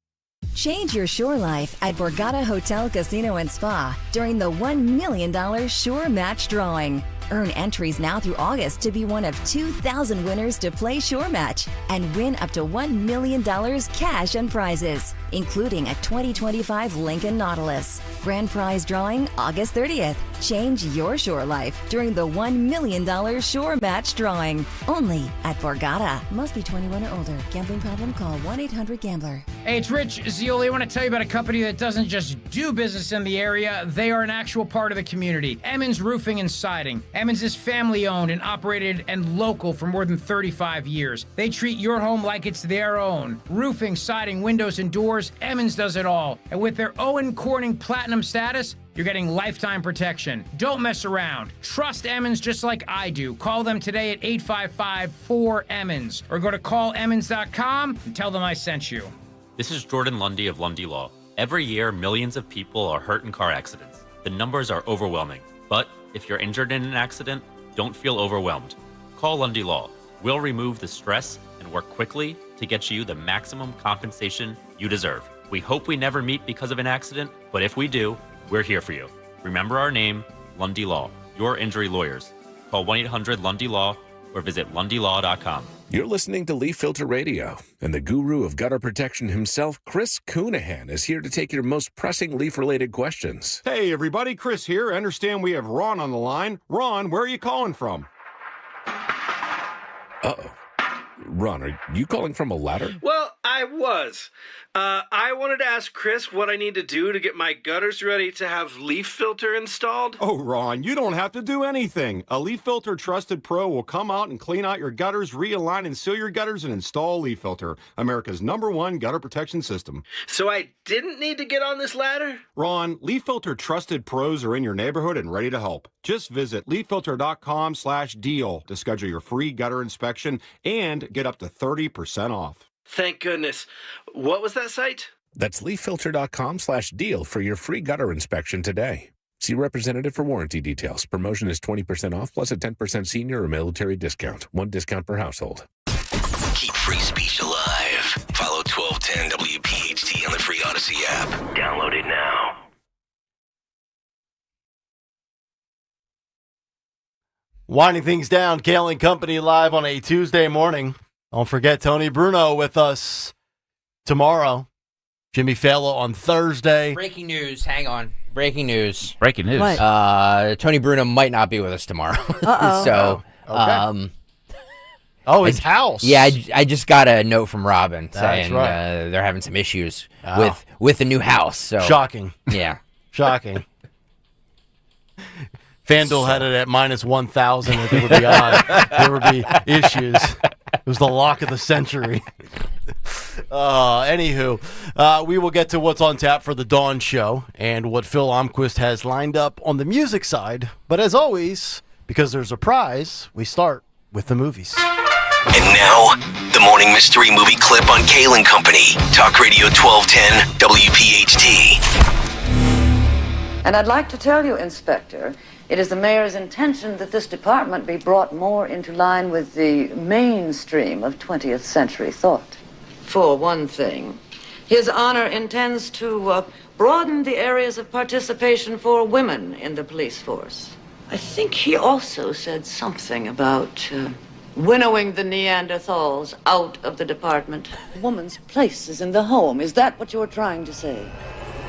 Change your shore life at Borgata Hotel, Casino and Spa during the $1 million Shore Match Drawing. Earn entries now through August to be one of 2,000 winners to play Shore Match and win up to $1 million cash and prizes, including a 2025 Lincoln Nautilus. Grand prize drawing August 30th. Change your shore life during the $1 million Shore Match Drawing. Only at Borgata. Must be 21 or older. Gambling problem? Call 1-800-GAMBLER. Hey, it's Rich Zeoli. I want to tell you about a company that doesn't just do business in the area. They are an actual part of the community. Emmons Roofing and Siding. Emmons is family-owned and operated and local for more than 35 years. They treat your home like it's their own. Roofing, siding, windows, and doors, Emmons does it all. And with their Owen Corning Platinum status, you're getting lifetime protection. Don't mess around. Trust Emmons just like I do. Call them today at 855-4-EMMONS or go to callemmons.com and tell them I sent you. This is Jordan Lundy of Lundy Law. Every year, millions of people are hurt in car accidents. The numbers are overwhelming. But if you're injured in an accident, don't feel overwhelmed. Call Lundy Law. We'll remove the stress and work quickly to get you the maximum compensation you deserve. We hope we never meet because of an accident, but if we do, we're here for you. Remember our name, Lundy Law, your injury lawyers. Call 1-800-LUNDY-LAW or visit lundylaw.com. You're listening to Leaf Filter Radio, and the guru of gutter protection himself, Chris Coonahan, is here to take your most pressing leaf-related questions. Hey, everybody, Chris here. I understand we have Ron on the line. Ron, where are you calling from? Uh-oh. Ron, are you calling from a ladder? Well, I was. I wanted to ask Chris what I need to do to get my gutters ready to have leaf filter installed. Oh, Ron, you don't have to do anything. A Leaf Filter Trusted Pro will come out and clean out your gutters, realign and seal your gutters, and install Leaf Filter, America's #1 gutter protection system. So I didn't need to get on this ladder? Ron, Leaf Filter Trusted Pros are in your neighborhood and ready to help. Just visit leaffilter.com/deal to schedule your free gutter inspection and get up to 30% off. Thank goodness. What was that site? That's leaffilter.com/deal for your free gutter inspection today. See representative for warranty details. Promotion is 20% off plus a 10% senior or military discount. One discount per household. Keep free speech alive. Follow 1210 WPHT on the free Odyssey app. Download it now. Winding things down, Kayal and Company live on a Tuesday morning. Don't forget Tony Bruno with us tomorrow. Jimmy Fallon on Thursday. Breaking news. Hang on. Breaking news. Breaking news. What? Tony Bruno might not be with us tomorrow. Uh-oh. So, okay. His house. Yeah, I just got a note from Robin saying right. they're having some issues with the new house. So shocking. Yeah. Shocking. FanDuel had it at -1,000. I think would be odd. There would be issues. It was the lock of the century. Anywho, we will get to what's on tap for the Dawn Show and what Phil Almquist has lined up on the music side. But as always, because there's a prize, we start with the movies. And now, the morning mystery movie clip on Kayal and Company. Talk Radio 1210, WPHT. And I'd like to tell you, Inspector, it is the mayor's intention that this department be brought more into line with the mainstream of 20th century thought. For one thing, His Honor intends to broaden the areas of participation for women in the police force. I think he also said something about winnowing the Neanderthals out of the department. A woman's place is in the home. Is that what you're trying to say?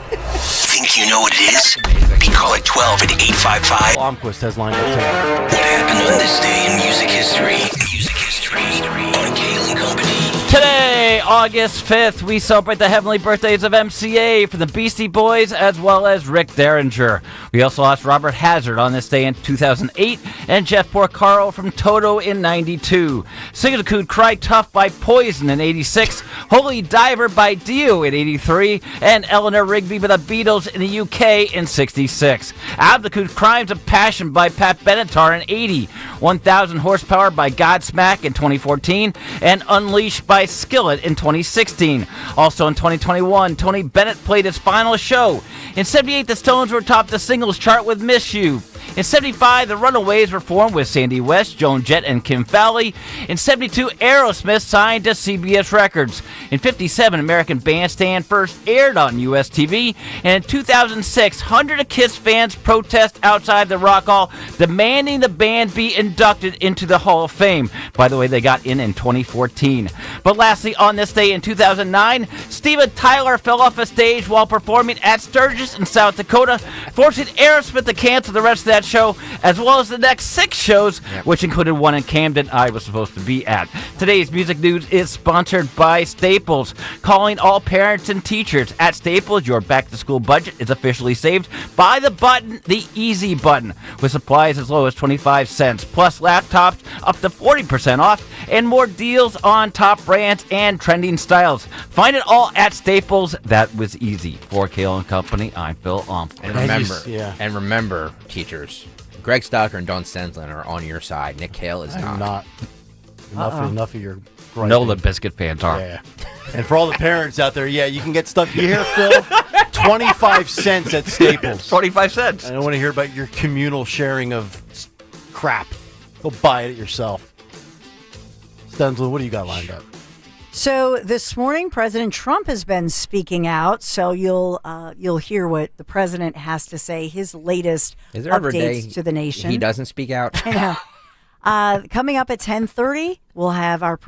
Think you know what it is? Be call it 12 at 855. Almquist has lined up today. What happened on this day in music history? Music history on Kayal and Company. Today, August 5th, we celebrate the heavenly birthdays of MCA for the Beastie Boys as well as Rick Derringer. We also lost Robert Hazard on this day in 2008 and Jeff Porcaro from Toto in 92. Sing It Could Cry Tough by Poison in 86, Holy Diver by Dio in 83, and Eleanor Rigby by the Beatles in the UK in 66. Abdicute Crimes of Passion by Pat Benatar in 80, 1000 Horsepower by Godsmack in 2014, and Unleashed by Skillet in 2016. Also in 2021, Tony Bennett played his final show. In 78, the Stones were atop the singles chart with Miss You. In 75, the Runaways were formed with Sandy West, Joan Jett, and Kim Fowley. In 72, Aerosmith signed to CBS Records. In 57, American Bandstand first aired on US TV. And in 2006, hundreds of KISS fans protest outside the Rock Hall, demanding the band be inducted into the Hall of Fame. By the way, they got in 2014. But lastly, on this day in 2009, Steven Tyler fell off a stage while performing at Sturgis in South Dakota, forcing Aerosmith to cancel the rest of that show, as well as the next 6 shows, which included one in Camden I was supposed to be at. Today's music news is sponsored by Staples. Calling all parents and teachers at Staples, your back-to-school budget is officially saved by the button, the easy button, with supplies as low as 25 cents, plus laptops up to 40% off, and more deals on top brands and trending styles. Find it all at Staples. That was easy. For Kayal and Company, I'm Phil And remember, teachers, Greg Stocker and Don Sensland are on your side. Nick Kayal is not. Enough of your griping. No, the Biscuit fans are. Yeah. And for all the parents out there, you can get stuff. You hear, Phil? 25 cents at Staples. 25 cents. I don't want to hear about your communal sharing of crap. Go buy it yourself. Stensland, what do you got lined up? So this morning, President Trump has been speaking out. So you'll hear what the president has to say. His latest updates to the nation. He doesn't speak out. I know. Coming up at 10:30, we'll have our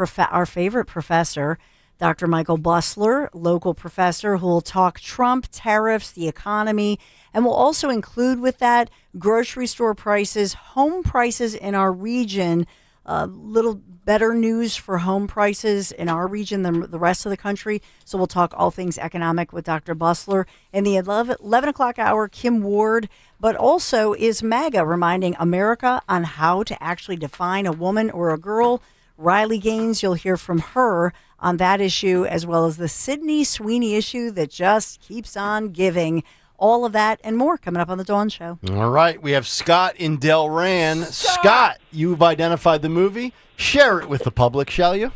favorite professor, Dr. Michael Busler, local professor, who will talk Trump, tariffs, the economy, and we'll also include with that grocery store prices, home prices in our region. Little better news for home prices in our region than the rest of the country. So we'll talk all things economic with Dr. Busler. In the 11 o'clock hour, Kim Ward, but also is MAGA reminding America on how to actually define a woman or a girl. Riley Gaines, you'll hear from her on that issue, as well as the Sydney Sweeney issue that just keeps on giving. All of that and more coming up on the Dawn Show. All right. We have Scott in Delran. Scott, you've identified the movie. Share it with the public, shall you?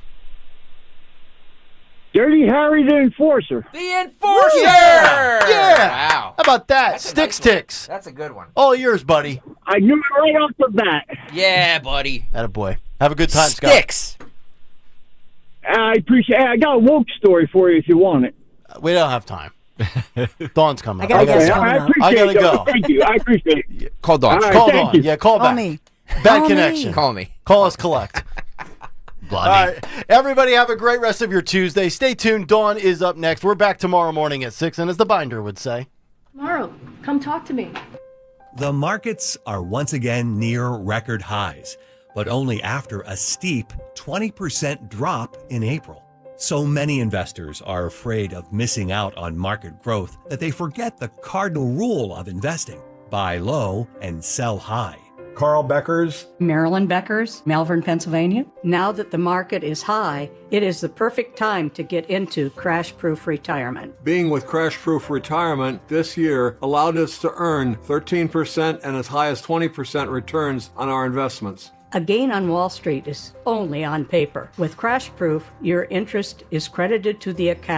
Dirty Harry the Enforcer. The Enforcer! Yeah! Wow. How about that? Sticks Ticks. That's a good one. All yours, buddy. I knew it right off the bat. Yeah, buddy. Attaboy. Have a good time, Scott. Sticks. I appreciate it. I got a woke story for you if you want it. We don't have time. Dawn's coming. I gotta go. Thank you. I appreciate it. Call Dawn. Right, call Dawn. Yeah, call back. Me. Bad Call connection. me. Call me. Call us collect. All right. Everybody have a great rest of your Tuesday. Stay tuned. Dawn is up next. We're back tomorrow morning at 6, and as the binder would say. Tomorrow, come talk to me. The markets are once again near record highs, but only after a steep 20% drop in April. So many investors are afraid of missing out on market growth that they forget the cardinal rule of investing: buy low and sell high. Carl Becker's, Marilyn Becker's, Malvern, Pennsylvania. Now that the market is high, it is the perfect time to get into crash-proof retirement. Being with Crash Proof Retirement this year allowed us to earn 13% and as high as 20% returns on our investments. A gain on Wall Street is only on paper. With crash-proof, your interest is credited to the account